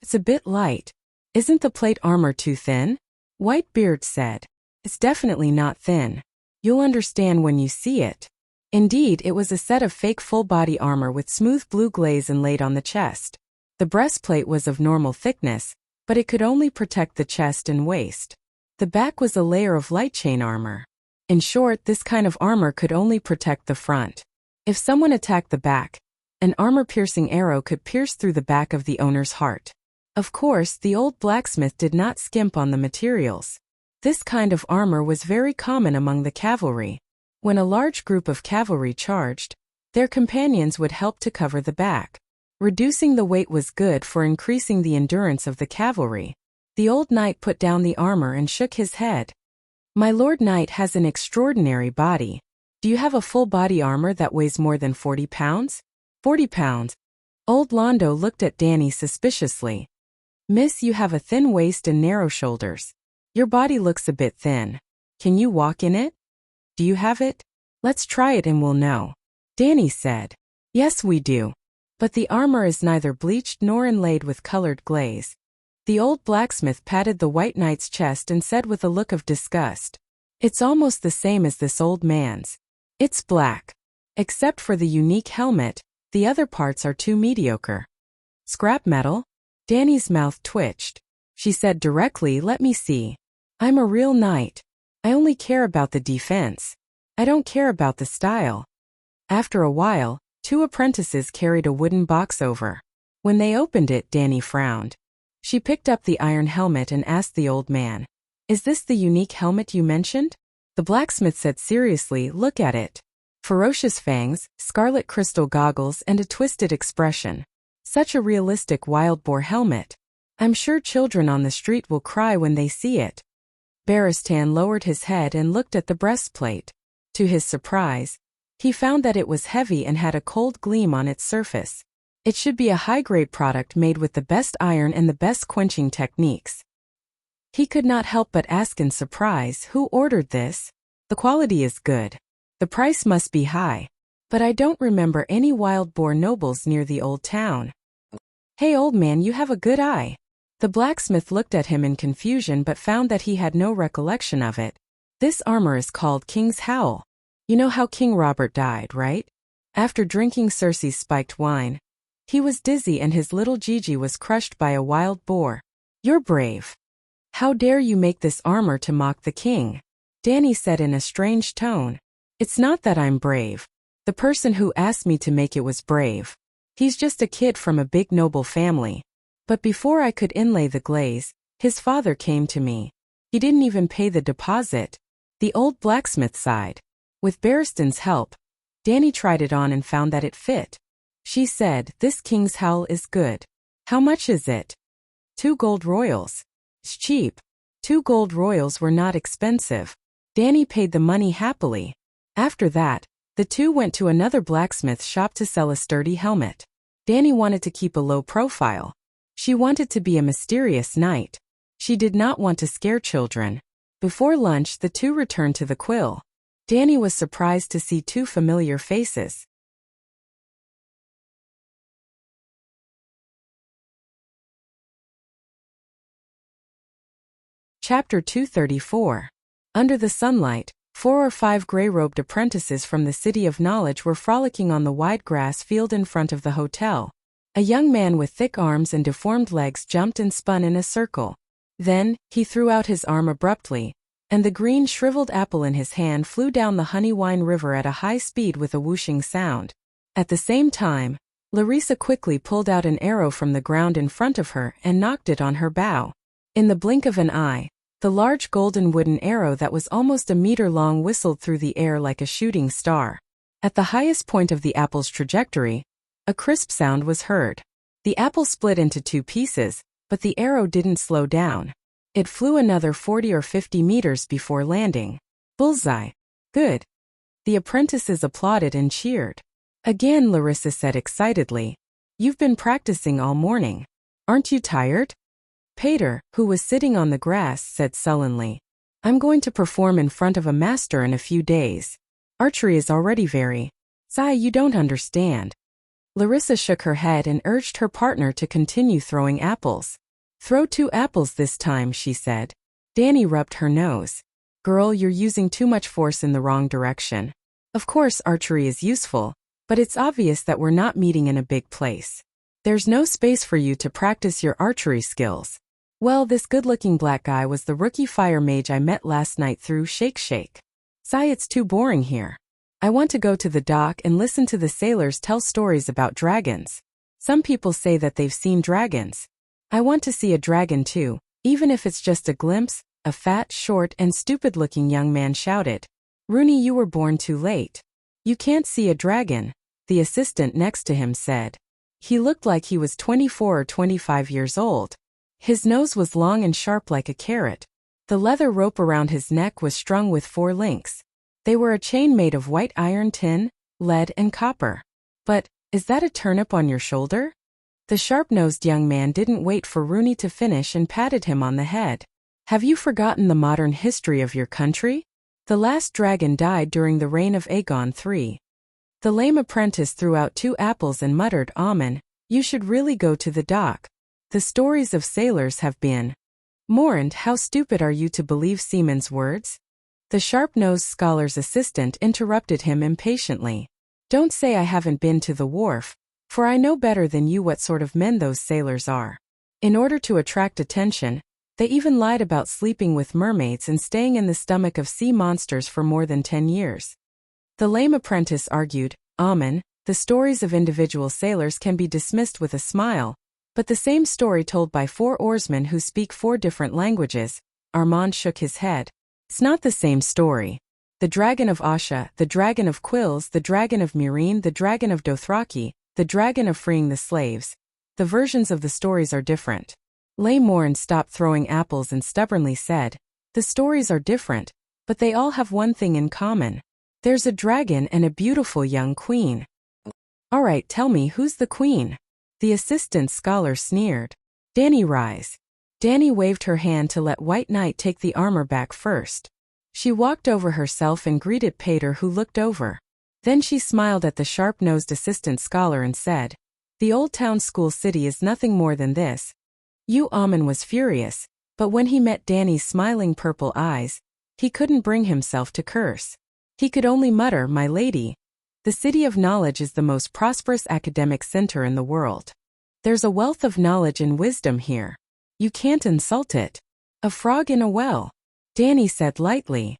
[SPEAKER 1] It's a bit light. Isn't the plate armor too thin? Whitebeard said. It's definitely not thin. You'll understand when you see it. Indeed, it was a set of fake full-body armor with smooth blue glaze inlaid on the chest. The breastplate was of normal thickness, but it could only protect the chest and waist. The back was a layer of light chain armor. In short, this kind of armor could only protect the front. If someone attacked the back, an armor-piercing arrow could pierce through the back of the owner's heart. Of course, the old blacksmith did not skimp on the materials. This kind of armor was very common among the cavalry. When a large group of cavalry charged, their companions would help to cover the back. Reducing the weight was good for increasing the endurance of the cavalry. The old knight put down the armor and shook his head. "My lord knight has an extraordinary body. Do you have a full-body armor that weighs more than 40 pounds? 40 pounds. Old Londo looked at Danny suspiciously. "Miss, you have a thin waist and narrow shoulders. Your body looks a bit thin. Can you walk in it? Do you have it? Let's try it and we'll know." Danny said, "Yes, we do. But the armor is neither bleached nor inlaid with colored glaze." The old blacksmith patted the white knight's chest and said with a look of disgust, "It's almost the same as this old man's. It's black. Except for the unique helmet, the other parts are too mediocre." "Scrap metal?" Danny's mouth twitched. She said directly, "Let me see. I'm a real knight. I only care about the defense. I don't care about the style." After a while, 2 apprentices carried a wooden box over. When they opened it, Danny frowned. She picked up the iron helmet and asked the old man, "Is this the unique helmet you mentioned?" The blacksmith said seriously, "Look at it. Ferocious fangs, scarlet crystal goggles and a twisted expression. Such a realistic wild boar helmet. I'm sure children on the street will cry when they see it." Barristan lowered his head and looked at the breastplate. To his surprise, he found that it was heavy and had a cold gleam on its surface. It should be a high-grade product made with the best iron and the best quenching techniques. He could not help but ask in surprise, "Who ordered this? The quality is good. The price must be high. But I don't remember any wild boar nobles near the old town." "Hey old man, you have a good eye." The blacksmith looked at him in confusion but found that he had no recollection of it. "This armor is called King's Howl. You know how King Robert died, right? After drinking Cersei's spiked wine. He was dizzy and his little Gigi was crushed by a wild boar. You're brave. How dare you make this armor to mock the king?" Danny said in a strange tone. "It's not that I'm brave. The person who asked me to make it was brave. He's just a kid from a big noble family. But before I could inlay the glaze, his father came to me. He didn't even pay the deposit." The old blacksmith sighed. With Barristan's help, Danny tried it on and found that it fit. She said, "This King's Howl is good. How much is it?" 2 gold royals. It's cheap. 2 gold royals were not expensive. Danny paid the money happily. After that, the two went to another blacksmith shop to sell a sturdy helmet. Danny wanted to keep a low profile. She wanted to be a mysterious knight. She did not want to scare children. Before lunch, the two returned to the quill. Danny was surprised to see 2 familiar faces. Chapter 234. Under the sunlight, 4 or 5 gray-robed apprentices from the City of Knowledge were frolicking on the wide grass field in front of the hotel. A young man with thick arms and deformed legs jumped and spun in a circle. Then, he threw out his arm abruptly, and the green shriveled apple in his hand flew down the honey-wine river at a high speed with a whooshing sound. At the same time, Larissa quickly pulled out an arrow from the ground in front of her and knocked it on her bow. In the blink of an eye, the large golden wooden arrow that was almost a meter long whistled through the air like a shooting star. At the highest point of the apple's trajectory, a crisp sound was heard. The apple split into 2 pieces, but the arrow didn't slow down. It flew another 40 or 50 meters before landing. Bullseye. Good. The apprentices applauded and cheered. Again, Larissa said excitedly. You've been practicing all morning. Aren't you tired? Pater, who was sitting on the grass, said sullenly. I'm going to perform in front of a master in a few days. Archery is already very. Sigh, you don't understand. Larissa shook her head and urged her partner to continue throwing apples. Throw 2 apples this time, she said. Danny rubbed her nose. Girl, you're using too much force in the wrong direction. Of course archery is useful, but it's obvious that we're not meeting in a big place. There's no space for you to practice your archery skills. Well, this good-looking black guy was the rookie fire mage I met last night through Shake Shake. Sigh, it's too boring here. I want to go to the dock and listen to the sailors tell stories about dragons. Some people say that they've seen dragons. I want to see a dragon too, even if it's just a glimpse, a fat, short, and stupid-looking young man shouted. Rooney, you were born too late. You can't see a dragon, the assistant next to him said. He looked like he was 24 or 25 years old. His nose was long and sharp like a carrot. The leather rope around his neck was strung with 4 links. They were a chain made of white iron, tin, lead, and copper. But, is that a turnip on your shoulder? The sharp-nosed young man didn't wait for Rooney to finish and patted him on the head. Have you forgotten the modern history of your country? The last dragon died during the reign of Aegon III. The lame apprentice threw out 2 apples and muttered, Amen, you should really go to the dock. The stories of sailors have been. Morant, how stupid are you to believe seamen's words? The sharp-nosed scholar's assistant interrupted him impatiently. Don't say I haven't been to the wharf, for I know better than you what sort of men those sailors are. In order to attract attention, they even lied about sleeping with mermaids and staying in the stomach of sea monsters for more than 10 years. The lame apprentice argued, Amen, the stories of individual sailors can be dismissed with a smile, but the same story told by 4 oarsmen who speak 4 different languages. Armand shook his head. It's not the same story. The dragon of Asha, the dragon of Quills, the dragon of Myrene, the dragon of Dothraki, the dragon of freeing the slaves. The versions of the stories are different. Morn stopped throwing apples and stubbornly said, the stories are different, but they all have one thing in common. There's a dragon and a beautiful young queen. All right, tell me, who's the queen? The assistant scholar sneered. Danny, rise. Danny waved her hand to let White Knight take the armor back first. She walked over herself and greeted Pater, who looked over. Then she smiled at the sharp-nosed assistant scholar and said, the Old Town School City is nothing more than this. Amen was furious, but when he met Danny's smiling purple eyes, he couldn't bring himself to curse. He could only mutter, my lady. The City of Knowledge is the most prosperous academic center in the world. There's a wealth of knowledge and wisdom here. You can't insult it. A frog in a well, Danny said lightly.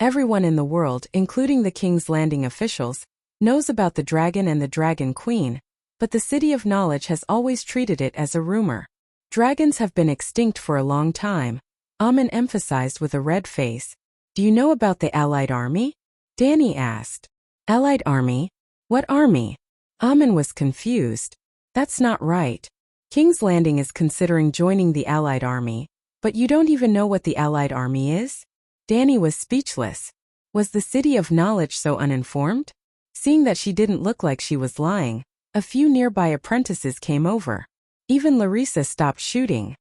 [SPEAKER 1] Everyone in the world, including the King's Landing officials, knows about the dragon and the Dragon Queen, but the City of Knowledge has always treated it as a rumor. Dragons have been extinct for a long time, Amen emphasized with a red face. Do you know about the Allied Army? Danny asked. Allied Army? What army? Amen was confused. That's not right. King's Landing is considering joining the Allied army, but you don't even know what the Allied army is? Danny was speechless. Was the City of Knowledge so uninformed? Seeing that she didn't look like she was lying, a few nearby apprentices came over. Even Larissa stopped shooting.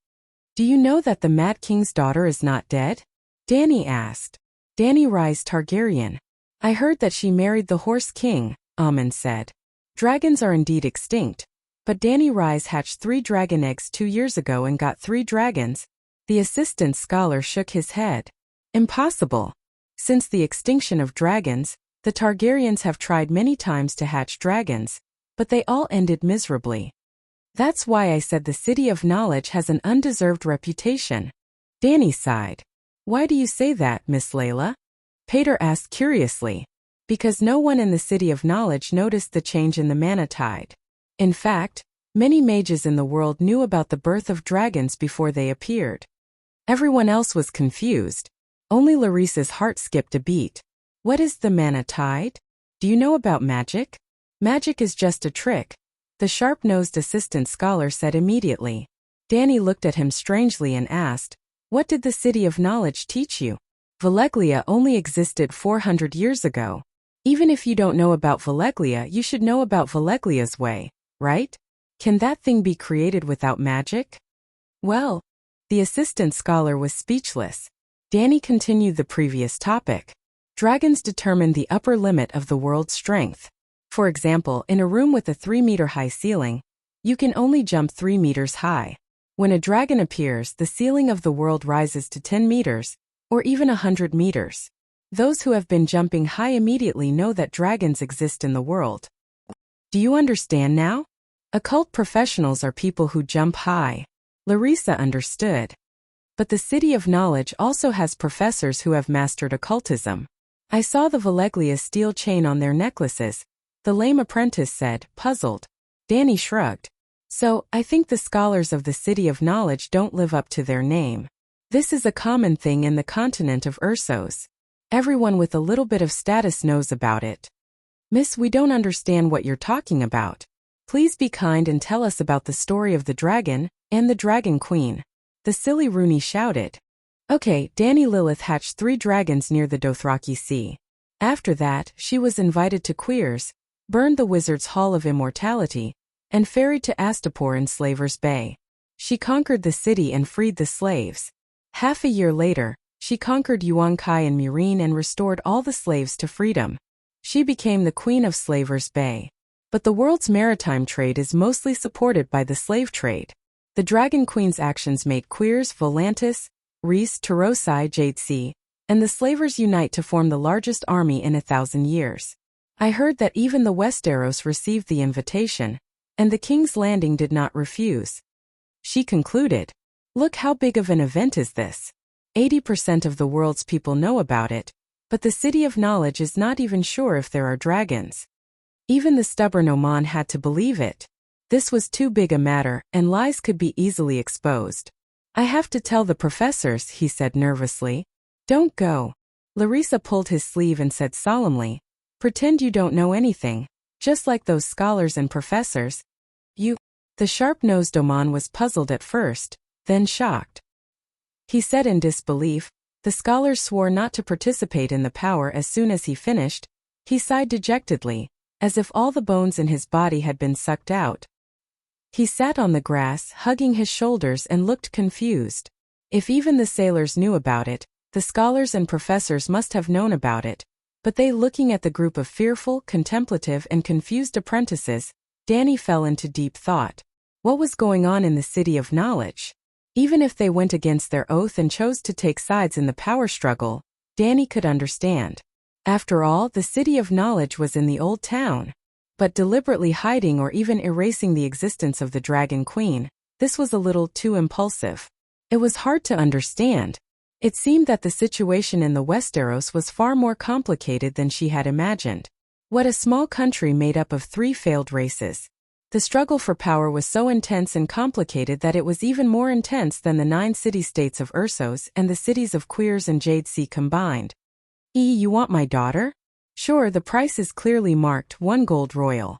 [SPEAKER 1] Do you know that the Mad King's daughter is not dead? Danny asked. Danny Rhys Targaryen. I heard that she married the Horse King, Amon said. Dragons are indeed extinct, but Danny Rhys hatched 3 dragon eggs 2 years ago and got 3 dragons. The assistant scholar shook his head. Impossible. Since the extinction of dragons, the Targaryens have tried many times to hatch dragons, but they all ended miserably. That's why I said the City of Knowledge has an undeserved reputation. Danny sighed. Why do you say that, Miss Layla? Pater asked curiously. Because no one in the City of Knowledge noticed the change in the mana tide. In fact, many mages in the world knew about the birth of dragons before they appeared. Everyone else was confused. Only Larissa's heart skipped a beat. What is the mana tide? Do you know about magic? Magic is just a trick, the sharp-nosed assistant scholar said immediately. Danny looked at him strangely and asked, what did the City of Knowledge teach you? Valeglia only existed 400 years ago. Even if you don't know about Valeglia, you should know about Valeglia's way, right? Can that thing be created without magic? Well, the assistant scholar was speechless. Danny continued the previous topic. Dragons determine the upper limit of the world's strength. For example, in a room with a 3-meter-high ceiling, you can only jump 3 meters high. When a dragon appears, the ceiling of the world rises to 10 meters, or even 100 meters. Those who have been jumping high immediately know that dragons exist in the world. Do you understand now? Occult professionals are people who jump high. Larissa understood. But the City of Knowledge also has professors who have mastered occultism. I saw the Valeglia steel chain on their necklaces, the lame apprentice said, puzzled. Danny shrugged. So, I think the scholars of the City of Knowledge don't live up to their name. This is a common thing in the continent of Ursos. Everyone with a little bit of status knows about it. Miss, we don't understand what you're talking about. Please be kind and tell us about the story of the dragon and the Dragon Queen. The silly Rooney shouted. Okay, Danny Lilith hatched 3 dragons near the Dothraki Sea. After that, she was invited to Queers, burned the Wizard's Hall of Immortality, and ferried to Astapor in Slaver's Bay. She conquered the city and freed the slaves. Half a year later, she conquered Yuan-Kai and Murine and restored all the slaves to freedom. She became the Queen of Slaver's Bay. But the world's maritime trade is mostly supported by the slave trade. The Dragon Queen's actions made Queers, Volantis, Rhys, Tarosai, Jadesea, and the slavers unite to form the largest army in 1,000 years. I heard that even the Westeros received the invitation, and the King's Landing did not refuse. She concluded, look how big of an event is this. 80% of the world's people know about it, but the City of Knowledge is not even sure if there are dragons. Even the stubborn Oman had to believe it. This was too big a matter, and lies could be easily exposed. I have to tell the professors, he said nervously. Don't go. Larissa pulled his sleeve and said solemnly, pretend you don't know anything, just like those scholars and professors. You. The sharp-nosed Oman was puzzled at first, then shocked. He said in disbelief, the scholars swore not to participate in the power. As soon as he finished, he sighed dejectedly, as if all the bones in his body had been sucked out. He sat on the grass, hugging his shoulders, and looked confused. If even the sailors knew about it, the scholars and professors must have known about it. But they, looking at the group of fearful, contemplative, and confused apprentices, Danny fell into deep thought. What was going on in the City of Knowledge? Even if they went against their oath and chose to take sides in the power struggle, Danny could understand. After all, the City of Knowledge was in the old town. But deliberately hiding or even erasing the existence of the Dragon Queen, this was a little too impulsive. It was hard to understand. It seemed that the situation in the Westeros was far more complicated than she had imagined. What a small country made up of 3 failed races. The struggle for power was so intense and complicated that it was even more intense than the 9 city-states of Ursos and the cities of Queers and Jadesea combined. You want my daughter? Sure, the price is clearly marked 1 gold royal.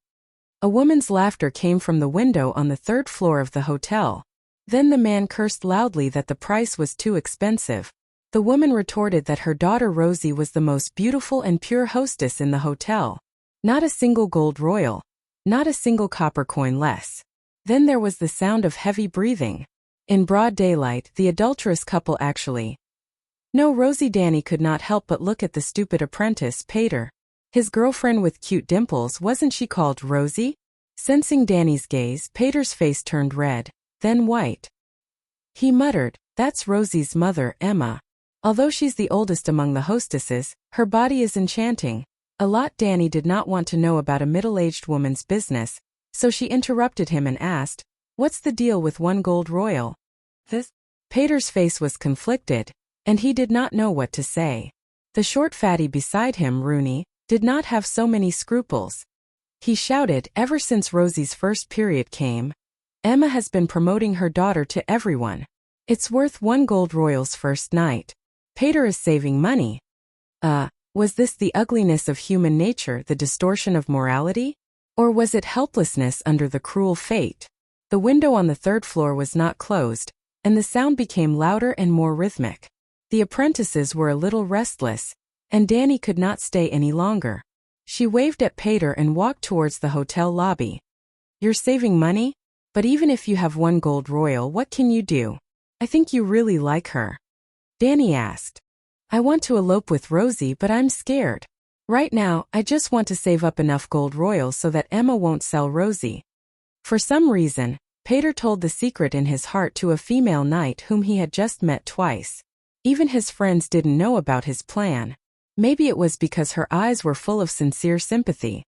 [SPEAKER 1] A woman's laughter came from the window on the third floor of the hotel. Then the man cursed loudly that the price was too expensive. The woman retorted that her daughter Rosie was the most beautiful and pure hostess in the hotel. Not a single gold royal. Not a single copper coin less. Then there was the sound of heavy breathing. In broad daylight, the adulterous couple actually. No, Rosie. Danny could not help but look at the stupid apprentice, Pater. His girlfriend with cute dimples, wasn't she called Rosie? Sensing Danny's gaze, Pater's face turned red, then white. He muttered, "That's Rosie's mother, Emma. Although she's the oldest among the hostesses, her body is enchanting." A lot. Danny did not want to know about a middle-aged woman's business, so she interrupted him and asked, "What's the deal with one gold royal?" This? Pater's face was conflicted, and he did not know what to say. The short fatty beside him, Rooney, did not have so many scruples. He shouted, "Ever since Rosie's first period came, Emma has been promoting her daughter to everyone. It's worth one gold royal's first night. Pater is saving money." Was this the ugliness of human nature, the distortion of morality? Or was it helplessness under the cruel fate? The window on the third floor was not closed, and the sound became louder and more rhythmic. The apprentices were a little restless, and Danny could not stay any longer. She waved at Pater and walked towards the hotel lobby. "You're saving money? But even if you have one gold royal, what can you do? I think you really like her." Danny asked. "I want to elope with Rosie, but I'm scared. Right now, I just want to save up enough gold royals so that Emma won't sell Rosie." For some reason, Pater told the secret in his heart to a female knight whom he had just met twice. Even his friends didn't know about his plan. Maybe it was because her eyes were full of sincere sympathy.